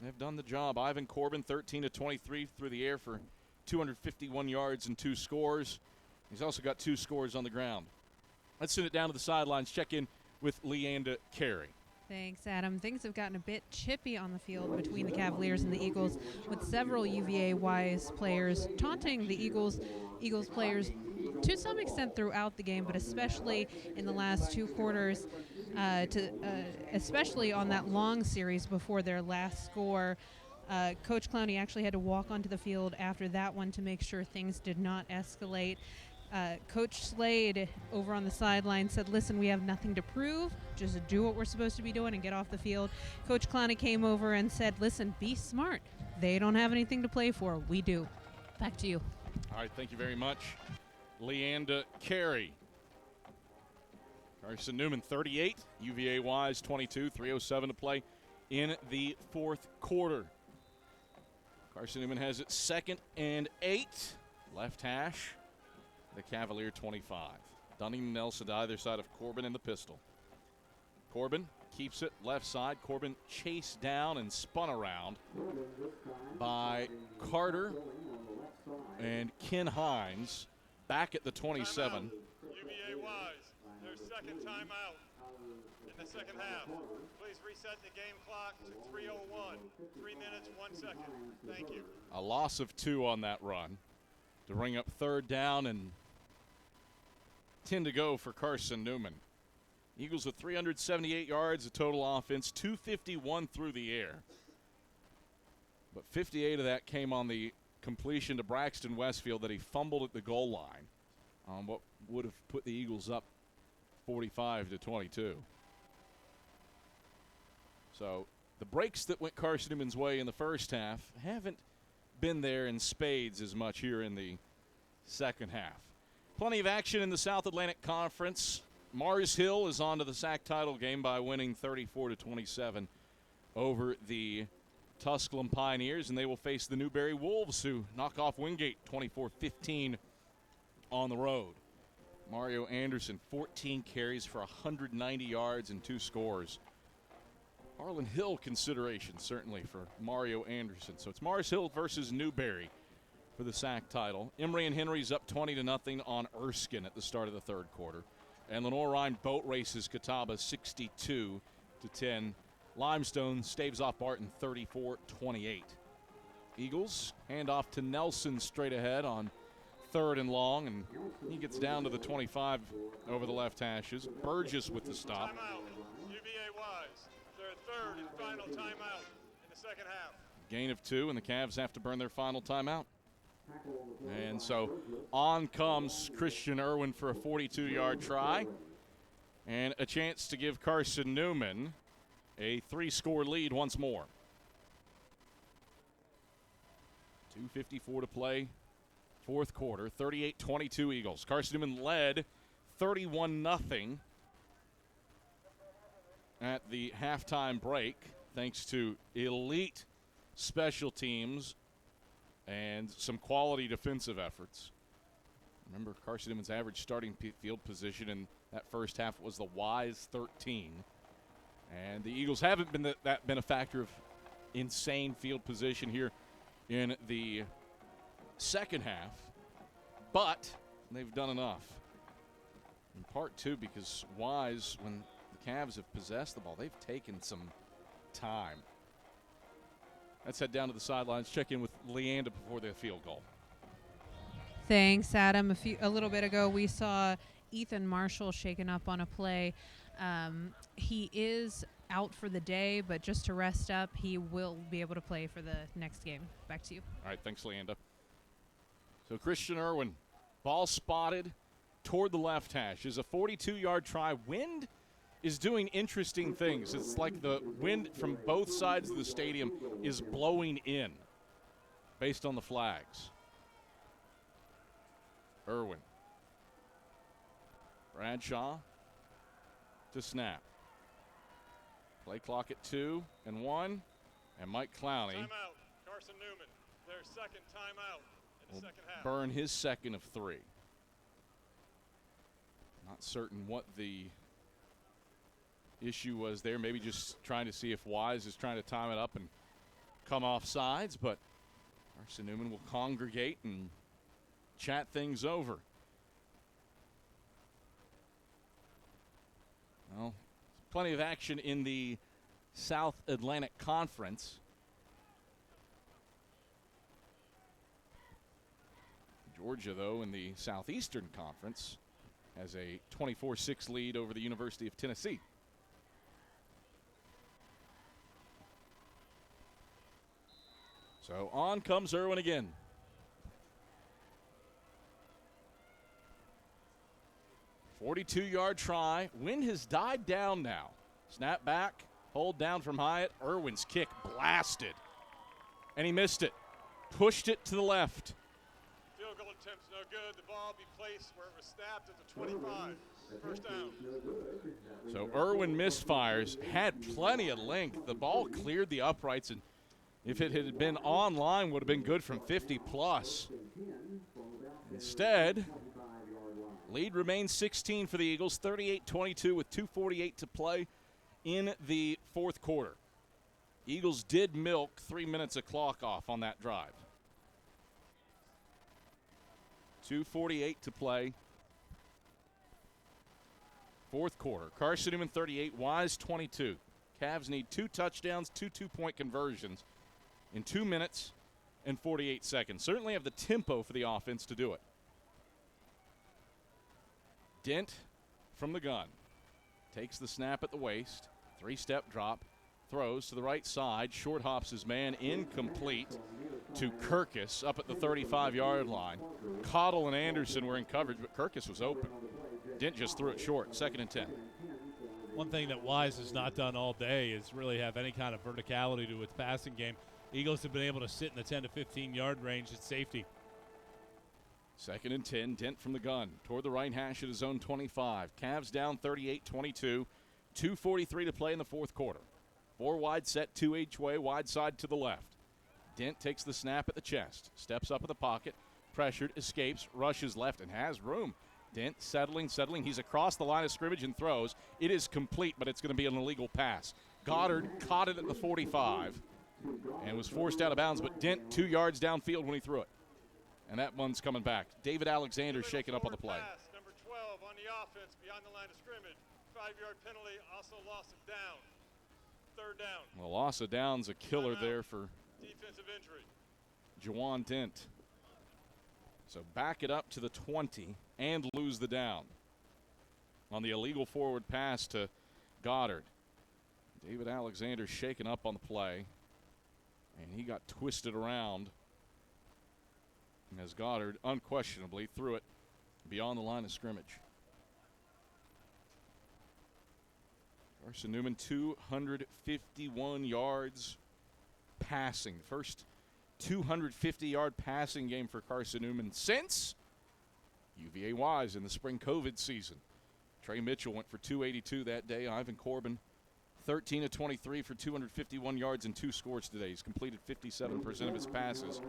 have done the job. Ivan Corbin, 13 of 23 through the air for 251 yards and 2 scores. He's also got 2 scores on the ground. Let's send it down to the sidelines. Check in with Leanda Carey. Thanks, Adam. Things have gotten a bit chippy on the field between the Cavaliers and the Eagles, with several UVA Wise players taunting the Eagles players to some extent throughout the game, but especially in the last 2 quarters, especially on that long series before their last score. Coach Clowney actually had to walk onto the field after that one to make sure things did not escalate. Coach Slade over on the sideline said, listen, we have nothing to prove. Just do what we're supposed to be doing and get off the field. Coach Clowney came over and said, listen, be smart. They don't have anything to play for. We do. Back to you. All right, thank you very much, Leanda Carey. Carson-Newman 38, UVA Wise 22, 3:07 to play in the fourth quarter. Carson-Newman has it 2nd and 8, left hash. The Cavalier 25. Dunning and Nelson to either side of Corbin in the pistol. Corbin keeps it left side. Corbin chased down and spun around by Carter and Ken Hines back at the 27. UVA Wise, their second timeout in the second half. Please reset the game clock to 3:01. 3 minutes, 1 second. Thank you. A loss of 2 on that run to bring up third down and 10 to go for Carson-Newman. Eagles with 378 yards of total offense, 251 through the air. But 58 of that came on the completion to Braxton Westfield that he fumbled at the goal line on what would have put the Eagles up 45-22. So the breaks that went Carson-Newman's way in the first half haven't been there in spades as much here in the second half. Plenty of action in the South Atlantic Conference. Mars Hill is on to the SAC title game by winning 34-27 over the Tusculum Pioneers, and they will face the Newberry Wolves, who knock off Wingate 24-15 on the road. Mario Anderson, 14 carries for 190 yards and 2 scores. Harlan Hill consideration, certainly, for Mario Anderson. So it's Mars Hill versus Newberry for the SAC title. Emory and Henry's up 20-0 on Erskine at the start of the third quarter. And Lenore Rhine boat races Catawba 62-10. Limestone staves off Barton 34-28. Eagles hand off to Nelson straight ahead on third and long, and he gets down to the 25 over the left hashes. Burgess with the stop. Timeout. UVA Wise, their third and final timeout in the second half. Gain of 2, and the Cavs have to burn their final timeout. And so on comes Christian Irwin for a 42-yard try and a chance to give Carson-Newman a 3-score lead once more. 2:54 to play, fourth quarter, 38-22 Eagles. Carson-Newman led 31-0 at the halftime break thanks to elite special teams and some quality defensive efforts. Remember, Carson-Newman's average starting field position in that first half was the Wise 13. And the Eagles haven't been been a factor of insane field position here in the second half, but they've done enough. In part, too, because Wise, when the Cavs have possessed the ball, they've taken some time. Let's head down to the sidelines, check in with Leanda before the field goal. Thanks, Adam. A little bit ago, we saw Ethan Marshall shaken up on a play. He is out for the day, but just to rest up, he will be able to play for the next game. Back to you. All right, thanks, Leanda. So Christian Irwin, ball spotted toward the left hash. Is a 42-yard try. Wind is doing interesting things. It's like the wind from both sides of the stadium is blowing in based on the flags. Irwin. Bradshaw to snap. Play clock at 2 and 1. And Mike Clowney. Timeout. Carson-Newman, their second timeout in the second half. Burn his second of 3. Not certain what the issue was there. Maybe just trying to see if Wise is trying to time it up and come off sides, but Carson-Newman will congregate and chat things over. Well, plenty of action in the South Atlantic Conference. Georgia, though, in the Southeastern Conference, has a 24-6 lead over the University of Tennessee. So on comes Irwin again. .42-yard try. Wind has died down now. Snap back, hold down from Hyatt. Irwin's kick blasted. And he missed it. Pushed it to the left. Field goal attempt's no good. The ball be placed where it was snapped at the 25. First down. So Irwin misfires. Had plenty of length. The ball cleared the uprights, and if it had been online, would have been good from 50-plus. Instead, lead remains 16 for the Eagles, 38-22 with 2:48 to play in the fourth quarter. Eagles did milk 3 minutes of clock off on that drive. 2:48 to play. Fourth quarter. Carson-Newman 38, Wise 22. Cavs need 2 touchdowns, 2 two-point conversions in 2 minutes and 48 seconds. Certainly have the tempo for the offense to do it. Dent from the gun. Takes the snap at the waist. 3-step drop. Throws to the right side. Short hops his man. Incomplete to Kirkus up at the 35-yard line. Cottle and Anderson were in coverage, but Kirkus was open. Dent just threw it short. 2nd and 10. One thing that Wise has not done all day is really have any kind of verticality to its passing game. Eagles have been able to sit in the 10 to 15-yard range at safety. 2nd and 10. Dent from the gun toward the right hash at his own 25. Cavs down 38-22. 2:43 to play in the fourth quarter. 4 wide set, 2 each way, wide side to the left. Dent takes the snap at the chest, steps up in the pocket, pressured, escapes, rushes left, and has room. Dent settling. He's across the line of scrimmage and throws. It is complete, but it's going to be an illegal pass. Goddard caught it at the 45 and was forced out of bounds, but Dent 2 yards downfield when he threw it. And that one's coming back. David Alexander shaking up on the play. Pass, number 12 on the offense beyond the line of scrimmage. 5-yard penalty, also loss of down. 3rd down. Well, loss of down's a killer there for defensive injury. Jawan Dent. So back it up to the 20 and lose the down on the illegal forward pass to Goddard. David Alexander shaken up on the play, and he got twisted around as Goddard unquestionably threw it beyond the line of scrimmage. Carson-Newman 251 yards passing. First 250-yard passing game for Carson-Newman since UVA Wise in the spring COVID season. Trey Mitchell went for 282 that day. Ivan Corbin 13 of 23 for 251 yards and 2 scores today. He's completed 57% of his passes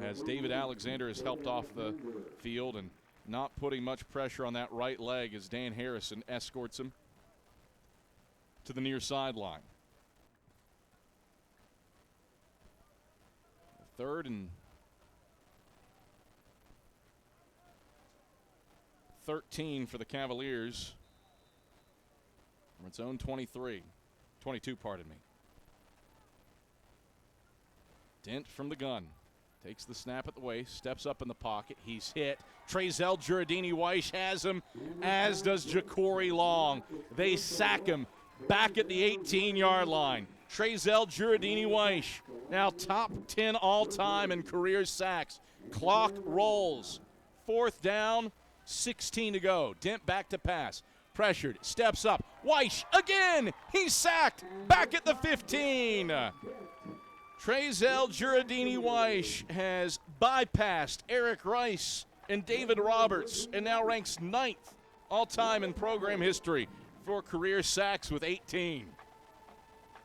as David Alexander has helped off the field and not putting much pressure on that right leg as Dan Harrison escorts him to the near sideline. 3rd and 13 for the Cavaliers from its own 22, pardon me. Dent from the gun. Takes the snap at the waist, steps up in the pocket. He's hit. Trezell Giardini-Weish has him, as does Ja'Cory Long. They sack him back at the 18-yard line. Trezell Giardini-Weish, now top 10 all-time in career sacks. Clock rolls. 4th down, 16 to go. Dent back to pass. Pressured, steps up. Weish again. He's sacked back at the 15. Trezell Giardini-Weish has bypassed Eric Rice and David Roberts and now ranks 9th all-time in program history for career sacks with 18.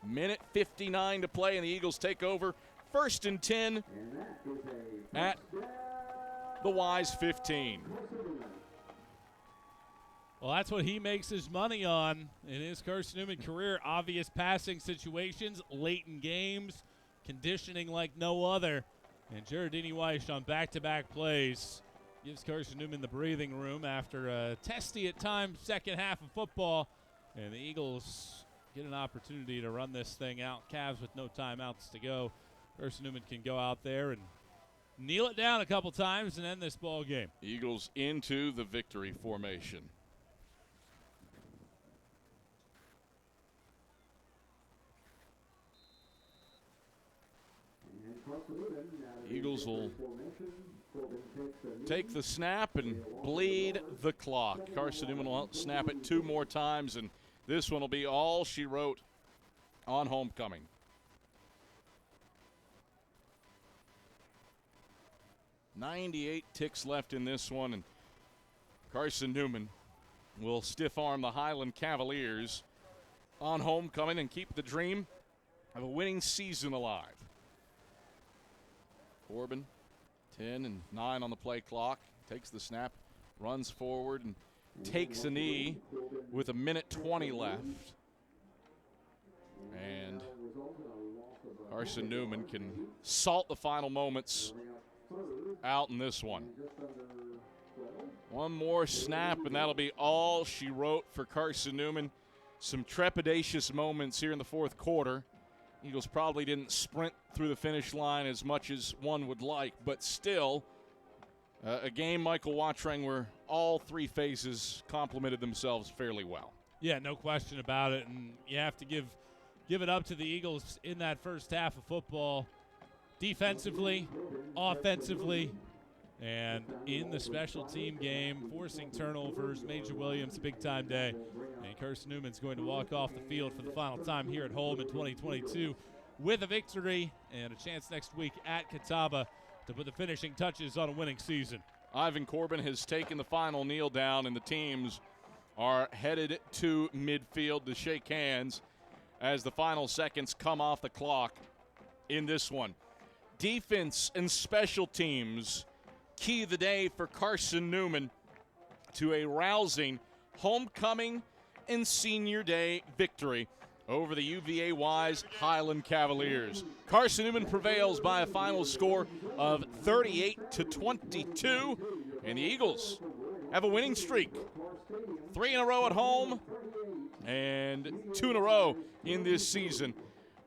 Minute 59 to play, and the Eagles take over. 1st and 10 at the Wise 15. Well, that's what he makes his money on in his Carson-Newman career. Obvious passing situations, late in games, conditioning like no other. And Giardini-Weish on back-to-back plays gives Carson-Newman the breathing room after a testy at times second half of football. And the Eagles get an opportunity to run this thing out. Cavs with no timeouts to go. Carson-Newman can go out there and kneel it down a couple times and end this ball game. Eagles into the victory formation. Eagles will take the snap and bleed the clock. Carson-Newman will snap it 2 more times, and this one will be all she wrote on homecoming. .98 ticks left in this one, and Carson-Newman will stiff-arm the Highland Cavaliers on homecoming and keep the dream of a winning season alive. Corbin, 10 and 9 on the play clock, takes the snap, runs forward, and takes a knee with a minute 20 left. And Carson-Newman can salt the final moments out in this one. One more snap, and that'll be all she wrote for Carson-Newman. Some trepidatious moments here in the fourth quarter. Eagles probably didn't sprint through the finish line as much as one would like, but still, a game, Michael Watring, where all three phases complemented themselves fairly well. Yeah, no question about it, and you have to give it up to the Eagles in that first half of football, defensively, offensively, and in the special team game, forcing turnovers. Major Williams, a big-time day. And Carson-Newman's going to walk off the field for the final time here at home in 2022 with a victory and a chance next week at Catawba to put the finishing touches on a winning season. Ivan Corbin has taken the final kneel down, and the teams are headed to midfield to shake hands as the final seconds come off the clock in this one. Defense and special teams key the day for Carson-Newman to a rousing homecoming and senior day victory over the UVA-wise Highland Cavaliers. Carson-Newman prevails by a final score of 38-22, and the Eagles have a winning streak. 3 in a row at home and 2 in a row in this season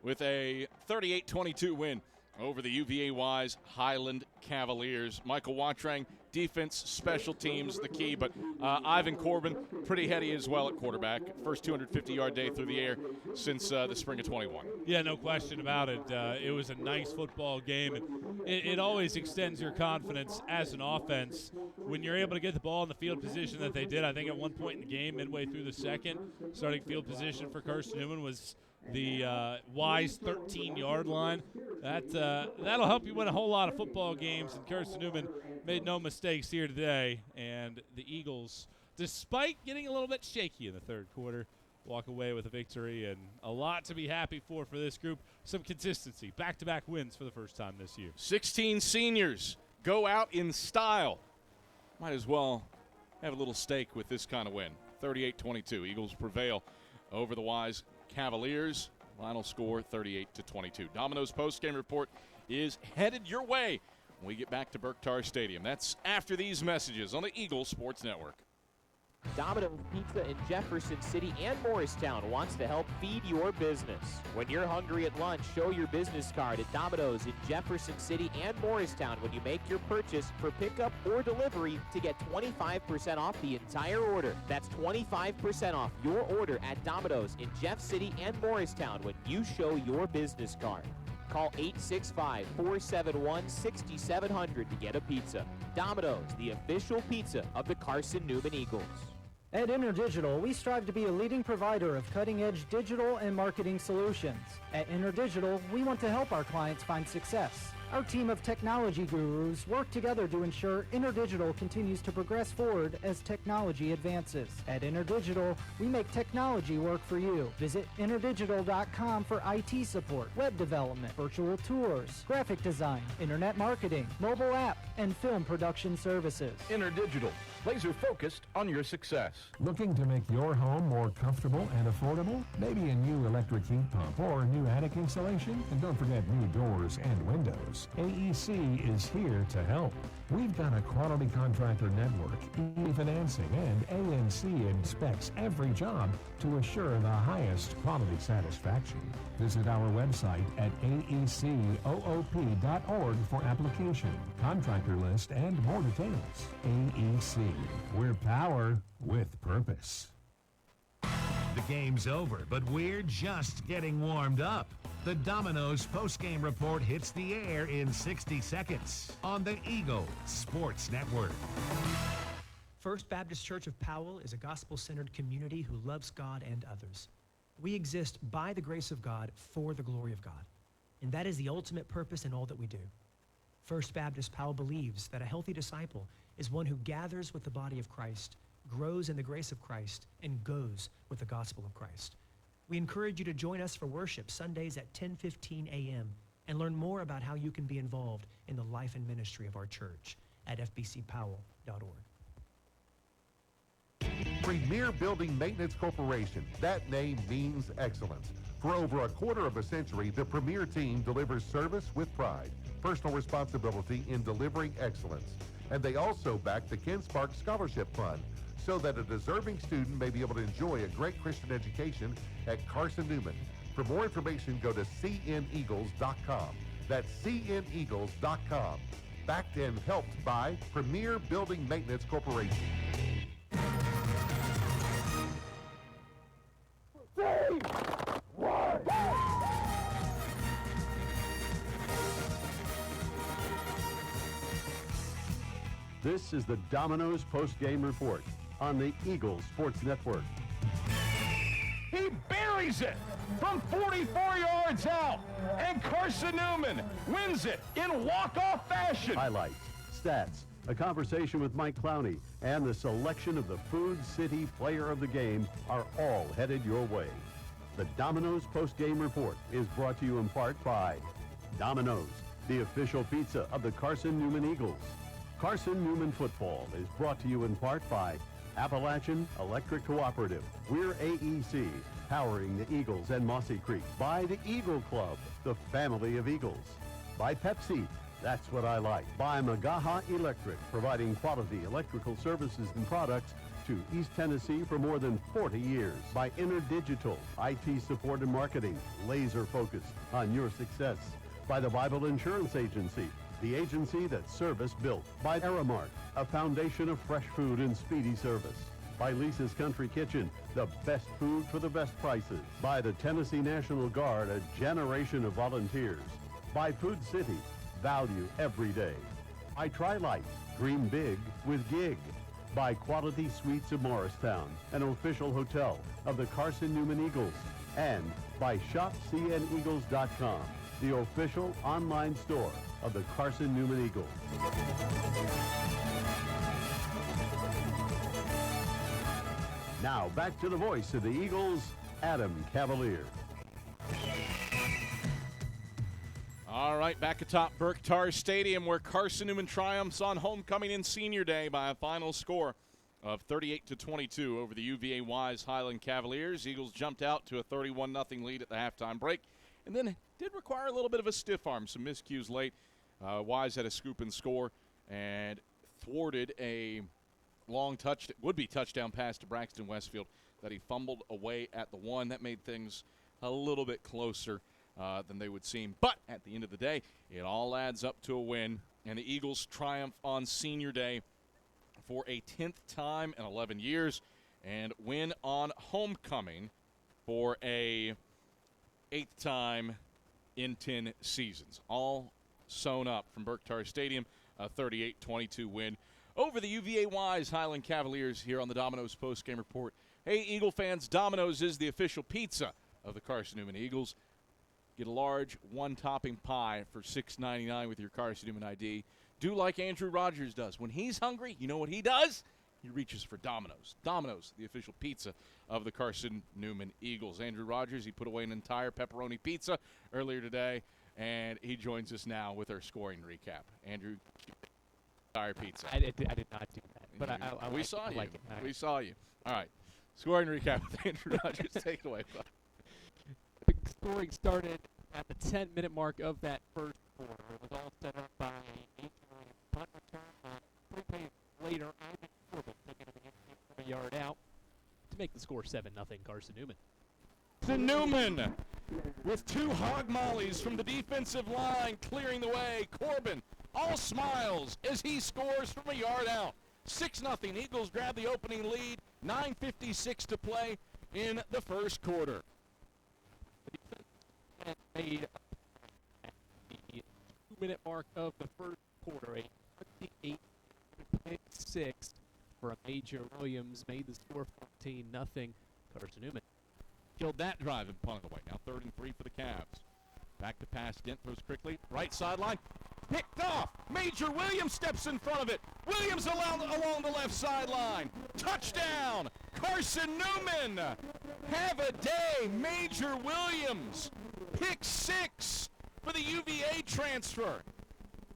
with a 38-22 win over the UVA-wise Highland Cavaliers. Michael Watring, defense, special teams, the key, but Ivan Corbin, pretty heady as well at quarterback. First 250-yard day through the air since the spring of 21. Yeah, no question about it. It was a nice football game, and it always extends your confidence as an offense when you're able to get the ball in the field position that they did. I think at one point in the game, midway through the second, starting field position for Carson-Newman was the wise 13-yard line. That'll help you win a whole lot of football games, and Carson-Newman made no mistakes here today. And the Eagles, despite getting a little bit shaky in the third quarter, walk away with a victory and a lot to be happy for this group. Some consistency, back-to-back wins for the first time this year. 16 seniors go out in style. Might as well have a little stake with this kind of win. 38-22, Eagles prevail over the wise Cavaliers. Final score 38-22. Domino's postgame report is headed your way when we get back to Berktar Stadium. That's after these messages on the Eagles Sports Network. Domino's Pizza in Jefferson City and Morristown wants to help feed your business. When you're hungry at lunch, show your business card at Domino's in Jefferson City and Morristown when you make your purchase for pickup or delivery to get 25% off the entire order. That's 25% off your order at Domino's in Jeff City and Morristown when you show your business card. Call 865-471-6700 to get a pizza. Domino's, the official pizza of the Carson-Newman Eagles. At InterDigital, we strive to be a leading provider of cutting-edge digital and marketing solutions. At InterDigital, we want to help our clients find success. Our team of technology gurus work together to ensure InterDigital continues to progress forward as technology advances. At InterDigital, we make technology work for you. Visit interdigital.com for IT support, web development, virtual tours, graphic design, internet marketing, mobile app, and film production services. InterDigital, laser focused on your success. Looking to make your home more comfortable and affordable? Maybe a new electric heat pump or a new attic insulation? And don't forget new doors and windows. AEC is here to help. We've got a quality contractor network, e-financing, and ANC inspects every job to assure the highest quality satisfaction. Visit our website at aecoop.org for application, contractor list, and more details. AEC, we're power with purpose. The game's over, but we're just getting warmed up. The Domino's postgame report hits the air in 60 seconds on the Eagles Sports Network. First Baptist Church of Powell is a gospel-centered community who loves God and others. We exist by the grace of God for the glory of God, and that is the ultimate purpose in all that we do. First Baptist Powell believes that a healthy disciple is one who gathers with the body of Christ, grows in the grace of Christ, and goes with the gospel of Christ. We encourage you to join us for worship Sundays at 10:15 a.m. and learn more about how you can be involved in the life and ministry of our church at fbcpowell.org. Premier Building Maintenance Corporation. That name means excellence. For over a quarter of a century, the Premier Team delivers service with pride, personal responsibility in delivering excellence. And they also back the Ken Sparks Scholarship Fund so that a deserving student may be able to enjoy a great Christian education at Carson-Newman. For more information, go to cneagles.com. That's cneagles.com. Backed and helped by Premier Building Maintenance Corporation. This is the Domino's Postgame Report on the Eagles Sports Network. He buries it from 44 yards out, and Carson-Newman wins it in walk-off fashion. Highlights, stats, a conversation with Mike Clowney, and the selection of the Food City Player of the Game are all headed your way. The Domino's Postgame Report is brought to you in part by Domino's, the official pizza of the Carson-Newman Eagles. Carson-Newman Football is brought to you in part by Appalachian Electric Cooperative. We're AEC, powering the Eagles and Mossy Creek. By the Eagle Club, the family of Eagles. By Pepsi, that's what I like. By Magaha Electric, providing quality electrical services and products to East Tennessee for more than 40 years. By InterDigital, IT support and marketing, laser focused on your success. By the Bible Insurance Agency, the agency that service built. By Aramark, a foundation of fresh food and speedy service. By Lisa's Country Kitchen, the best food for the best prices. By the Tennessee National Guard, a generation of volunteers. By Food City, value every day. By Tri-Light, dream big with gig. By Quality Suites of Morristown, an official hotel of the Carson-Newman Eagles. And by ShopCNEagles.com, the official online store of the Carson-Newman Eagles. Now back to the voice of the Eagles, Adam Cavalier. All right, back atop Berktar Stadium, where Carson-Newman triumphs on homecoming and senior day by a final score of 38-22 over the UVA Wise Highland Cavaliers. Eagles jumped out to a 31-0 lead at the halftime break, and then did require a little bit of a stiff arm, some miscues late. Wise had a scoop and score and thwarted a long would-be touchdown pass to Braxton Westfield that he fumbled away at the one. That made things a little bit closer than they would seem. But at the end of the day, it all adds up to a win, and the Eagles triumph on senior day for a 10th time in 11 years and win on homecoming for a 8th time in 10 seasons. All sewn up from Berktar Stadium, a 38-22 win over the UVA Wise Highland Cavaliers here on the Domino's Postgame Report. Hey, Eagle fans, Domino's is the official pizza of the Carson-Newman Eagles. Get a large one-topping pie for $6.99 with your Carson-Newman ID. Do like Andrew Rogers does. When he's hungry, you know what he does? He reaches for Domino's. Domino's, the official pizza of the Carson-Newman Eagles. Andrew Rogers, he put away an entire pepperoni pizza earlier today, and he joins us now with our scoring recap. Andrew, entire pizza. I did not do that, but I we like, saw you. Like it. We saw you. All right, scoring recap with Andrew Rogers. Take it away. The scoring started at the 10-minute mark of that first quarter. It was all set up by a punt return. Prepaid later, Ivan Corbin taking it from a yard out to make the score 7-0 Carson-Newman. Newman with two hog mollies from the defensive line clearing the way. Corbin all smiles as he scores from a yard out. 6-0. Eagles grab the opening lead. 9:56 to play in the first quarter. And made at the 2-minute mark of the first quarter, a 28-6 for a Major Williams made the score 14-0 Carson-Newman. Killed that drive and punted away. Now 3rd and 3 for the Cavs. Back to pass. Dent throws quickly. Right sideline. Picked off. Major Williams steps in front of it. Williams along the left sideline. Touchdown. Carson-Newman. Have a day. Major Williams. Pick 6 for the UVA transfer.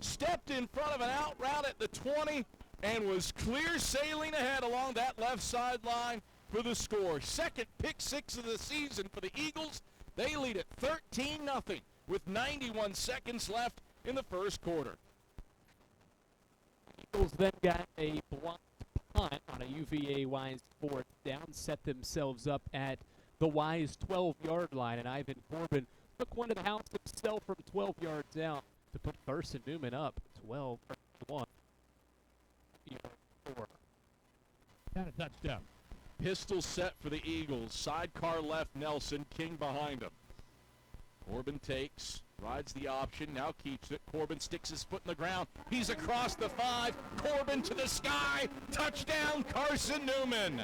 Stepped in front of an out route at the 20 and was clear sailing ahead along that left sideline for the score. Second pick 6 of the season for the Eagles. They lead at 13-0 with 91 seconds left in the first quarter. Eagles then got a blocked punt on a UVA Wise fourth down, set themselves up at the Wise 12-yard line, and Ivan Corbin took one to the house himself from 12 yards out to put Carson-Newman up 12-1. Got a touchdown. Pistol set for the Eagles. Sidecar left, Nelson. King behind him. Corbin takes, rides the option, now keeps it. Corbin sticks his foot in the ground. He's across the 5. Corbin to the sky. Touchdown, Carson-Newman.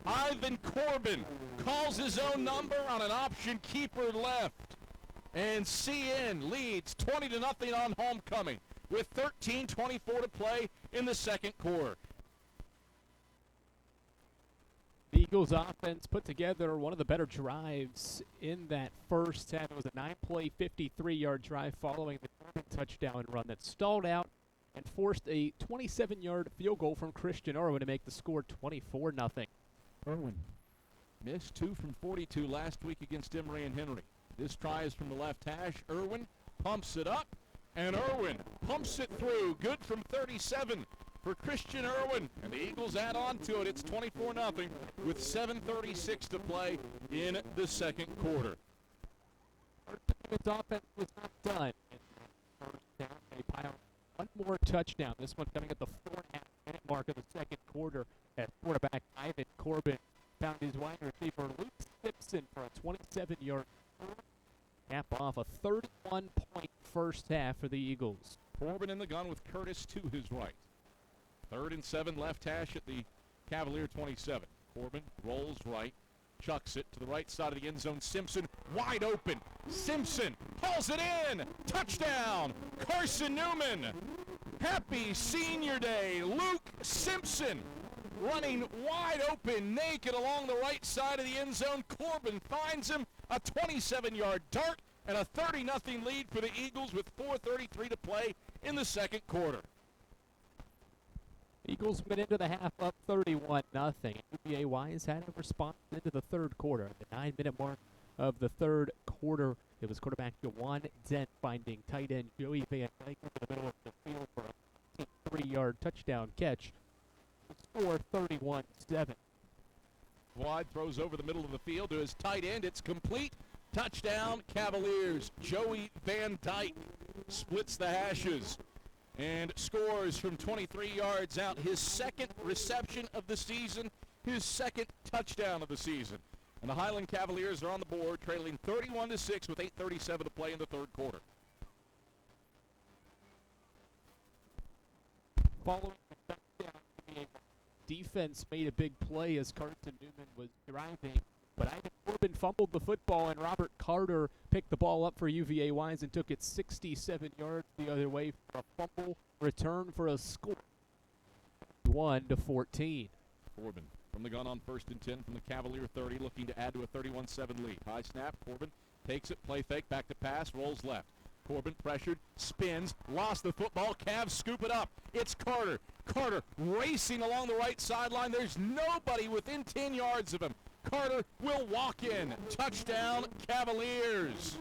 Ivan Corbin calls his own number on an option keeper left. And CN leads 20-0 on homecoming with 13:24 to play in the second quarter. The Eagles offense put together one of the better drives in that first half. It was a 9-play, 53-yard drive following the Corbin touchdown run that stalled out and forced a 27-yard field goal from Christian Irwin to make the score 24-0. Irwin missed 2 from 42 last week against Emory and Henry. This try is from the left hash. Irwin pumps it up, and Irwin pumps it through. Good from 37 for Christian Irwin, and the Eagles add on to it. It's 24-0 with 7:36 to play in the second quarter. Its offense was not done. They pile one more touchdown. This one coming at the 4.5-minute mark of the second quarter as quarterback Ivan Corbin found his wide receiver Luke Simpson for a 27-yard cap off a 31-point first half for the Eagles. Corbin in the gun with Curtis to his right. 3rd and 7 left hash at the Cavalier 27. Corbin rolls right, chucks it to the right side of the end zone. Simpson wide open. Simpson pulls it in. Touchdown, Carson-Newman. Happy senior day, Luke Simpson running wide open, naked along the right side of the end zone. Corbin finds him, a 27-yard dart, and a 30-0 lead for the Eagles with 4:33 to play in the second quarter. Eagles went into the half up 31-0. UVA Wise had a response into the third quarter. At the 9-minute mark of the third quarter, it was quarterback Jawan Dent finding tight end Joey Van Dyke in the middle of the field for a 3-yard touchdown catch. Score 31-7. Wide throws over the middle of the field to his tight end. It's complete. Touchdown, Cavaliers. Joey Van Dyke splits the hashes and scores from 23 yards out. His second reception of the season, his second touchdown of the season. And the Highland Cavaliers are on the board, trailing 31-6 with 8:37 to play in the third quarter. Following the touchdown, defense made a big play as Carson-Newman was driving, but Ivan Corbin fumbled the football, and Robert Carter picked the ball up for UVA Wise and took it 67 yards the other way for a fumble return for a score. 1-14. Corbin from the gun on 1st and 10 from the Cavalier 30, looking to add to a 31-7 lead. High snap, Corbin takes it, play fake, back to pass, rolls left. Corbin pressured, spins, lost the football. Cavs scoop it up. It's Carter. Carter racing along the right sideline. There's nobody within 10 yards of him. Carter will walk in. Touchdown, Cavaliers.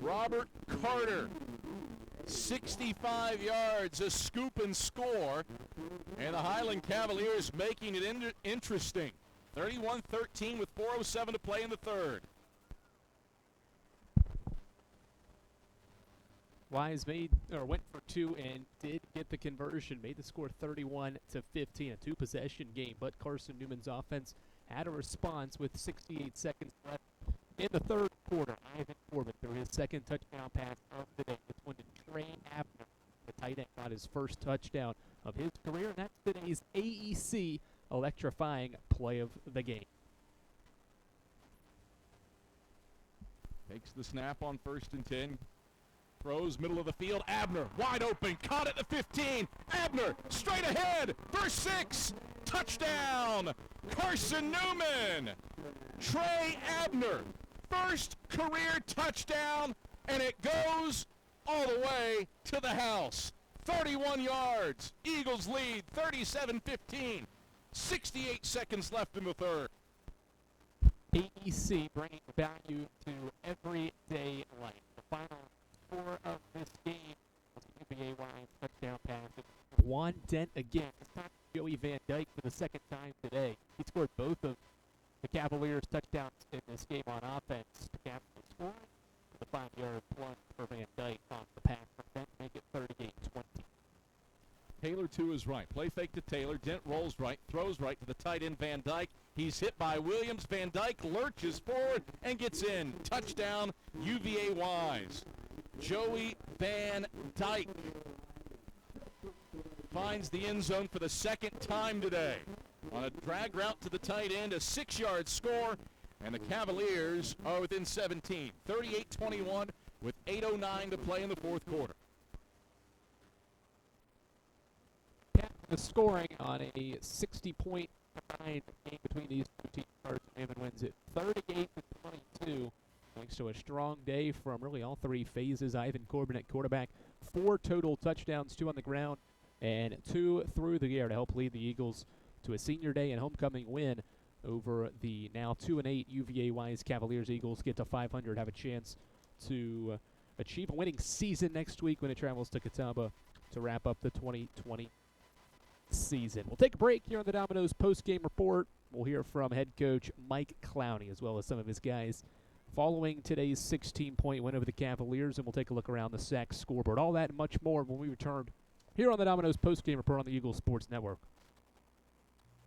Robert Carter, 65 yards, a scoop and score. And the Highland Cavaliers making it interesting. 31-13 with 4:07 to play in the third. Wise went for 2 and did get the conversion, made the score 31-15, a 2-possession game. But Carson-Newman's offense had a response with 68 seconds left in the third quarter. Ivan Corbin threw his second touchdown pass of the day. This one to Trey Abner. The tight end got his first touchdown of his career, and that's today's AEC electrifying play of the game. Takes the snap on 1st and 10. Throws middle of the field. Abner wide open. Caught at the 15. Abner straight ahead. Verse 6. Touchdown. Carson-Newman. Trey Abner. First career touchdown. And it goes all the way to the house. 31 yards. Eagles lead 37-15. 68 seconds left in the third. AEC bringing value to everyday life. The final score of this game was the UVA Lions touchdown pass. Juan Dent again. This time Joey Van Dyke for the second time today. He scored both of the Cavaliers' touchdowns in this game on offense. The Cavaliers scoring with a 5-yard plunge for Van Dyke on the pass from Dent to make it 38-20. Taylor to his right. Play fake to Taylor. Dent rolls right, throws right to the tight end Van Dyke. He's hit by Williams. Van Dyke lurches forward and gets in. Touchdown, UVA Wise. Joey Van Dyke finds the end zone for the second time today. On a drag route to the tight end, a 6-yard score, and the Cavaliers are within 17. 38-21 with 8:09 to play in the fourth quarter. The scoring on a 60-point game between these two teams. Carson-Newman wins it 38-22, thanks to a strong day from really all three phases. Ivan Corbin at quarterback, 4 total touchdowns, 2 on the ground and 2 through the air to help lead the Eagles to a senior day and homecoming win over the now 2-8 UVA Wise Cavaliers. Eagles get to 500, have a chance to achieve a winning season next week when it travels to Catawba to wrap up the 2020 season. We'll take a break here on the Domino's post-game report. We'll hear from head coach Mike Clowney as well as some of his guys following today's 16-point win over the Cavaliers, and we'll take a look around the SAC scoreboard. All that and much more when we return here on the Domino's post-game report on the Eagles Sports Network.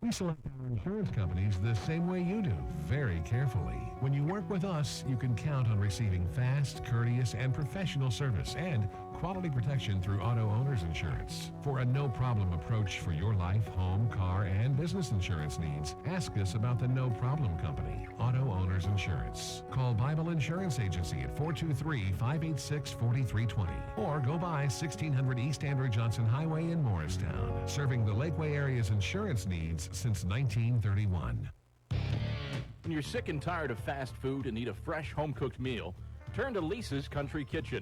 We select our insurance companies the same way you do, very carefully. When you work with us, you can count on receiving fast, courteous, and professional service and quality protection through Auto Owners Insurance. For a no-problem approach for your life, home, car, and business insurance needs, ask us about the No Problem Company, Auto Owners Insurance. Call Bible Insurance Agency at 423-586-4320 or go by 1600 East Andrew Johnson Highway in Morristown, serving the Lakeway area's insurance needs since 1931. When you're sick and tired of fast food and need a fresh home-cooked meal, turn to Lisa's Country Kitchen.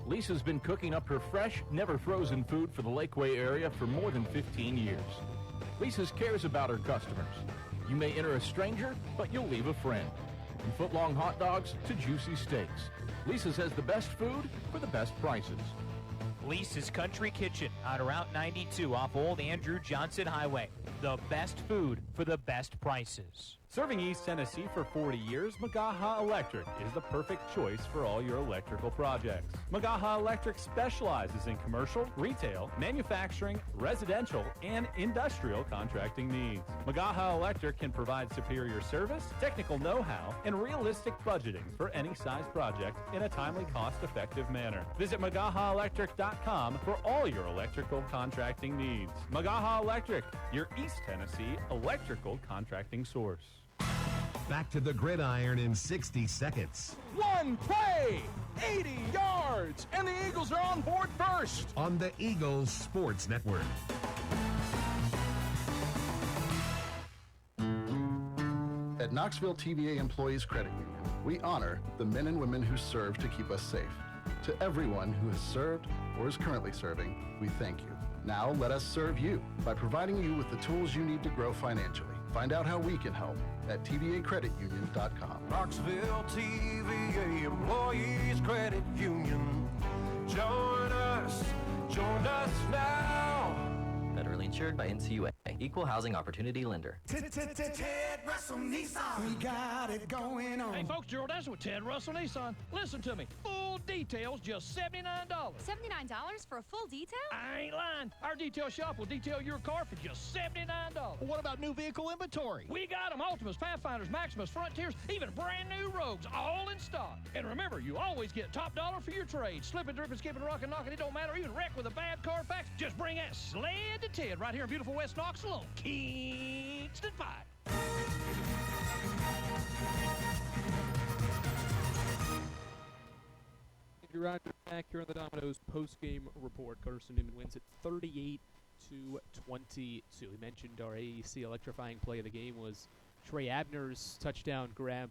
Lisa's been cooking up her fresh, never frozen food for the Lakeway area for more than 15 years. Lisa's cares about her customers. You may enter a stranger, but you'll leave a friend. From foot-long hot dogs to juicy steaks, Lisa's has the best food for the best prices. Lisa's Country Kitchen on Route 92 off Old Andrew Johnson Highway. The best food for the best prices. Serving East Tennessee for 40 years, Magaha Electric is the perfect choice for all your electrical projects. Magaha Electric specializes in commercial, retail, manufacturing, residential, and industrial contracting needs. Magaha Electric can provide superior service, technical know-how, and realistic budgeting for any size project in a timely, cost-effective manner. Visit MagahaElectric.com for all your electrical contracting needs. Magaha Electric, your East Tennessee electrical contracting source. Back to the gridiron in 60 seconds. One play, 80 yards, and the Eagles are on board first. On the Eagles Sports Network. At Knoxville TVA Employees Credit Union, we honor the men and women who serve to keep us safe. To everyone who has served or is currently serving, we thank you. Now let us serve you by providing you with the tools you need to grow financially. Find out how we can help at tvacreditunion.com. Knoxville TVA Employees Credit Union. Join us now. Federally insured by NCUA. Equal Housing Opportunity Lender. Ted Russell Nissan. We got it going on. Hey folks, Gerald Desmond with Ted Russell Nissan. Listen to me. Full details, just $79. $79 for a full detail? I ain't lying. Our detail shop will detail your car for just $79. Well, what about new vehicle inventory? We got them. Ultimas, Pathfinders, Maximus, Frontiers, even brand new Rogues, all in stock. And remember, you always get top dollar for your trade. Slipping, dripping, skipping, rocking, knocking, it don't matter. Even wreck with a bad Carfax. Just bring that sled to Ted right here in beautiful West Knoxville on Kingston Pike. Andrew Rogers back here on the Domino's post-game report. Carson-Newman wins it 38-22. We mentioned our AEC electrifying play of the game was Trey Abner's touchdown grab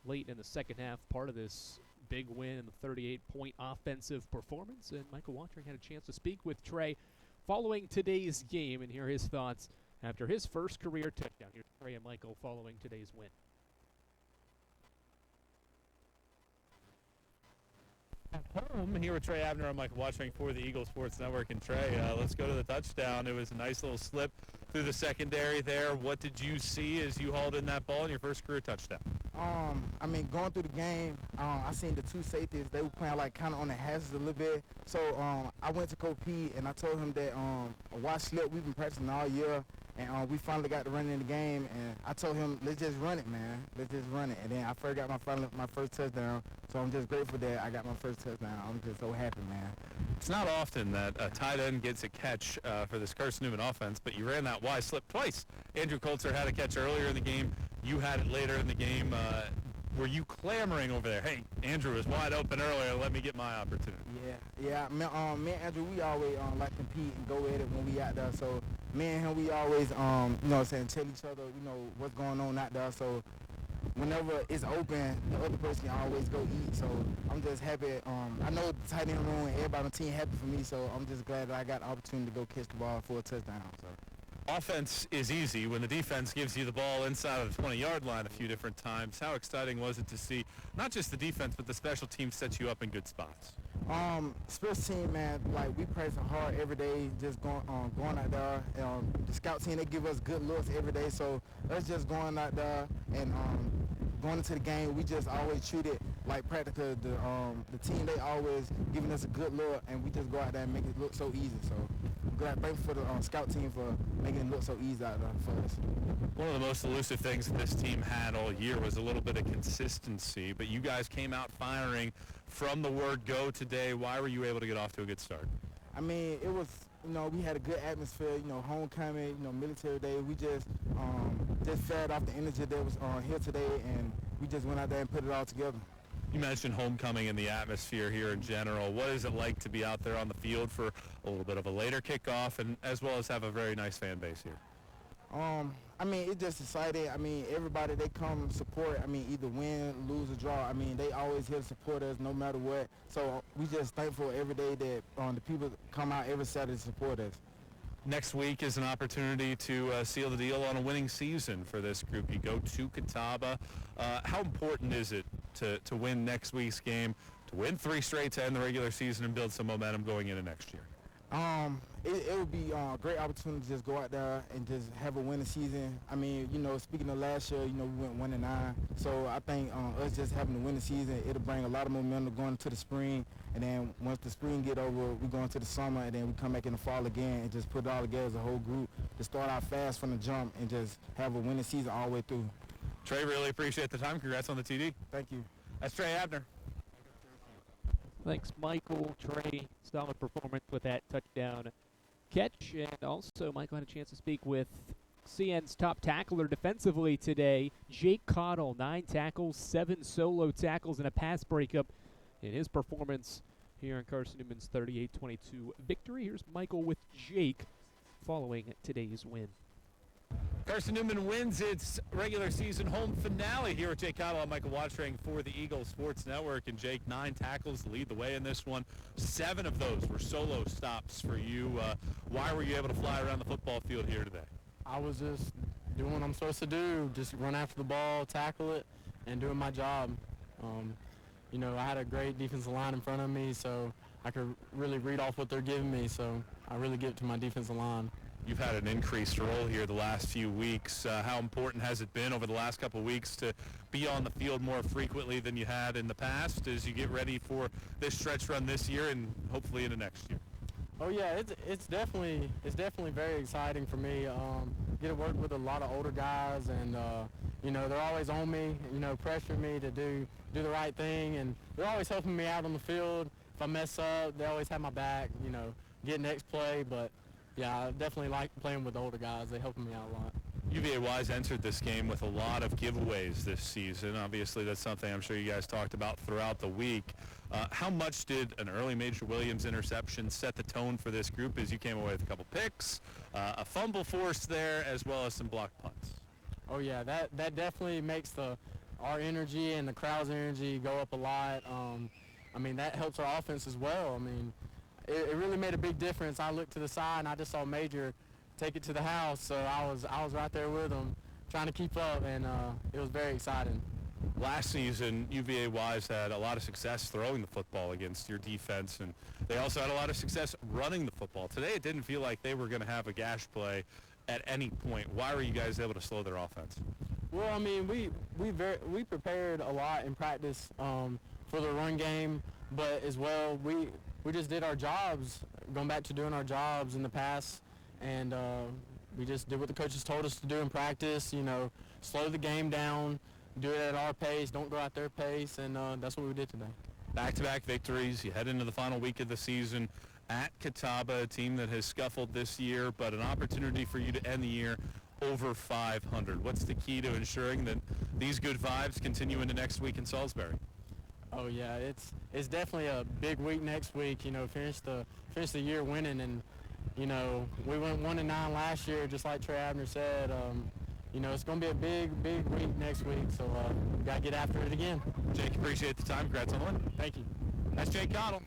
late in the second half, part of this big win and the 38-point offensive performance. And Michael Watring had a chance to speak with Trey following today's game and hear his thoughts after his first career touchdown. Here's Trey and Michael following today's win. At home here with Trey Abner. I'm Michael Watching for the Eagle Sports Network. And Trey, let's go to the touchdown. It was a nice little slip through the secondary there. What did you see as you hauled in that ball in your first career touchdown? Going through the game, I seen the two safeties. They were playing like kind of on the hazards a little bit. So I went to Coach P and I told him that a watch slip. We've been practicing all year, and we finally got to run in the game. And I told him, let's just run it, man. Let's just run it. And then I first got my first touchdown. So I'm just grateful that I got my first touchdown. I'm just so happy, man. It's not often that a tight end gets a catch for this Carson-Newman offense, but you ran that wide slip twice. Andrew Coulter had a catch earlier in the game. You had it later in the game. Were you clamoring over there, hey, Andrew was wide open earlier, let me get my opportunity? Yeah. Me and Andrew, we always like compete and go at it when we out there. So me and him, we always, tell each other, what's going on out there. So whenever it's open, the other person can always go eat. So I'm just happy. I know the tight end room and everybody on the team happy for me. So I'm just glad that I got the opportunity to go catch the ball for a touchdown. So. Offense is easy when the defense gives you the ball inside of the 20-yard line a few different times. How exciting was it to see not just the defense, but the special team set you up in good spots? Special team, man, like we practice hard every day, just going out there. The scout team, they give us good looks every day, so us just going out there and going into the game, we just always treat it like practical. The team, they always giving us a good look, and we just go out there and make it look so easy. So thankful for the scout team for making it look so easy out there for us. One of the most elusive things that this team had all year was a little bit of consistency, but you guys came out firing from the word go today. Why were you able to get off to a good start? I mean, it was, we had a good atmosphere, homecoming, military day. We just fed off the energy that was here today, and we just went out there and put it all together. You mentioned homecoming and the atmosphere here in general. What is it like to be out there on the field for a little bit of a later kickoff, and as well as have a very nice fan base here? It's just exciting. Everybody, they come support. Either win, lose, or draw. They always here to support us no matter what. So we just thankful every day that the people come out every Saturday to support us. Next week is an opportunity to seal the deal on a winning season for this group. You go to Catawba. How important is it to win next week's game, to win 3 straight to end the regular season and build some momentum going into next year? It would be a great opportunity to just go out there and just have a winning season. Speaking of last year, we went 1-9. So I think us just having a winning season, it'll bring a lot of momentum going into the spring. And then once the spring get over, we go into the summer, and then we come back in the fall again and just put it all together as a whole group to start out fast from the jump and just have a winning season all the way through. Trey, really appreciate the time. Congrats on the TD. Thank you. That's Trey Abner. Thanks, Michael. Trey, solid performance with that touchdown catch. And also, Michael had a chance to speak with CN's top tackler defensively today, Jake Cottle. 9 tackles, 7 solo tackles, and a pass breakup in his performance here in Carson-Newman's 38-22 victory. Here's Michael with Jake following today's win. Carson-Newman wins its regular season home finale here with Jake Cottle. I'm Michael Watching for the Eagle Sports Network. And Jake, 9 tackles lead the way in this one. 7 of those were solo stops for you. Why were you able to fly around the football field here today? I was just doing what I'm supposed to do, just run after the ball, tackle it, and doing my job. I had a great defensive line in front of me, so I could really read off what they're giving me, so I really give it to my defensive line. You've had an increased role here the last few weeks. How important has it been over the last couple of weeks to be on the field more frequently than you had in the past as you get ready for this stretch run this year and hopefully into next year? Oh yeah, it's definitely very exciting for me. Get to work with a lot of older guys, and they're always on me, pressuring me to do the right thing, and they're always helping me out on the field. If I mess up, they always have my back, get next play. But yeah, I definitely like playing with the older guys. They helping me out a lot. UVA Wise entered this game with a lot of giveaways this season. Obviously, that's something I'm sure you guys talked about throughout the week. How much did an early Major Williams interception set the tone for this group as you came away with a couple picks, a fumble forced there, as well as some blocked punts? Oh yeah, that definitely makes our energy and the crowd's energy go up a lot. That helps our offense as well. It really made a big difference. I looked to the side and I just saw Major take it to the house, so I was right there with him, trying to keep up, and it was very exciting. Last season, UVA Wise had a lot of success throwing the football against your defense, and they also had a lot of success running the football. Today, it didn't feel like they were going to have a gash play at any point. Why were you guys able to slow their offense? Well, I mean, we prepared a lot in practice for the run game, but as well, we just did our jobs, going back to doing our jobs in the past, and we just did what the coaches told us to do in practice, you know, slow the game down, do it at our pace, don't go at their pace, and that's what we did today. Back-to-back victories. You head into the final week of the season at Catawba, a team that has scuffled this year, but an opportunity for you to end the year over 500. What's the key to ensuring that these good vibes continue into next week in Salisbury? Oh yeah, it's definitely a big week next week. You know, finish the year winning, and you know we went 1-9 last year, just like Trey Abner said. You know, it's going to be a big week next week, so we got to get after it again. Jake, appreciate the time. Congrats on the win. Thank you. That's Jake Cottle.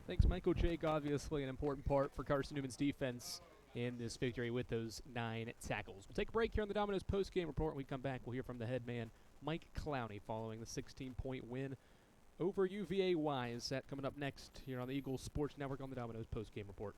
Thanks, Michael. Jake, obviously an important part for Carson-Newman's defense in this victory with those 9 tackles. We'll take a break here on the Domino's postgame report. When we come back, we'll hear from the head man, Mike Clowney, following the 16-point win over UVA Wise. That coming up next here on the Eagles Sports Network on the Domino's postgame report.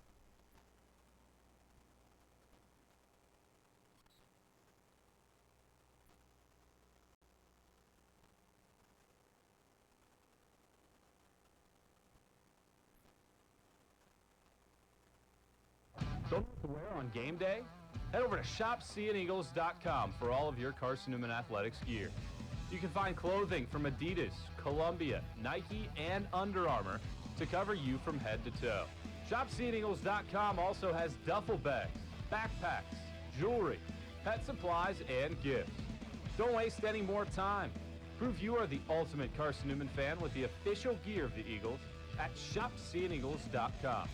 Don't know what to wear on game day? Head over to shopseeandeagles.com for all of your Carson-Newman athletics gear. You can find clothing from Adidas, Columbia, Nike, and Under Armour to cover you from head to toe. ShopSeeAndEagles.com also has duffel bags, backpacks, jewelry, pet supplies, and gifts. Don't waste any more time. Prove you are the ultimate Carson-Newman fan with the official gear of the Eagles at ShopSeeAndEagles.com.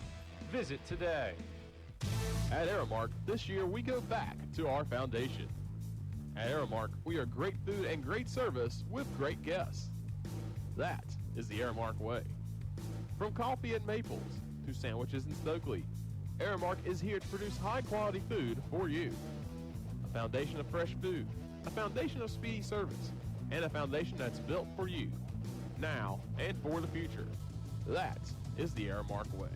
Visit today. At Aramark, this year we go back to our foundation. At Aramark, we are great food and great service with great guests. That is the Aramark way. From coffee and maples to sandwiches in Stokely, Aramark is here to produce high-quality food for you. A foundation of fresh food, a foundation of speedy service, and a foundation that's built for you, now and for the future. That is the Aramark way.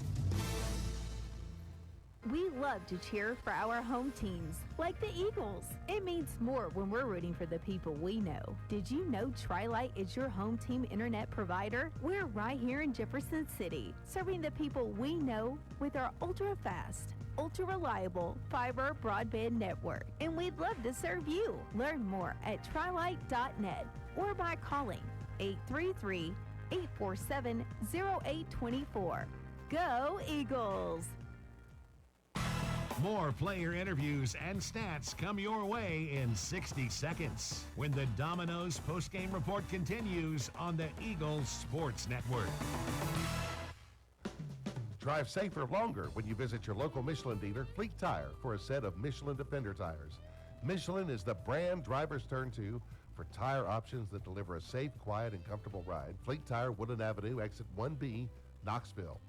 We love to cheer for our home teams, like the Eagles. It means more when we're rooting for the people we know. Did you know Tri-Lite is your home team internet provider? We're right here in Jefferson City, serving the people we know with our ultra-fast, ultra-reliable fiber broadband network. And we'd love to serve you. Learn more at trilite.net or by calling 833-847-0824. Go Eagles! More player interviews and stats come your way in 60 seconds when the Domino's postgame report continues on the Eagles Sports Network. Drive safer longer when you visit your local Michelin dealer, Fleet Tire, for a set of Michelin Defender tires. Michelin is the brand drivers turn to for tire options that deliver a safe, quiet, and comfortable ride. Fleet Tire, Woodland Avenue, exit 1B, Knoxville.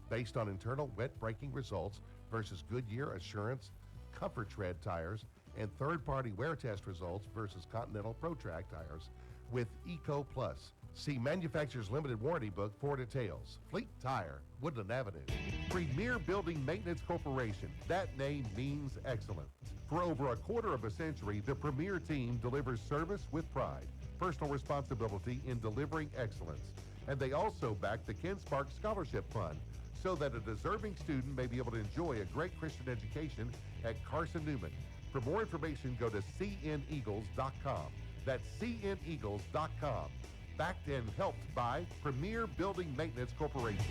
Based on internal wet braking results versus Goodyear Assurance Comfort Tread tires and third-party wear test results versus Continental ProTrack tires with Eco Plus. See manufacturer's limited warranty book for details. Fleet Tire, Woodland Avenue. Premier Building Maintenance Corporation. That name means excellence. For over a quarter of a century, the Premier team delivers service with pride, personal responsibility in delivering excellence. And they also back the Ken Sparks Scholarship Fund, so that a deserving student may be able to enjoy a great Christian education at Carson-Newman. For more information, go to cneagles.com. That's cneagles.com. Backed and helped by Premier Building Maintenance Corporation.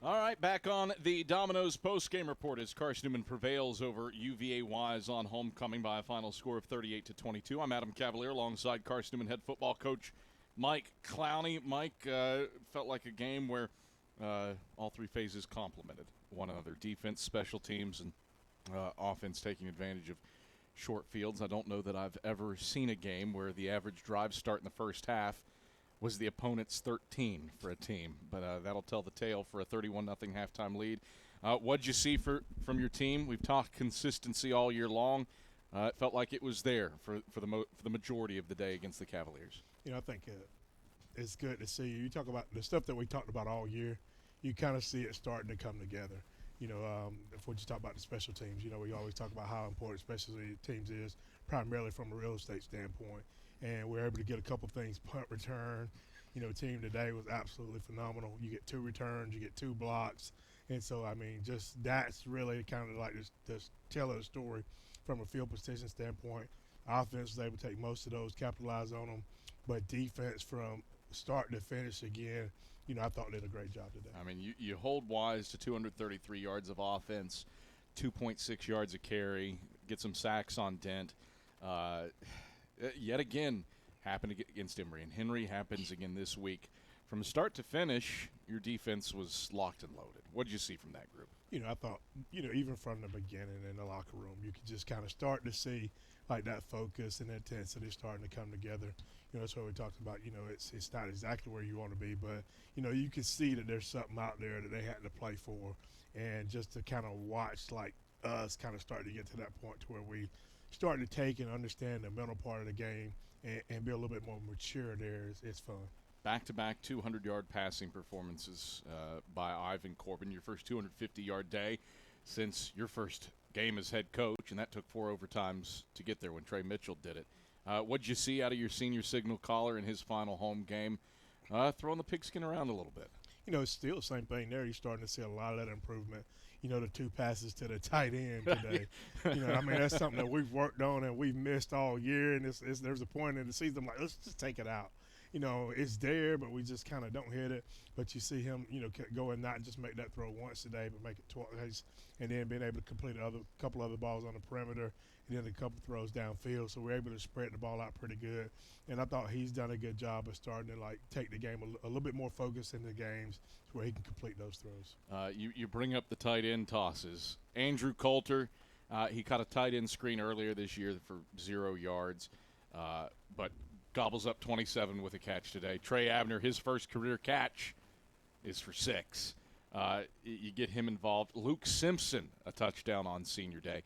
All right, back on the Domino's postgame report as Carson-Newman prevails over UVA Wise on homecoming by a final score of 38-22. I'm Adam Cavalier alongside Carson-Newman head football coach Mike Clowney. Mike, felt like a game where all three phases complemented one another. Defense, special teams, and offense taking advantage of short fields. I don't know that I've ever seen a game where the average drives start in the first half was the opponent's 13 for a team, but that'll tell the tale for a 31-0 halftime lead. What'd you see from your team? We've talked consistency all year long. It felt like it was there for the majority of the day against the Cavaliers. I think it's good to see. You talk about the stuff that we talked about all year. You kind of see it starting to come together. If we just talk about the special teams, we always talk about how important special teams is, primarily from a real estate standpoint. And we're able to get a couple things, punt return. Team today was absolutely phenomenal. You get 2 returns, you get 2 blocks. And so, just that's really kind of like the tell of the story from a field position standpoint. Offense was able to take most of those, capitalize on them. But defense from start to finish again, I thought did a great job today. You hold Wise to 233 yards of offense, 2.6 yards a carry, get some sacks on Dent. Yet again, happened against Emory, and Henry happens again this week. From start to finish, your defense was locked and loaded. What did you see from that group? I thought, even from the beginning in the locker room, you could just kind of start to see like that focus and intensity starting to come together. That's what we talked about. It's not exactly where you want to be, but, you can see that there's something out there that they had to play for. And just to kind of watch like us kind of start to get to that point to where we start to take and understand the mental part of the game and be a little bit more mature there, it's fun. Back-to-back 200-yard passing performances by Ivan Corbin, your first 250-yard day since your first game as head coach, and that took 4 overtimes to get there when Trey Mitchell did it. What did you see out of your senior signal caller in his final home game? Throwing the pigskin around a little bit. It's still the same thing there. You're starting to see a lot of that improvement. The 2 passes to the tight end today. That's something that we've worked on and we've missed all year, and there's a point in the season I'm like, let's just take it out. It's there, but we just kind of don't hit it. But you see him, go and not just make that throw once today, but make it twice, and then being able to complete a couple other balls on the perimeter, and then a couple throws downfield. So we're able to spread the ball out pretty good. And I thought he's done a good job of starting to take the game a little bit more focused in the games to where he can complete those throws. You bring up the tight end tosses. Andrew Coulter, he caught a tight end screen earlier this year for 0 yards, but gobbles up 27 with a catch today. Trey Abner, his first career catch is for 6. You get him involved. Luke Simpson, a touchdown on senior day.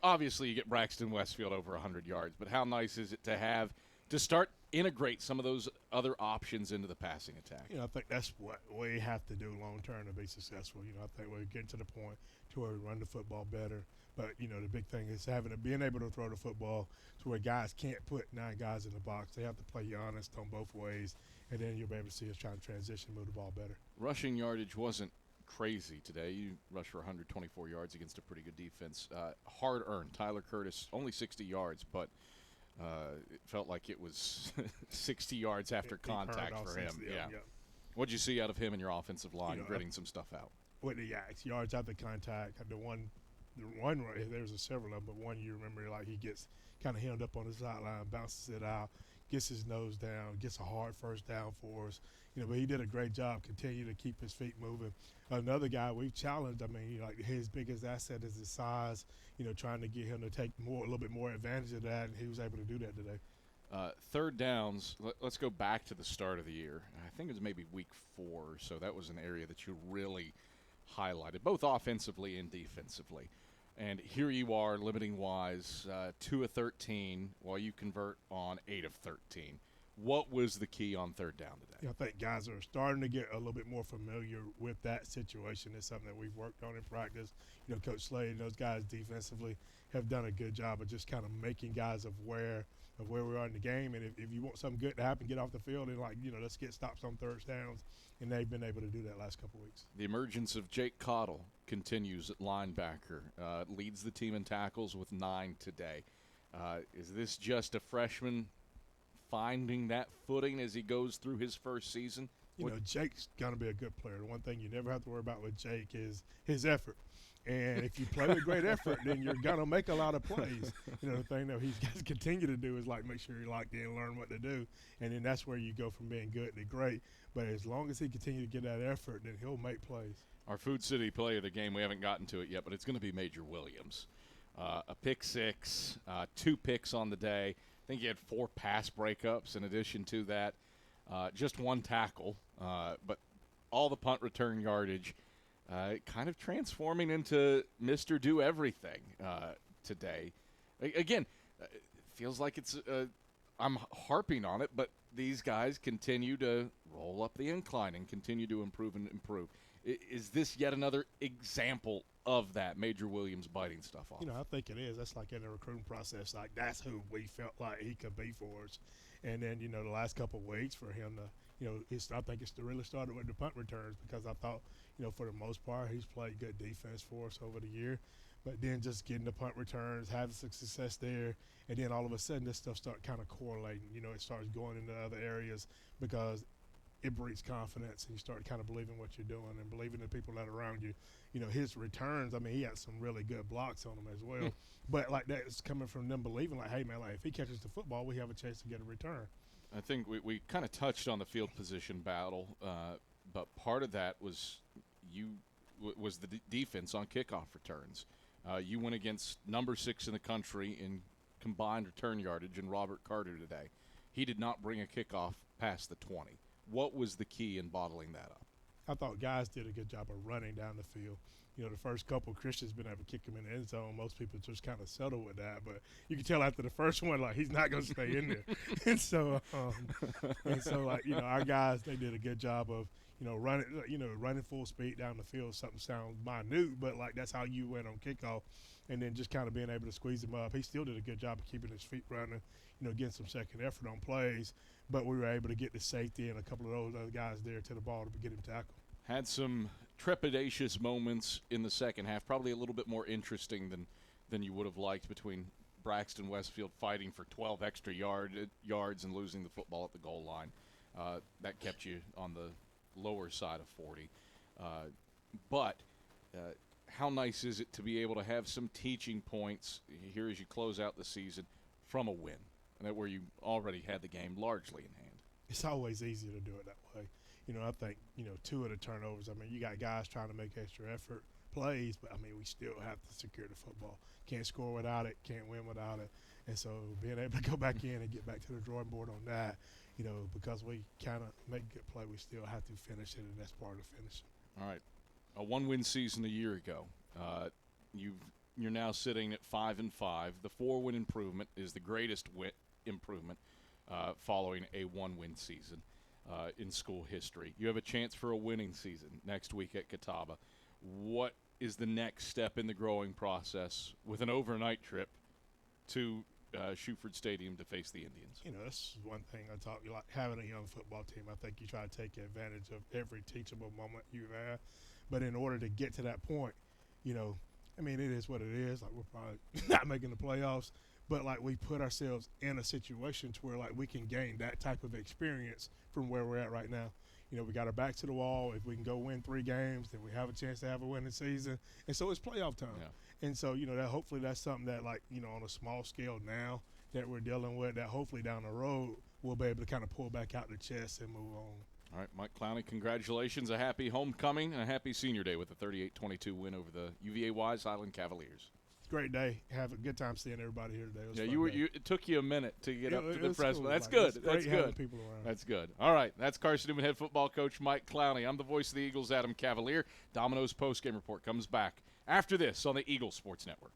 Obviously you get Braxton Westfield over 100 yards, but how nice is it to start integrate some of those other options into the passing attack? I think that's what we have to do long term to be successful. I think we're getting to the point to where we run the football better. But, the big thing is being able to throw the football to where guys can't put 9 guys in the box. They have to play you honest on both ways, and then you'll be able to see us trying to transition, move the ball better. Rushing yardage wasn't crazy today. You rushed for 124 yards against a pretty good defense. Hard-earned. Tyler Curtis, only 60 yards, but it felt like it was 60 yards after contact for him. Yeah. What'd you see out of him in your offensive line, gritting some stuff out? With the yards after contact, the one there's several of them, but one you remember he gets kind of hemmed up on the sideline, bounces it out, gets his nose down, gets a hard first down for us. But he did a great job, continue to keep his feet moving. Another guy we've challenged, his biggest asset is his size, trying to get him to take a little bit more advantage of that, and he was able to do that today. Third downs, let's go back to the start of the year. I think it was maybe week 4 or so. That was an area that you really highlighted, both offensively and defensively. And here you are, limiting Wise, 2 of 13, while you convert on 8 of 13. What was the key on third down today? I think guys are starting to get a little bit more familiar with that situation. It's something that we've worked on in practice. Coach Slade and those guys defensively have done a good job of just kind of making guys aware of where we are in the game. And if you want something good to happen, get off the field and, let's get stops on third downs. And they've been able to do that last couple weeks. The emergence of Jake Cottle continues at linebacker, leads the team in tackles with 9 today. Is this just a freshman finding that footing as he goes through his first season? Jake's going to be a good player. The one thing you never have to worry about with Jake is his effort. And if you play with great effort, then you're going to make a lot of plays. The thing that he's got to continue to do is make sure you're locked in, learn what to do. And then that's where you go from being good to great. But as long as he continues to get that effort, then he'll make plays. Our Food City player of the game, we haven't gotten to it yet, but it's going to be Major Williams. A pick 6, 2 picks on the day. think he had 4 pass breakups in addition to that. Just 1 tackle, but all the punt return yardage, kind of transforming into Mr. Do Everything today. Again, it feels like it's I'm harping on it, but these guys continue to roll up the incline and continue to improve and improve. Is this yet another example of that, Major Williams biting stuff off? I think it is. That's like in the recruiting process. Like, that's who we felt like he could be for us. And then, the last couple of weeks for him to, I think it's really started with the punt returns, because I thought, for the most part, he's played good defense for us over the year. But then just getting the punt returns, having some success there, and then all of a sudden this stuff starts kind of correlating. It starts going into other areas because it breeds confidence, and you start kind of believing what you're doing and believing the people that are around you. His returns, he had some really good blocks on them as well. But, like, that's coming from them believing, like, hey, man, like, if he catches the football, we have a chance to get a return. I think we kind of touched on the field position battle, but part of that was the defense on kickoff returns. You went against number 6 in the country in combined return yardage in Robert Carter today. He did not bring a kickoff past the 20. What was the key in bottling that up? I thought guys did a good job of running down the field. The first couple, Christian's been able to kick him in the end zone. Most people just kind of settle with that. But you can tell after the first one, like, he's not going to stay in there. and so, our guys, they did a good job of, running full speed down the field. Something sounds minute, but, like, that's how you went on kickoff. And then just kind of being able to squeeze him up. He still did a good job of keeping his feet running, getting some second effort on plays. But we were able to get the safety and a couple of those other guys there to the ball to get him tackled. Had some trepidatious moments in the second half, probably a little bit more interesting than you would have liked, between Braxton Westfield fighting for 12 extra yards and losing the football at the goal line. That kept you on the lower side of 40. But how nice is it to be able to have some teaching points here as you close out the season from a win, and where you already had the game largely in hand? It's always easier to do it that way. I think, 2 of the turnovers, you got guys trying to make extra effort plays, but, we still have to secure the football. Can't score without it, can't win without it. And so being able to go back in and get back to the drawing board on that, because we kind of make good play, we still have to finish it, and that's part of finishing. All right. A 1-win season a year ago. You're now sitting at 5-5. The 4-win improvement is the greatest improvement following a 1-win season in school history. You have a chance for a winning season next week at Catawba. What is the next step in the growing process with an overnight trip to Shuford Stadium to face the Indians? That's one thing I talk like having a young football team. I think you try to take advantage of every teachable moment you have. But in order to get to that point, it is what it is. Like, we're probably not making the playoffs, but, like, we put ourselves in a situation to where, like, we can gain that type of experience from where we're at right now. We got our back to the wall. If we can go win 3 games, then we have a chance to have a winning season. And so it's playoff time. Yeah. And so, that hopefully that's something that, like, on a small scale now that we're dealing with, that hopefully down the road we'll be able to kind of pull back out the chest and move on. All right, Mike Clowney, congratulations. A happy homecoming and a happy senior day with a 38-22 win over the UVA Wise Island Cavaliers. Great day. Have a good time seeing everybody here today. It took you a minute to get up to the press. Cool. That's good. That's good. People around. That's good. All right, that's Carson-Newman head football coach Mike Clowney. I'm the voice of the Eagles, Adam Cavalier. Domino's postgame report comes back after this on the Eagles Sports Network.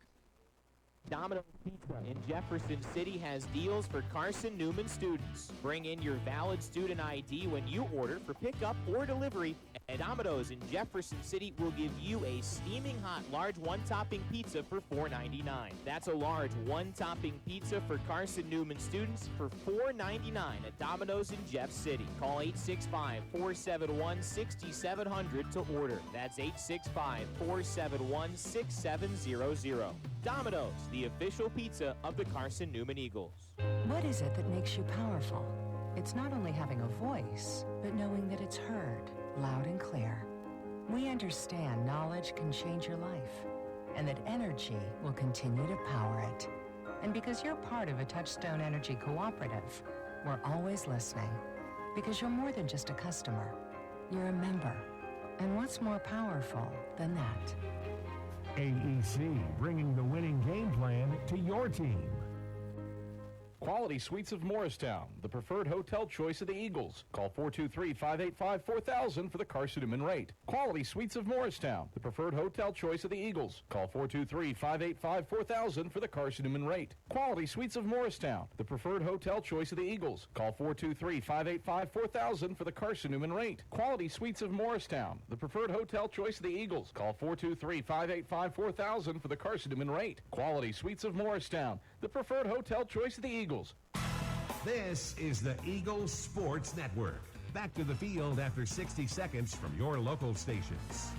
Domino's Pizza in Jefferson City has deals for Carson-Newman students. Bring in your valid student ID when you order for pickup or delivery, and Domino's in Jefferson City will give you a steaming hot large one-topping pizza for $4.99. That's a large one-topping pizza for Carson-Newman students for $4.99 at Domino's in Jeff City. Call 865-471-6700 to order. That's 865-471-6700. Domino's, the official pizza of the Carson-Newman Eagles. What is it that makes you powerful? It's not only having a voice, but knowing that it's heard, loud and clear. We understand knowledge can change your life, and that energy will continue to power it. And because you're part of a Touchstone Energy cooperative, we're always listening. Because you're more than just a customer, you're a member. And what's more powerful than that? AEC, bringing the winning game plan to your team. Quality Suites of Morristown, the preferred hotel choice of the Eagles. Call 423-585-4000 for the Carson-Newman rate. Quality Suites of Morristown, the preferred hotel choice of the Eagles. Call 423-585-4000 for the Carson-Newman rate. Quality Suites of Morristown, the preferred hotel choice of the Eagles. Call 423-585-4000 for the Carson-Newman rate. Quality Suites of Morristown, the preferred hotel choice of the Eagles. Call 423-585-4000 for the Carson-Newman rate. Quality Suites of Morristown, the preferred hotel choice of the Eagles. This is the Eagles Sports Network. Back to the field after 60 seconds from your local stations.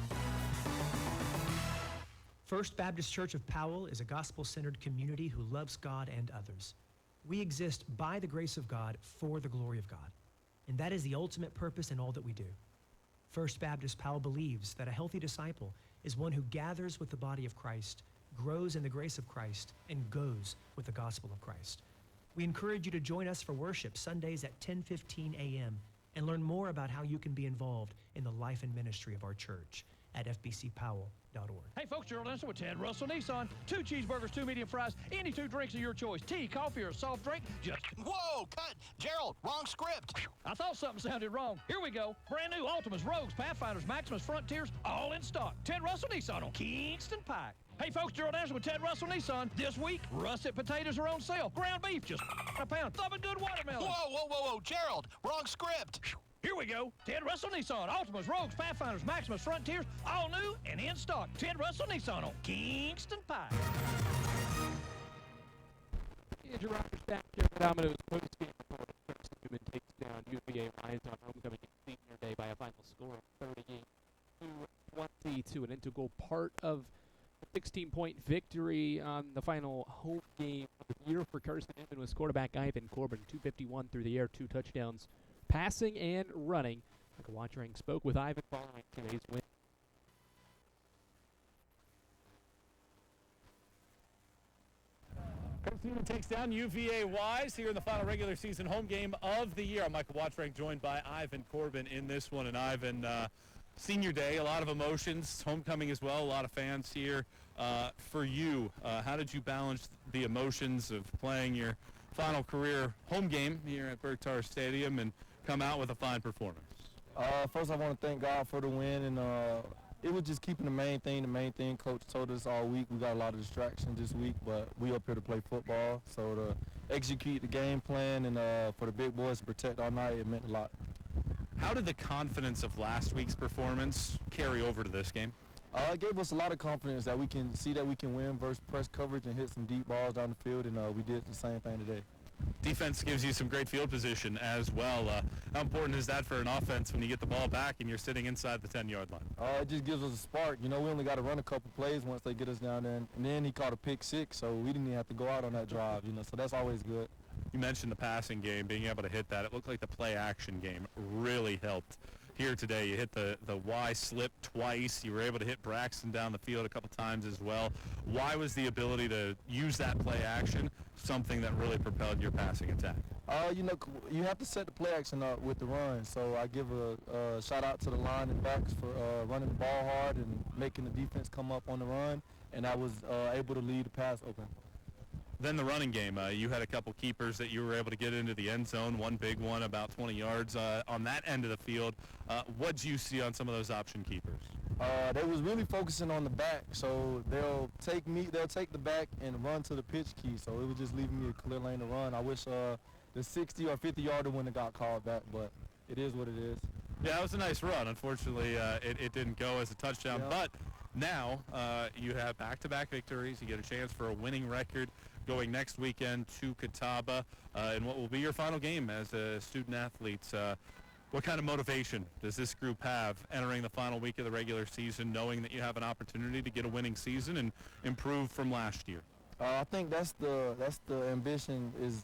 First Baptist Church of Powell is a gospel-centered community who loves God and others. We exist by the grace of God for the glory of God, and that is the ultimate purpose in all that we do. First Baptist Powell believes that a healthy disciple is one who gathers with the body of Christ, grows in the grace of Christ, and goes with the gospel of Christ. We encourage you to join us for worship Sundays at 10:15 a.m. and learn more about how you can be involved in the life and ministry of our church at fbcpowell.org. Hey folks, Gerald Ensign with Ted Russell Nissan. 2 cheeseburgers, 2 medium fries, any 2 drinks of your choice. Tea, coffee, or a soft drink. Just... Whoa, cut! Gerald, wrong script. I thought something sounded wrong. Here we go. Brand new Altimas, Rogues, Pathfinders, Maximus, Frontiers, all in stock. Ted Russell Nissan on Kingston Pike. Hey folks, Gerald Anderson with Ted Russell Nissan. This week, russet potatoes are on sale. Ground beef, just a pound. Thumping good watermelon. Whoa, Gerald, wrong script. Here we go. Ted Russell Nissan. Altimas, Rogues, Pathfinders, Maximus, Frontiers, all new and in stock. Ted Russell Nissan on Kingston Pike. Andrew Rogers back here at Domino's Postgame report. Carson-Newman takes down UVA Lions on homecoming in senior day by a final score of 38-20 to an integral part of 16-point victory on the final home game of the year for Carson-Newman was quarterback Ivan Corbin, 251 through the air, 2 touchdowns, passing and running. Michael Watchering spoke with Ivan following today's win. Carson-Newman takes down UVA Wise here in the final regular season home game of the year. I'm Michael Watchering, joined by Ivan Corbin in this one. And Ivan, senior day, a lot of emotions, homecoming as well, a lot of fans here. For you, how did you balance the emotions of playing your final career home game here at Bergtar Stadium and come out with a fine performance? First, I want to thank God for the win, and it was just keeping the main thing. The main thing, Coach told us all week, we got a lot of distractions this week, but we up here to play football. So to execute the game plan and for the big boys to protect our night, it meant a lot. How did the confidence of last week's performance carry over to this game? It gave us a lot of confidence that we can see that we can win versus press coverage and hit some deep balls down the field, and we did the same thing today. Defense gives you some great field position as well. How important is that for an offense when you get the ball back and you're sitting inside the 10-yard line? It just gives us a spark. You know, we only got to run a couple plays once they get us down there, and then he caught a pick six, so we didn't even have to go out on that drive, you know, so that's always good. You mentioned the passing game, being able to hit that. It looked like the play-action game really helped here today. You hit the Y slip twice. You were able to hit Braxton down the field a couple times as well. Why was the ability to use that play-action something that really propelled your passing attack? You know, you have to set the play action up with the run, so I give a shout-out to the line and backs for running the ball hard and making the defense come up on the run, and I was able to lead the pass open. Then the running game, you had a couple keepers that you were able to get into the end zone, one big one about 20 yards on that end of the field. What did you see on some of those option keepers? They was really focusing on the back, so they'll take the back and run to the pitch key, so it was just leaving me a clear lane to run. I wish the 60 or 50-yarder wouldn't have got called back, but it is what it is. Yeah, it was a nice run. Unfortunately, it didn't go as a touchdown, but now you have back-to-back victories. You get a chance for a winning record going next weekend to Catawba in what will be your final game as student-athletes. What kind of motivation does this group have entering the final week of the regular season, knowing that you have an opportunity to get a winning season and improve from last year? I think that's the ambition, is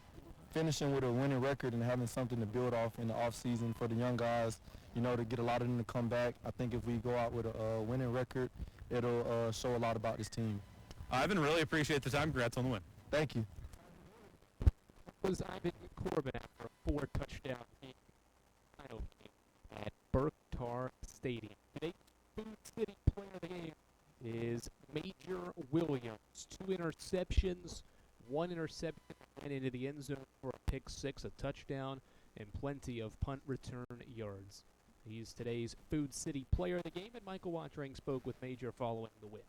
finishing with a winning record and having something to build off in the offseason for the young guys, you know, to get a lot of them to come back. I think if we go out with a winning record, it'll show a lot about this team. Ivan, really appreciate the time. Congrats on the win. Thank you. Was Ivan Corbin after a 4-touchdown game, final game at Bergtar Stadium. Today's Food City player of the game is Major Williams. 2 interceptions, 1 interception and into the end zone for a pick six, a touchdown, and plenty of punt return yards. He's today's Food City Player of the Game, and Michael Watring spoke with Major following the win.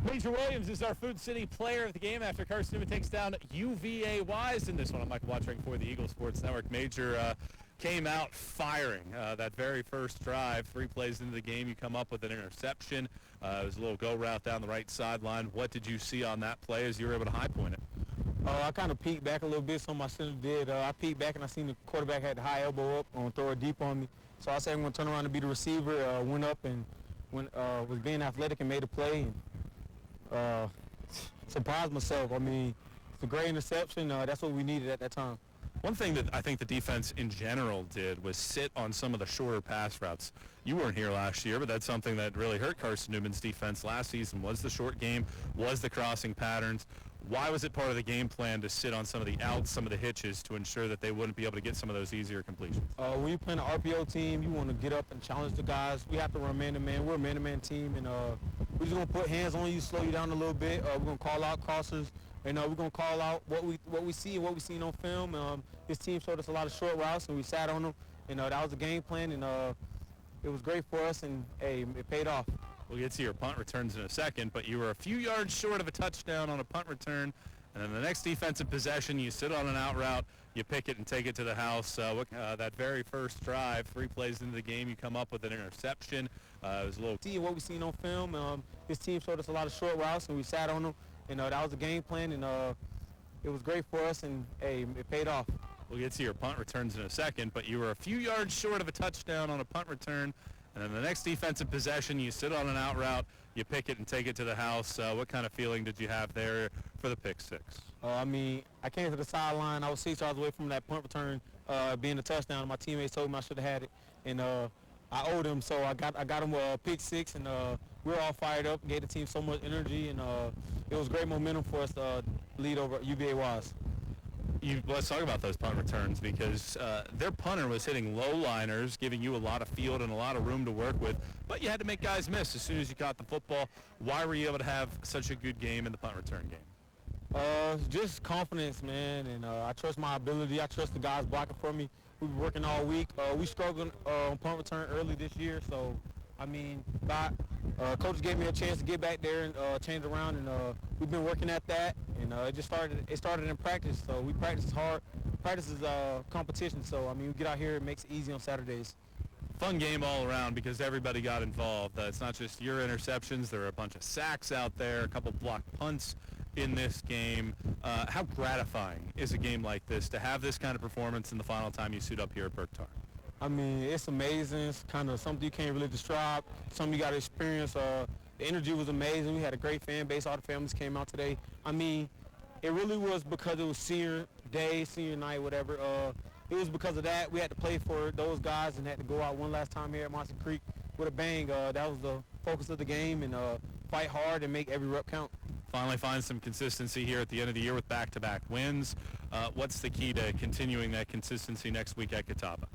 Major Williams is our Food City Player of the Game after Carson-Newman takes down UVA Wise in this one. I'm Michael Watring for the Eagle Sports Network. Major came out firing that very first drive. 3 plays into the game, you come up with an interception. It was a little go route down the right sideline. What did you see on that play as you were able to high point it? I kind of peeked back a little bit, something I shouldn't have did. I peeked back and I seen the quarterback had the high elbow up and throw it deep on me. So I said I'm going to turn around and be the receiver. Went up and was being athletic and made a play. And, surprised myself. I mean, it's a great interception. That's what we needed at that time. One thing that I think the defense in general did was sit on some of the shorter pass routes. You weren't here last year, but that's something that really hurt Carson-Newman's defense last season was the short game, was the crossing patterns. Why was it part of the game plan to sit on some of the outs, some of the hitches, to ensure that they wouldn't be able to get some of those easier completions? When you play an RPO team, you want to get up and challenge the guys. We have to run man-to-man. We're a man-to-man team, and we're just going to put hands on you, slow you down a little bit. We're going to call out crossers, and we're going to call out what we see and what we seen on film. This team showed us a lot of short routes, and we sat on them, and that was the game plan, and it was great for us, and, hey, it paid off. We'll get to your punt returns in a second, but you were a few yards short of a touchdown on a punt return. And then the next defensive possession, you sit on an out route, you pick it and take it to the house. That very first drive, 3 plays into the game, you come up with an interception. It was a little... See what we seen on film. This team showed us a lot of short routes, and we sat on them. And that was the game plan, and it was great for us, and, hey, it paid off. We'll get to your punt returns in a second, but you were a few yards short of a touchdown on a punt return. And then the next defensive possession, you sit on an out route, you pick it and take it to the house. What kind of feeling did you have there for the pick six? I mean, I came to the sideline. I was 6 yards away from that punt return being a touchdown. My teammates told me I should have had it, and I owed them, so I got them a pick six, and we were all fired up, gave the team so much energy, and it was great momentum for us to lead over UVA Wise. Let's talk about those punt returns because their punter was hitting low liners, giving you a lot of field and a lot of room to work with, but you had to make guys miss as soon as you caught the football. Why were you able to have such a good game in the punt return game? Just confidence, man, and I trust my ability. I trust the guys blocking for me. We've been working all week. We struggled on punt return early this year, so I mean, coach gave me a chance to get back there and change around, and we've been working at that. And it started in practice, so we practice hard. Practice is competition, so I mean, we get out here, it makes it easy on Saturdays. Fun game all around because everybody got involved. It's not just your interceptions. There are a bunch of sacks out there, a couple blocked punts in this game. How gratifying is a game like this to have this kind of performance in the final time you suit up here at Berktar? I mean, it's amazing. It's kind of something you can't really describe, something you got to experience. The energy was amazing. We had a great fan base. All the families came out today. I mean, it really was because it was senior day, senior night, whatever. It was because of that. We had to play for those guys and had to go out one last time here at Mossy Creek with a bang. That was the focus of the game, and fight hard and make every rep count. Finally find some consistency here at the end of the year with back-to-back wins. What's the key to continuing that consistency next week at Catawba?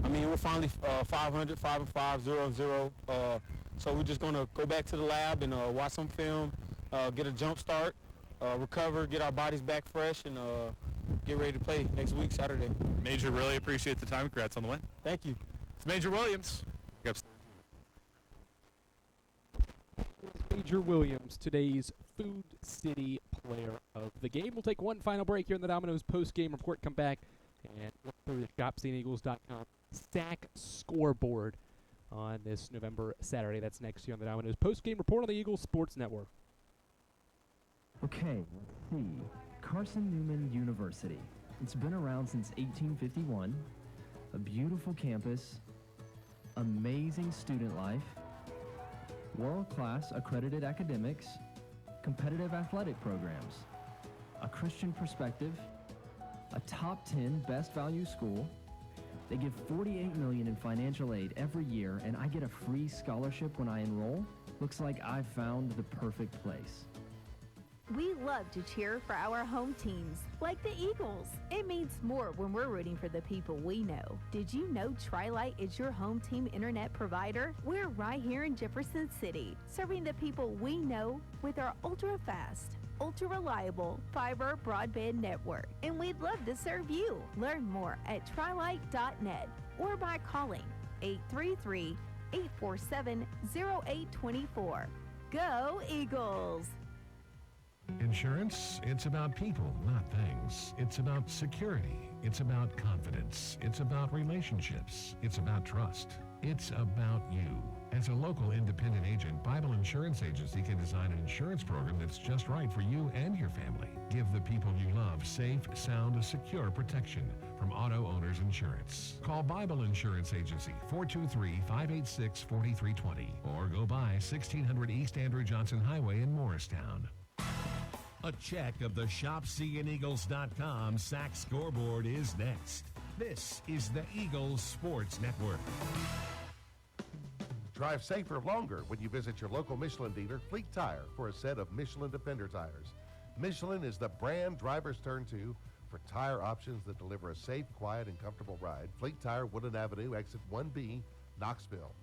I mean, we're finally 500, 5-5, 0-0. So we're just going to go back to the lab and watch some film, get a jump start, recover, get our bodies back fresh, and get ready to play next week, Saturday. Major, really appreciate the time. Congrats on the win. Thank you. It's Major Williams. Major Williams, today's Food City Player of the Game. We'll take one final break here in the Domino's post-game report. Come back and look through the ShopSeenEagles.com stack scoreboard on this November Saturday. That's next year on the Domino's post-game report on the Eagles Sports Network. Okay, let's see. Carson-Newman University. It's been around since 1851. A beautiful campus, amazing student life, world-class accredited academics, competitive athletic programs, a Christian perspective, a top 10 best value school. They give $48 million in financial aid every year, and I get a free scholarship when I enroll. Looks like I've found the perfect place. We love to cheer for our home teams, like the Eagles. It means more when we're rooting for the people we know. Did you know Tri-Lite is your home team internet provider? We're right here in Jefferson City, serving the people we know with our ultra-fast, ultra-reliable fiber broadband network, and we'd love to serve you. Learn more at trilight.net or by calling 833-847-0824. Go Eagles! Insurance, it's about people, not things. It's about security. It's about confidence. It's about relationships. It's about trust. It's about you. As a local independent agent, Bible Insurance Agency can design an insurance program that's just right for you and your family. Give the people you love safe, sound, secure protection from Auto Owners Insurance. Call Bible Insurance Agency, 423-586-4320, or go by 1600 East Andrew Johnson Highway in Morristown. A check of the ShopSeeingEagles.com SAC scoreboard is next. This is the Eagles Sports Network. Drive safer longer when you visit your local Michelin dealer, Fleet Tire, for a set of Michelin Defender tires. Michelin is the brand drivers turn to for tire options that deliver a safe, quiet, and comfortable ride. Fleet Tire, Woodland Avenue, exit 1B, Knoxville.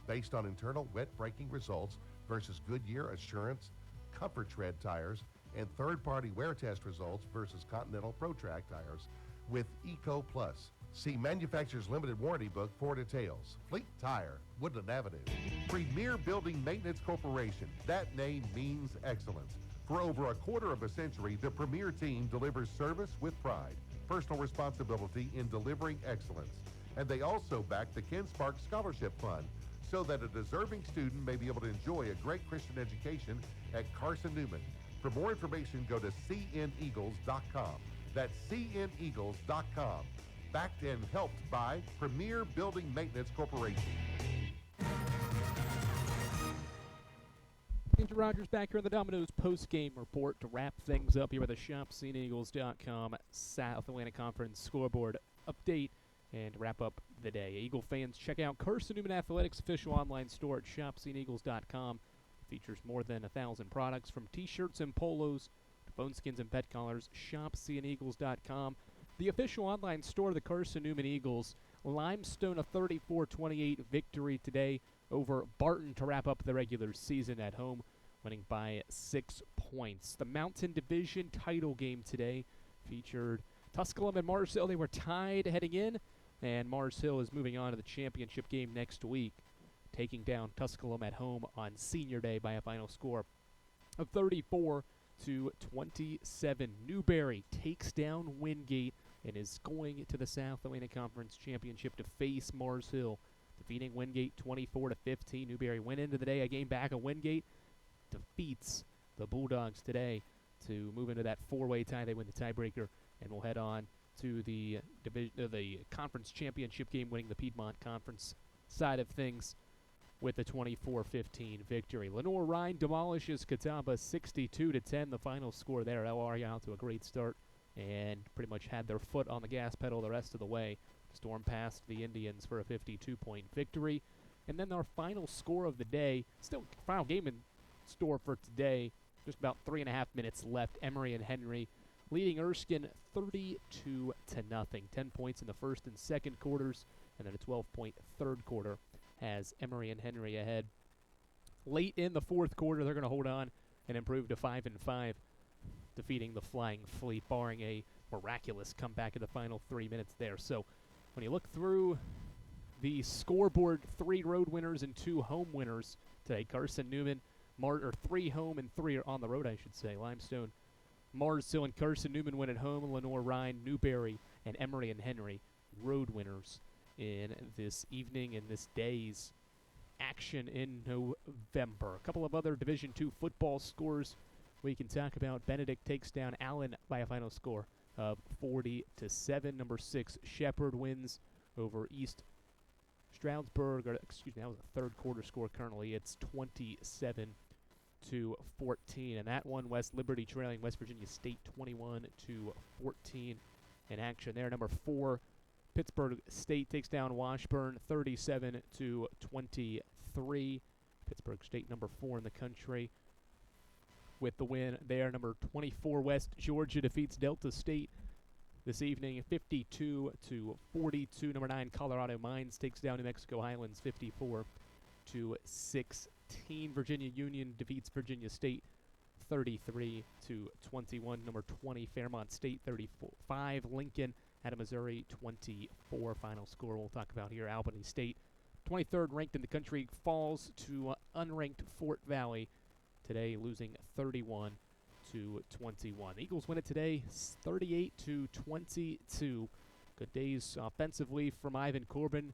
Based on internal wet braking results versus Goodyear Assurance Comfort Tread tires and third-party wear test results versus Continental ProTrack tires with Eco Plus. See manufacturer's limited warranty book for details. Fleet Tire, Woodland Avenue. Premier Building Maintenance Corporation. That name means excellence. For over a quarter of a century, the Premier team delivers service with pride, personal responsibility in delivering excellence. And they also back the Ken Sparks Scholarship Fund so that a deserving student may be able to enjoy a great Christian education at Carson-Newman. For more information, go to cneagles.com. That's cneagles.com. Backed and helped by Premier Building Maintenance Corporation. Andrew Rogers back here on the Domino's post-game report to wrap things up here with the ShopSeeingEagles.com South Atlantic Conference scoreboard update and to wrap up the day. Eagle fans, check out Carson-Newman Athletics' official online store at ShopSeeingEagles.com. Features more than 1,000 products from T-shirts and polos to phone skins and pet collars. ShopSeeingEagles.com. The official online store of the Carson-Newman Eagles. Limestone a 34-28 victory today over Barton to wrap up the regular season at home, winning by 6 points. The Mountain Division title game today featured Tusculum and Mars Hill. They were tied heading in, and Mars Hill is moving on to the championship game next week, taking down Tusculum at home on Senior Day by a final score of 34-27. Newberry takes down Wingate and is going to the South Atlantic Conference Championship to face Mars Hill, defeating Wingate 24-15. Newberry went into the day a game back of Wingate, defeats the Bulldogs today to move into that four-way tie. They win the tiebreaker and will head on to the conference championship game, winning the Piedmont Conference side of things with the 24-15 victory. Lenore-Rhine demolishes Catawba 62-10. The final score there. LR got out to a great start and pretty much had their foot on the gas pedal the rest of the way. Storm past the Indians for a 52-point victory. And then our final score of the day, still final game in store for today, just about 3.5 minutes left. Emory and Henry leading Erskine 32-0. 10 points in the first and second quarters, and then a 12-point third quarter has Emory and Henry ahead. Late in the fourth quarter, they're going to hold on and improve to 5-5, defeating the Flying Fleet, barring a miraculous comeback in the final 3 minutes there. So when you look through the scoreboard, 3 road winners and 2 home winners today. Carson-Newman, 3 home and 3 on the road, I should say. Limestone, Mars Hill, and Carson-Newman win at home. Lenore-Rhine, Newberry, and Emory and Henry, road winners in this evening and this day's action in November. A couple of other Division II football scores we can talk about. Benedict takes down Allen by a final score of 40-7. Number 6, Shepherd wins over East Stroudsburg. That was a third quarter score currently. It's 27-14. And that one, West Liberty trailing West Virginia State 21-14 in action there. Number 4, Pittsburgh State takes down Washburn 37-23. Pittsburgh State, number 4 in the country, with the win there. Number 24, West Georgia defeats Delta State this evening 52-42. Number 9, Colorado Mines takes down New Mexico Highlands 54-16. Virginia Union defeats Virginia State 33-21. Number 20, Fairmont State 35. Lincoln at a Missouri 24. Final score we'll talk about here. Albany State, 23rd ranked in the country, falls to unranked Fort Valley today, losing 31-21. The Eagles win it today, 38-22. Good days offensively from Ivan Corbin.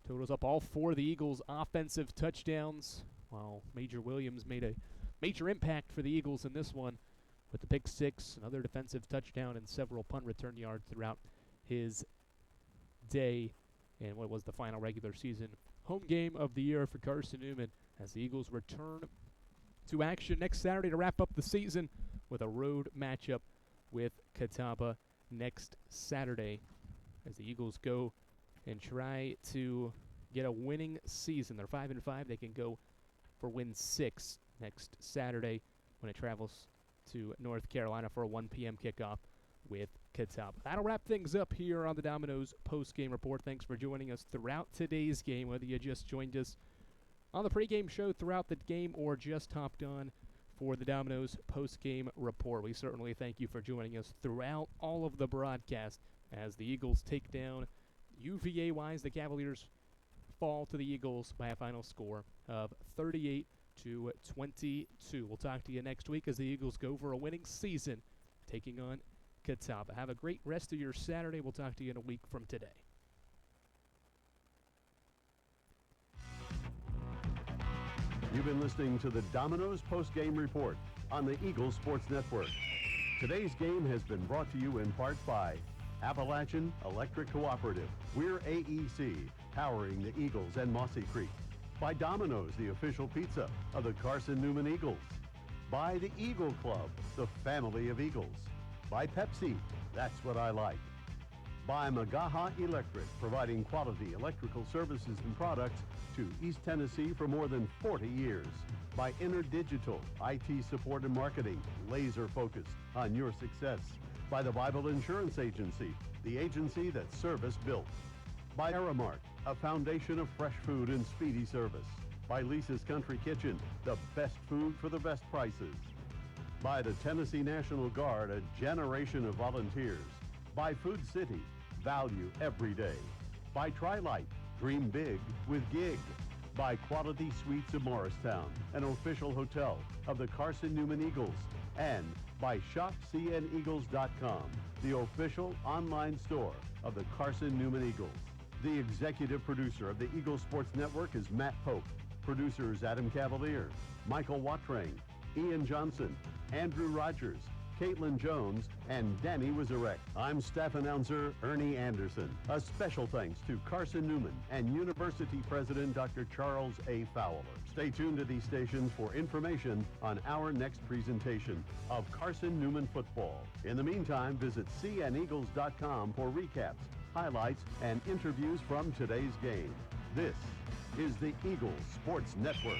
Totals up all 4 of the Eagles' offensive touchdowns, while Major Williams made a major impact for the Eagles in this one with the pick 6, another defensive touchdown, and several punt return yards throughout his day in what was the final regular season home game of the year for Carson-Newman, as the Eagles return to action next Saturday to wrap up the season with a road matchup with Catawba next Saturday, as the Eagles go and try to get a winning season. They're 5-5. They can go for win 6 next Saturday when it travels to North Carolina for a 1 p.m. kickoff with Catawba. That'll wrap things up here on the Domino's Postgame Report. Thanks for joining us throughout today's game, whether you just joined us on the pregame show throughout the game or just hopped on for the Domino's Postgame Report. We certainly thank you for joining us throughout all of the broadcast as the Eagles take down UVA-wise. The Cavaliers fall to the Eagles by a final score of 38-22. We'll talk to you next week as the Eagles go for a winning season, taking on Catawba. Have a great rest of your Saturday. We'll talk to you in a week from today. You've been listening to the Domino's Postgame Report on the Eagles Sports Network. Today's game has been brought to you in part by Appalachian Electric Cooperative. We're AEC, powering the Eagles and Mossy Creek. By Domino's, the official pizza of the Carson-Newman Eagles. By the Eagle Club, the family of Eagles. By Pepsi, that's what I like. By Magaha Electric, providing quality electrical services and products to East Tennessee for more than 40 years. By InterDigital, IT support and marketing, laser focused on your success. By the Bible Insurance Agency, the agency that service built. By Aramark, a foundation of fresh food and speedy service. By Lisa's Country Kitchen, the best food for the best prices. By the Tennessee National Guard, a generation of volunteers. By Food City, value every day. By Tri-Light, dream big with Gig. By Quality Suites of Morristown, an official hotel of the Carson-Newman Eagles. And by ShopCNEagles.com, the official online store of the Carson-Newman Eagles. The executive producer of the Eagles Sports Network is Matt Pope. Producers Adam Cavalier, Michael Watrang, Ian Johnson, Andrew Rogers, Caitlin Jones, and Danny Wizarek. I'm staff announcer Ernie Anderson. A special thanks to Carson-Newman and University President Dr. Charles A. Fowler. Stay tuned to these stations for information on our next presentation of Carson-Newman football. In the meantime, visit cneagles.com for recaps, highlights, and interviews from today's game. This is the Eagles Sports Network.